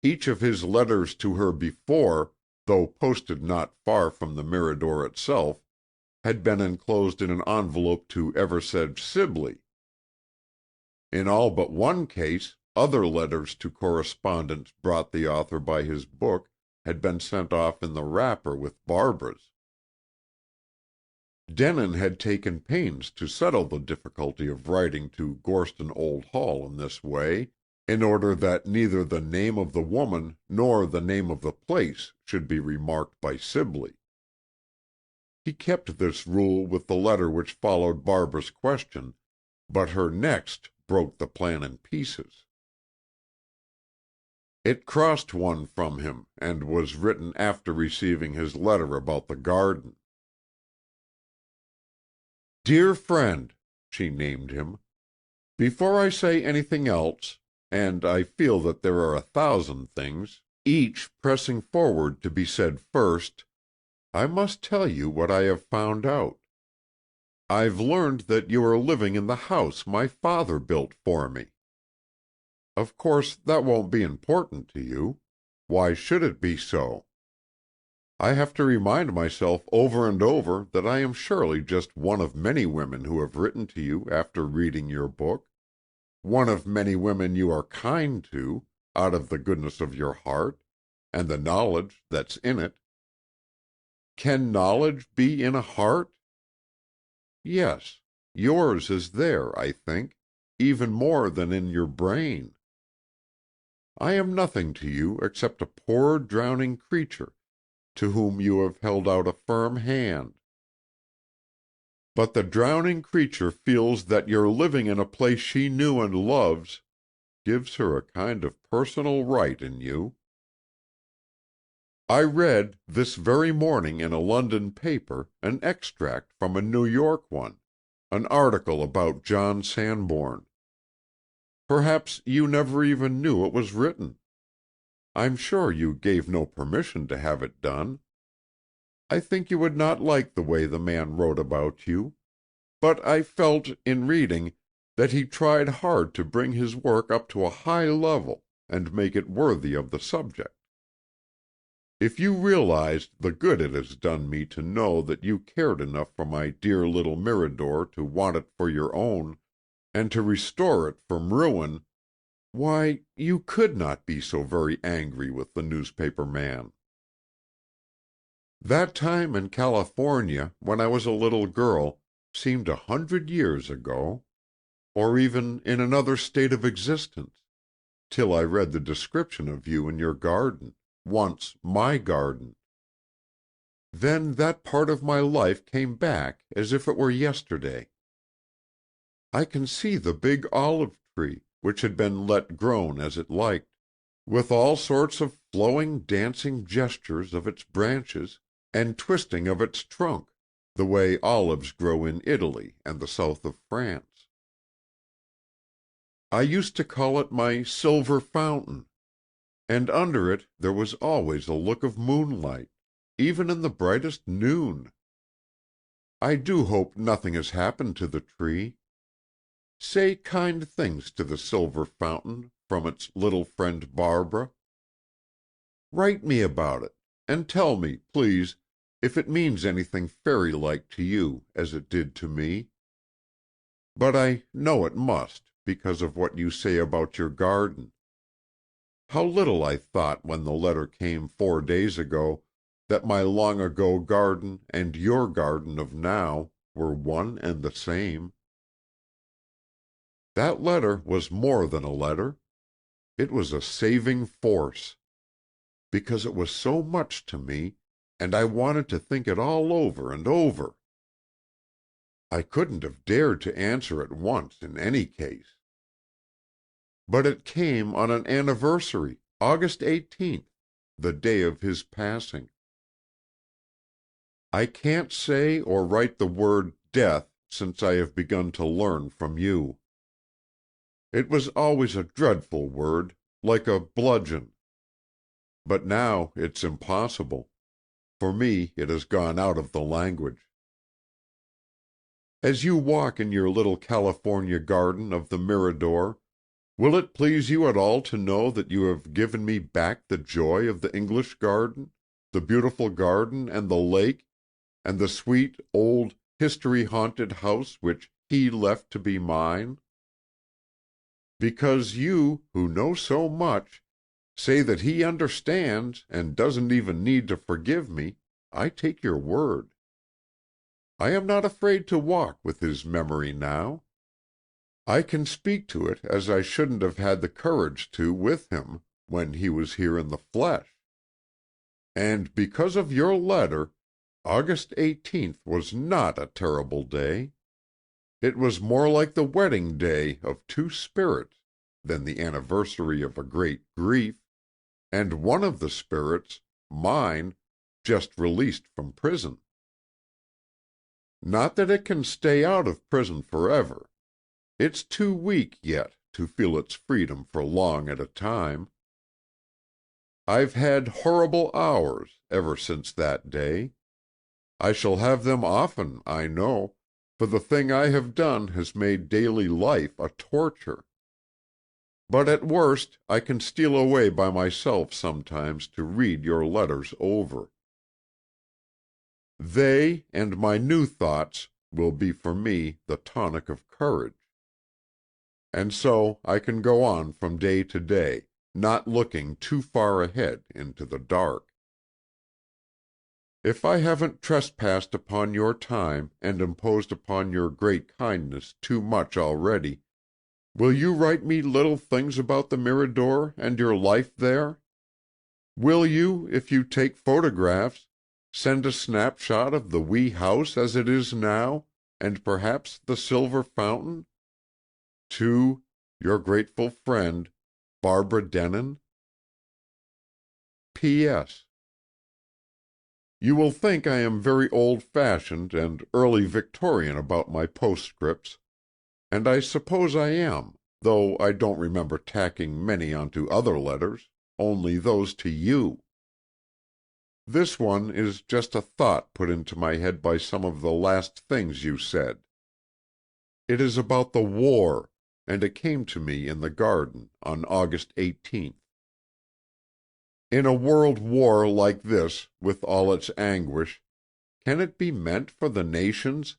Each of his letters to her before, though posted not far from the Mirador itself, had been enclosed in an envelope to Eversedge Sibley. In all but one case, other letters to correspondents brought the author by his book had been sent off in the wrapper with Barbara's. Denin had taken pains to settle the difficulty of writing to Gorston Old Hall in this way, in order that neither the name of the woman nor the name of the place should be remarked by Sibley. He kept this rule with the letter which followed Barbara's question, but her next broke the plan in pieces. It crossed one from him, and was written after receiving his letter about the garden. Dear friend, she named him, before I say anything else, and I feel that there are 1,000 things, each pressing forward to be said first, I must tell you what I have found out. I've learned that you are living in the house my father built for me. Of course, that won't be important to you. Why should it be so? I have to remind myself over and over that I am surely just one of many women who have written to you after reading your book, one of many women you are kind to, out of the goodness of your heart, and the knowledge that's in it. Can knowledge be in a heart? Yes, yours is there, I think, even more than in your brain. I am nothing to you except a poor drowning creature to whom you have held out a firm hand. But the drowning creature feels that your living in a place she knew and loves gives her a kind of personal right in you. I read, this very morning in a London paper, an extract from a New York one, an article about John Sanborn. Perhaps you never even knew it was written. I'm sure you gave no permission to have it done. I think you would not like the way the man wrote about you, but I felt, in reading, that he tried hard to bring his work up to a high level, and make it worthy of the subject. If you realized the good it has done me to know that you cared enough for my dear little Mirador to want it for your own, and to restore it from ruin, why, you could not be so very angry with the newspaper man. That time in California, when I was a little girl, seemed 100 years ago, or even in another state of existence, till I read the description of you in your garden, once my garden. Then that part of my life came back as if it were yesterday. I can see the big olive tree, which had been let grow as it liked, with all sorts of flowing, dancing gestures of its branches, and twisting of its trunk, the way olives grow in Italy and the south of France. I used to call it my silver fountain, and under it there was always a look of moonlight, even in the brightest noon. I do hope nothing has happened to the tree. Say kind things to the silver fountain from its little friend Barbara. Write me about it, and tell me, please, if it means anything fairy-like to you as it did to me. But I know it must, because of what you say about your garden. How little I thought when the letter came 4 days ago that my long-ago garden and your garden of now were one and the same. That letter was more than a letter. It was a saving force, because it was so much to me, and I wanted to think it all over and over. I couldn't have dared to answer at once in any case. But it came on an anniversary, August 18th, the day of his passing. I can't say or write the word death since I have begun to learn from you. It was always a dreadful word, like a bludgeon. But now it's impossible. For me it has gone out of the language. As you walk in your little California garden of the Mirador, will it please you at all to know that you have given me back the joy of the English garden, the beautiful garden and the lake, and the sweet, old, history-haunted house which he left to be mine? Because you, who know so much, say that he understands and doesn't even need to forgive me, I take your word. I am not afraid to walk with his memory now. I can speak to it as I shouldn't have had the courage to with him when he was here in the flesh. And because of your letter, August 18th was not a terrible day. It was more like the wedding day of two spirits than the anniversary of a great grief, and one of the spirits, mine, just released from prison. Not that it can stay out of prison forever. It's too weak yet to feel its freedom for long at a time. I've had horrible hours ever since that day. I shall have them often, I know, for the thing I have done has made daily life a torture. But at worst I can steal away by myself sometimes to read your letters over. They, and my new thoughts, will be for me the tonic of courage. And so I can go on from day to day, not looking too far ahead into the dark. If I haven't trespassed upon your time and imposed upon your great kindness too much already, will you write me little things about the Mirador and your life there? Will you, if you take photographs, send a snapshot of the wee house as it is now, and perhaps the silver fountain? To your grateful friend, Barbara Denon. P.S. You will think I am very old-fashioned and early Victorian about my postscripts, and I suppose I am, though I don't remember tacking many onto other letters, only those to you. This one is just a thought put into my head by some of the last things you said. It is about the war, and it came to me in the garden on August 18th. In a world war like this, with all its anguish, can it be meant for the nations,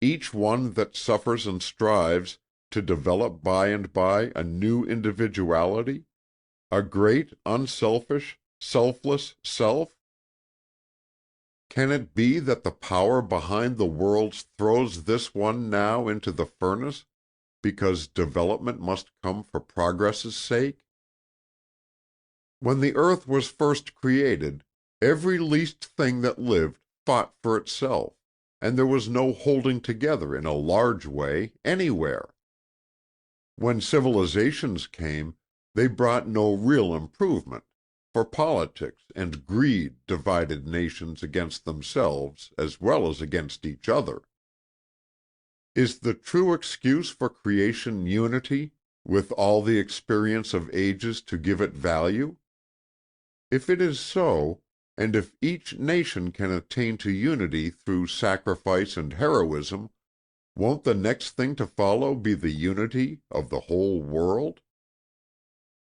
each one that suffers and strives, to develop by and by a new individuality, a great, unselfish, selfless self? Can it be that the power behind the worlds throws this one now into the furnace, because development must come for progress's sake? When the earth was first created, every least thing that lived fought for itself, and there was no holding together in a large way anywhere. When civilizations came, they brought no real improvement, for politics and greed divided nations against themselves as well as against each other. Is the true excuse for creation unity, with all the experience of ages to give it value? If it is so, and if each nation can attain to unity through sacrifice and heroism, won't the next thing to follow be the unity of the whole world?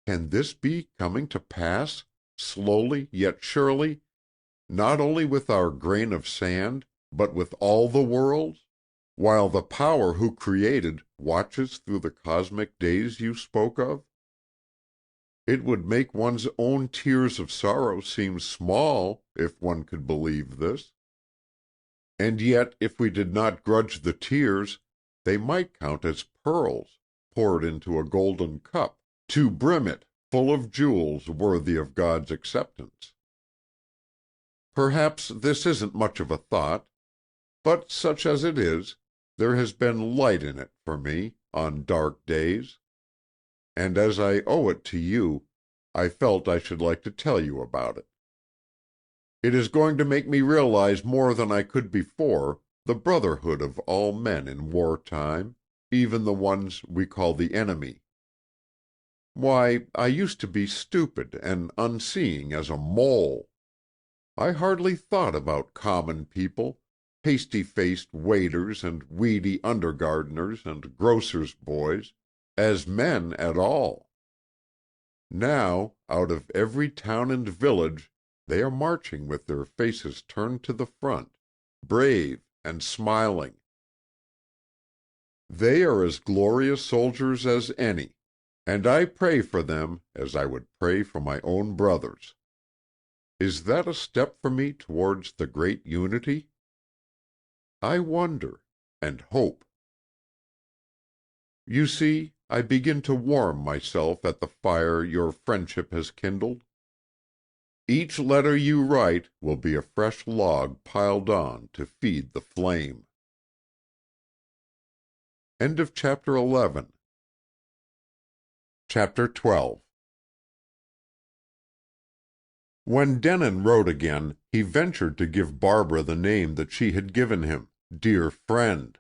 Can this be coming to pass, slowly yet surely, not only with our grain of sand, but with all the worlds, while the Power who created watches through the cosmic days you spoke of? It would make one's own tears of sorrow seem small, if one could believe this. And yet, if we did not grudge the tears, they might count as pearls poured into a golden cup, to brim it full of jewels worthy of God's acceptance. Perhaps this isn't much of a thought, but such as it is, there has been light in it for me on dark days, and as I owe it to you, I felt I should like to tell you about it. It is going to make me realize more than I could before the brotherhood of all men in wartime, even the ones we call the enemy. Why, I used to be stupid and unseeing as a mole. I hardly thought about common people, pasty-faced waiters and weedy undergardeners and grocers' boys, as men at all. Now, out of every town and village, they are marching with their faces turned to the front, brave and smiling. They are as glorious soldiers as any, and I pray for them as I would pray for my own brothers. Is that a step for me towards the great unity? I wonder, and hope. You see, I begin to warm myself at the fire your friendship has kindled. Each letter you write will be a fresh log piled on to feed the flame. End of Chapter 11. Chapter 12. When Denon wrote again, he ventured to give Barbara the name that she had given him, Dear Friend,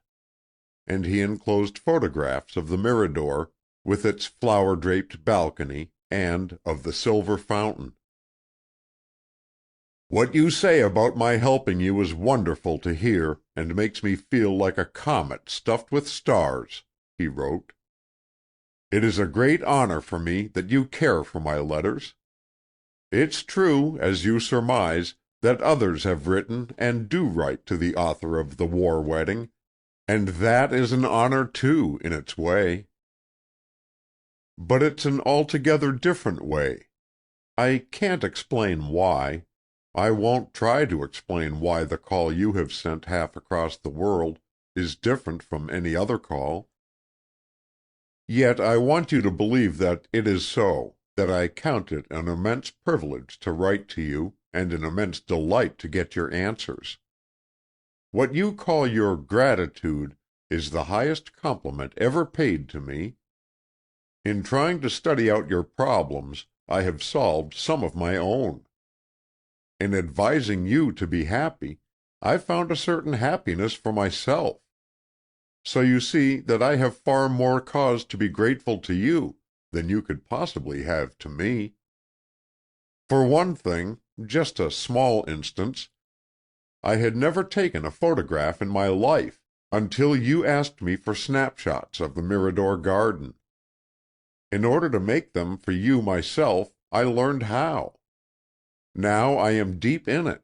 and he enclosed photographs of the Mirador, with its flower-draped balcony, and of the silver fountain. What you say about my helping you is wonderful to hear, and makes me feel like a comet stuffed with stars, he wrote. It is a great honor for me that you care for my letters. It's true, as you surmise, that others have written and do write to the author of The War Wedding, and that is an honor, too, in its way. But it's an altogether different way. I can't explain why. I won't try to explain why the call you have sent half across the world is different from any other call. Yet I want you to believe that it is so, that I count it an immense privilege to write to you, and an immense delight to get your answers. What you call your gratitude is the highest compliment ever paid to me. In trying to study out your problems, I have solved some of my own. In advising you to be happy, I found a certain happiness for myself. So you see that I have far more cause to be grateful to you than you could possibly have to me. For one thing, just a small instance, I had never taken a photograph in my life until you asked me for snapshots of the Mirador garden. In order to make them for you myself, I learned how. Now I am deep in it.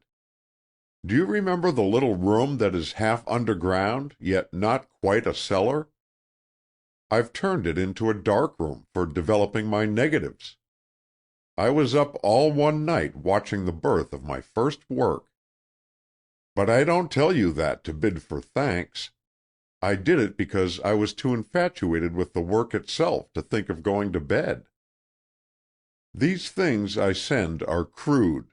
Do you remember the little room that is half underground, yet not quite a cellar? I've turned it into a dark room for developing my negatives. I was up all one night watching the birth of my first work. But I don't tell you that to bid for thanks. I did it because I was too infatuated with the work itself to think of going to bed. These things I send are crude.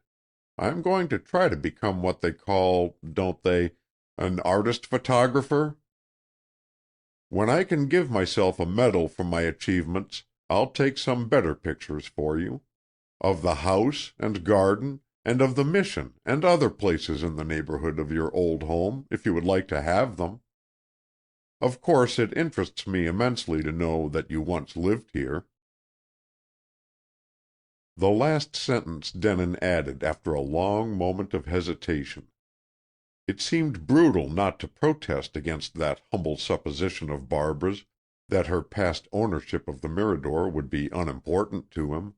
I'm going to try to become what they call, don't they, an artist photographer? When I can give myself a medal for my achievements, I'll take some better pictures for you, of the house and garden, and of the mission and other places in the neighborhood of your old home, if you would like to have them. Of course it interests me immensely to know that you once lived here. The last sentence Denon added after a long moment of hesitation. It seemed brutal not to protest against that humble supposition of Barbara's, that her past ownership of the Mirador would be unimportant to him.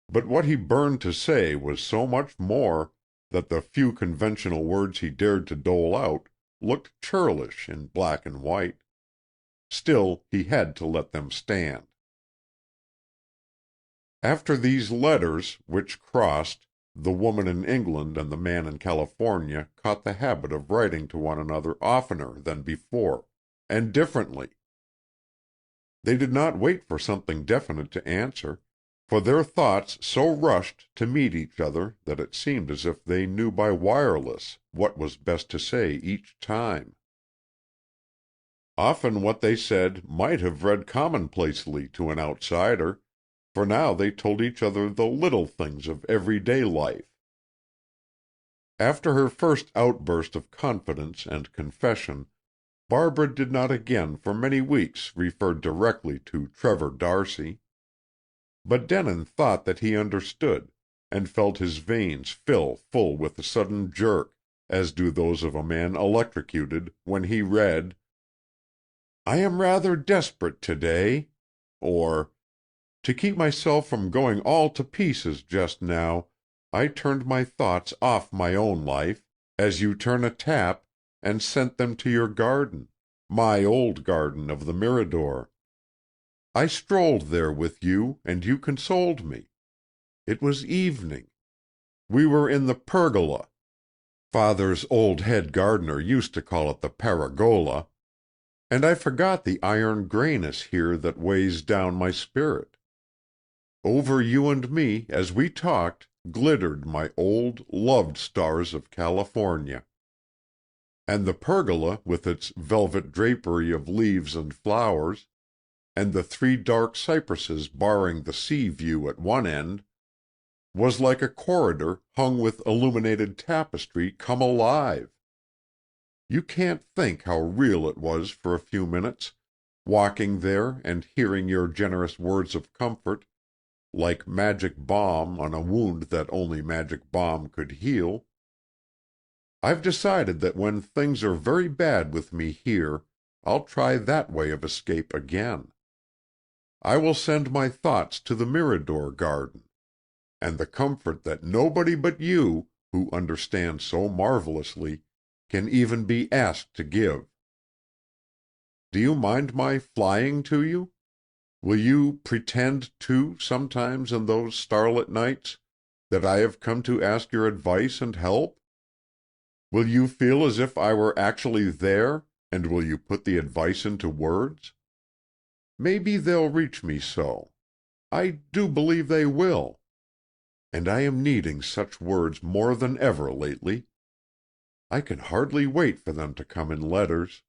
But what he burned to say was so much more, that the few conventional words he dared to dole out looked churlish in black and white. Still, he had to let them stand. After these letters, which crossed, the woman in England and the man in California caught the habit of writing to one another oftener than before, and differently. They did not wait for something definite to answer, for their thoughts so rushed to meet each other that it seemed as if they knew by wireless what was best to say each time. Often what they said might have read commonplacely to an outsider, for now they told each other the little things of everyday life. After her first outburst of confidence and confession, Barbara did not again for many weeks refer directly to Trevor D'Arcy. But Denin thought that he understood, and felt his veins fill full with a sudden jerk, as do those of a man electrocuted, when he read, "I am rather desperate to-day," or, "To keep myself from going all to pieces just now, I turned my thoughts off my own life, as you turn a tap, and sent them to your garden, my old garden of the Mirador. I strolled there with you, and you consoled me. It was evening. We were in the pergola. Father's old head gardener used to call it the paragola, and I forgot the iron grayness here that weighs down my spirit. Over you and me, as we talked, glittered my old, loved stars of California. And the pergola, with its velvet drapery of leaves and flowers, and the 3 dark cypresses barring the sea view at one end, was like a corridor hung with illuminated tapestry come alive. You can't think how real it was for a few minutes, walking there and hearing your generous words of comfort, like magic balm on a wound that only magic balm could heal. I've decided that when things are very bad with me here, I'll try that way of escape again. I will send my thoughts to the Mirador garden, and the comfort that nobody but you, who understand so marvelously, can even be asked to give. Do you mind my flying to you? Will you pretend, too, sometimes in those starlit nights, that I have come to ask your advice and help? Will you feel as if I were actually there, and will you put the advice into words? Maybe they'll reach me so. I do believe they will. And I am needing such words more than ever lately. I can hardly wait for them to come in letters.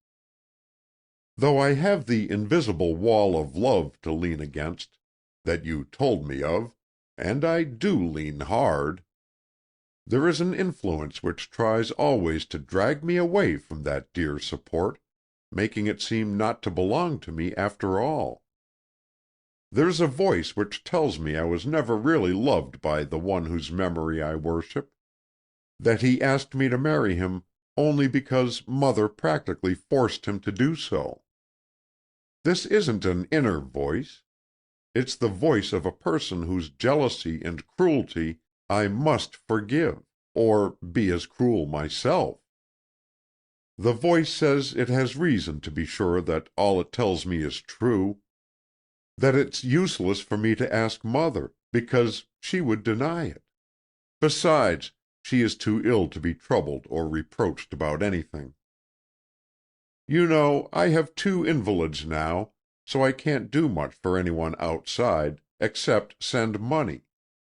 Though I have the invisible wall of love to lean against, that you told me of, and I do lean hard, there is an influence which tries always to drag me away from that dear support, making it seem not to belong to me after all. There's a voice which tells me I was never really loved by the one whose memory I worship, that he asked me to marry him only because Mother practically forced him to do so. This isn't an inner voice. It's the voice of a person whose jealousy and cruelty I must forgive, or be as cruel myself. The voice says it has reason to be sure that all it tells me is true, that it's useless for me to ask Mother, because she would deny it. Besides, she is too ill to be troubled or reproached about anything. You know, I have 2 invalids now, so I can't do much for anyone outside, except send money,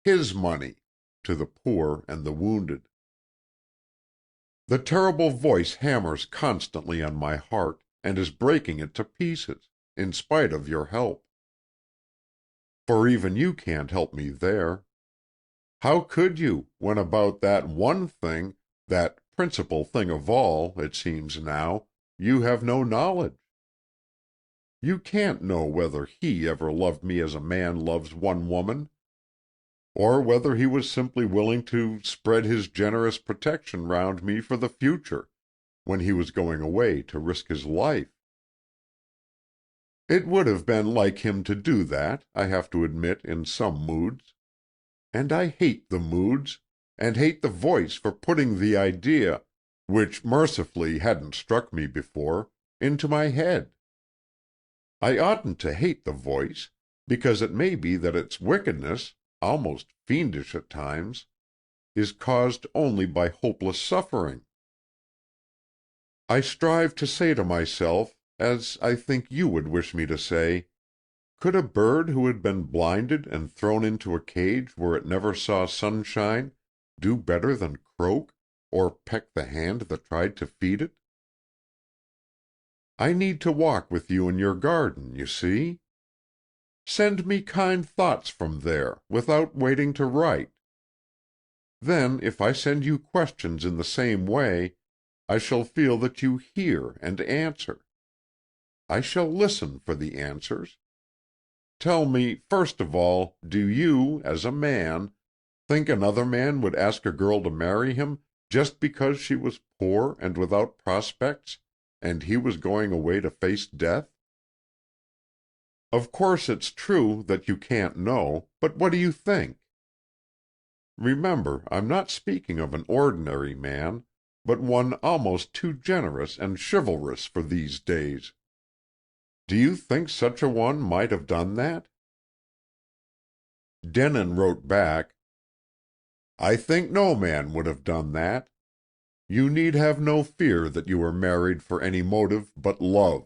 his money, to the poor and the wounded. The terrible voice hammers constantly on my heart, and is breaking it to pieces, in spite of your help. For even you can't help me there. How could you, when about that one thing, that principal thing of all, it seems now, you have no knowledge? You can't know whether he ever loved me as a man loves one woman, or whether he was simply willing to spread his generous protection round me for the future, when he was going away to risk his life. It would have been like him to do that, I have to admit, in some moods. And I hate the moods, and hate the voice for putting the idea, which mercifully hadn't struck me before, into my head. I oughtn't to hate the voice, because it may be that its wickedness, almost fiendish at times, is caused only by hopeless suffering. I strive to say to myself, as I think you would wish me to say, could a bird who had been blinded and thrown into a cage where it never saw sunshine do better than croak, or peck the hand that tried to feed it? I need to walk with you in your garden, you see. Send me kind thoughts from there, without waiting to write. Then, if I send you questions in the same way, I shall feel that you hear and answer. I shall listen for the answers. Tell me, first of all, do you, as a man, think another man would ask a girl to marry him just because she was poor and without prospects, and he was going away to face death? Of course it's true that you can't know, but what do you think? Remember, I'm not speaking of an ordinary man, but one almost too generous and chivalrous for these days. Do you think such a one might have done that? Denon wrote back, I think no man would have done that. You need have no fear that you were married for any motive but love.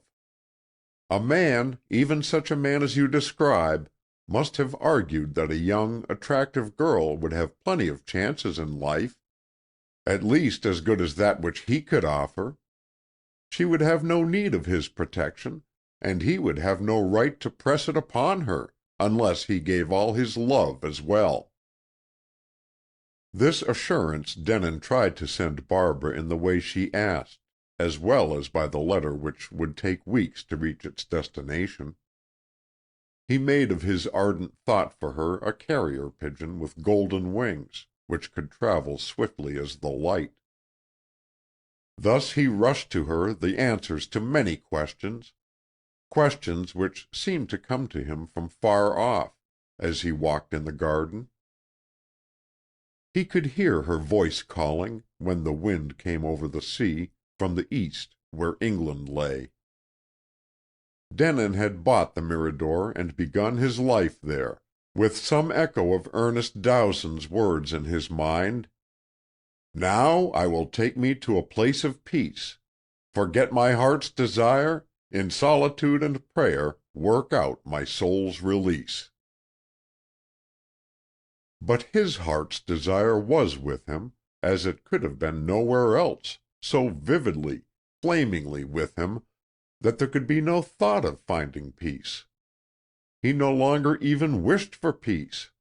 A man, even such a man as you describe, must have argued that a young, attractive girl would have plenty of chances in life, at least as good as that which he could offer. She would have no need of his protection, and he would have no right to press it upon her, unless he gave all his love as well. This assurance Denon tried to send Barbara in the way she asked, as well as by the letter which would take weeks to reach its destination. He made of his ardent thought for her a carrier pigeon with golden wings, which could travel swiftly as the light. Thus he rushed to her the answers to many questions, questions which seemed to come to him from far off, as he walked in the garden. He could hear her voice calling, when the wind came over the sea, from the east, where England lay. Denon had bought the Mirador and begun his life there, with some echo of Ernest Dowson's words in his mind. Now I will take me to a place of peace, forget my heart's desire, in solitude and prayer work out my soul's release. But his heart's desire was with him, as it could have been nowhere else, so vividly, flamingly with him, that there could be no thought of finding peace. He no longer even wished for peace.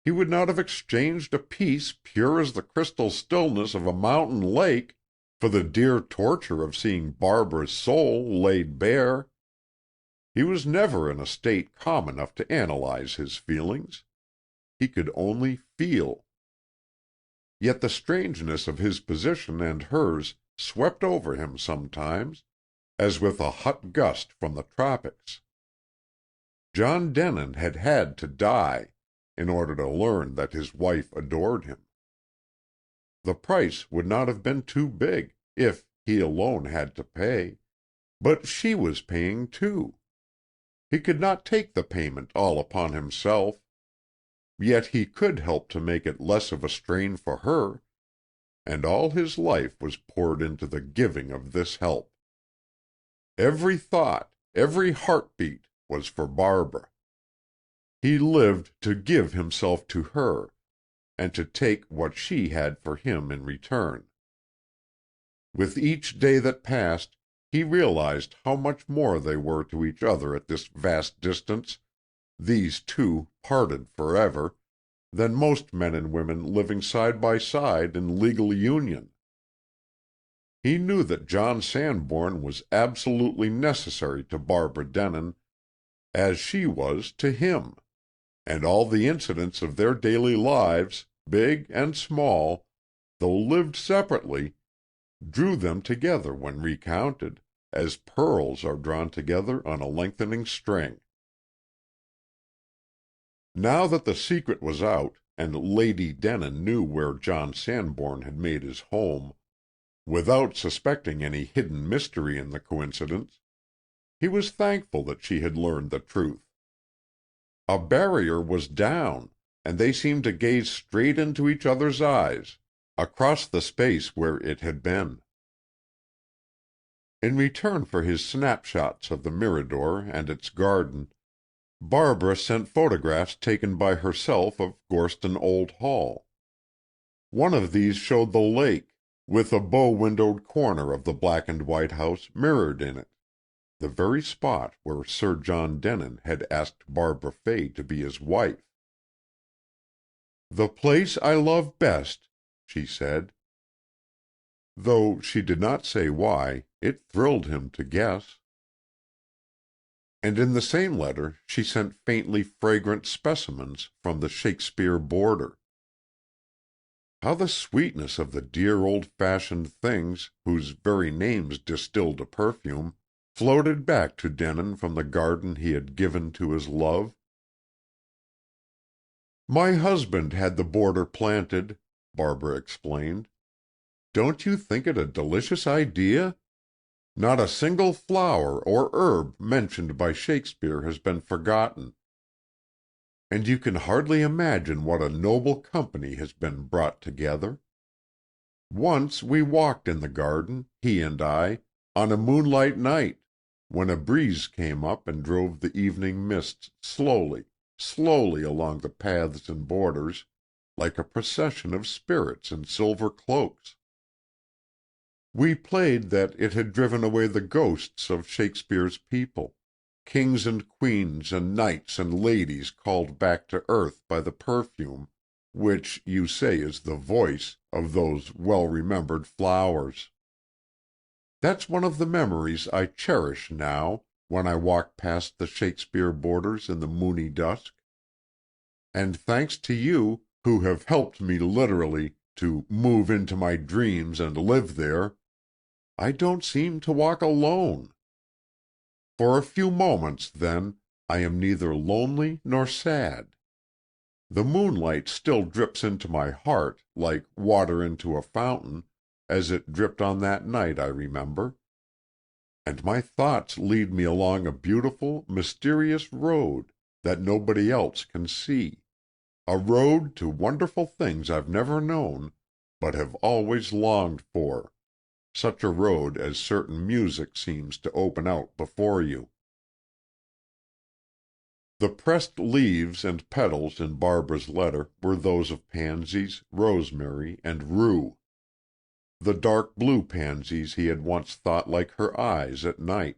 He would not have exchanged a peace pure as the crystal stillness of a mountain lake for the dear torture of seeing Barbara's soul laid bare. He was never in a state calm enough to analyze his feelings. He could only feel. Yet the strangeness of his position and hers swept over him sometimes, as with a hot gust from the tropics. John Denon had had to die in order to learn that his wife adored him. The price would not have been too big, if he alone had to pay, but she was paying too. He could not take the payment all upon himself. Yet he could help to make it less of a strain for her, and all his life was poured into the giving of this help. Every thought, every heartbeat was for Barbara. He lived to give himself to her, and to take what she had for him in return. With each day that passed, he realized how much more they were to each other at this vast distance, these two parted forever, than most men and women living side by side in legal union. He knew that John Sanborn was absolutely necessary to Barbara Denon, as she was to him, and all the incidents of their daily lives, big and small, though lived separately, drew them together when recounted, as pearls are drawn together on a lengthening string. Now that the secret was out, and Lady Denin knew where John Sanborn had made his home, without suspecting any hidden mystery in the coincidence, he was thankful that she had learned the truth. A barrier was down, and they seemed to gaze straight into each other's eyes, across the space where it had been. In return for his snapshots of the Mirador and its garden, Barbara sent photographs taken by herself of Gorston Old Hall. One of these showed the lake, with a bow-windowed corner of the black-and-white house mirrored in it, the very spot where Sir John Denin had asked Barbara Fay to be his wife. "The place I love best," she said. Though she did not say why, it thrilled him to guess. And in the same letter she sent faintly fragrant specimens from the Shakespeare border. How the sweetness of the dear old-fashioned things, whose very names distilled a perfume, floated back to Denin from the garden he had given to his love. "My husband had the border planted," Barbara explained. "Don't you think it a delicious idea? Not a single flower or herb mentioned by Shakespeare has been forgotten. And you can hardly imagine what a noble company has been brought together. Once we walked in the garden, he and I, on a moonlight night, when a breeze came up and drove the evening mists slowly, slowly along the paths and borders, like a procession of spirits in silver cloaks. We played that it had driven away the ghosts of Shakespeare's people, kings and queens and knights and ladies called back to earth by the perfume, which you say is the voice, of those well-remembered flowers. That's one of the memories I cherish now, when I walk past the Shakespeare borders in the moony dusk. And thanks to you, who have helped me literally to move into my dreams and live there, I don't seem to walk alone. For a few moments, then, I am neither lonely nor sad. The moonlight still drips into my heart, like water into a fountain, as it dripped on that night I remember. And my thoughts lead me along a beautiful, mysterious road that nobody else can see, a road to wonderful things I've never known, but have always longed for, such a road as certain music seems to open out before you. The pressed leaves and petals in Barbara's letter were those of pansies, rosemary, and rue. The dark blue pansies he had once thought like her eyes at night,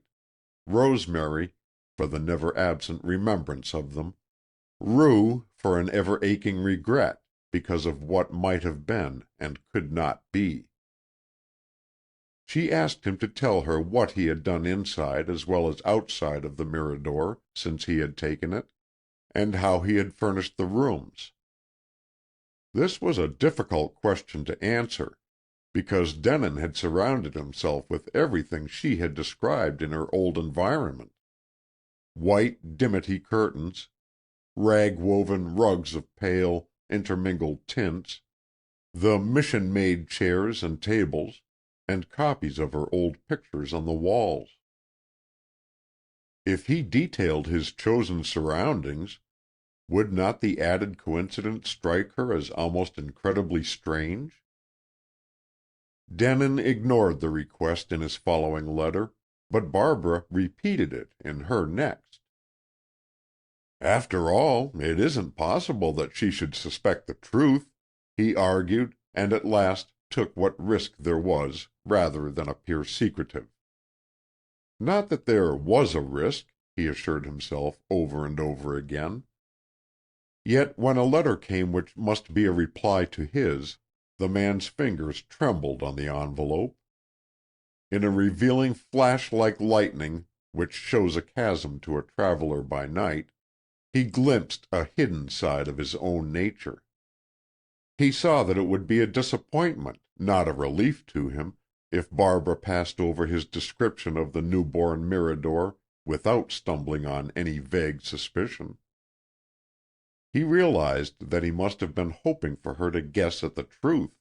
rosemary for the never-absent remembrance of them, rue for an ever-aching regret because of what might have been and could not be. She asked him to tell her what he had done inside as well as outside of the Mirador since he had taken it, and how he had furnished the rooms. This was a difficult question to answer, because Denin had surrounded himself with everything she had described in her old environment: white dimity curtains, rag-woven rugs of pale, intermingled tints, the mission-made chairs and tables, and copies of her old pictures on the walls. If he detailed his chosen surroundings, would not the added coincidence strike her as almost incredibly strange? Denin ignored the request in his following letter, but Barbara repeated it in her next. After all, it isn't possible that she should suspect the truth, he argued, and at last took what risk there was rather than appear secretive. Not that there was a risk, he assured himself over and over again. Yet when a letter came which must be a reply to his, the man's fingers trembled on the envelope. In a revealing flash like lightning, which shows a chasm to a traveler by night, he glimpsed a hidden side of his own nature. He saw that it would be a disappointment, not a relief to him, if Barbara passed over his description of the newborn Mirador without stumbling on any vague suspicion. He realized that he must have been hoping for her to guess at the truth,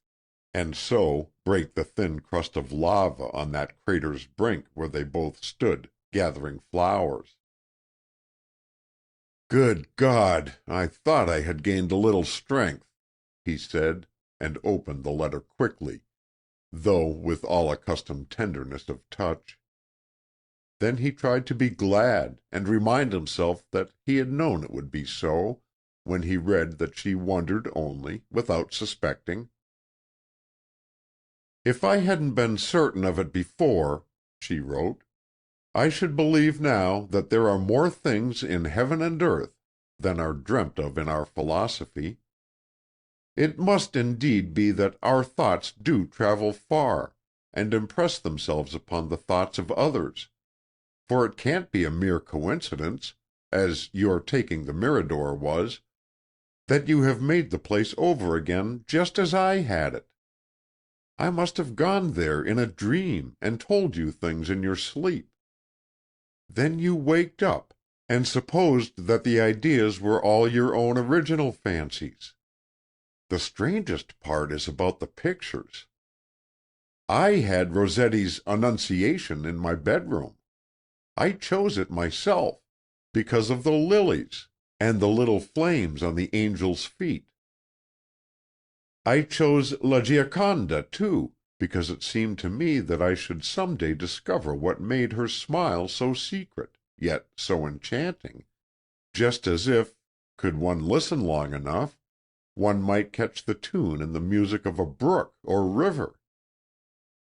and so break the thin crust of lava on that crater's brink where they both stood, gathering flowers. "Good God, I thought I had gained a little strength," he said, and opened the letter quickly, though with all accustomed tenderness of touch. Then he tried to be glad, and remind himself that he had known it would be so, when he read that she wondered only, without suspecting. "If I hadn't been certain of it before," she wrote, "I should believe now that there are more things in heaven and earth than are dreamt of in our philosophy. It must indeed be that our thoughts do travel far, and impress themselves upon the thoughts of others, for it can't be a mere coincidence, as your taking the Mirador was, that you have made the place over again just as I had it. I must have gone there in a dream and told you things in your sleep. Then you waked up, and supposed that the ideas were all your own original fancies. The strangest part is about the pictures. I had Rossetti's Annunciation in my bedroom. I chose it myself, because of the lilies, and the little flames on the angel's feet. I chose La Gioconda, too, because it seemed to me that I should some day discover what made her smile so secret, yet so enchanting, just as if, could one listen long enough, one might catch the tune in the music of a brook or river.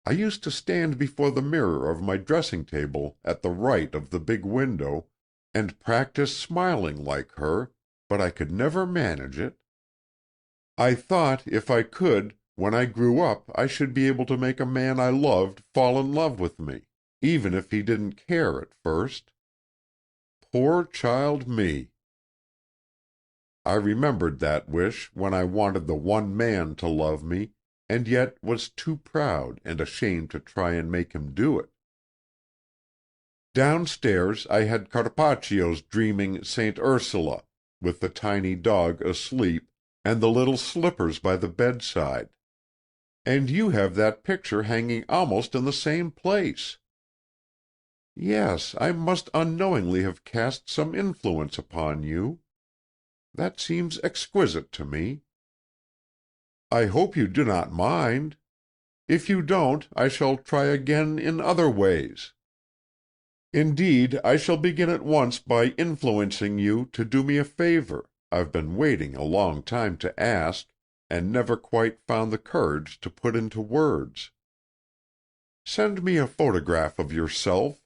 I used to stand before the mirror of my dressing-table at the right of the big window, and practice smiling like her, but I could never manage it. I thought if I could, when I grew up I should be able to make a man I loved fall in love with me, even if he didn't care at first. Poor child me! I remembered that wish when I wanted the one man to love me, and yet was too proud and ashamed to try and make him do it. Downstairs I had Carpaccio's dreaming Saint Ursula, with the tiny dog asleep, and the little slippers by the bedside. And you have that picture hanging almost in the same place. Yes, I must unknowingly have cast some influence upon you. That seems exquisite to me. I hope you do not mind. If you don't, I shall try again in other ways. Indeed, I shall begin at once by influencing you to do me a favor I've been waiting a long time to ask, and never quite found the courage to put into words. Send me a photograph of yourself.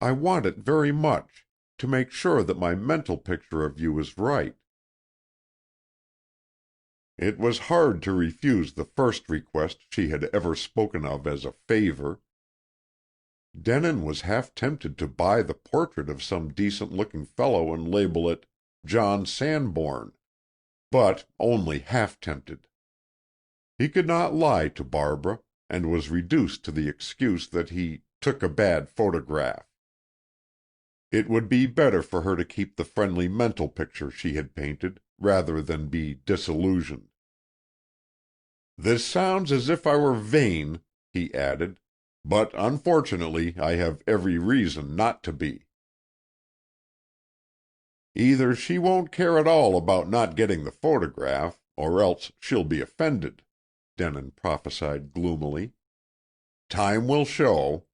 I want it very much, to make sure that my mental picture of you is right. It was hard to refuse the first request she had ever spoken of as a favor. Denin was half tempted to buy the portrait of some decent-looking fellow and label it John Sanborn, but only half tempted. He could not lie to Barbara, and was reduced to the excuse that he took a bad photograph. It would be better for her to keep the friendly mental picture she had painted, rather than be disillusioned. "This sounds as if I were vain," he added, "but unfortunately I have every reason not to be." "Either she won't care at all about not getting the photograph, or else she'll be offended," Denin prophesied gloomily. "Time will show."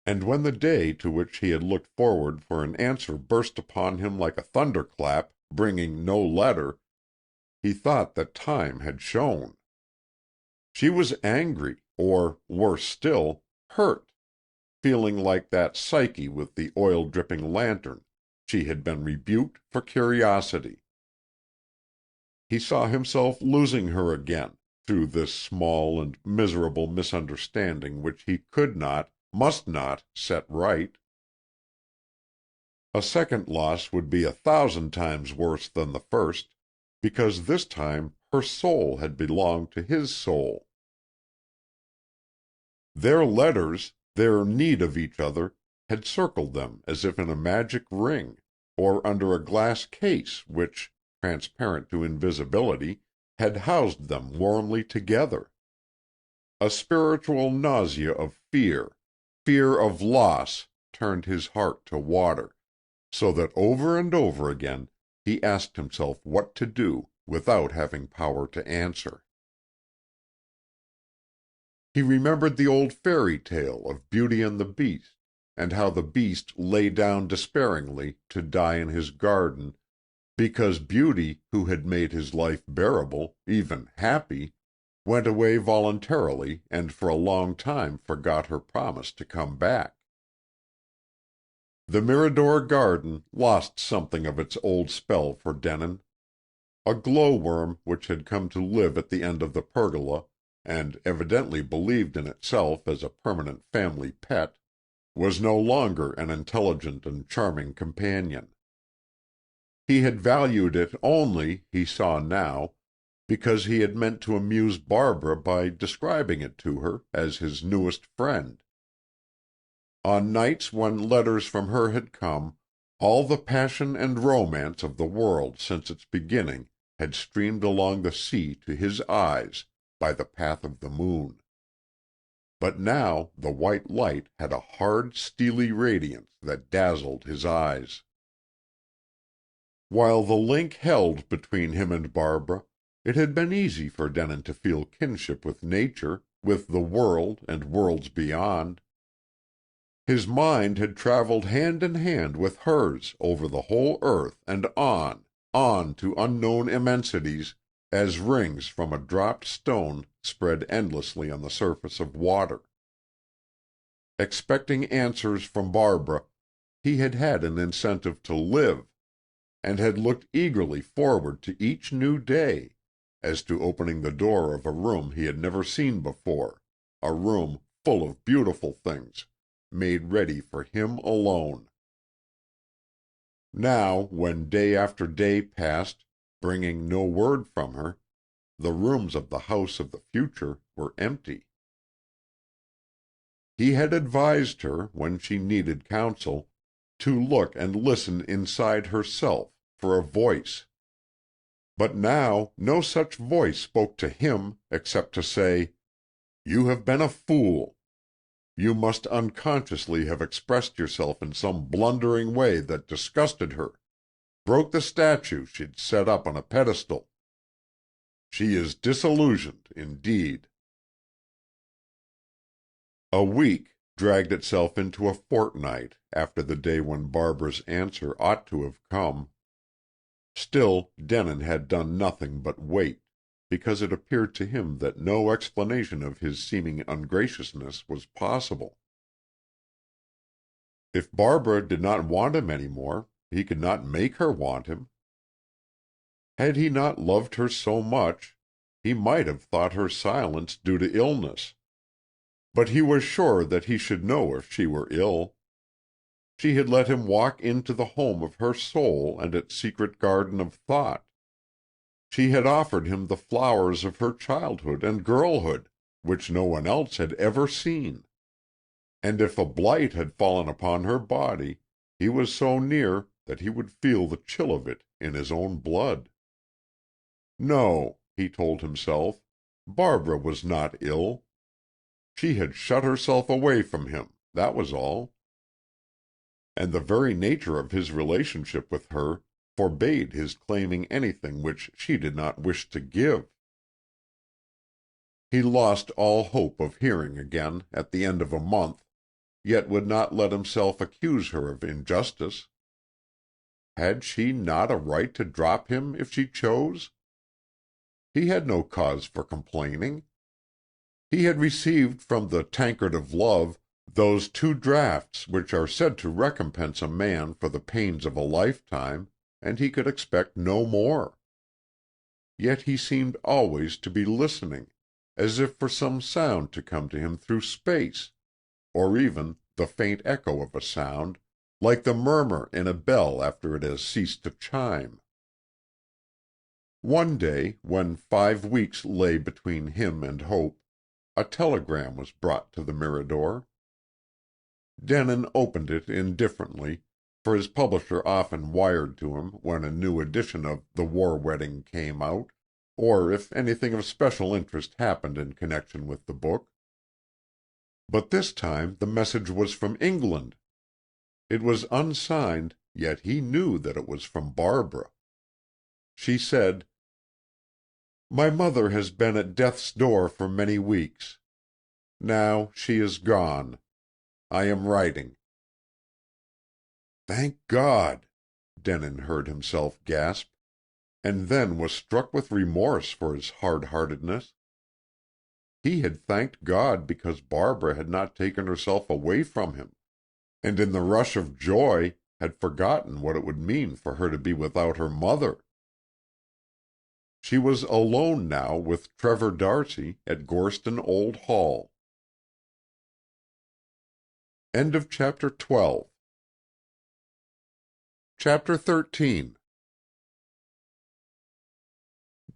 And when the day to which he had looked forward for an answer burst upon him like a thunderclap, bringing no letter, he thought that time had shown. She was angry, or, worse still, hurt, feeling like that Psyche with the oil-dripping lantern, she had been rebuked for curiosity. He saw himself losing her again, through this small and miserable misunderstanding which he could not, must not, set right. A second loss would be 1,000 times worse than the first, because this time her soul had belonged to his soul. Their letters, their need of each other, had circled them as if in a magic ring, or under a glass case which, transparent to invisibility, had housed them warmly together. A spiritual nausea of fear of loss, turned his heart to water, so that over and over again he asked himself what to do without having power to answer. He remembered the old fairy tale of Beauty and the Beast, and how the Beast lay down despairingly to die in his garden, because Beauty, who had made his life bearable, even happy, went away voluntarily and for a long time forgot her promise to come back. The Mirador garden lost something of its old spell for Denin. A glowworm which had come to live at the end of the pergola, and evidently believed in itself as a permanent family pet, was no longer an intelligent and charming companion. He had valued it only, he saw now, because he had meant to amuse Barbara by describing it to her as his newest friend. On nights when letters from her had come, all the passion and romance of the world since its beginning had streamed along the sea to his eyes by the path of the moon. But now the white light had a hard, steely radiance that dazzled his eyes. While the link held between him and Barbara, it had been easy for Denin to feel kinship with nature, with the world and worlds beyond. His mind had traveled hand in hand with hers over the whole earth and on to unknown immensities, as rings from a dropped stone spread endlessly on the surface of water. Expecting answers from Barbara, he had had an incentive to live, and had looked eagerly forward to each new day, as to opening the door of a room he had never seen before, a room full of beautiful things, made ready for him alone. Now, when day after day passed, bringing no word from her, the rooms of the house of the future were empty. He had advised her, when she needed counsel, to look and listen inside herself for a voice. But now no such voice spoke to him except to say, "You have been a fool. You must unconsciously have expressed yourself in some blundering way that disgusted her, broke the statue she'd set up on a pedestal. She is disillusioned, indeed." A week dragged itself into a fortnight after the day when Barbara's answer ought to have come. Still Denin had done nothing but wait, because it appeared to him that no explanation of his seeming ungraciousness was possible. If Barbara did not want him any more, he could not make her want him. Had he not loved her so much, he might have thought her silence due to illness. But he was sure that he should know if she were ill. She had let him walk into the home of her soul and its secret garden of thought. She had offered him the flowers of her childhood and girlhood, which no one else had ever seen. And if a blight had fallen upon her body, he was so near that he would feel the chill of it in his own blood. No, he told himself, Barbara was not ill. She had shut herself away from him, that was all. And the very nature of his relationship with her forbade his claiming anything which she did not wish to give. He lost all hope of hearing again at the end of a month, yet would not let himself accuse her of injustice. Had she not a right to drop him if she chose? He had no cause for complaining. He had received from the tankard of love those 2 draughts which are said to recompense a man for the pains of a lifetime, and he could expect no more. Yet he seemed always to be listening, as if for some sound to come to him through space, or even the faint echo of a sound, like the murmur in a bell after it has ceased to chime. One day, when 5 weeks lay between him and hope, a telegram was brought to the Mirador. Denin opened it indifferently, for his publisher often wired to him when a new edition of The War Wedding came out, or if anything of special interest happened in connection with the book. But this time the message was from England. It was unsigned, yet he knew that it was from Barbara. She said, "My mother has been at death's door for many weeks. Now she is gone. I am writing." "Thank God!" Denin heard himself gasp, and then was struck with remorse for his hard-heartedness. He had thanked God because Barbara had not taken herself away from him, and in the rush of joy had forgotten what it would mean for her to be without her mother. She was alone now with Trevor Darcy at Gorston Old Hall. End of Chapter 12. Chapter 13.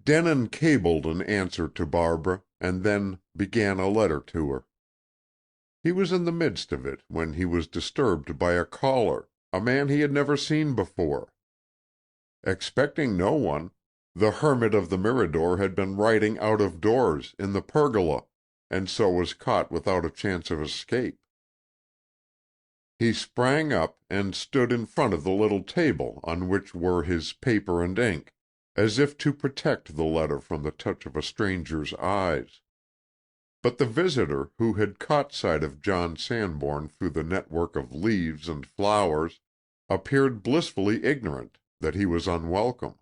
Denin cabled an answer to Barbara, and then began a letter to her. He was in the midst of it when he was disturbed by a caller, a man he had never seen before. Expecting no one, the hermit of the Mirador had been writing out of doors in the pergola, and so was caught without a chance of escape. He sprang up and stood in front of the little table on which were his paper and ink, as if to protect the letter from the touch of a stranger's eyes. But the visitor, who had caught sight of John Sanborn through the network of leaves and flowers, appeared blissfully ignorant that he was unwelcome.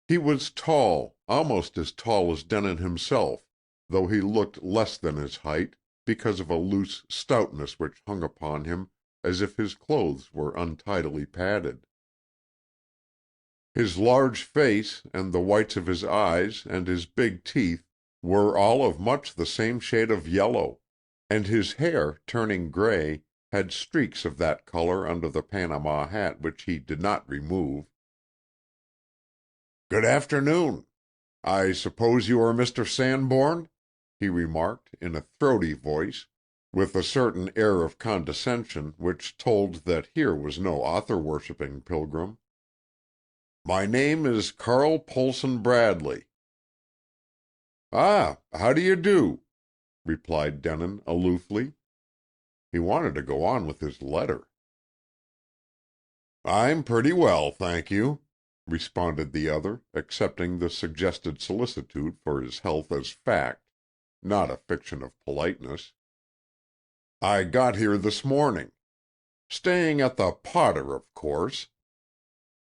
He was tall, almost as tall as Denin himself, though he looked less than his height, because of a loose stoutness which hung upon him as if his clothes were untidily padded. His large face, and the whites of his eyes, and his big teeth were all of much the same shade of yellow, and his hair, turning gray, had streaks of that color under the Panama hat which he did not remove. "Good afternoon. I suppose you are Mr. Sanborn?" he remarked in a throaty voice, with a certain air of condescension which told that here was no author-worshipping pilgrim. "My name is Carl Poulsen Bradley." "Ah, how do you do?" replied Denin aloofly. He wanted to go on with his letter. "I'm pretty well, thank you," responded the other, accepting the suggested solicitude for his health as fact, not a fiction of politeness. "I got here this morning. Staying at the Potter, of course.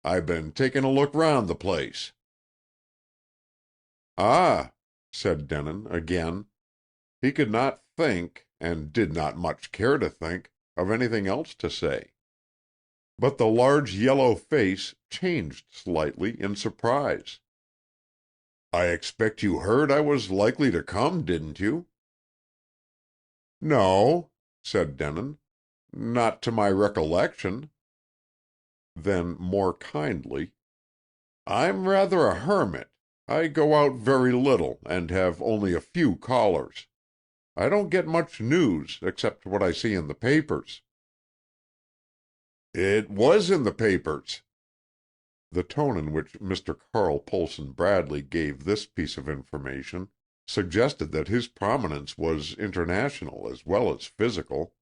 I've been taking a look round the place." "Ah," said Denin again. He could not think, and did not much care to think, of anything else to say. But the large yellow face changed slightly in surprise. "I expect you heard I was likely to come, didn't you?" "No," said Denin, "not to my recollection." Then, more kindly, "I'm rather a hermit. I go out very little, and have only a few callers. I don't get much news, except what I see in the papers." "It was in the papers." The tone in which Mr. Carl Poulsen Bradley gave this piece of information suggested that his prominence was international as well as physical.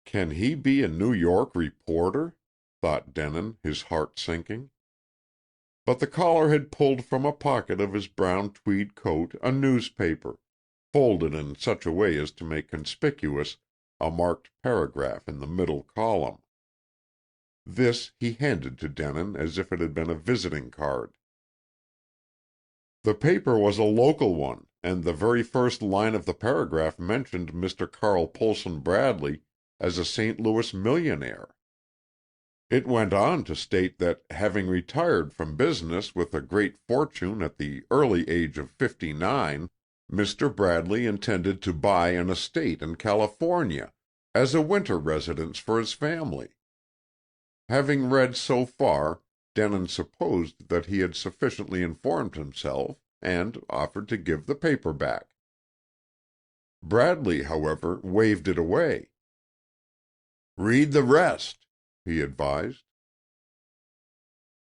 "Can he be a New York reporter?" thought Denin, his heart sinking. But the caller had pulled from a pocket of his brown tweed coat a newspaper, folded in such a way as to make conspicuous a marked paragraph in the middle column. This he handed to Denin as if it had been a visiting card. The paper was a local one, and the very first line of the paragraph mentioned Mr. Carl Poulsen Bradley as a St. Louis millionaire. It went on to state that, having retired from business with a great fortune at the early age of 59, Mr. Bradley intended to buy an estate in California as a winter residence for his family. Having read so far, Denin supposed that he had sufficiently informed himself, and offered to give the paper back. Bradley, however, waved it away. "Read the rest," he advised.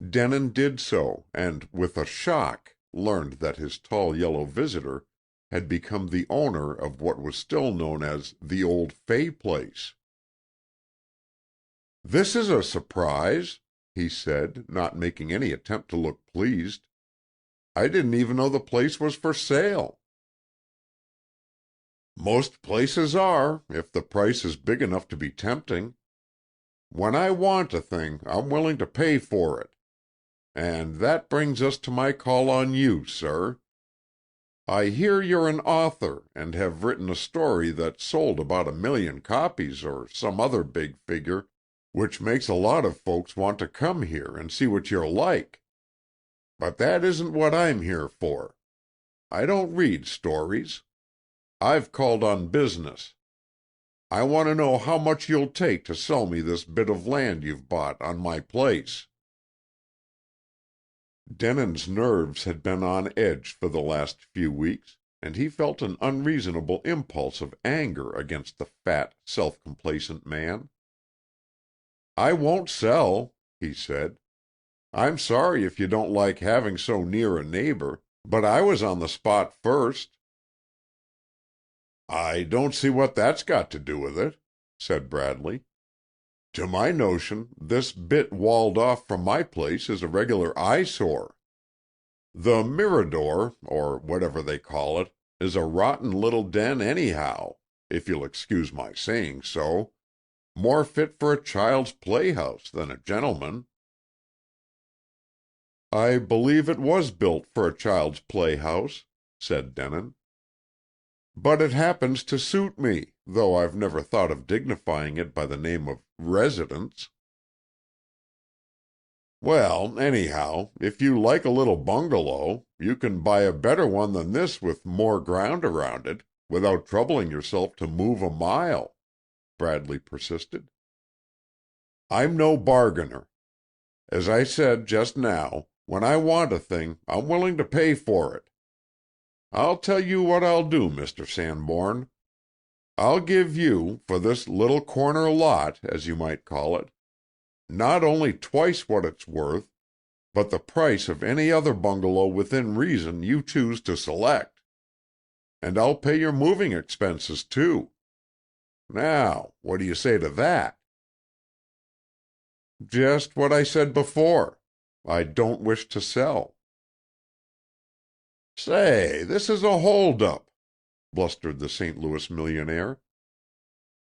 Denin did so, and with a shock learned that his tall yellow visitor had become the owner of what was still known as the old Fay place. "This is a surprise," he said, not making any attempt to look pleased. "I didn't even know the place was for sale." "Most places are, if the price is big enough to be tempting. When I want a thing, I'm willing to pay for it. And that brings us to my call on you, sir. I hear you're an author and have written a story that sold about 1,000,000 copies or some other big figure, which makes a lot of folks want to come here and see what you're like. But that isn't what I'm here for. I don't read stories. I've called on business. I want to know how much you'll take to sell me this bit of land you've bought on my place." Denin's nerves had been on edge for the last few weeks, and he felt an unreasonable impulse of anger against the fat, self-complacent man. "I won't sell," he said. "I'm sorry if you don't like having so near a neighbor, but I was on the spot first." "I don't see what that's got to do with it," said Bradley. "To my notion, this bit walled off from my place is a regular eyesore. The Mirador, or whatever they call it, is a rotten little den anyhow, if you'll excuse my saying so. More fit for a child's playhouse than a gentleman." "I believe it was built for a child's playhouse," said Denin. "But it happens to suit me, though I've never thought of dignifying it by the name of residence." "Well, anyhow, if you like a little bungalow, you can buy a better one than this with more ground around it, without troubling yourself to move a mile," Bradley persisted. "I'm no bargainer. As I said just now, when I want a thing, I'm willing to pay for it. I'll tell you what I'll do, Mr. Sanborn. I'll give you, for this little corner lot, as you might call it, not only twice what it's worth, but the price of any other bungalow within reason you choose to select. And I'll pay your moving expenses, too. Now, what do you say to that?" "Just what I said before. I don't wish to sell." "Say, this is a hold-up," blustered the St. Louis millionaire.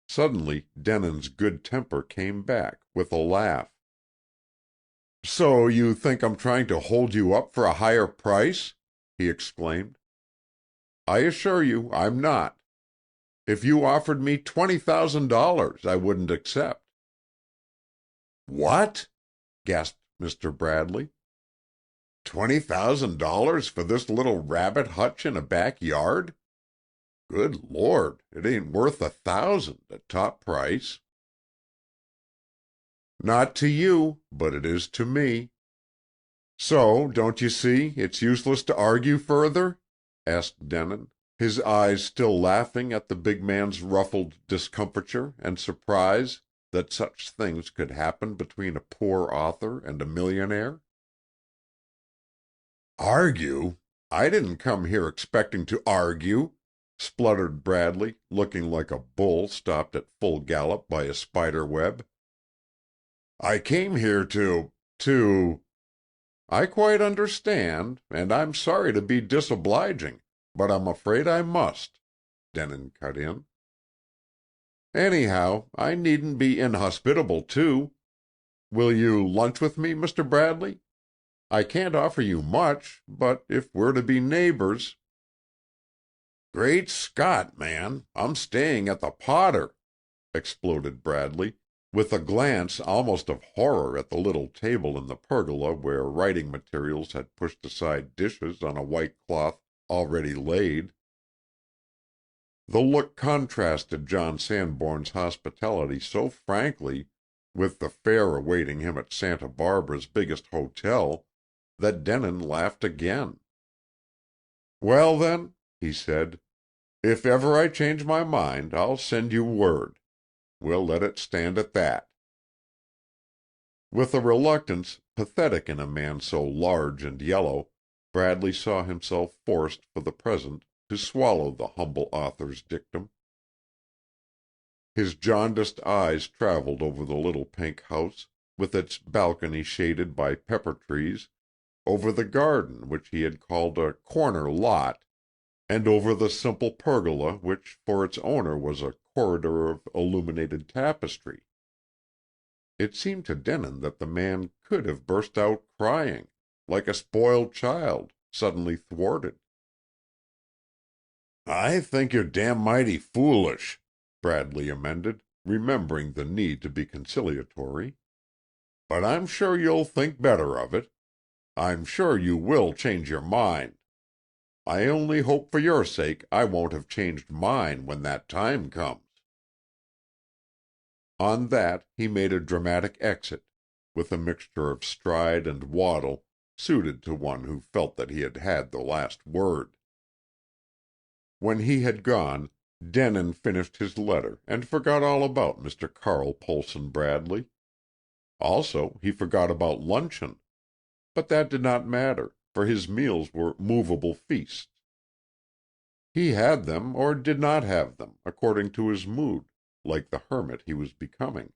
Suddenly Denin's good temper came back, with a laugh. "So you think I'm trying to hold you up for a higher price?" he exclaimed. "I assure you I'm not. If you offered me $20,000, I wouldn't accept." "What?" gasped Mr. Bradley. $20,000 for this little rabbit hutch in a backyard? Good Lord, it ain't worth 1,000 at top price." "Not to you, but it is to me. So, don't you see, it's useless to argue further?" asked Denin, his eyes still laughing at the big man's ruffled discomfiture and surprise that such things could happen between a poor author and a millionaire. "Argue? I didn't come here expecting to argue," spluttered Bradley, looking like a bull stopped at full gallop by a spider web. "I came here to—" "I quite understand, and I'm sorry to be disobliging, but I'm afraid I must," Denin cut in. "Anyhow, I needn't be inhospitable, too. Will you lunch with me, Mr. Bradley? I can't offer you much, but if we're to be neighbors—" "Great Scott, man, I'm staying at the Potter!" exploded Bradley, with a glance almost of horror at the little table in the pergola where writing materials had pushed aside dishes on a white cloth already laid. The look contrasted John Sanborn's hospitality so frankly with the fare awaiting him at Santa Barbara's biggest hotel that Denin laughed again. "Well, then," he said, "if ever I change my mind, I'll send you word. we'll let it stand at that." With a reluctance pathetic in a man so large and yellow, Bradley saw himself forced for the present to swallow the humble author's dictum. His jaundiced eyes traveled over the little pink house, with its balcony shaded by pepper trees, over the garden which he had called a corner lot, and over the simple pergola which for its owner was a corridor of illuminated tapestry. It seemed to Denin that the man could have burst out crying, like a spoiled child suddenly thwarted. "I think you're damn mighty foolish," Bradley amended, remembering the need to be conciliatory. "But I'm sure you'll think better of it. I'm sure you will change your mind. I only hope for your sake I won't have changed mine when that time comes." On that he made a dramatic exit, with a mixture of stride and waddle suited to one who felt that he had had the last word. When he had gone, Denin finished his letter and forgot all about Mr. Carl Poulsen Bradley. Also, he forgot about luncheon. But that did not matter, for his meals were movable feasts. He had them or did not have them, according to his mood, like the hermit he was becoming.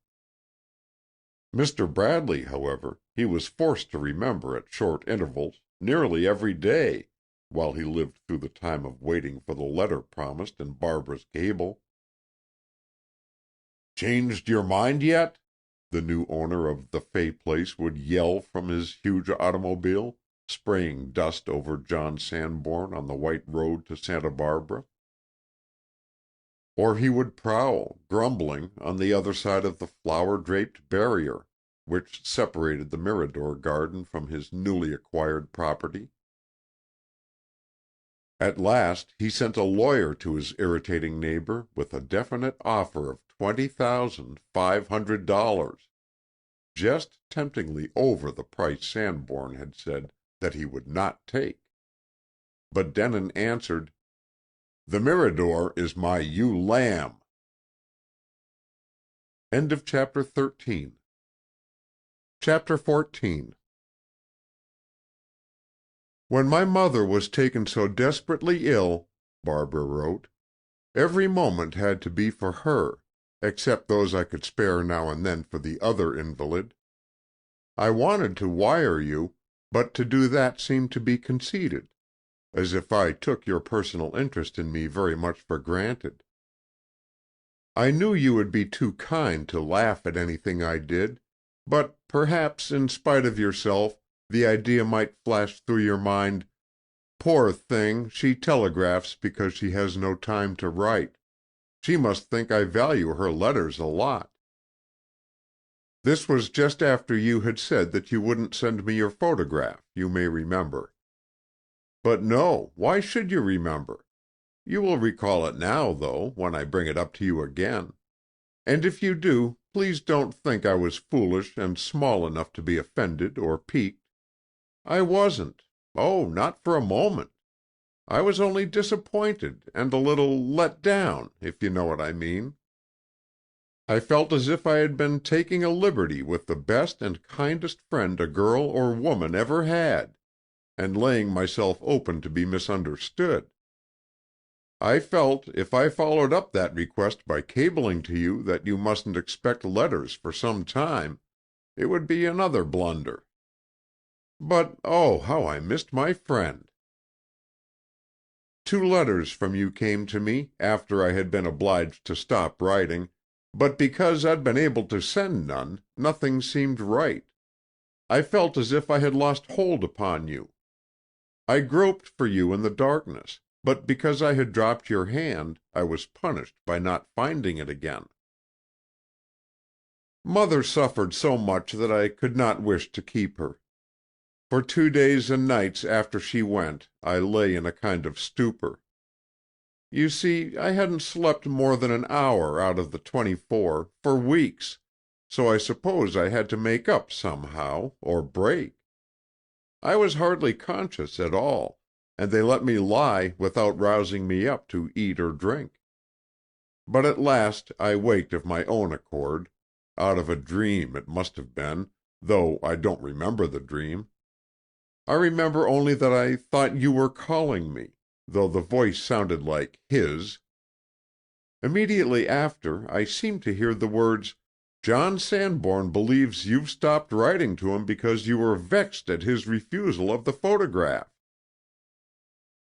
Mr. Bradley, however, he was forced to remember at short intervals, nearly every day, while he lived through the time of waiting for the letter promised in Barbara's gable. "Changed your mind yet?" the new owner of the Fay place would yell from his huge automobile, spraying dust over John Sanborn on the white road to Santa Barbara. Or he would prowl, grumbling, on the other side of the flower-draped barrier which separated the Mirador garden from his newly acquired property. At last he sent a lawyer to his irritating neighbor with a definite offer of $20,500, just temptingly over the price Sanborn had said that he would not take. But Denin answered, "The Mirador is my ewe lamb." End of chapter 13. Chapter 14. "When my mother was taken so desperately ill," Barbara wrote, "every moment had to be for her, except those I could spare now and then for the other invalid. I wanted to wire you, but to do that seemed to be conceited, as if I took your personal interest in me very much for granted. I knew you would be too kind to laugh at anything I did, but perhaps, in spite of yourself, the idea might flash through your mind, 'Poor thing, she telegraphs because she has no time to write. She must think I value her letters a lot.' This was just after you had said that you wouldn't send me your photograph, you may remember. But no, why should you remember? You will recall it now, though, when I bring it up to you again. And if you do, please don't think I was foolish and small enough to be offended or piqued. I wasn't. Oh, not for a moment. I was only disappointed and a little let down, if you know what I mean. I felt as if I had been taking a liberty with the best and kindest friend a girl or woman ever had, and laying myself open to be misunderstood. I felt if I followed up that request by cabling to you that you mustn't expect letters for some time, it would be another blunder. But, oh, how I missed my friend! 2 letters from you came to me after I had been obliged to stop writing, but because I'd been able to send none, nothing seemed right. I felt as if I had lost hold upon you. I groped for you in the darkness, but because I had dropped your hand, I was punished by not finding it again. Mother suffered so much that I could not wish to keep her. For 2 days and nights after she went, I lay in a kind of stupor. You see, I hadn't slept more than an hour out of the 24 for weeks, so I suppose I had to make up somehow, or break. I was hardly conscious at all, and they let me lie without rousing me up to eat or drink. But at last I waked of my own accord, out of a dream it must have been, though I don't remember the dream. I remember only that I thought you were calling me, though the voice sounded like his. Immediately after, I seemed to hear the words, 'John Sanborn believes you've stopped writing to him because you were vexed at his refusal of the photograph.'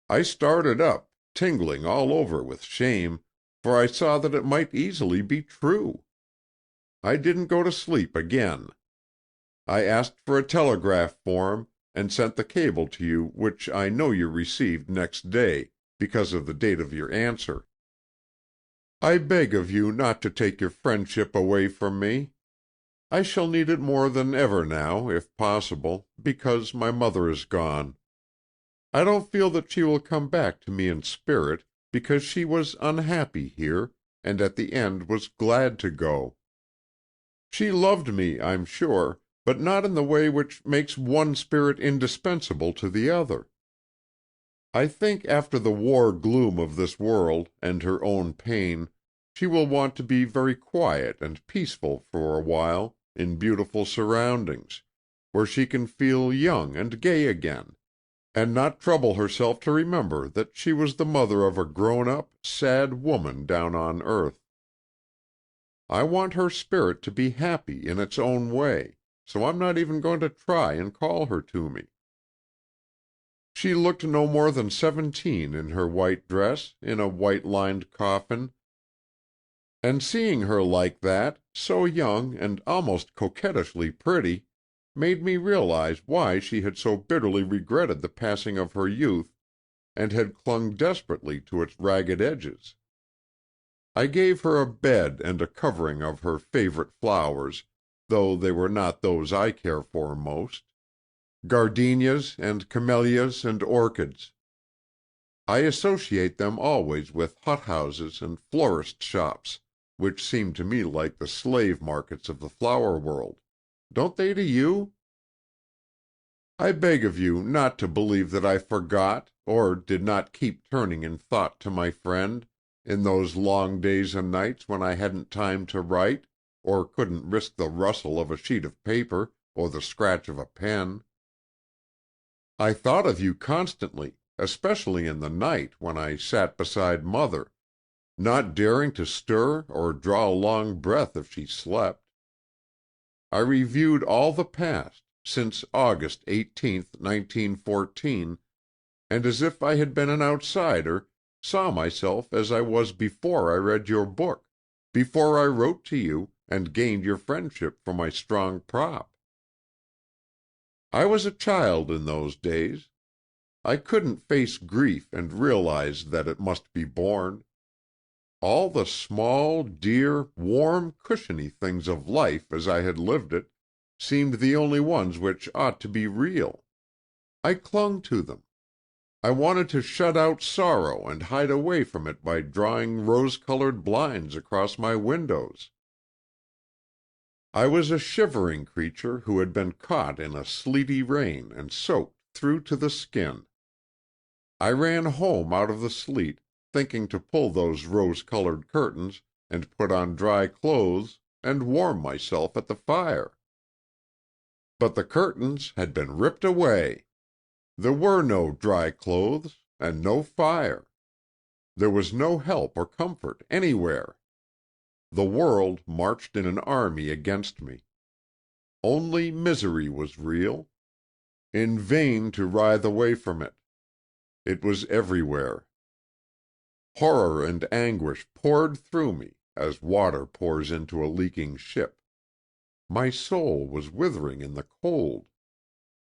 I started up, tingling all over with shame, for I saw that it might easily be true. I didn't go to sleep again. I asked for a telegraph form, and sent the cable to you which I know you received next day, because of the date of your answer. I beg of you not to take your friendship away from me. I shall need it more than ever now, if possible, because my mother is gone. I don't feel that she will come back to me in spirit, because she was unhappy here, and at the end was glad to go. She loved me, I'm sure, but not in the way which makes one spirit indispensable to the other. I think after the war gloom of this world, and her own pain, she will want to be very quiet and peaceful for a while, in beautiful surroundings, where she can feel young and gay again, and not trouble herself to remember that she was the mother of a grown-up, sad woman down on earth. I want her spirit to be happy in its own way, so I'm not even going to try and call her to me. She looked no more than 17 in her white dress, in a white-lined coffin, and seeing her like that, so young and almost coquettishly pretty, made me realize why she had so bitterly regretted the passing of her youth and had clung desperately to its ragged edges. I gave her a bed and a covering of her favorite flowers, though they were not those I care for most, gardenias and camellias and orchids. I associate them always with hothouses and florist shops, which seem to me like the slave markets of the flower world. Don't they to you? I beg of you not to believe that I forgot, or did not keep turning in thought to my friend, in those long days and nights when I hadn't time to write, or couldn't risk the rustle of a sheet of paper, or the scratch of a pen. I thought of you constantly, especially in the night when I sat beside Mother, not daring to stir or draw a long breath if she slept. I reviewed all the past, since August 18th, 1914, and as if I had been an outsider, saw myself as I was before I read your book, before I wrote to you, and gained your friendship for my strong prop. I was a child in those days. I couldn't face grief and realize that it must be borne. All the small, dear, warm, cushiony things of life as I had lived it seemed the only ones which ought to be real. I clung to them. I wanted to shut out sorrow and hide away from it by drawing rose-colored blinds across my windows. I was a shivering creature who had been caught in a sleety rain and soaked through to the skin. I ran home out of the sleet, thinking to pull those rose-colored curtains and put on dry clothes and warm myself at the fire. But the curtains had been ripped away. There were no dry clothes, and no fire. There was no help or comfort anywhere. The world marched in an army against me. Only misery was real. In vain to writhe away from it. It was everywhere. Horror and anguish poured through me, as water pours into a leaking ship. My soul was withering in the cold.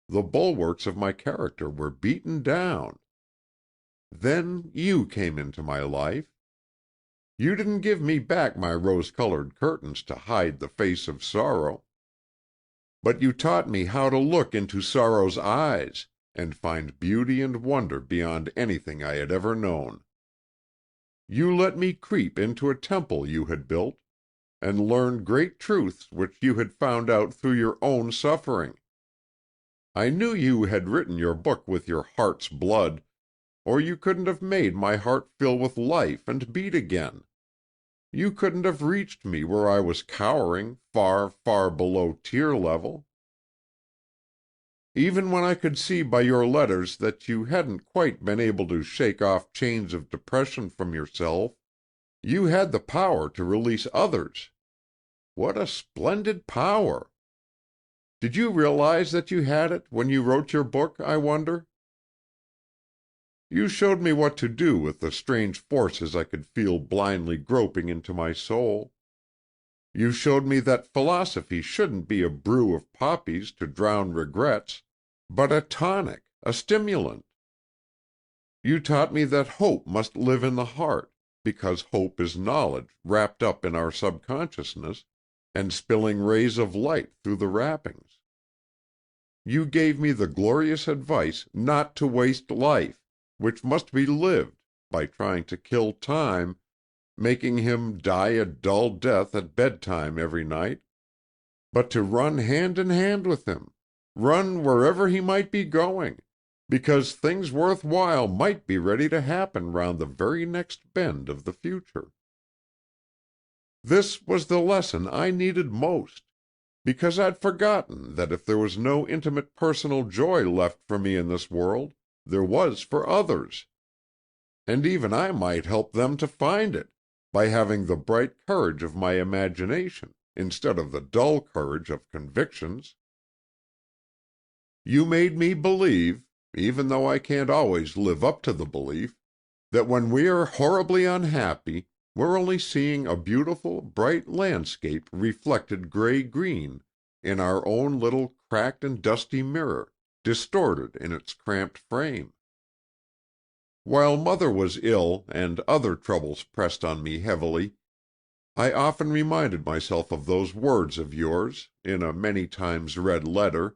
The bulwarks of my character were beaten down. Then you came into my life. You didn't give me back my rose-colored curtains to hide the face of sorrow. But you taught me how to look into sorrow's eyes, and find beauty and wonder beyond anything I had ever known. You let me creep into a temple you had built, and learn great truths which you had found out through your own suffering. I knew you had written your book with your heart's blood, or you couldn't have made my heart fill with life and beat again. You couldn't have reached me where I was cowering, far, far below tear level. Even when I could see by your letters that you hadn't quite been able to shake off chains of depression from yourself, you had the power to release others. What a splendid power! Did you realize that you had it when you wrote your book, I wonder? You showed me what to do with the strange forces I could feel blindly groping into my soul. You showed me that philosophy shouldn't be a brew of poppies to drown regrets, but a tonic, a stimulant. You taught me that hope must live in the heart, because hope is knowledge wrapped up in our subconsciousness and spilling rays of light through the wrappings. You gave me the glorious advice not to waste life, which must be lived, by trying to kill time, making him die a dull death at bedtime every night, but to run hand in hand with him, run wherever he might be going, because things worth while might be ready to happen round the very next bend of the future. This was the lesson I needed most, because I'd forgotten that if there was no intimate personal joy left for me in this world, there was for others. And even I might help them to find it, by having the bright courage of my imagination, instead of the dull courage of convictions. You made me believe, even though I can't always live up to the belief, that when we are horribly unhappy, we're only seeing a beautiful, bright landscape reflected gray-green in our own little cracked and dusty mirror, distorted in its cramped frame. While Mother was ill and other troubles pressed on me heavily, I often reminded myself of those words of yours, in a many times read letter,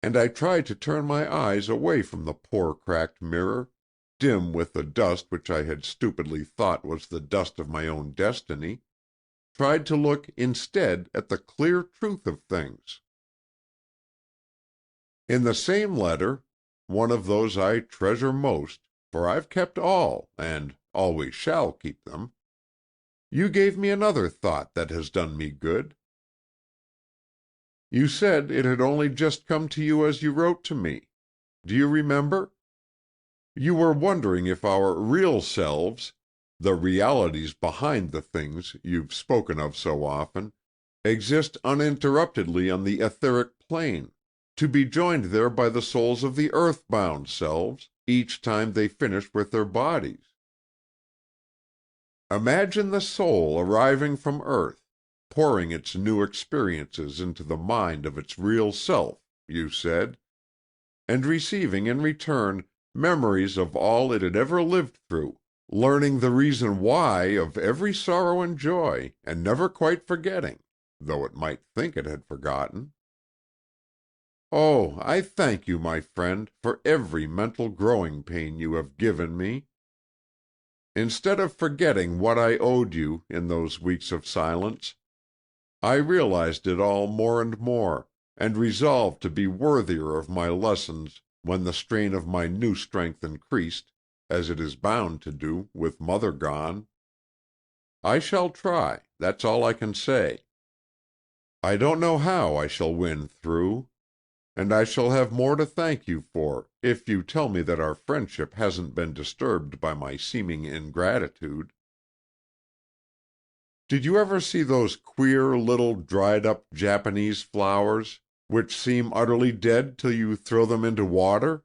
and I tried to turn my eyes away from the poor cracked mirror, dim with the dust which I had stupidly thought was the dust of my own destiny, tried to look instead at the clear truth of things. In the same letter, one of those I treasure most, for I've kept all, and always shall keep them, you gave me another thought that has done me good. You said it had only just come to you as you wrote to me. Do you remember? You were wondering if our real selves, the realities behind the things you've spoken of so often, exist uninterruptedly on the etheric plane, to be joined there by the souls of the earth-bound selves, each time they finish with their bodies. Imagine the soul arriving from earth, pouring its new experiences into the mind of its real self, you said, and receiving in return memories of all it had ever lived through, learning the reason why of every sorrow and joy, and never quite forgetting, though it might think it had forgotten. Oh, I thank you, my friend, for every mental growing pain you have given me. Instead of forgetting what I owed you in those weeks of silence, I realized it all more and more, and resolved to be worthier of my lessons when the strain of my new strength increased, as it is bound to do, with Mother gone. I shall try, that's all I can say. I don't know how I shall win through, and I shall have more to thank you for if you tell me that our friendship hasn't been disturbed by my seeming ingratitude. Did you ever see those queer little dried-up Japanese flowers, which seem utterly dead till you throw them into water?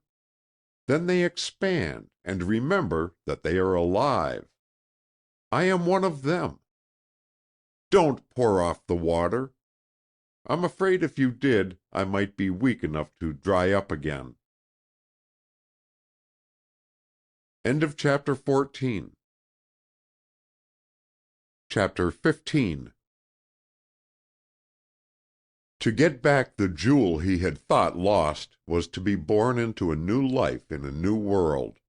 Then they expand, and remember that they are alive. I am one of them. Don't pour off the water. I'm afraid if you did, I might be weak enough to dry up again. End of chapter 14. Chapter 15. To get back the jewel he had thought lost was to be born into a new life in a new world.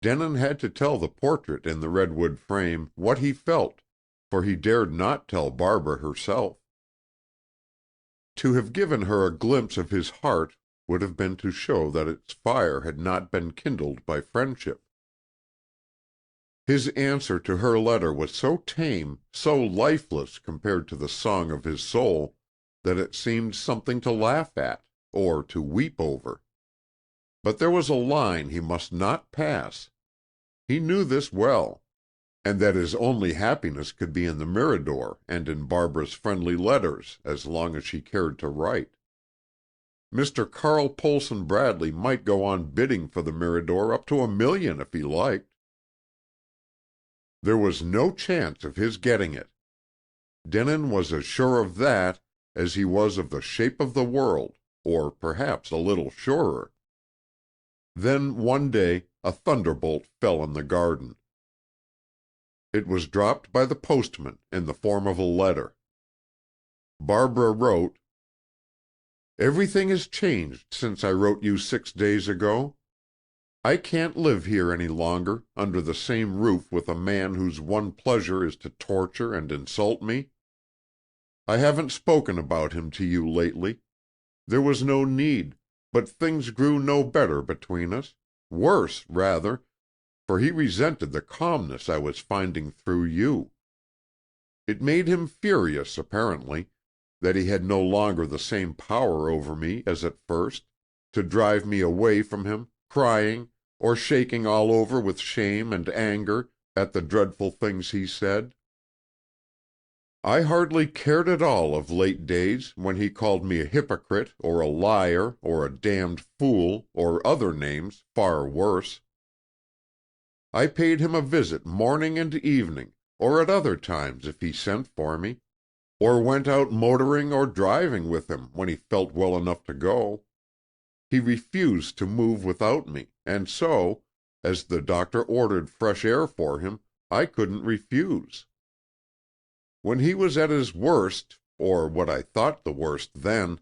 Denin had to tell the portrait in the redwood frame what he felt, for he dared not tell Barbara herself. To have given her a glimpse of his heart would have been to show that its fire had not been kindled by friendship. His answer to her letter was so tame, so lifeless compared to the song of his soul, that it seemed something to laugh at, or to weep over. But there was a line he must not pass. He knew this well, and that his only happiness could be in the Mirador and in Barbara's friendly letters as long as she cared to write. Mr. Carl Poulsen Bradley might go on bidding for the Mirador up to 1,000,000 if he liked. There was no chance of his getting it. Denin was as sure of that as he was of the shape of the world, or perhaps a little surer. Then one day a thunderbolt fell in the garden. It was dropped by the postman in the form of a letter. Barbara wrote, "Everything has changed since I wrote you 6 days ago. I can't live here any longer, under the same roof with a man whose one pleasure is to torture and insult me. I haven't spoken about him to you lately. There was no need, but things grew no better between us, worse, rather, for he resented the calmness I was finding through you. It made him furious, apparently, that he had no longer the same power over me as at first, to drive me away from him, crying, or shaking all over with shame and anger at the dreadful things he said. I hardly cared at all of late days when he called me a hypocrite or a liar or a damned fool or other names far worse. I paid him a visit morning and evening, or at other times if he sent for me, or went out motoring or driving with him when he felt well enough to go. He refused to move without me, and so, as the doctor ordered fresh air for him, I couldn't refuse. When he was at his worst, or what I thought the worst then,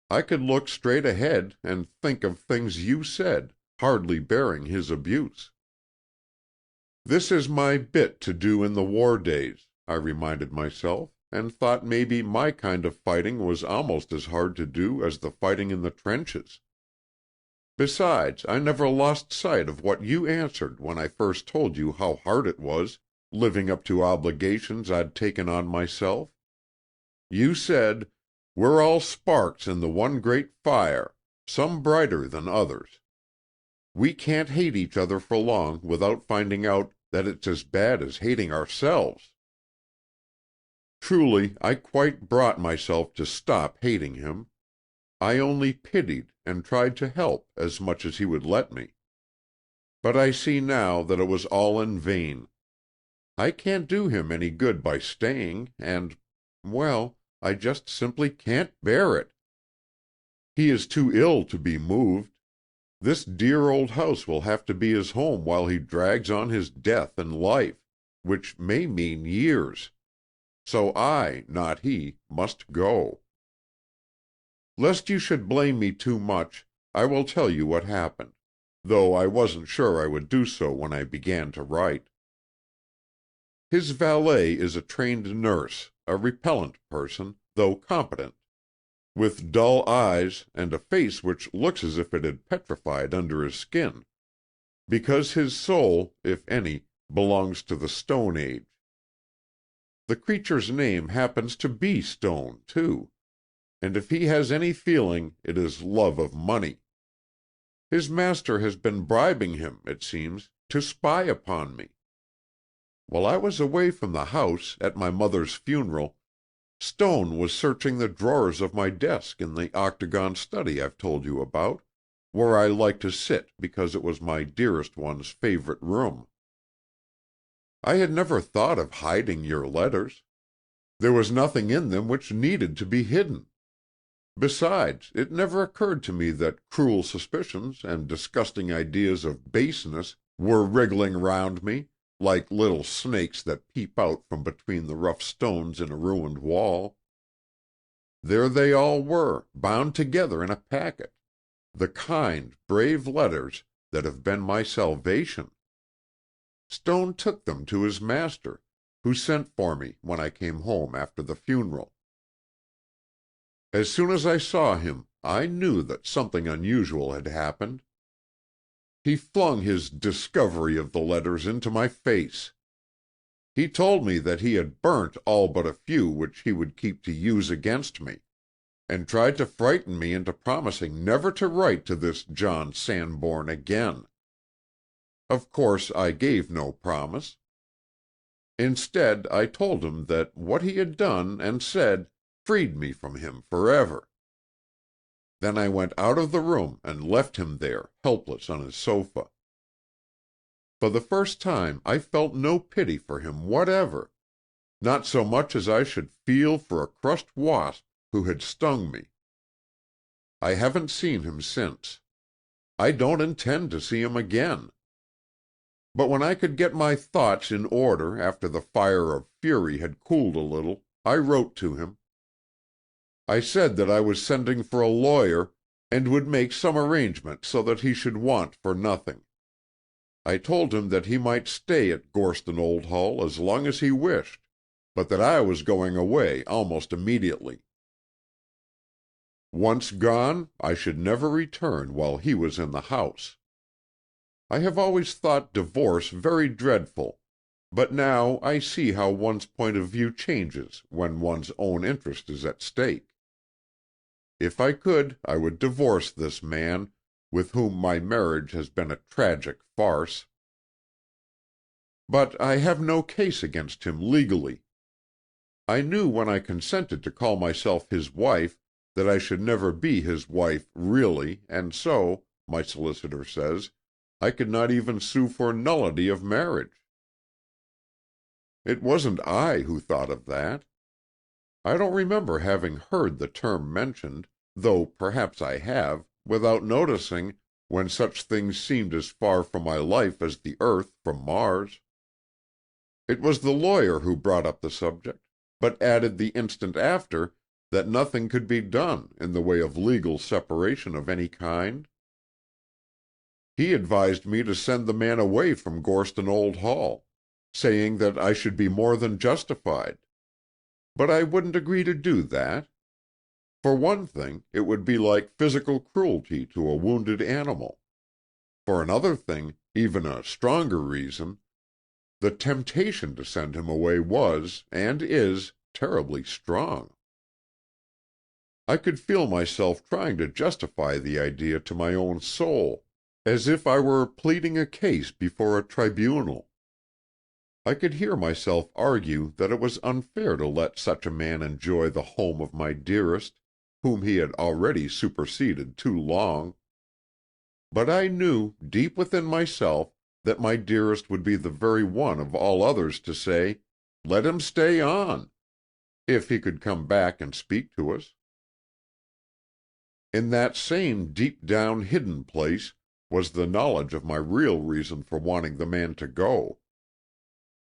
I could look straight ahead and think of things you said, hardly bearing his abuse. This is my bit to do in the war days, I reminded myself, and thought maybe my kind of fighting was almost as hard to do as the fighting in the trenches. Besides, I never lost sight of what you answered when I first told you how hard it was, living up to obligations I'd taken on myself. You said, "We're all sparks in the one great fire, some brighter than others. We can't hate each other for long without finding out that it's as bad as hating ourselves." Truly, I quite brought myself to stop hating him. I only pitied and tried to help as much as he would let me. But I see now that it was all in vain. I can't do him any good by staying, and, well, I just simply can't bear it. He is too ill to be moved. This dear old house will have to be his home while he drags on his death in life, which may mean years. So I, not he, must go. Lest you should blame me too much, I will tell you what happened, though I wasn't sure I would do so when I began to write. His valet is a trained nurse, a repellent person, though competent, with dull eyes and a face which looks as if it had petrified under his skin, because his soul, if any, belongs to the Stone Age. The creature's name happens to be Stone, too, and if he has any feeling it is love of money. His master has been bribing him, it seems, to spy upon me. While I was away from the house, at my mother's funeral, Stone was searching the drawers of my desk in the octagon study I've told you about, where I like to sit because it was my dearest one's favorite room. I had never thought of hiding your letters. There was nothing in them which needed to be hidden. Besides, it never occurred to me that cruel suspicions and disgusting ideas of baseness were wriggling round me, like little snakes that peep out from between the rough stones in a ruined wall. There they all were, bound together in a packet, the kind, brave letters that have been my salvation. Stone took them to his master, who sent for me when I came home after the funeral. As soon as I saw him, I knew that something unusual had happened. He flung his discovery of the letters into my face. He told me that he had burnt all but a few which he would keep to use against me, and tried to frighten me into promising never to write to this John Sanborn again. Of course I gave no promise. Instead, I told him that what he had done and said freed me from him forever. Then I went out of the room and left him there, helpless on his sofa. For the first time I felt no pity for him whatever, not so much as I should feel for a crushed wasp who had stung me. I haven't seen him since. I don't intend to see him again. But when I could get my thoughts in order after the fire of fury had cooled a little, I wrote to him. I said that I was sending for a lawyer, and would make some arrangement so that he should want for nothing. I told him that he might stay at Gorston Old Hall as long as he wished, but that I was going away almost immediately. Once gone, I should never return while he was in the house. I have always thought divorce very dreadful, but now I see how one's point of view changes when one's own interest is at stake. If I could, I would divorce this man, with whom my marriage has been a tragic farce. But I have no case against him legally. I knew when I consented to call myself his wife that I should never be his wife really, and so, my solicitor says, I could not even sue for nullity of marriage. It wasn't I who thought of that. I don't remember having heard the term mentioned, though perhaps I have, without noticing, when such things seemed as far from my life as the earth from Mars. It was the lawyer who brought up the subject, but added the instant after that nothing could be done in the way of legal separation of any kind. He advised me to send the man away from Gorston Old Hall, saying that I should be more than justified. But I wouldn't agree to do that. For one thing, it would be like physical cruelty to a wounded animal. For another thing, even a stronger reason, the temptation to send him away was, and is, terribly strong. I could feel myself trying to justify the idea to my own soul, as if I were pleading a case before a tribunal. I could hear myself argue that it was unfair to let such a man enjoy the home of my dearest, whom he had already superseded too long. But I knew, deep within myself, that my dearest would be the very one of all others to say, "Let him stay on," if he could come back and speak to us. In that same deep-down hidden place was the knowledge of my real reason for wanting the man to go.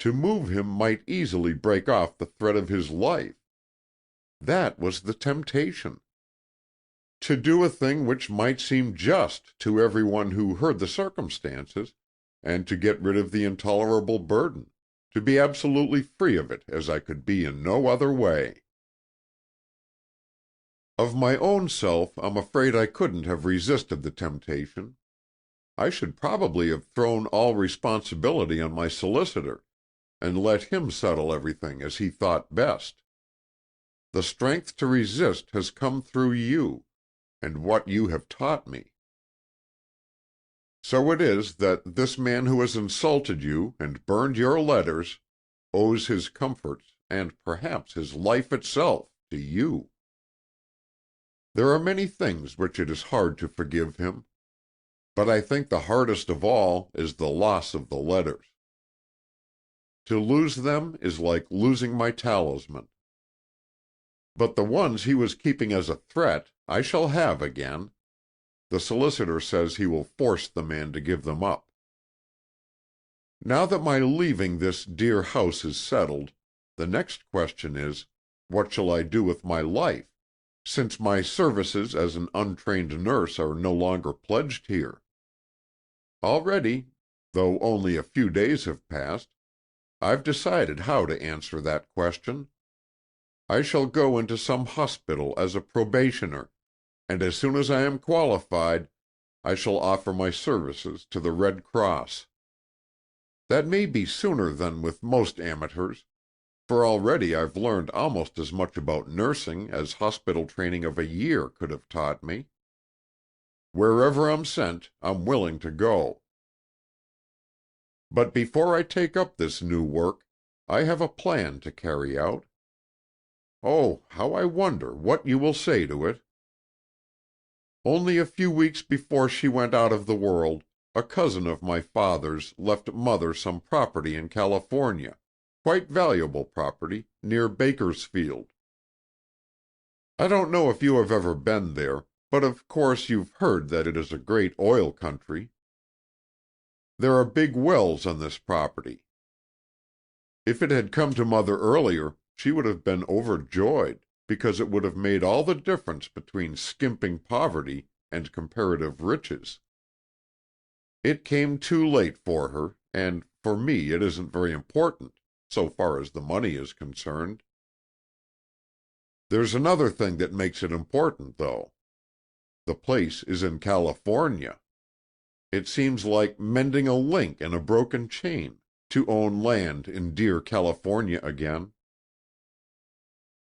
To move him might easily break off the thread of his life. That was the temptation. To do a thing which might seem just to every one who heard the circumstances, and to get rid of the intolerable burden, to be absolutely free of it as I could be in no other way. Of my own self, I'm afraid I couldn't have resisted the temptation. I should probably have thrown all responsibility on my solicitor, and let him settle everything as he thought best. The strength to resist has come through you, and what you have taught me. So it is that this man who has insulted you and burned your letters owes his comforts, and perhaps his life itself, to you. There are many things which it is hard to forgive him, but I think the hardest of all is the loss of the letters. To lose them is like losing my talisman. But the ones he was keeping as a threat I shall have again. The solicitor says he will force the man to give them up. Now that my leaving this dear house is settled, the next question is, what shall I do with my life, since my services as an untrained nurse are no longer pledged here? Already, though only a few days have passed, I've decided how to answer that question. I shall go into some hospital as a probationer, and as soon as I am qualified, I shall offer my services to the Red Cross. That may be sooner than with most amateurs, for already I've learned almost as much about nursing as hospital training of a year could have taught me. Wherever I'm sent, I'm willing to go. But before I take up this new work, I have a plan to carry out. Oh, how I wonder what you will say to it. Only a few weeks before she went out of the world, a cousin of my father's left Mother some property in California, quite valuable property, near Bakersfield. I don't know if you have ever been there, but of course you've heard that it is a great oil country. There are big wells on this property. If it had come to Mother earlier, she would have been overjoyed, because it would have made all the difference between skimping poverty and comparative riches. It came too late for her, and for me it isn't very important, so far as the money is concerned. There's another thing that makes it important, though. The place is in California. It seems like mending a link in a broken chain, to own land in dear California again.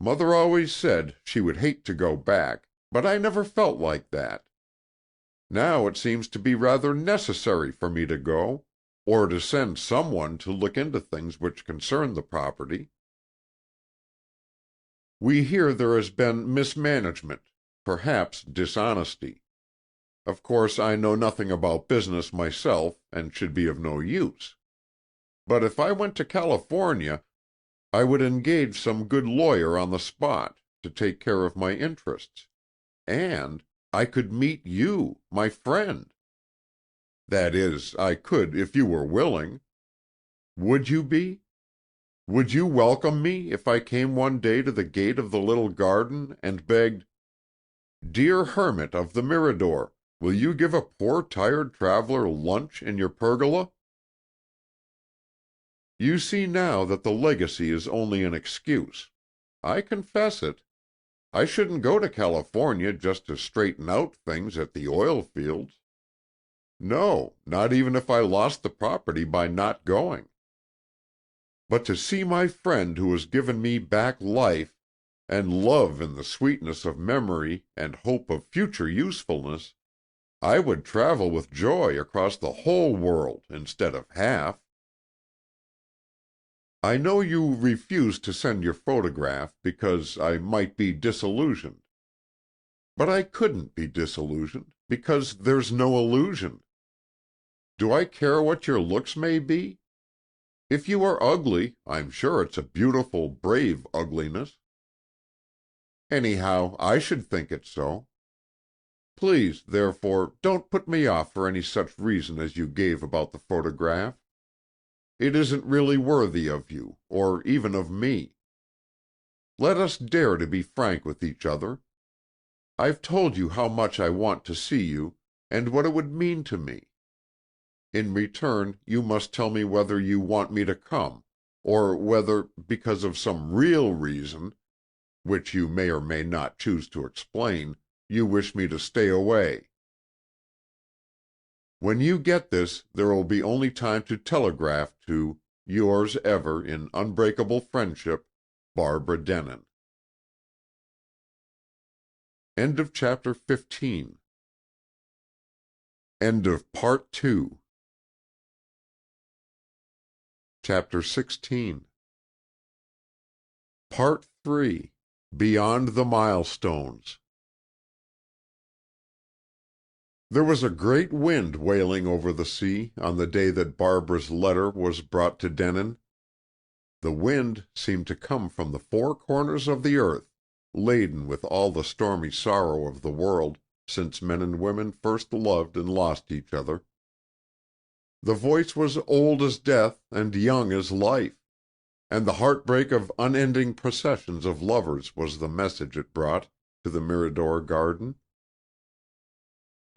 Mother always said she would hate to go back, but I never felt like that. Now it seems to be rather necessary for me to go, or to send someone to look into things which concern the property. We hear there has been mismanagement, perhaps dishonesty. Of course I know nothing about business myself, and should be of no use. But if I went to California, I would engage some good lawyer on the spot, to take care of my interests. And I could meet you, my friend. That is, I could if you were willing. Would you be? Would you welcome me if I came one day to the gate of the little garden and begged, "Dear hermit of the Mirador, will you give a poor tired traveler lunch in your pergola?" You see now that the legacy is only an excuse. I confess it. I shouldn't go to California just to straighten out things at the oil fields. No, not even if I lost the property by not going. But to see my friend who has given me back life, and love in the sweetness of memory and hope of future usefulness, I would travel with joy across the whole world instead of half. I know you refused to send your photograph because I might be disillusioned. But I couldn't be disillusioned, because there's no illusion. Do I care what your looks may be? If you are ugly, I'm sure it's a beautiful, brave ugliness. Anyhow, I should think it so. Please, therefore, don't put me off for any such reason as you gave about the photograph. It isn't really worthy of you, or even of me. Let us dare to be frank with each other. I've told you how much I want to see you, and what it would mean to me. In return, you must tell me whether you want me to come, or whether, because of some real reason, which you may or may not choose to explain, you wish me to stay away. When you get this, there will be only time to telegraph to yours ever in unbreakable friendship, Barbara Denin. End of chapter 15. End of part 2. Chapter 16. Part 3. Beyond the Milestones. There was a great wind wailing over the sea on the day that Barbara's letter was brought to Denin. The wind seemed to come from the four corners of the earth, laden with all the stormy sorrow of the world since men and women first loved and lost each other. The voice was old as death and young as life, and the heartbreak of unending processions of lovers was the message it brought to the Mirador garden.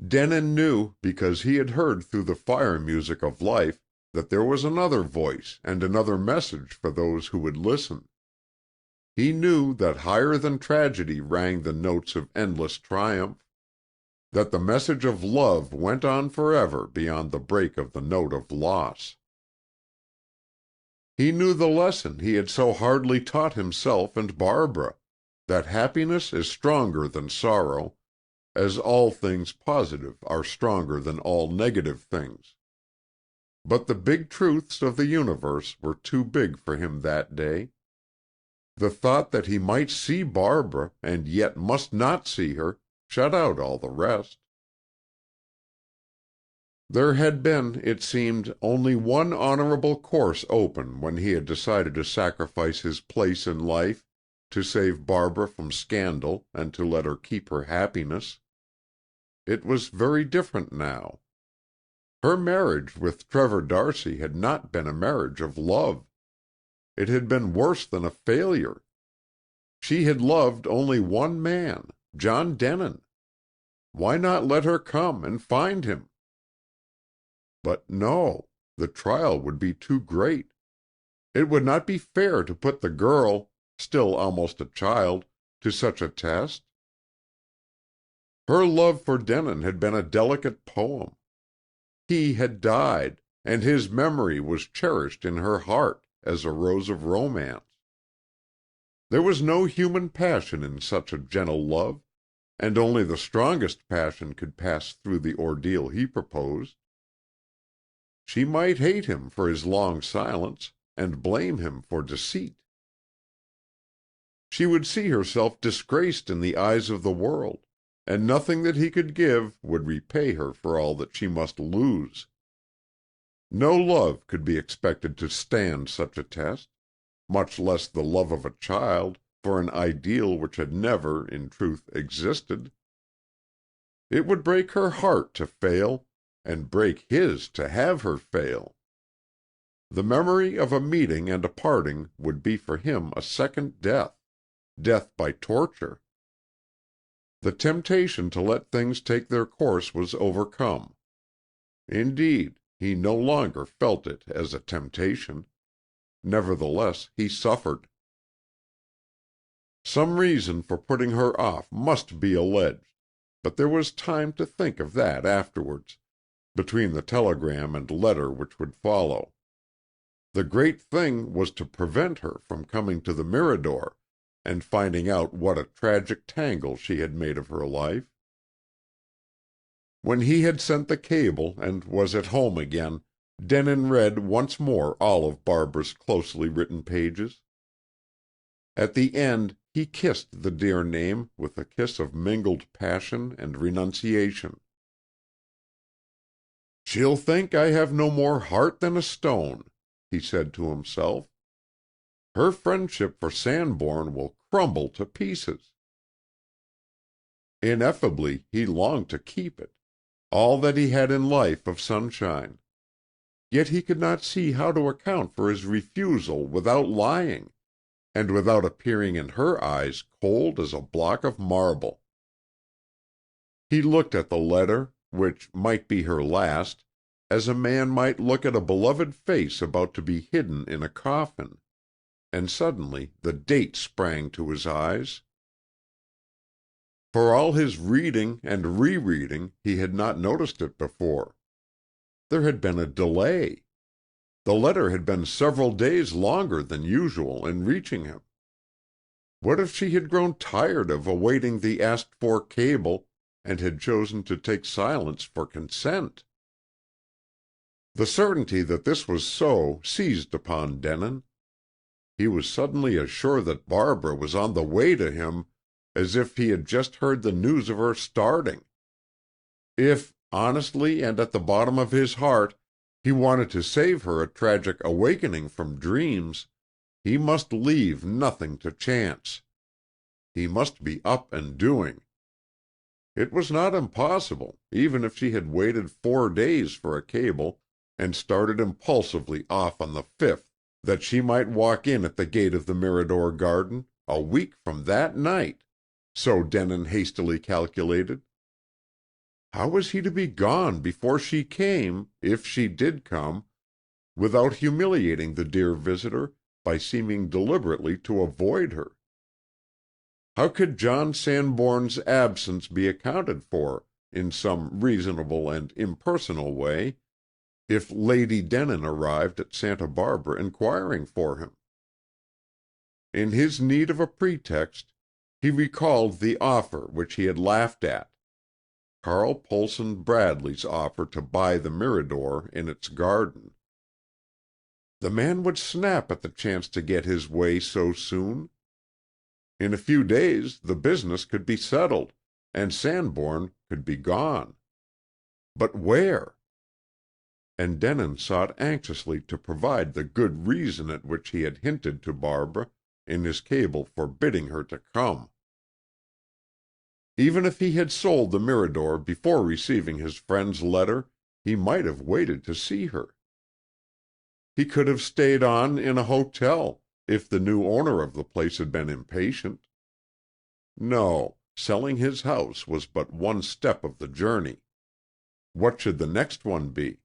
Denin knew, because he had heard through the fire music of life, that there was another voice and another message for those who would listen. He knew that higher than tragedy rang the notes of endless triumph. that the message of love went on forever beyond the break of the note of loss. He knew the lesson he had so hardly taught himself and Barbara, that happiness is stronger than sorrow, as all things positive are stronger than all negative things. But the big truths of the universe were too big for him that day. The thought that he might see Barbara, and yet must not see her, shut out all the rest. There had been, it seemed, only one honorable course open when he had decided to sacrifice his place in life to save Barbara from scandal and to let her keep her happiness. It was very different now. Her marriage with Trevor D'Arcy had not been a marriage of love. It had been worse than a failure. She had loved only one man, John Denin. Why not let her come and find him? But no, the trial would be too great. It would not be fair to put the girl, still almost a child, to such a test. Her love for Denin had been a delicate poem. He had died, and his memory was cherished in her heart as a rose of romance. There was no human passion in such a gentle love, and only the strongest passion could pass through the ordeal he proposed. She might hate him for his long silence, and blame him for deceit. She would see herself disgraced in the eyes of the world, and nothing that he could give would repay her for all that she must lose. No love could be expected to stand such a test, much less the love of a child for an ideal which had never, in truth, existed. It would break her heart to fail, and break his to have her fail. The memory of a meeting and a parting would be for him a second death, death by torture. The temptation to let things take their course was overcome. Indeed, he no longer felt it as a temptation. Nevertheless, he suffered. Some reason for putting her off must be alleged, but there was time to think of that afterwards, between the telegram and letter which would follow. The great thing was to prevent her from coming to the Mirador and finding out what a tragic tangle she had made of her life. When he had sent the cable and was at home again, Denin read once more all of Barbara's closely written pages. At the end he kissed the dear name with a kiss of mingled passion and renunciation. "She'll think I have no more heart than a stone," he said to himself. "Her friendship for Sanborn will crumble to pieces." Ineffably he longed to keep it, all that he had in life of sunshine. Yet he could not see how to account for his refusal without lying, and without appearing in her eyes cold as a block of marble. He looked at the letter, which might be her last, as a man might look at a beloved face about to be hidden in a coffin, and suddenly the date sprang to his eyes. For all his reading and rereading he had not noticed it before. There had been a delay. The letter had been several days longer than usual in reaching him. What if she had grown tired of awaiting the asked-for cable and had chosen to take silence for consent? The certainty that this was so seized upon Denin. He was suddenly as sure that Barbara was on the way to him as if he had just heard the news of her starting. If, honestly and at the bottom of his heart, he wanted to save her a tragic awakening from dreams, he must leave nothing to chance. He must be up and doing. It was not impossible, even if she had waited 4 days for a cable and started impulsively off on the 5th, that she might walk in at the gate of the Mirador garden a week from that night, so Denin hastily calculated. How was he to be gone before she came, if she did come, without humiliating the dear visitor by seeming deliberately to avoid her? How could John Sanborn's absence be accounted for in some reasonable and impersonal way, if Lady Denin arrived at Santa Barbara inquiring for him. In his need of a pretext, he recalled the offer which he had laughed at, Carl Poulsen Bradley's offer to buy the Mirador in its garden. The man would snap at the chance to get his way so soon. In a few days the business could be settled, and Sanborn could be gone. But where? And Denin sought anxiously to provide the good reason at which he had hinted to Barbara in his cable forbidding her to come. Even if he had sold the Mirador before receiving his friend's letter, he might have waited to see her. He could have stayed on in a hotel, if the new owner of the place had been impatient. No, selling his house was but one step of the journey. What should the next one be?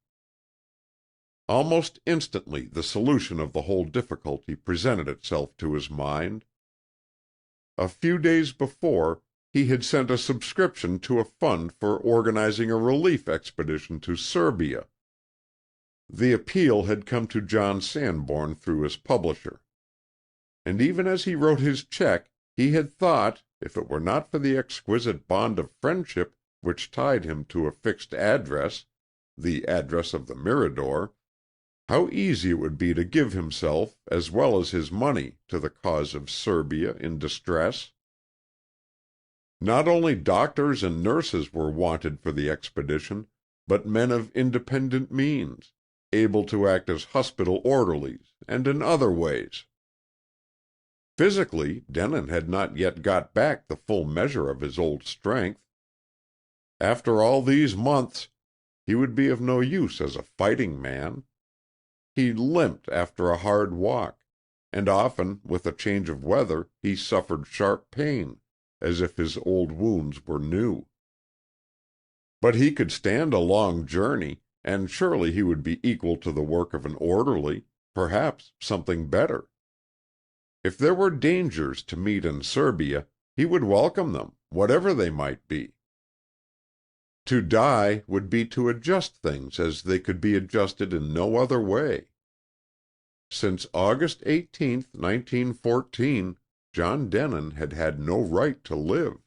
Almost instantly the solution of the whole difficulty presented itself to his mind. A few days before, he had sent a subscription to a fund for organizing a relief expedition to Serbia. The appeal had come to John Sanborn through his publisher. And even as he wrote his check, he had thought, if it were not for the exquisite bond of friendship which tied him to a fixed address, the address of the Mirador, how easy it would be to give himself as well as his money to the cause of Serbia in distress. Not only doctors and nurses were wanted for the expedition, but men of independent means, able to act as hospital orderlies and in other ways. Physically, Denin had not yet got back the full measure of his old strength. After all these months, he would be of no use as a fighting man. He limped after a hard walk, and often with a change of weather he suffered sharp pain, as if his old wounds were new. But he could stand a long journey, and surely he would be equal to the work of an orderly, perhaps something better. If there were dangers to meet in Serbia, he would welcome them, whatever they might be. To die would be to adjust things as they could be adjusted in no other way. Since August 18th, 1914, John Denin had had no right to live.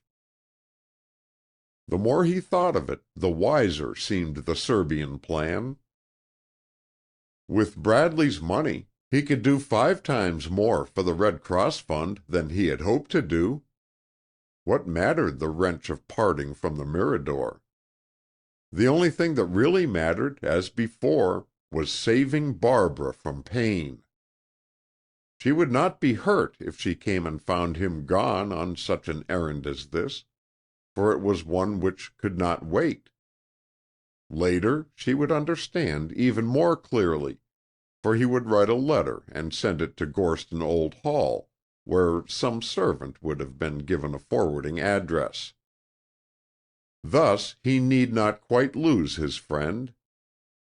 The more he thought of it, the wiser seemed the Serbian plan. With Bradley's money, he could do 5 times more for the Red Cross Fund than he had hoped to do. What mattered the wrench of parting from the Mirador? The only thing that really mattered, as before, was saving Barbara from pain. She would not be hurt if she came and found him gone on such an errand as this, for it was one which could not wait. Later she would understand even more clearly, for he would write a letter and send it to Gorston Old Hall, where some servant would have been given a forwarding address. Thus he need not quite lose his friend.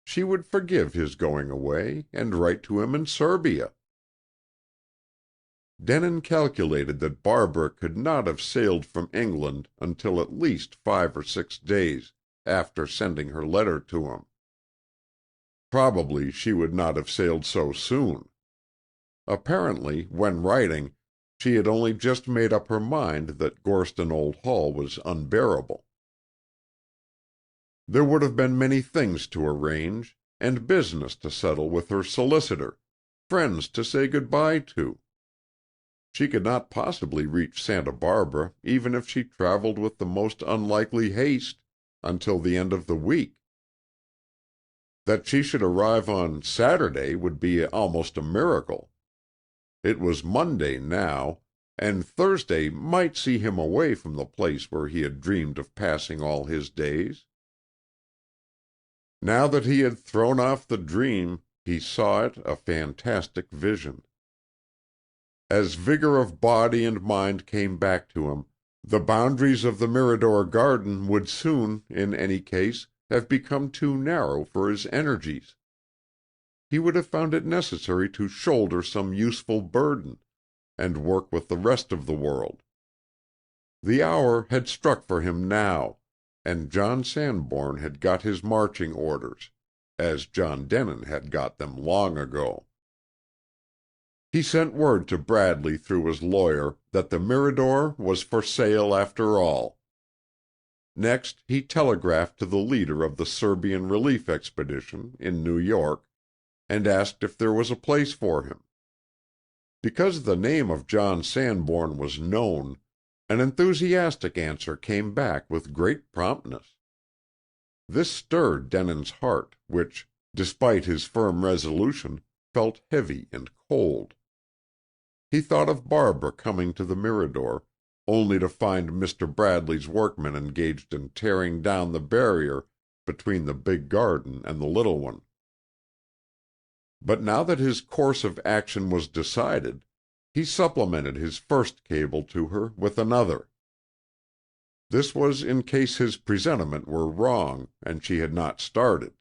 She would forgive his going away, and write to him in Serbia. Denin calculated that Barbara could not have sailed from England until at least 5 or 6 days after sending her letter to him. Probably she would not have sailed so soon. Apparently, when writing, she had only just made up her mind that Gorston Old Hall was unbearable. There would have been many things to arrange, and business to settle with her solicitor, friends to say good-bye to. She could not possibly reach Santa Barbara, even if she traveled with the most unlikely haste, until the end of the week. That she should arrive on Saturday would be almost a miracle. It was Monday now, and Thursday might see him away from the place where he had dreamed of passing all his days. Now that he had thrown off the dream, he saw it a fantastic vision. As vigor of body and mind came back to him, the boundaries of the Mirador garden would soon, in any case, have become too narrow for his energies. He would have found it necessary to shoulder some useful burden, and work with the rest of the world. The hour had struck for him now, and John Sanborn had got his marching orders, as John Denin had got them long ago. He sent word to Bradley through his lawyer that the Mirador was for sale after all. Next he telegraphed to the leader of the Serbian relief expedition, in New York, and asked if there was a place for him. Because the name of John Sanborn was known, an enthusiastic answer came back with great promptness. This stirred Denin's heart, which, despite his firm resolution, felt heavy and cold. He thought of Barbara coming to the Mirador, only to find Mr. Bradley's workmen engaged in tearing down the barrier between the big garden and the little one. But now that his course of action was decided, he supplemented his first cable to her with another. This was in case his presentiment were wrong, and she had not started.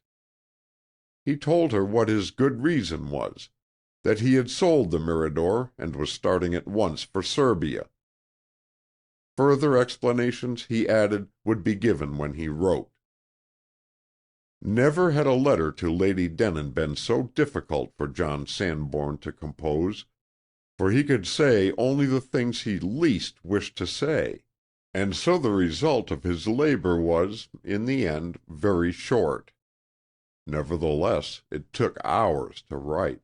He told her what his good reason was, that he had sold the Mirador and was starting at once for Serbia. Further explanations, he added, would be given when he wrote. Never had a letter to Lady Denin been so difficult for John Sanborn to compose, for he could say only the things he least wished to say, and so the result of his labor was, in the end, very short. Nevertheless, it took hours to write.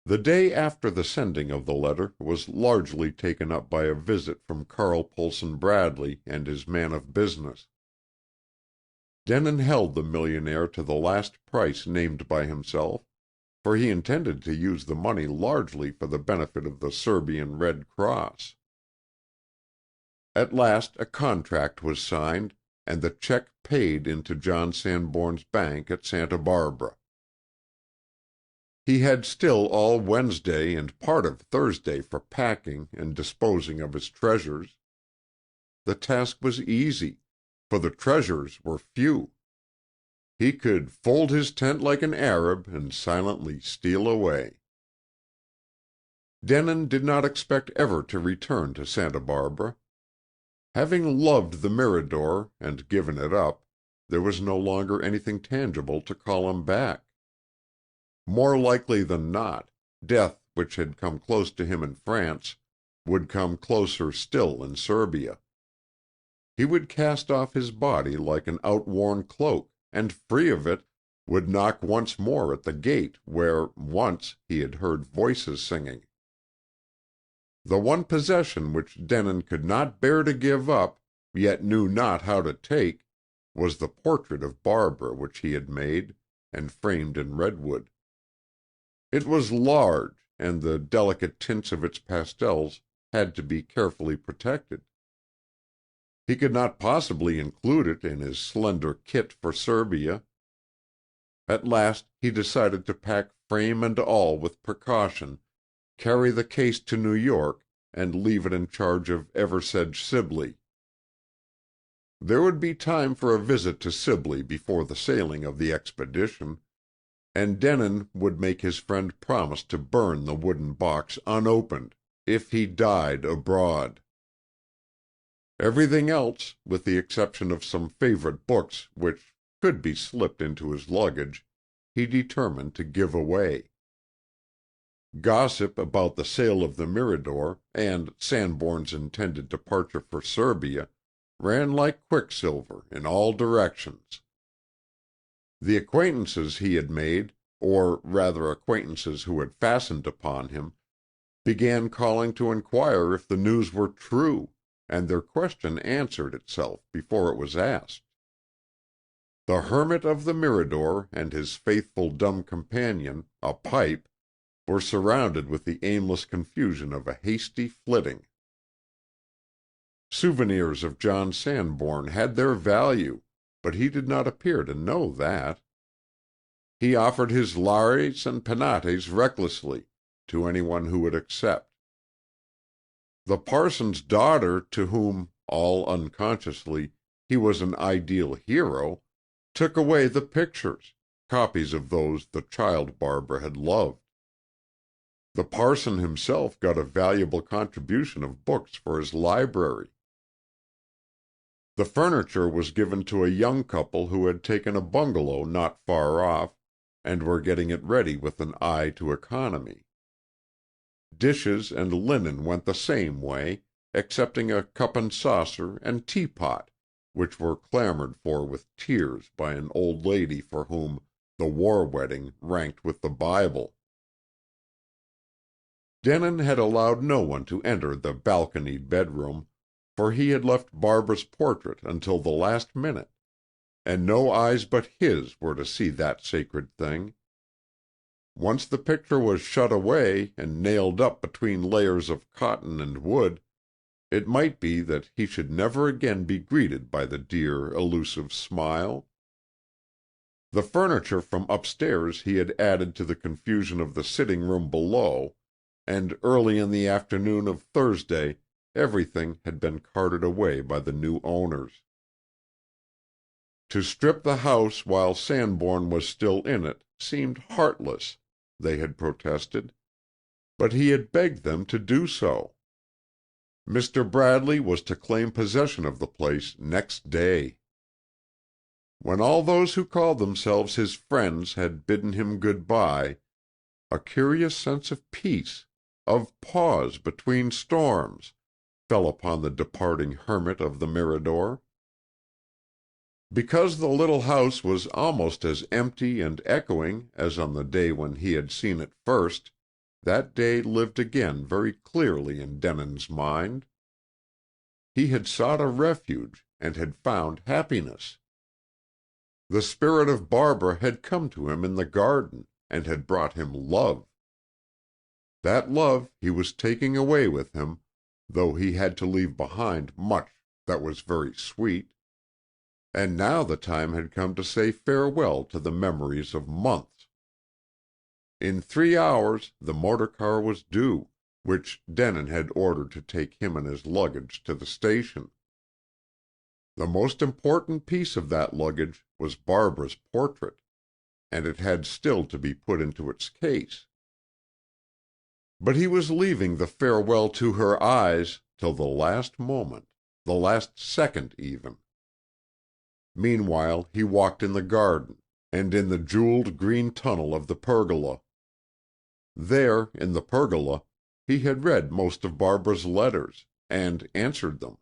The day after the sending of the letter was largely taken up by a visit from Carl Poulsen Bradley and his man of business. Denin held the millionaire to the last price named by himself, for he intended to use the money largely for the benefit of the Serbian Red Cross. At last a contract was signed, and the check paid into John Sanborn's bank at Santa Barbara. He had still all Wednesday and part of Thursday for packing and disposing of his treasures. The task was easy, for the treasures were few. He could fold his tent like an Arab and silently steal away. Denin did not expect ever to return to Santa Barbara. Having loved the Mirador and given it up, there was no longer anything tangible to call him back. More likely than not, death, which had come close to him in France, would come closer still in Serbia. He would cast off his body like an outworn cloak, and, free of it, would knock once more at the gate where, once, he had heard voices singing. The one possession which Denin could not bear to give up, yet knew not how to take, was the portrait of Barbara which he had made, and framed in redwood. It was large, and the delicate tints of its pastels had to be carefully protected. He could not possibly include it in his slender kit for Serbia. At last he decided to pack frame and all with precaution, carry the case to New York, and leave it in charge of Eversedge Sibley. There would be time for a visit to Sibley before the sailing of the expedition, and Denin would make his friend promise to burn the wooden box unopened, if he died abroad. Everything else, with the exception of some favorite books which could be slipped into his luggage, he determined to give away. Gossip about the sale of the Mirador, and Sanborn's intended departure for Serbia, ran like quicksilver in all directions. The acquaintances he had made, or rather acquaintances who had fastened upon him, began calling to inquire if the news were true, and their question answered itself before it was asked. The hermit of the Mirador and his faithful dumb companion, a pipe, were surrounded with the aimless confusion of a hasty flitting. Souvenirs of John Sanborn had their value, but he did not appear to know that. He offered his lares and penates recklessly, to anyone who would accept. The parson's daughter, to whom, all unconsciously, he was an ideal hero, took away the pictures, copies of those the child Barbara had loved. The parson himself got a valuable contribution of books for his library. The furniture was given to a young couple who had taken a bungalow not far off, and were getting it ready with an eye to economy. Dishes and linen went the same way, excepting a cup and saucer and teapot, which were clamored for with tears by an old lady for whom the war wedding ranked with the Bible. Denin had allowed no one to enter the balconied bedroom, for he had left Barbara's portrait until the last minute, and no eyes but his were to see that sacred thing. Once the picture was shut away and nailed up between layers of cotton and wood, it might be that he should never again be greeted by the dear, elusive smile. The furniture from upstairs he had added to the confusion of the sitting-room below, and early in the afternoon of Thursday everything had been carted away by the new owners. To strip the house while Sanborn was still in it seemed heartless, they had protested, but he had begged them to do so. Mr. Bradley was to claim possession of the place next day. When all those who called themselves his friends had bidden him good-bye, a curious sense of peace, of pause between storms, fell upon the departing hermit of the Mirador. Because the little house was almost as empty and echoing as on the day when he had seen it first, that day lived again very clearly in Denin's mind. He had sought a refuge, and had found happiness. The spirit of Barbara had come to him in the garden, and had brought him love. That love he was taking away with him, though he had to leave behind much that was very sweet. And now the time had come to say farewell to the memories of months. In 3 hours the motor car was due, which Denin had ordered to take him and his luggage to the station. The most important piece of that luggage was Barbara's portrait, and it had still to be put into its case. But he was leaving the farewell to her eyes till the last moment, the last second even. Meanwhile he walked in the garden, and in the jeweled green tunnel of the pergola. There, in the pergola, he had read most of Barbara's letters, and answered them.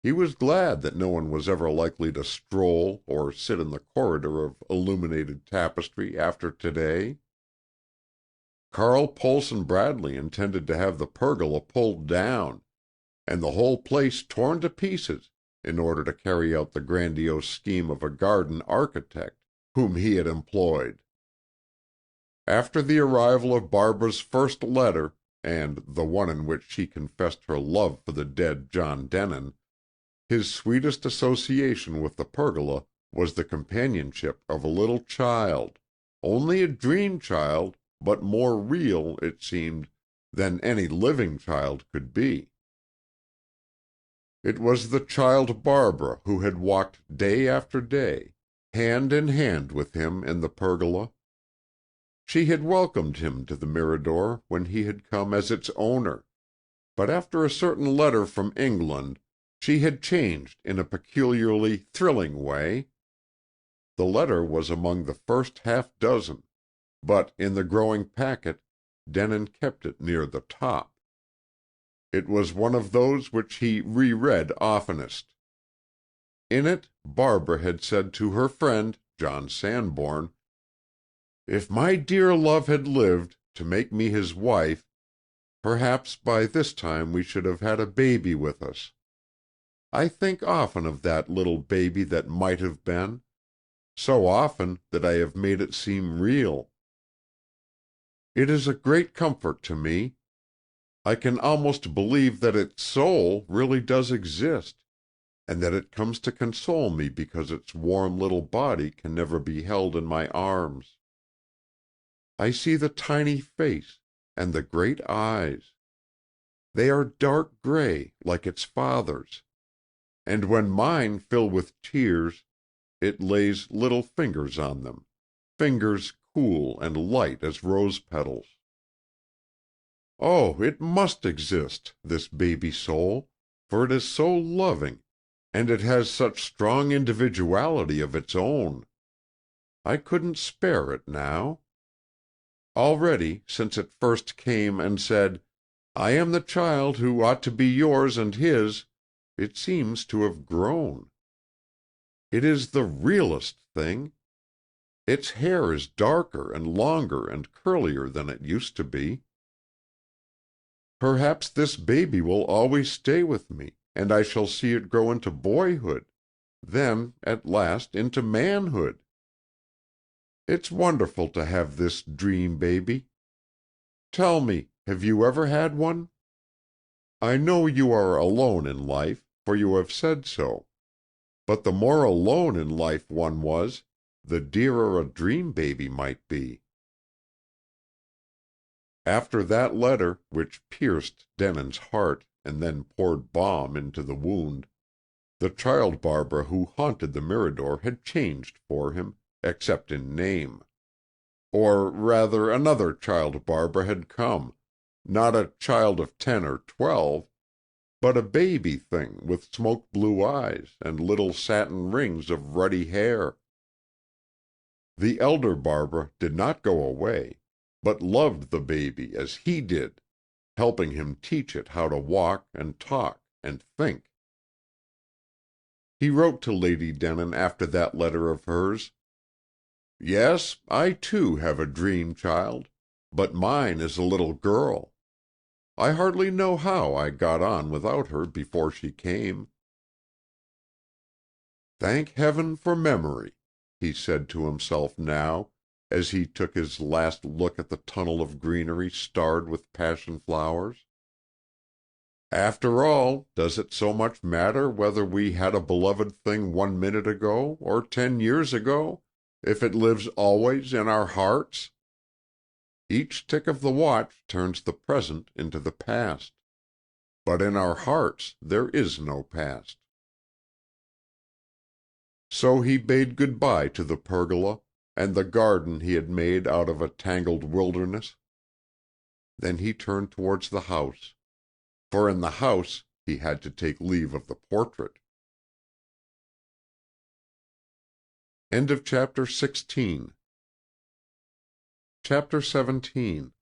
He was glad that no one was ever likely to stroll or sit in the corridor of illuminated tapestry after today. Carl Poulsen Bradley intended to have the pergola pulled down, and the whole place torn to pieces, in order to carry out the grandiose scheme of a garden architect whom he had employed. After the arrival of Barbara's first letter, and the one in which she confessed her love for the dead John Denin, his sweetest association with the pergola was the companionship of a little child, only a dream child, but more real, it seemed, than any living child could be. It was the child Barbara who had walked day after day, hand in hand with him in the pergola. She had welcomed him to the Mirador when he had come as its owner, but after a certain letter from England she had changed in a peculiarly thrilling way. The letter was among the first half-dozen, but in the growing packet Denin kept it near the top. It was one of those which he reread oftenest. In it Barbara had said to her friend, John Sanborn, "If my dear love had lived to make me his wife, perhaps by this time we should have had a baby with us. I think often of that little baby that might have been, so often that I have made it seem real. It is a great comfort to me. I can almost believe that its soul really does exist, and that it comes to console me because its warm little body can never be held in my arms. I see the tiny face, and the great eyes. They are dark gray, like its father's, and when mine fill with tears, it lays little fingers on them, fingers cool and light as rose petals. Oh, it must exist, this baby soul, for it is so loving, and it has such strong individuality of its own. I couldn't spare it now. Already, since it first came and said, 'I am the child who ought to be yours and his,' it seems to have grown. It is the realest thing. Its hair is darker and longer and curlier than it used to be. Perhaps this baby will always stay with me, and I shall see it grow into boyhood, then, at last, into manhood. It's wonderful to have this dream baby. Tell me, have you ever had one? I know you are alone in life, for you have said so. But the more alone in life one was, the dearer a dream baby might be." After that letter, which pierced Denin's heart and then poured balm into the wound, the child Barbara who haunted the Mirador had changed for him, except in name. Or rather, another child Barbara had come, not a child of 10 or 12, but a baby thing with smoke blue eyes and little satin rings of ruddy hair. The elder Barbara did not go away, but loved the baby as he did, helping him teach it how to walk and talk and think. He wrote to Lady Denin after that letter of hers, "Yes, I too have a dream child, but mine is a little girl. I hardly know how I got on without her before she came." "Thank heaven for memory," he said to himself now, as he took his last look at the tunnel of greenery starred with passion flowers. "After all, does it so much matter whether we had a beloved thing 1 minute ago or 10 years ago, if it lives always in our hearts? Each tick of the watch turns the present into the past. But in our hearts there is no past." So he bade good-bye to the pergola, and the garden he had made out of a tangled wilderness. Then he turned towards the house, for in the house he had to take leave of the portrait. End of chapter 16. Chapter 17.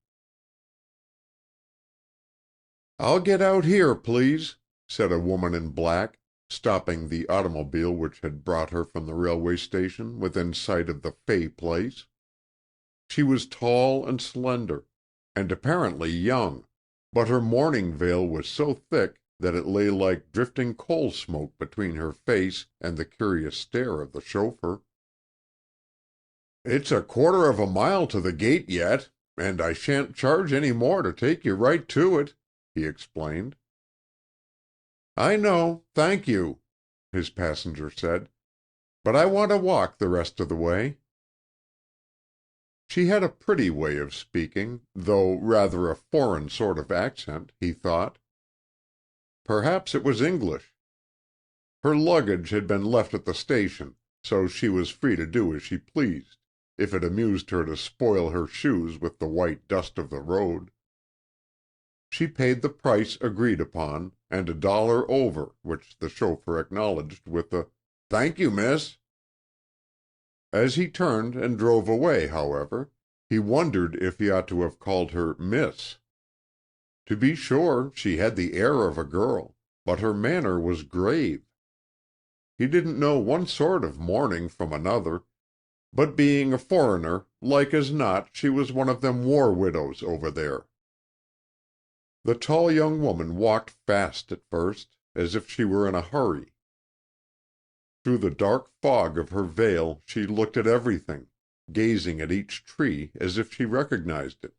"I'll get out here, please," said a woman in black, stopping the automobile which had brought her from the railway station within sight of the Fay place. She was tall and slender, and apparently young, but her mourning veil was so thick that it lay like drifting coal smoke between her face and the curious stare of the chauffeur. "It's 1/4 of a mile to the gate yet, and I shan't charge any more to take you right to it," he explained. "I know, thank you," his passenger said, "but I want to walk the rest of the way." She had a pretty way of speaking, though rather a foreign sort of accent, he thought. Perhaps it was English. Her luggage had been left at the station, so she was free to do as she pleased, if it amused her to spoil her shoes with the white dust of the road. She paid the price agreed upon, and $1 over, which the chauffeur acknowledged with a "Thank you, miss." As he turned and drove away, however, he wondered if he ought to have called her Miss. To be sure, she had the air of a girl, but her manner was grave. He didn't know one sort of mourning from another, but being a foreigner, like as not she was one of them war widows over there. The tall young woman walked fast at first, as if she were in a hurry. Through the dark fog of her veil she looked at everything, gazing at each tree as if she recognized it,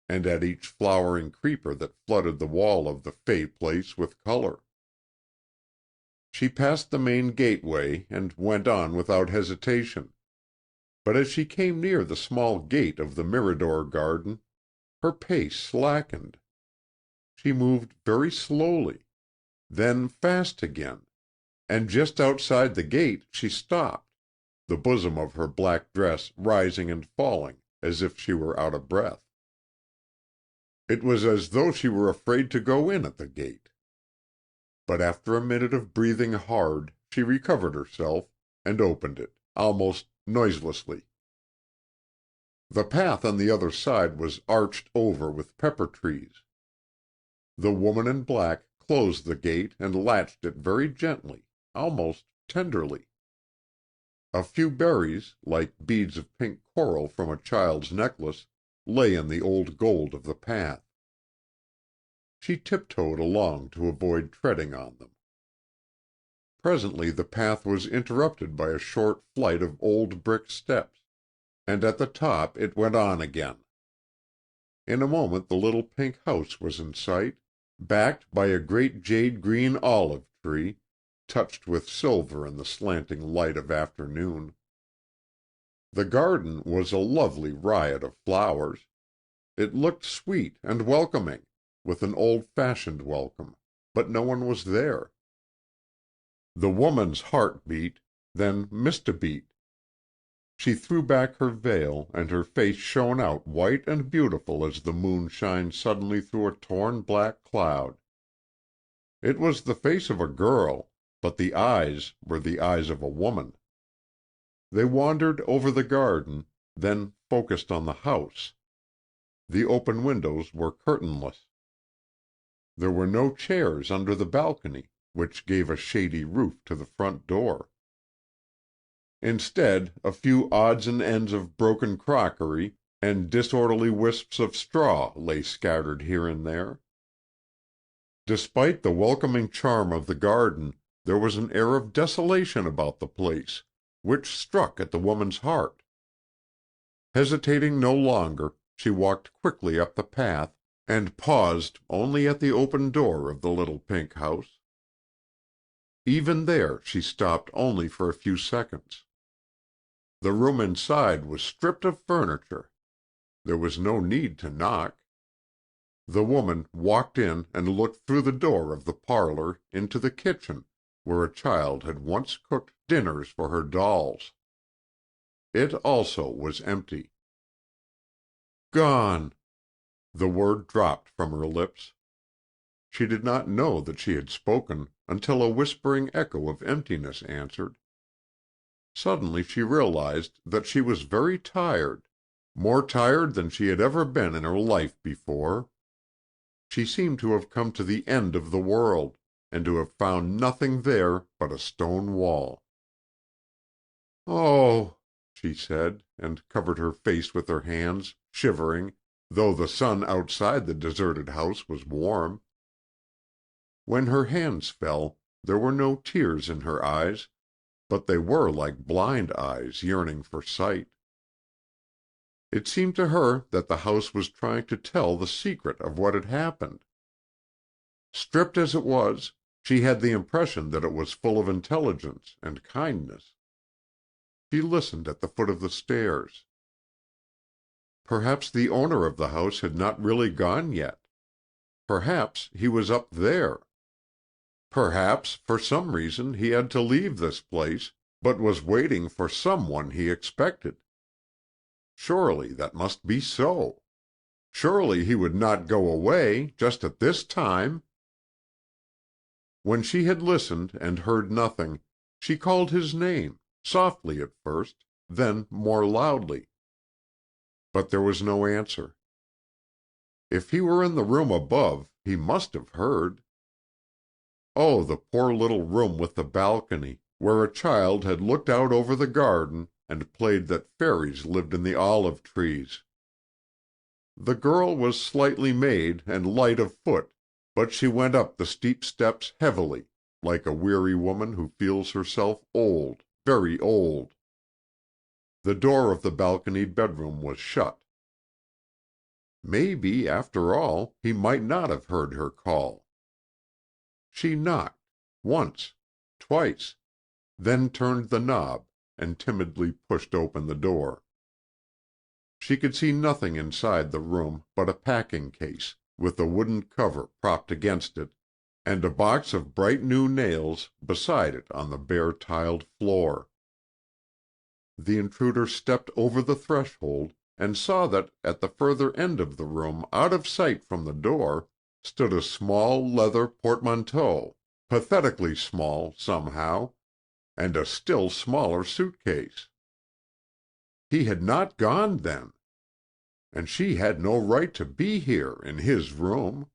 and at each flowering creeper that flooded the wall of the Fay place with color. She passed the main gateway and went on without hesitation, but as she came near the small gate of the Mirador garden, her pace slackened. She moved very slowly, then fast again, and just outside the gate she stopped, the bosom of her black dress rising and falling as if she were out of breath. It was as though she were afraid to go in at the gate. But after a minute of breathing hard, she recovered herself, and opened it, almost noiselessly. The path on the other side was arched over with pepper trees. The woman in black closed the gate and latched it very gently, almost tenderly. A few berries, like beads of pink coral from a child's necklace, lay in the old gold of the path. She tiptoed along to avoid treading on them. Presently the path was interrupted by a short flight of old brick steps, and at the top it went on again. In a moment the little pink house was in sight, backed by a great jade-green olive tree, touched with silver in the slanting light of afternoon. The garden was a lovely riot of flowers. It looked sweet and welcoming, with an old-fashioned welcome, but no one was there. The woman's heart beat, then missed a beat. She threw back her veil, and her face shone out white and beautiful as the moon shines suddenly through a torn black cloud. It was the face of a girl, but the eyes were the eyes of a woman. They wandered over the garden, then focused on the house. The open windows were curtainless. There were no chairs under the balcony, which gave a shady roof to the front door. Instead, a few odds and ends of broken crockery and disorderly wisps of straw lay scattered here and there. Despite the welcoming charm of the garden, there was an air of desolation about the place, which struck at the woman's heart. Hesitating no longer, she walked quickly up the path, and paused only at the open door of the little pink house. Even there she stopped only for a few seconds. The room inside was stripped of furniture. There was no need to knock. The woman walked in and looked through the door of the parlor into the kitchen, where a child had once cooked dinners for her dolls. It also was empty. Gone! The word dropped from her lips. She did not know that she had spoken until a whispering echo of emptiness answered. Suddenly she realized that she was very tired, more tired than she had ever been in her life before. She seemed to have come to the end of the world, and to have found nothing there but a stone wall. "Oh!" she said, and covered her face with her hands, shivering, though the sun outside the deserted house was warm. When her hands fell, there were no tears in her eyes, but they were like blind eyes yearning for sight. It seemed to her that the house was trying to tell the secret of what had happened. Stripped as it was, she had the impression that it was full of intelligence and kindness. She listened at the foot of the stairs. Perhaps the owner of the house had not really gone yet. Perhaps he was up there. Perhaps, for some reason, he had to leave this place, but was waiting for someone he expected. Surely that must be so. Surely he would not go away, just at this time. When she had listened and heard nothing, she called his name, softly at first, then more loudly. But there was no answer. If he were in the room above, he must have heard. Oh, the poor little room with the balcony, where a child had looked out over the garden and played that fairies lived in the olive trees. The girl was slightly made and light of foot, but she went up the steep steps heavily, like a weary woman who feels herself old, very old. The door of the balcony bedroom was shut. Maybe, after all, he might not have heard her call. She knocked, once, twice, then turned the knob and timidly pushed open the door. She could see nothing inside the room but a packing case, with a wooden cover propped against it, and a box of bright new nails beside it on the bare tiled floor. The intruder stepped over the threshold, and saw that at the further end of the room, out of sight from the door, stood a small leather portmanteau, pathetically small, somehow, and a still smaller suitcase. He had not gone, then, and she had no right to be here in his room.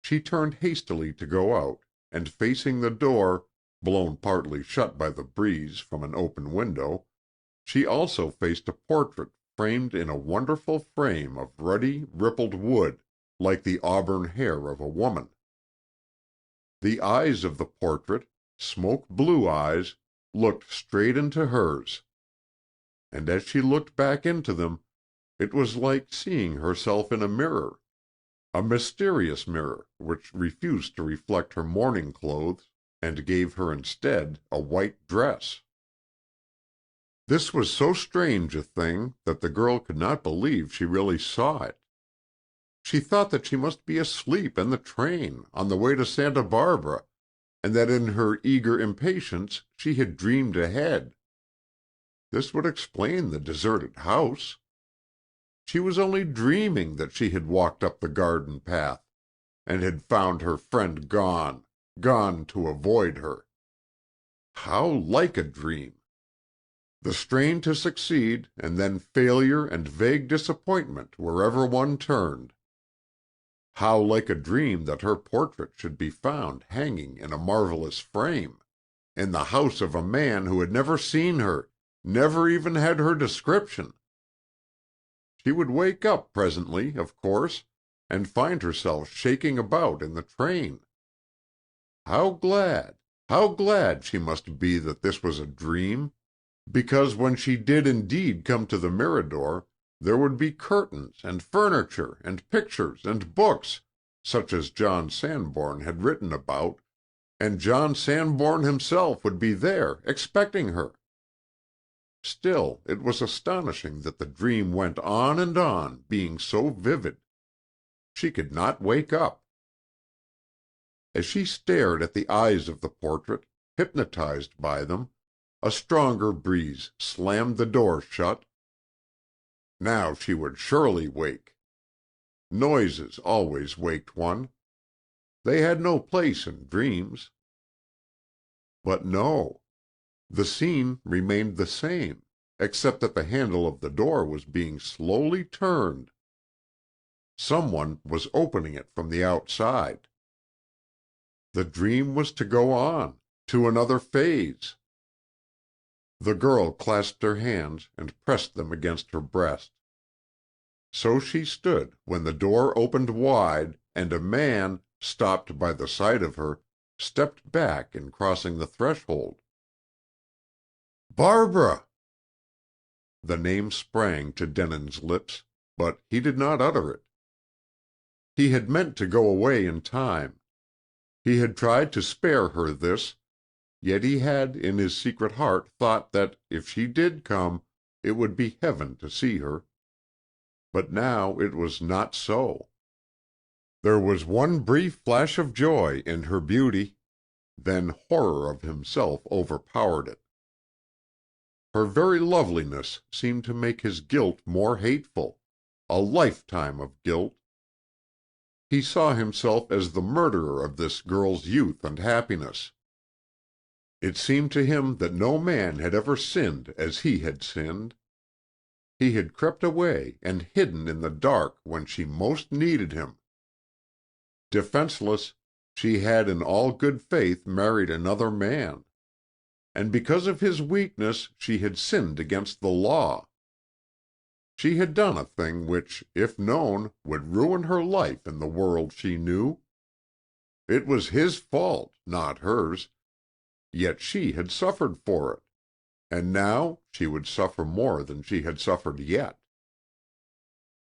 She turned hastily to go out, and facing the door, blown partly shut by the breeze from an open window, she also faced a portrait framed in a wonderful frame of ruddy, rippled wood, like the auburn hair of a woman. The eyes of the portrait, smoke-blue eyes, looked straight into hers, and as she looked back into them, it was like seeing herself in a mirror, a mysterious mirror which refused to reflect her mourning clothes and gave her instead a white dress. This was so strange a thing that the girl could not believe she really saw it. She thought that she must be asleep in the train on the way to Santa Barbara, and that in her eager impatience she had dreamed ahead. This would explain the deserted house. She was only dreaming that she had walked up the garden path, and had found her friend gone to avoid her. How like a dream! The strain to succeed, and then failure and vague disappointment wherever one turned. How like a dream that her portrait should be found hanging in a marvelous frame, in the house of a man who had never seen her, never even had her description. She would wake up presently, of course, and find herself shaking about in the train. How glad she must be that this was a dream, because when she did indeed come to the Mirador, there would be curtains and furniture and pictures and books, such as John Sanborn had written about, and John Sanborn himself would be there expecting her. Still, it was astonishing that the dream went on and on, being so vivid. She could not wake up. As she stared at the eyes of the portrait, hypnotized by them, a stronger breeze slammed the door shut. Now she would surely wake. Noises always waked one. They had no place in dreams. But no. The scene remained the same, except that the handle of the door was being slowly turned. Someone was opening it from the outside. The dream was to go on, to another phase. The girl clasped her hands and pressed them against her breast. So she stood when the door opened wide, and a man, stopped by the sight of her, stepped back in crossing the threshold. "Barbara!" The name sprang to Denin's lips, but he did not utter it. He had meant to go away in time. He had tried to spare her this, yet he had in his secret heart thought that, if she did come, it would be heaven to see her. But now it was not so. There was one brief flash of joy in her beauty, then horror of himself overpowered it. Her very loveliness seemed to make his guilt more hateful, a lifetime of guilt. He saw himself as the murderer of this girl's youth and happiness. It seemed to him that no man had ever sinned as he had sinned. He had crept away and hidden in the dark when she most needed him. Defenseless, she had in all good faith married another man. And because of his weakness she had sinned against the law. She had done a thing which, if known, would ruin her life in the world she knew. It was his fault, not hers, yet she had suffered for it, and now she would suffer more than she had suffered yet.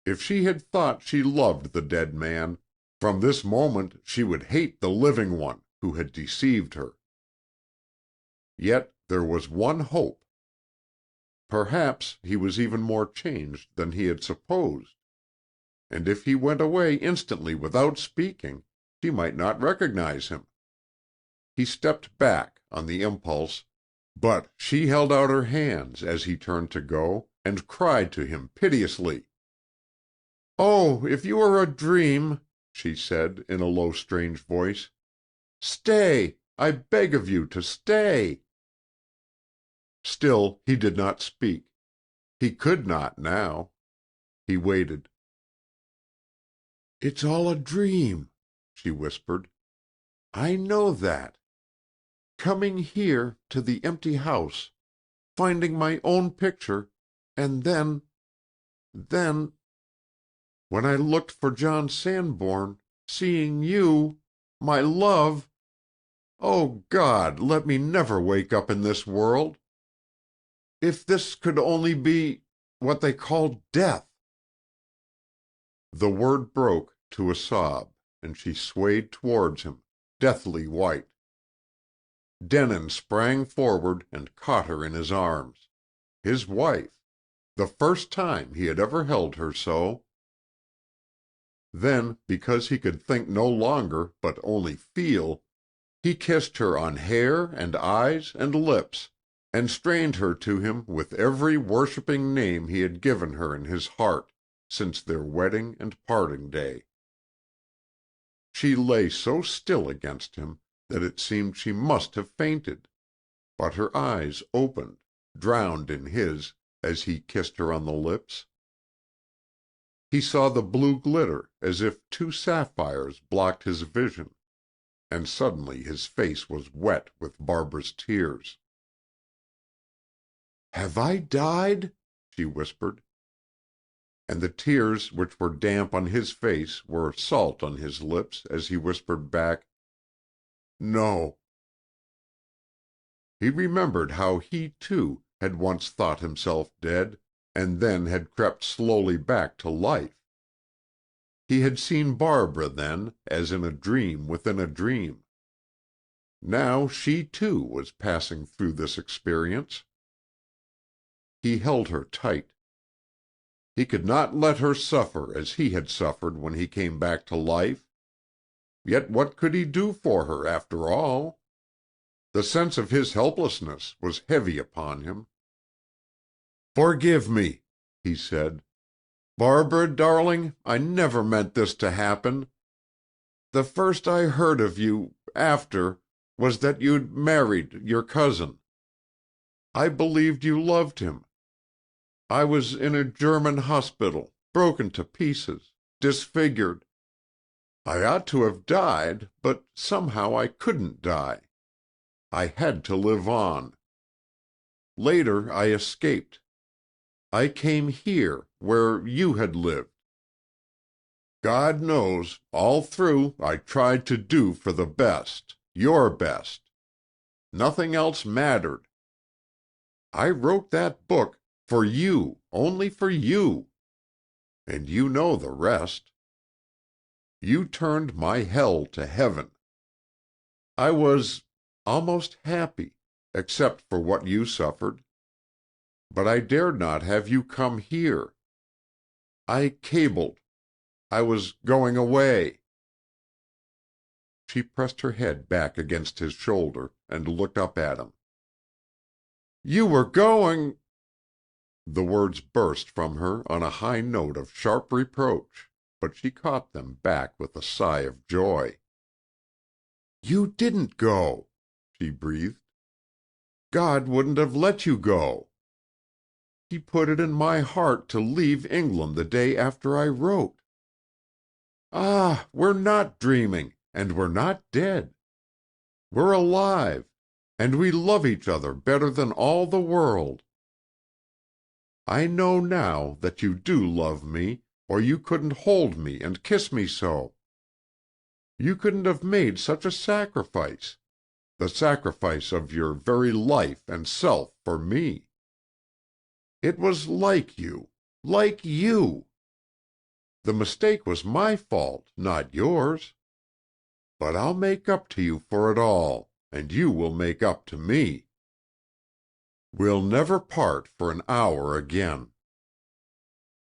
If she had thought she loved the dead man, from this moment she would hate the living one who had deceived her. Yet there was one hope. Perhaps he was even more changed than he had supposed, and if he went away instantly without speaking, she might not recognize him. He stepped back on the impulse, but she held out her hands as he turned to go, and cried to him piteously. "Oh, if you are a dream," she said, in a low, strange voice, "stay! I beg of you to stay! Still he did not speak. He could not now. He waited. "It's all a dream," she whispered. "I know that. Coming here, to the empty house, finding my own picture, and then, when I looked for John Sanborn, seeing you, my love. Oh, God, let me never wake up in this world. If this could only be what they call death." The word broke to a sob, and she swayed towards him, deathly white. Denin sprang forward and caught her in his arms. His wife. The first time he had ever held her so. Then, because he could think no longer, but only feel, he kissed her on hair and eyes and lips, and strained her to him with every worshipping name he had given her in his heart since their wedding and parting day. She lay so still against him that it seemed she must have fainted, but her eyes opened, drowned in his, as he kissed her on the lips. He saw the blue glitter as if two sapphires blocked his vision, and suddenly his face was wet with Barbara's tears. "Have I died?" she whispered. And the tears which were damp on his face were salt on his lips as he whispered back, "No." He remembered how he, too, had once thought himself dead, and then had crept slowly back to life. He had seen Barbara then, as in a dream within a dream. Now she, too, was passing through this experience. He held her tight. He could not let her suffer as he had suffered when he came back to life. Yet what could he do for her, after all? The sense of his helplessness was heavy upon him. "Forgive me," he said. "Barbara, darling, I never meant this to happen. The first I heard of you, after, was that you'd married your cousin. I believed you loved him. I was in a German hospital, broken to pieces, disfigured. I ought to have died, but somehow I couldn't die. I had to live on. Later I escaped. I came here, where you had lived. God knows, all through I tried to do for the best, your best. Nothing else mattered. I wrote that book for you, only for you. And you know the rest. You turned my hell to heaven. I was almost happy, except for what you suffered. But I dared not have you come here. I cabled. I was going away." She pressed her head back against his shoulder and looked up at him. "You were going—" The words burst from her on a high note of sharp reproach, but she caught them back with a sigh of joy. "You didn't go," she breathed. "God wouldn't have let you go. He put it in my heart to leave England the day after I wrote. Ah, we're not dreaming, and we're not dead. We're alive, and we love each other better than all the world. I know now that you do love me, or you couldn't hold me and kiss me so. You couldn't have made such a sacrifice, the sacrifice of your very life and self for me. It was like you, like you. The mistake was my fault, not yours. But I'll make up to you for it all, and you will make up to me. We'll never part for an hour again."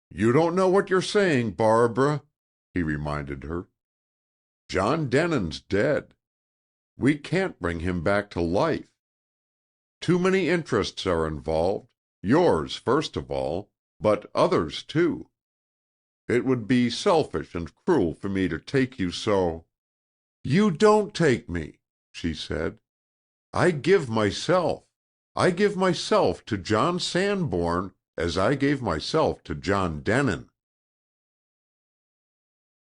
"You don't know what you're saying, Barbara," he reminded her. "John Denin's dead. We can't bring him back to life. Too many interests are involved, yours first of all, but others too. It would be selfish and cruel for me to take you so—" "You don't take me," she said. "I give myself. I give myself to John Sanborn as I gave myself to John Denin."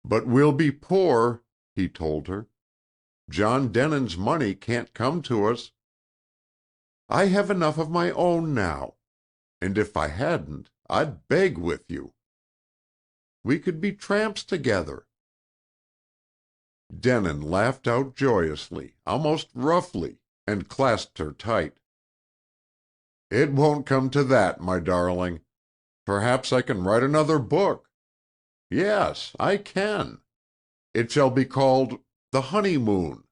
"But we'll be poor," he told her. "John Denin's money can't come to us. I have enough of my own now, and if I hadn't, I'd beg with you. We could be tramps together." Denin laughed out joyously, almost roughly, and clasped her tight. "It won't come to that, my darling. Perhaps I can write another book. Yes, I can. It shall be called The Honeymoon."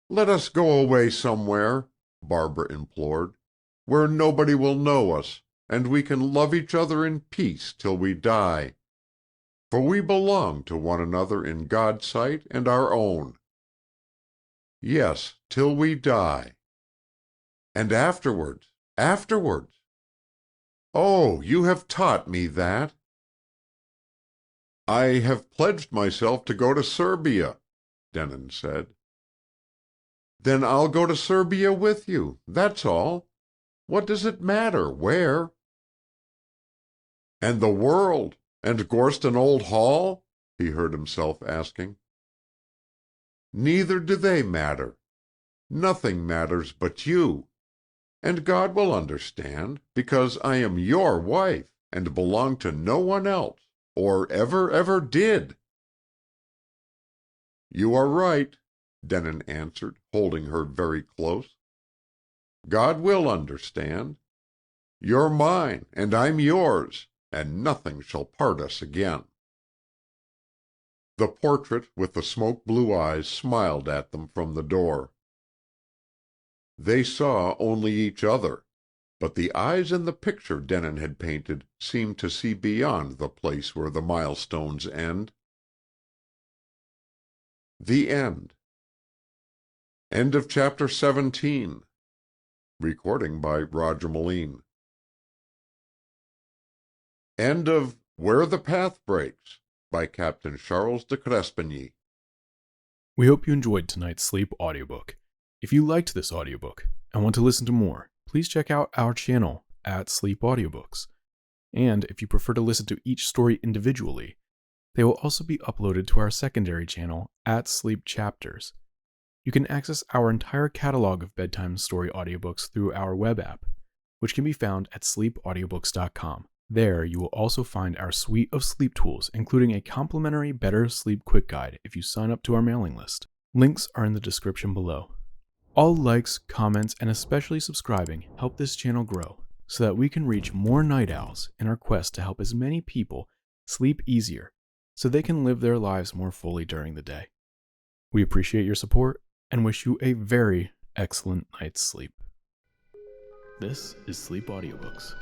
"Let us go away somewhere," Barbara implored, "where nobody will know us, and we can love each other in peace till we die. For we belong to one another in God's sight and our own. Yes, till we die. And afterwards. Oh, you have taught me that." "I have pledged myself to go to Serbia," Denin said. "Then I'll go to Serbia with you, that's all. What does it matter where?" "And the world, and Gorston Old Hall?" he heard himself asking. "Neither do they matter. Nothing matters but you. And God will understand, because I am your wife, and belong to no one else, or ever did." "You are right," Denin answered, holding her very close. "God will understand. You're mine, and I'm yours, and nothing shall part us again." The portrait with the smoke-blue eyes smiled at them from the door. They saw only each other, but the eyes in the picture Denin had painted seemed to see beyond the place where the milestones end. The End. End of Chapter 17. Recording by Roger Melin. End of Where the Path Breaks by Captain Charles de Créspigny. We hope you enjoyed tonight's sleep audiobook. If you liked this audiobook and want to listen to more, please check out our channel at Sleep Audiobooks. And if you prefer to listen to each story individually, they will also be uploaded to our secondary channel at Sleep Chapters. You can access our entire catalog of bedtime story audiobooks through our web app, which can be found at sleepaudiobooks.com. There, you will also find our suite of sleep tools, including a complimentary Better Sleep Quick Guide if you sign up to our mailing list. Links are in the description below. All likes, comments, and especially subscribing help this channel grow so that we can reach more night owls in our quest to help as many people sleep easier so they can live their lives more fully during the day. We appreciate your support and wish you a very excellent night's sleep. This is Sleep Audiobooks.